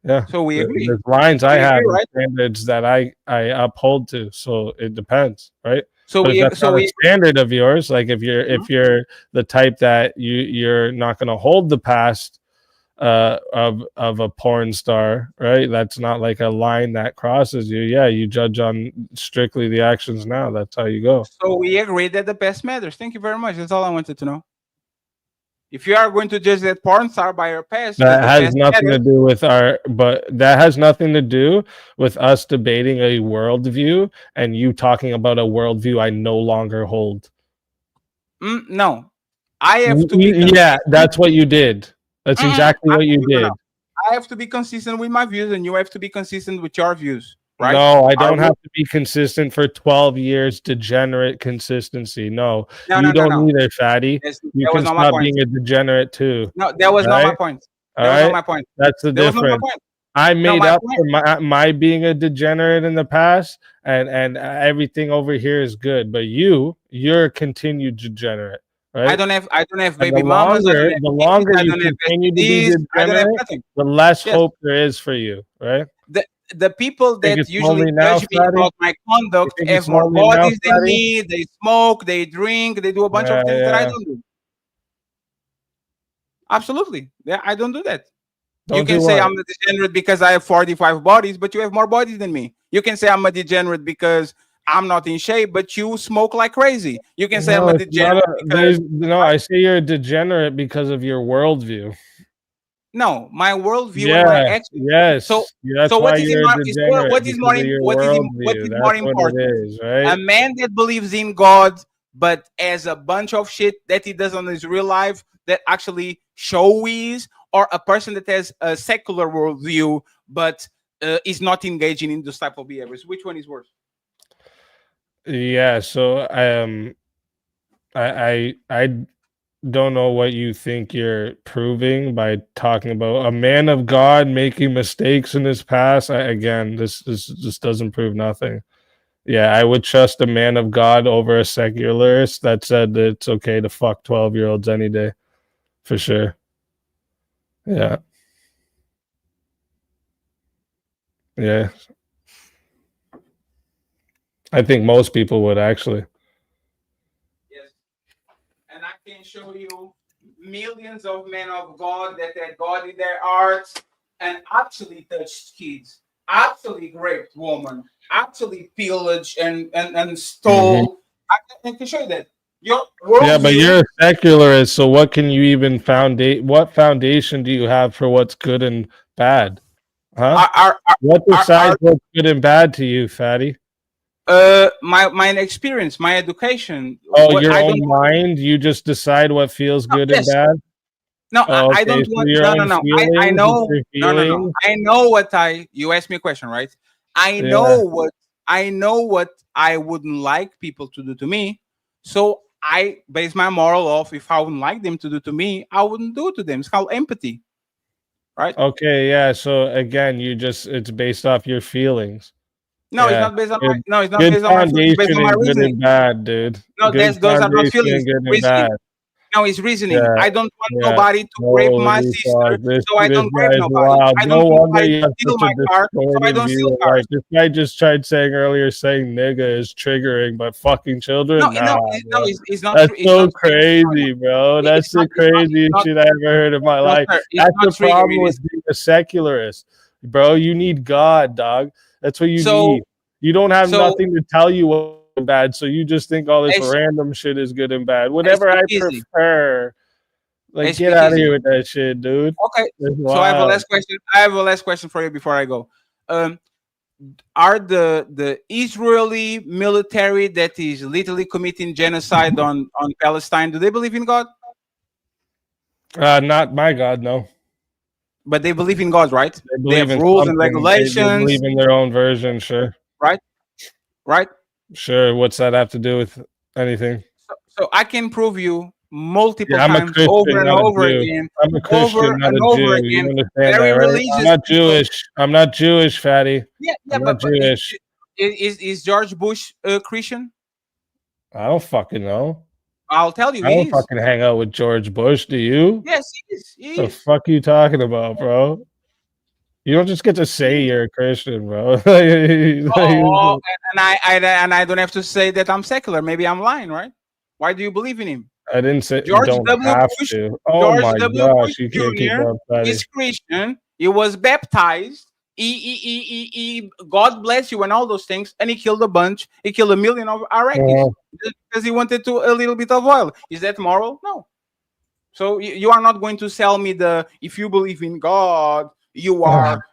yeah. So we agree. There's lines I agree, have, right? standards that I uphold to. So it depends, right? So but if that's not a we standard of yours, like if you're the type that you're not going to hold the past of a porn star, right? That's not like a line that crosses you. Yeah, you judge on strictly the actions now. That's how you go. So we agree that the past matters. Thank you very much. That's all I wanted to know. If you are going to judge that porn star by your past, that has nothing to do with that has nothing to do with us debating a worldview and you talking about a worldview I no longer hold. No, I have to be. Yeah, that's what you did. That's exactly what you did. I have to be consistent with my views, and you have to be consistent with your views. Right? No, I don't have to be consistent for 12 years. Degenerate consistency. No, you don't either, fatty. You can stop being a degenerate too. No, that was not my point. That was not my point. That's the difference. I made up for my being a degenerate in the past, and everything over here is good. But you're a continued degenerate. Right? I don't have baby mamas. The longer you continue to be degenerate, the less hope there is for you. Right? The people that usually judge me about my conduct have more bodies than me. They smoke, they drink, they do a bunch of things that I don't do. Absolutely. Yeah, I don't do that. You can say I'm a degenerate because I have 45 bodies, but you have more bodies than me. You can say I'm a degenerate because I'm not in shape, but you smoke like crazy. You can say I'm a degenerate. I say you're a degenerate because of your worldview. No, my worldview and my actions. Yes. So that's what why is you're what is more important? Is, right? A man that believes in God but has a bunch of shit that he does on his real life that actually showies, or a person that has a secular worldview but is not engaging in this type of behaviors. Which one is worse? Yeah. So I don't know what you think you're proving by talking about a man of God making mistakes in his past. This just doesn't prove nothing. Yeah, I would trust a man of God over a secularist that said that it's okay to fuck 12-year-olds any day, for sure. Yeah. Yeah. I think most people would actually. And I can show you millions of men of God that had God in their hearts and actually touched kids, actually raped women, actually pillaged and stole. I can show you that. But you're a secularist, so what can you even what foundation do you have for what's good and bad? Huh? What decides what's good and bad to you, fatty? My experience, my education. Your own mind. You just decide what feels good and bad. No, I don't want. No. I know. No. I know what You asked me a question, right? I know what I wouldn't like people to do to me. So I base my moral off if I wouldn't like them to do to me, I wouldn't do it to them. It's called empathy, right? Okay, yeah. So again, it's based off your feelings. No, it's not based on my. No, it's not based on my feelings. It's based on my reasoning. Good and bad, dude. No, those are not feelings. Reasoning. No, it's reasoning. Yeah, I don't want nobody to rape my sister, so I don't rape nobody. Wild. I don't want nobody to steal my car, so I don't steal cars. This guy just tried saying nigga is triggering, but fucking children? It's not. That's so crazy, bro. That's the craziest shit I ever heard in my life. That's the problem with being a secularist, bro. You need God, dog. That's what you need. You don't have nothing to tell you what bad, so you just think all this random shit is good and bad. Whatever I prefer, Like, get out of here with that shit, dude. Okay, That's so I have a wild. last question. I have a last question for you before I go. Are the Israeli military that is literally committing genocide on Palestine, do they believe in God? Not my God, no. But they believe in God, right? They They believe have in rules and something. They regulations, believe in their own version, sure. right? Right? Sure. What's that have to do with anything? So I can prove you multiple Yeah, I'm a times Christian, over and not a over Jew. again, I'm a Christian, not a over Jew. again, You understand that, very right? I'm religious not people. Jewish. I'm not Jewish, fatty. Yeah, I'm not but Jewish. is George Bush a Christian? I don't fucking know. I'll tell you, I he don't is. fucking hang out with George Bush. Do you? Yes, he is. He The is. fuck you talking about, bro? You don't just get to say you're a Christian, bro. Oh, and I don't have to say that I'm secular. Maybe I'm lying, right? Why do you believe in him? I didn't say you George don't W. have Bush, to. Oh George my W. Bush gosh, you can't keep Jr. up, fatty. is Christian. He was baptized. God bless you and all those things. And he killed a bunch. He killed 1 million of Iraqis just because he wanted to a little bit of oil. Is that moral? No. So you are not going to sell me the if you believe in God, you are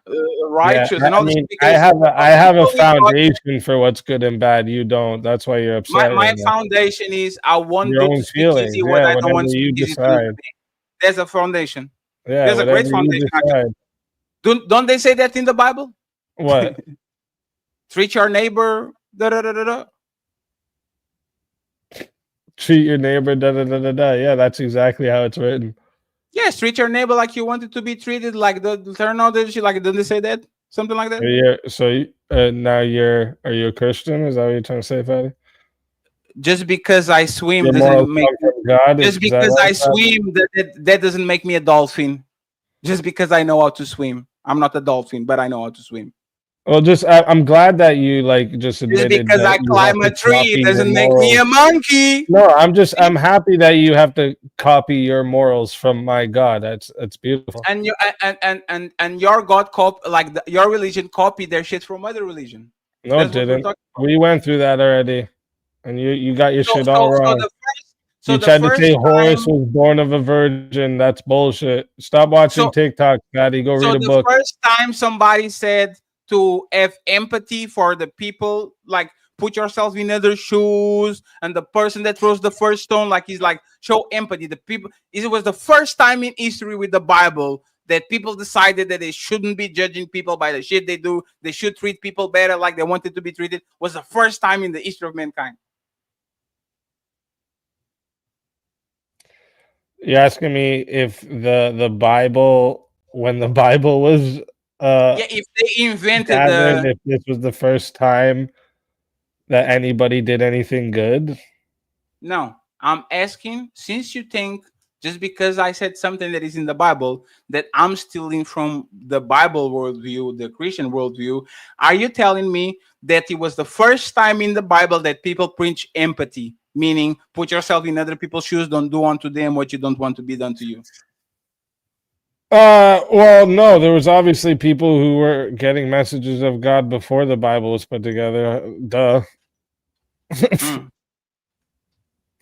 righteous and all this. I have a people in God- foundation for what's good and bad. You don't. That's why you're upset. my right now. foundation is I want Your you own to speak feelings. easy what Yeah, I don't whatever want to you speak easy to decide. me. There's a foundation. Yeah, There's a great whatever you foundation. Actually. decide. Don't they say that in the Bible? What? Treat your neighbor. Da, da, da, da, da. Treat your neighbor. Da da da da da. Yeah, that's exactly how it's written. Yes, treat your neighbor like you wanted to be treated. Like the turn on the shit. Like didn't they say that? Something like that. Now are you a Christian? Is that what you're trying to say, Fatty? Just because I swim Your morals doesn't make come from God. just Is that because right, I Fatty? swim that doesn't make me a dolphin. Just because I know how to swim. I'm not a dolphin, but I know how to swim. Well, I'm glad that you just Just admitted because that I you have climb to a tree copy your doesn't make me a morals. monkey. No, I'm happy that you have to copy your morals from my God. That's beautiful. And you and your God your religion copied their shit from other religion. No, That's it what we're didn't. talking We went through that already, and you got your So- shit so- all so wrong. the You the tried to first say Horus was born of a virgin. That's bullshit. Stop watching TikTok, Patty. Go So read a the book. first time somebody said to have empathy for the people, like put yourself in other shoes, and the person that throws the first stone, like he's like show empathy. The people, it was the first time in history with the Bible that people decided that they shouldn't be judging people by the shit they do. They should treat people better like they wanted to be treated. Was the first time in the history of mankind. You're asking me if the Bible, when the Bible was Yeah, if they invented gathered, the if this was the first time that anybody did anything good. No, I'm asking, since you think just because I said something that is in the Bible that I'm stealing from the Bible worldview, the Christian worldview, are you telling me that it was the first time in the Bible that people preach empathy, meaning put yourself in other people's shoes, don't do unto them what you don't want to be done to you? Well, no, there was obviously people who were getting messages of God before the Bible was put together. Duh.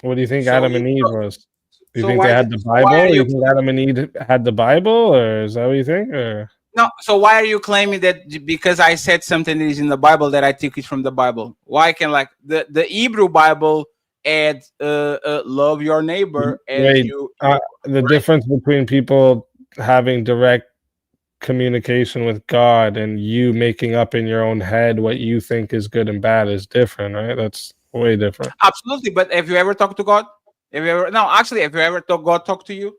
What do you think Adam and Eve was? Do you think they had the Bible? You think Adam and Eve had the Bible, or is that what you think? Or No, so why are you claiming that because I said something that is in the Bible that I took it from the Bible? Why can like the Hebrew Bible add love your neighbor as wait, you the difference between people having direct communication with God and you making up in your own head what you think is good and bad is different, right? That's way different. Absolutely, but have you ever talked to God? Have you ever God talk to you?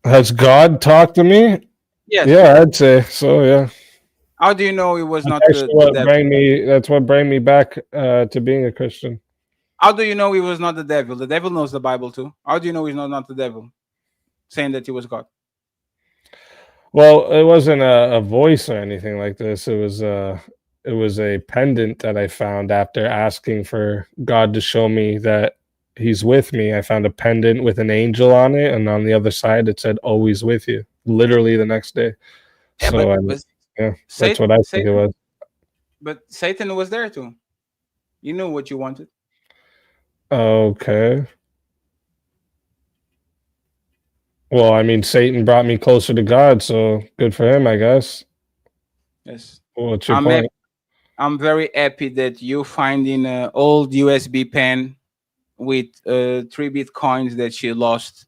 Has God talked to me? Yes. Yeah, I'd say so. Yeah. How do you know it was That's not actually that's what brought me back to being a Christian. How do you know he was not the devil? The devil knows the Bible too. How do you know he's not the devil? Saying that he was God. Well, it wasn't a voice or anything like this. It was a pendant that I found after asking for God to show me that he's with me. I found a pendant with an angel on it, and on the other side it said "always with you." Literally the next day. Yeah, So that's what I think it was. But Satan was there too. You knew what you wanted. Okay. Well, I mean, Satan brought me closer to God, so good for him, I guess. Yes. Well, what's your I'm point? I'm very happy that you finding an old USB pen with 3 Bitcoins that she lost.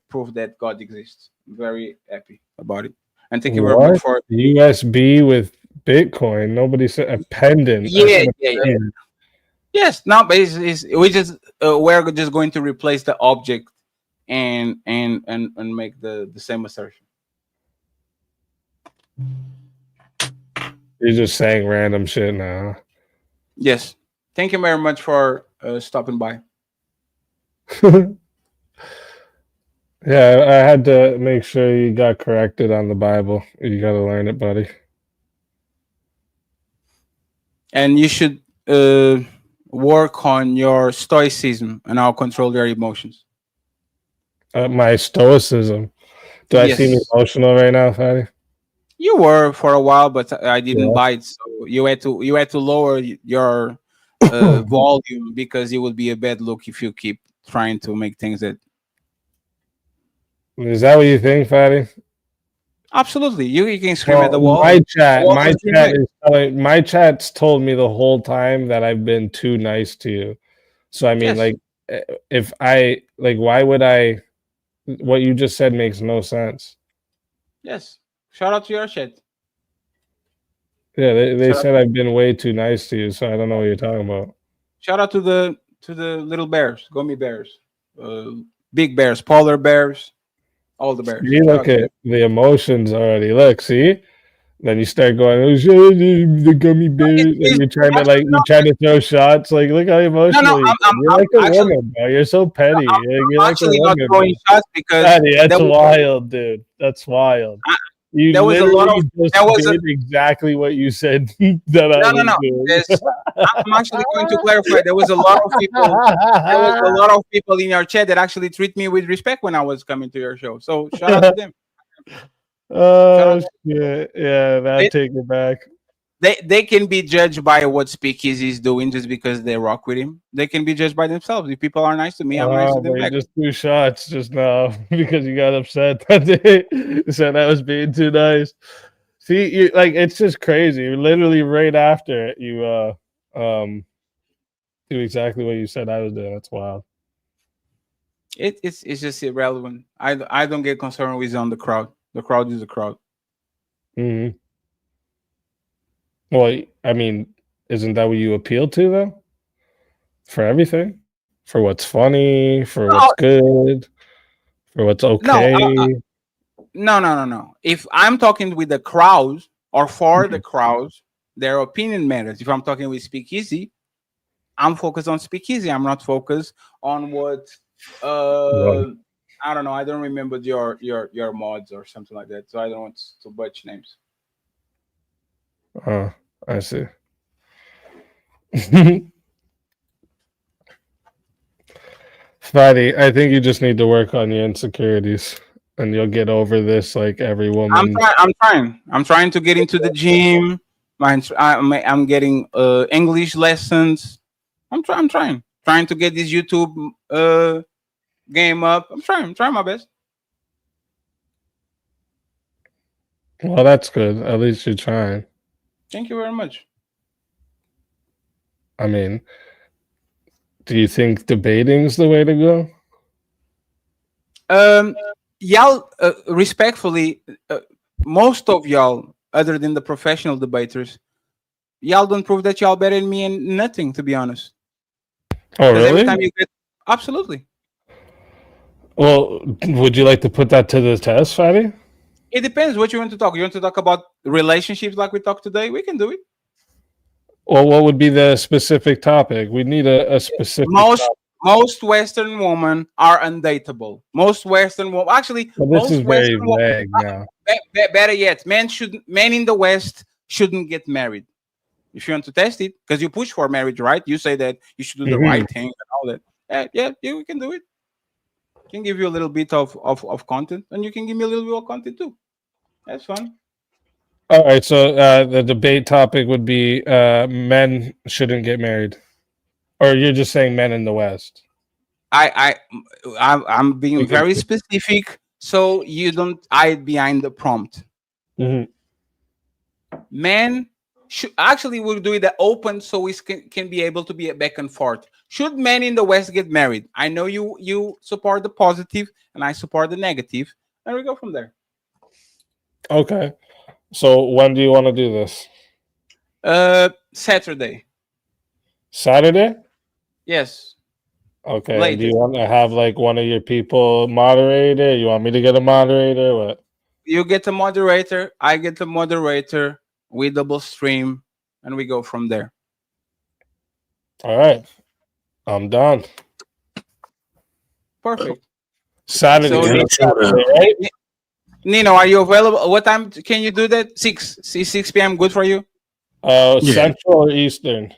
Proof that God exists. I'm very happy about it. And thank you very much What? for USB with Bitcoin? Nobody said a pendant. I yeah, said a yeah, yeah. pendant. Yes, no, but we just we're just going to replace the object and make the same assertion. You're just saying random shit now. Yes. Thank you very much for stopping by. Yeah, I had to make sure you got corrected on the Bible. You got to learn it, buddy. And you should work on your stoicism and how control your emotions. My stoicism. Do I seem Yes. emotional right now, Fatty? You were for a while, but I didn't Yeah. bite. So you had to lower your volume because it would be a bad look if you keep trying to make things that. Is that what you think, Fatty? Absolutely, you can scream at the Well, wall. my The chat, wall my can scream chat back. is telling, my chat's told me the whole time that I've been too nice to you. So I mean, Yes. like, if I like, why would I? What you just said makes no sense. Yes. Shout out to your chat. Yeah, they Shout out, said I've been way too nice to you, so I don't know what you're talking about. shout out to the little bears, gummy bears, big bears, polar bears, all the bears. You Shout look out to them. at the emotions already. Look, see? Then you start going, oh, shit, the gummy bears, and you're trying to throw shots. Like, look how emotional you are. You're like a actually woman, bro. You're so petty. You're like a actually not woman, throwing bro. shots because Fatty, that's there was, wild, dude. That's wild. You there was a lot literally of just there was a, did exactly what you said that I was no. doing. I'm actually going to clarify. There was a lot of people. There was a lot of people in your chat that actually treat me with respect when I was coming to your show. So shout out to them. Oh shit! Yeah, that take it back. They can be judged by what Speakeasy is doing just because they rock with him. They can be judged by themselves. If people are nice to me, I'm nice to them But you back. just threw shots just now because you got upset that day. You said I was being too nice. See, you like it's just crazy. Literally right after it, you do exactly what you said I was doing. That's wild. It's just irrelevant. I don't get concerned with on the crowd. The crowd is the crowd. Mm-hmm. Well, I mean, isn't that what you appeal to though? For everything, for what's funny, for what's good, for what's okay. No. If I'm talking with the crowd or for the crowd, their opinion matters. If I'm talking with Speakeasy, I'm focused on Speakeasy. I'm not focused on what I don't know. I don't remember your mods or something like that. So I don't want to butch names. Oh, I see. Fatty, I think you just need to work on your insecurities, and you'll get over this. Like every woman, I'm trying to get into the gym. I'm getting English lessons. I'm trying to get this YouTube game up. I'm trying my best. Well, that's good. At least you're trying. Thank you very much. I mean, do you think debating's the way to go? Y'all, respectfully, most of y'all, other than the professional debaters, y'all don't prove that y'all better than me and nothing, to be honest. Oh, really? Every time you get, absolutely. Well, would you like to put that to the test, Fatty? It depends what you want to talk. You want to talk about relationships like we talked today? We can do it. Well, what would be the specific topic? We need a specific topic. Most Western women are undateable. Most Western women, actually, Well, this most is very Western vague now. Better yet, men in the West shouldn't get married. If you want to test it, because you push for marriage, right? You say that you should do the right thing and all that. Yeah, you can do it. Can give you a little bit of content, and you can give me a little bit of content too. That's fun. All right, so the debate topic would be men shouldn't get married, or you're just saying men in the West. I'm being very specific so you don't hide behind the prompt. Men should actually we'll do it open so we can be able to be back and forth. Should men in the West get married? I know you support the positive and I support the negative, and we go from there. Okay. So when do you want to do this? Saturday. Saturday? Yes. Okay. Late. Do you want to have like one of your people moderate it? You want me to get a moderator? What? You get a moderator, I get a moderator, we double stream, and we go from there. All right. I'm done. Perfect. Saturday, right? Nino, are you available? What time can you do that? 6 p.m. good for you? Central or Eastern?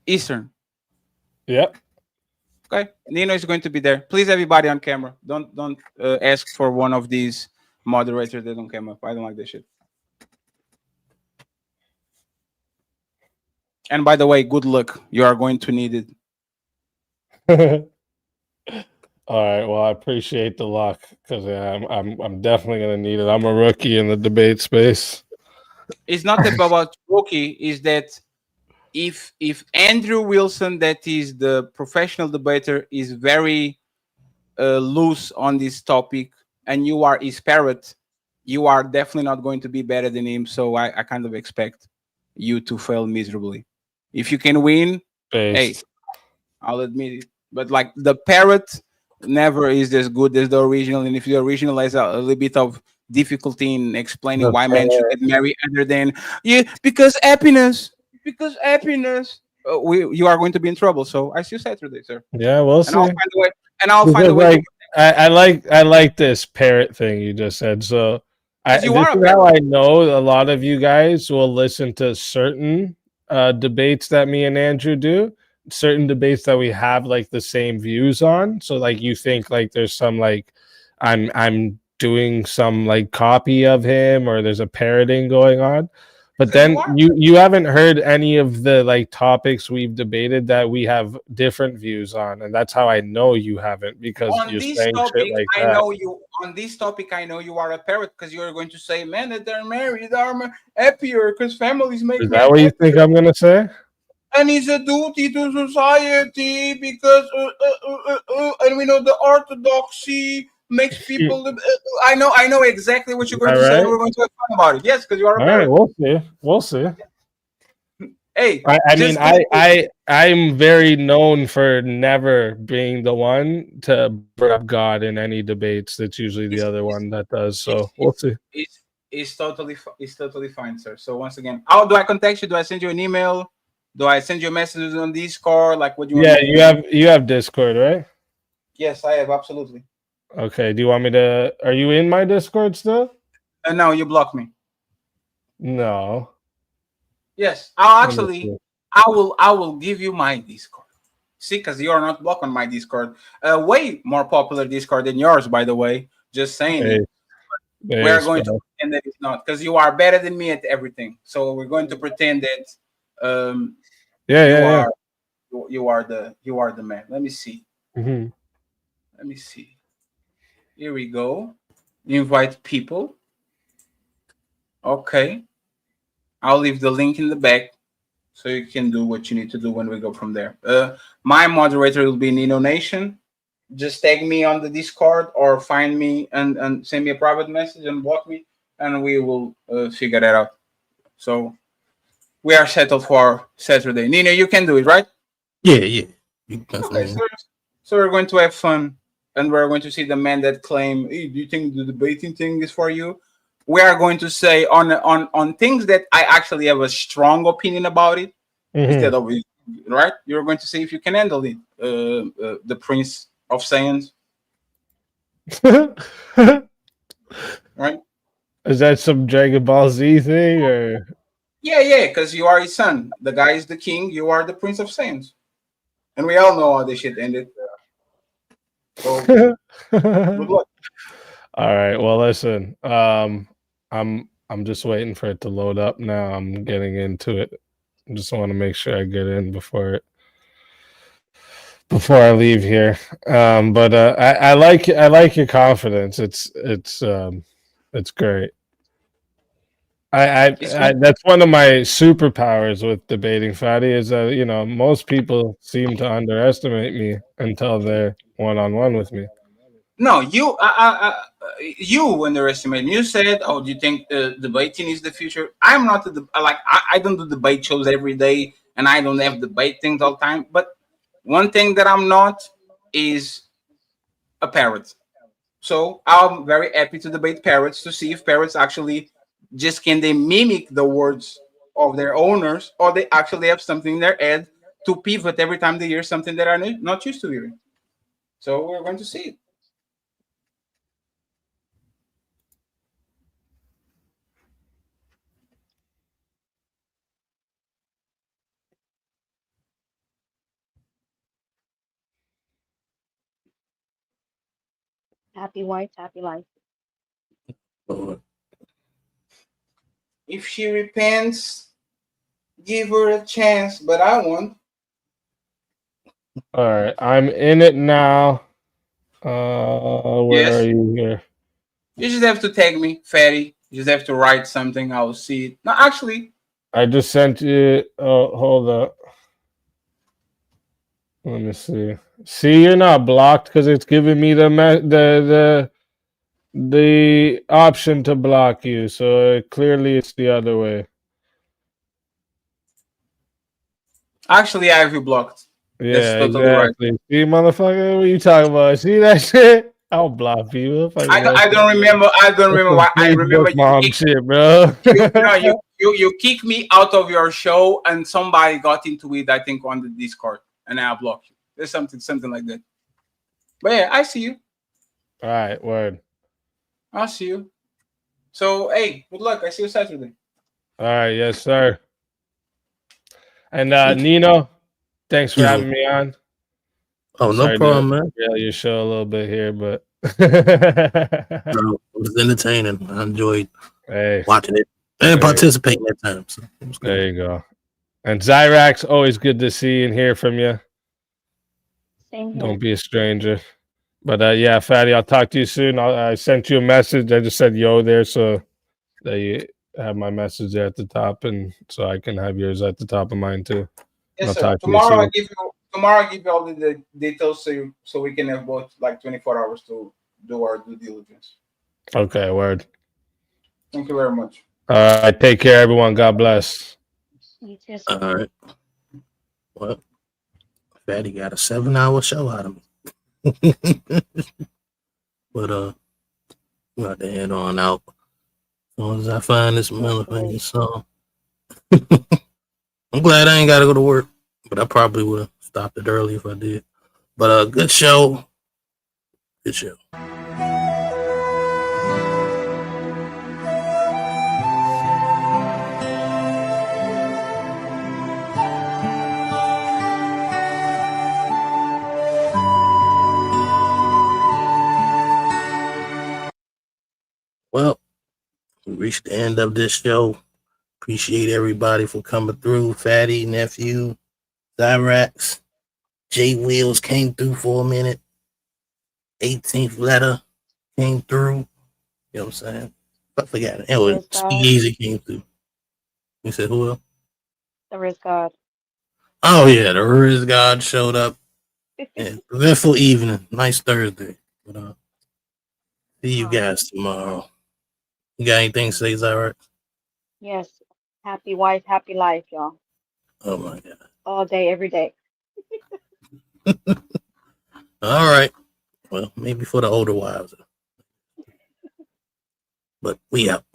Eastern. Yep. Okay. Nino is going to be there. Please, everybody on camera. Don't ask for one of these moderators that don't come up. I don't like this shit. And by the way, good luck. You are going to need it. All right. Well, I appreciate the luck because I'm definitely gonna need it. I'm a rookie in the debate space. It's not about rookie. Is that if Andrew Wilson, that is the professional debater, is very loose on this topic, and you are his parrot, you are definitely not going to be better than him. So I kind of expect you to fail miserably. If you can win, hey, I'll admit it. But like the parrot never is as good as the original, and if the original has a little bit of difficulty in explaining why men should get married, other than because happiness, you are going to be in trouble. So I see you Saturday, sir. Yeah, we'll see. I'll find a way. I like this parrot thing you just said. So this is how I know a lot of you guys will listen to certain debates that me and Andrew do. Certain debates that we have like the same views on. So like you think like there's some like I'm doing some like copy of him or there's a parroting going on. But then you haven't heard any of the like topics we've debated that we have different views on, and that's how I know you haven't, because On you're this saying topic, shit like I that. know you. On this topic, I know you are a parrot because you are going to say, "Men that are married are happier because families make Is men that what you happier." think I'm gonna say? And it's a duty to society because and we know the orthodoxy makes people. I know exactly what you're going to say. And Alright. we're going to have fun about it. Yes, because you are a All right, parrot. we'll see. Hey, I mean, I'm very known for never being the one to bring up God in any debates. It's usually the other one that does. So we'll see. It's totally fine, sir. So once again, how do I contact you? Do I send you an email? Do I send you messages on Discord? Like what do you want? Yeah, you have Discord, right? Yes, I have, absolutely. Okay. Do you want me to? Are you in my Discord still? No, you block me. No. Yes, I will give you my Discord. See, because you are not blocked on my Discord. Way more popular Discord than yours, by the way. Just saying it. We're going to pretend that it's not, because you are better than me at everything. So we're going to pretend that you are the man. Let me see. Mm-hmm. Let me see. Here we go. Invite people. Okay. I'll leave the link in the back so you can do what you need to do when we go from there. My moderator will be Nino Nation. Just tag me on the Discord or find me and send me a private message and block me, and we will figure that out. So we are settled for Saturday. Nino, you can do it, right? Yeah. Okay, so we're going to have fun, and we're going to see the men that claim, hey, do you think the debating thing is for you? We are going to say on things that I actually have a strong opinion about it, instead of, right? You're going to see if you can handle it. The Prince of Science. Right? Is that some Dragon Ball Z thing or? Yeah, because you are his son. The guy is the king. You are the Prince of Science. And we all know how this shit ended. So, good luck. All right. Well, listen. I'm just waiting for it to load up now. I'm getting into it. I just want to make sure I get in before it. before I leave here. But I like your confidence. It's great. I that's one of my superpowers with debating, Fatty, is that most people seem to underestimate me until they're one-on-one with me. No, you underestimate me. You said, "Oh, do you think debating is the future?" I'm not I don't do debate shows every day, and I don't have debate things all the time. But one thing that I'm not is a parrot. So I'm very happy to debate parrots to see if parrots actually just can they mimic the words of their owners, or they actually have something in their head to pivot every time they hear something that are not used to hearing. So we're going to see it. Happy wife, happy life. If she repents, give her a chance, but I won't. All right, I'm in it now. Where Yes. are you here? You just have to tag me, Fatty. You just have to write something. I will see it. No, actually, I just sent you. Oh, hold up. Let me see. See, you're not blocked because it's giving me the option to block you. So clearly, it's the other way. I have you blocked. Yeah, That's totally right. exactly. See, motherfucker, what you talking about? See that shit? I'll block you. I don't remember. I don't remember why. I remember mom you shit, bro. you kicked me out of your show, and somebody got into it. I think on the Discord, and I blocked you. There's something like that. But yeah, I see you. All right, word. I'll see you. So hey, good luck. I see you Saturday. All right, yes, sir. And Nino, thanks for having me on. Oh, no problem, man. Yeah, your show a little bit here, but No, it was entertaining. I enjoyed watching it and participating at times. So there you go. And Zyrax, always good to see and hear from you. Same here. Don't be a stranger. But yeah, Fatty, I'll talk to you soon. I sent you a message. I just said yo there, so that you have my message there at the top, and so I can have yours at the top of mine too. Yes, sir. Tomorrow I give you all the details so we can have both like 24 hours to do our due diligence. Okay, word. Thank you very much. All right, take care, everyone. God bless. You too. All right. Well, Fatty got a 7-hour show out of me. But we got to head on out. As long as I find this motherfucking song. I'm glad I ain't got to go to work, but I probably would have stopped it early if I did. But good show. Good show. Well, we reached the end of this show. Appreciate everybody for coming through. Fatty, nephew, Zyrax, J Wheels came through for a minute. 18th letter came through. You know what I'm saying? I forgot it. Anyway, Speezy came through. You said who else? The Riz God. Oh yeah, the Riz God showed up. And eventful evening. Nice Thursday. But see you guys tomorrow. You got anything to say, Zyrax? Yes. Happy wife, happy life, y'all. Oh my God. All day, every day. All right. Well, maybe for the older wives. But we out.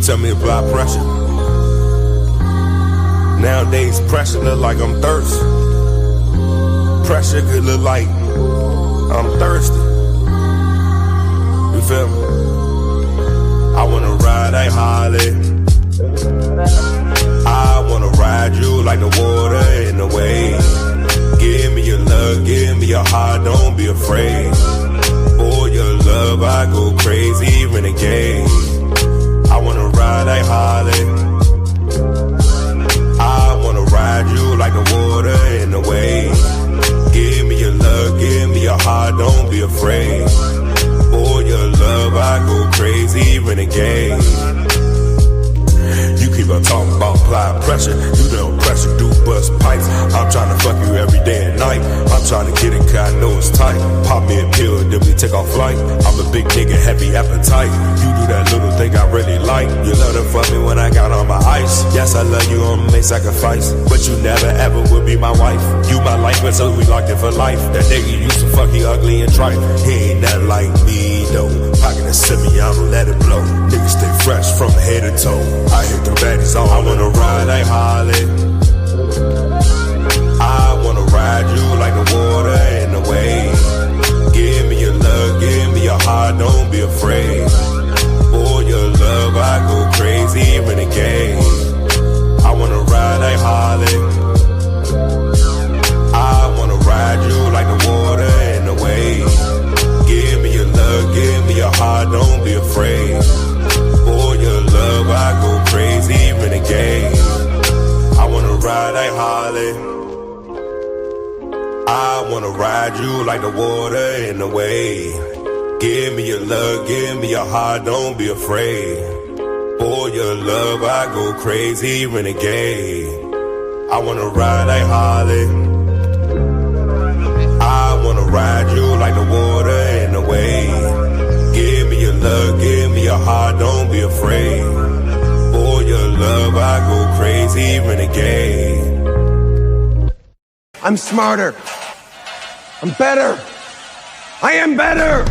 Tell me about pressure. Nowadays, pressure look like I'm thirsty. Pressure could look like I'm thirsty. You feel me? I wanna ride a Harley. I wanna ride you like the water in the wave. love, give me your heart, don't be afraid. For your love, I go crazy, renegade. I wanna ride like Harley. I wanna ride you like the water in the waves. Give me your love, give me your heart, don't be afraid. For your love, I go crazy, renegade. You keep on talking about applying pressure. You don't pressure, do bust pipes. I'm trying to fuck you every day and night. I'm trying to get it cause I know it's tight. Pop me a pill, then we take off flight. I'm a big nigga, heavy appetite. You do that little thing I really like. You love to fuck me when I got on my ice. Yes, I love you, I'ma make sacrifice. But you never ever would be my wife. You my life, but so we locked in for life. That nigga used to fuck you ugly and trite. He ain't nothing like me, though. Pocket and semi, I don't let it blow. Niggas stay fresh from head to toe. I hit the baddies on. I wanna ride like Harley. I wanna ride you like the water in the waves. Give me your love, give me your heart, don't be afraid. For your love, I go crazy, renegade. I wanna ride like Harley. I wanna ride you like the water in the waves. Give me your love, give me your heart, don't be afraid. For your love, I go crazy, renegade. I wanna ride like Harley. I wanna ride you like the water in the wave. Give me your love, give me your heart, don't be afraid. For your love, I go crazy, renegade. I wanna ride like Harley. I wanna ride you like the water in the wave. Give me your love, give me your heart, don't be afraid. For your love, I go crazy, renegade. I'm smarter. I'm better. I am better.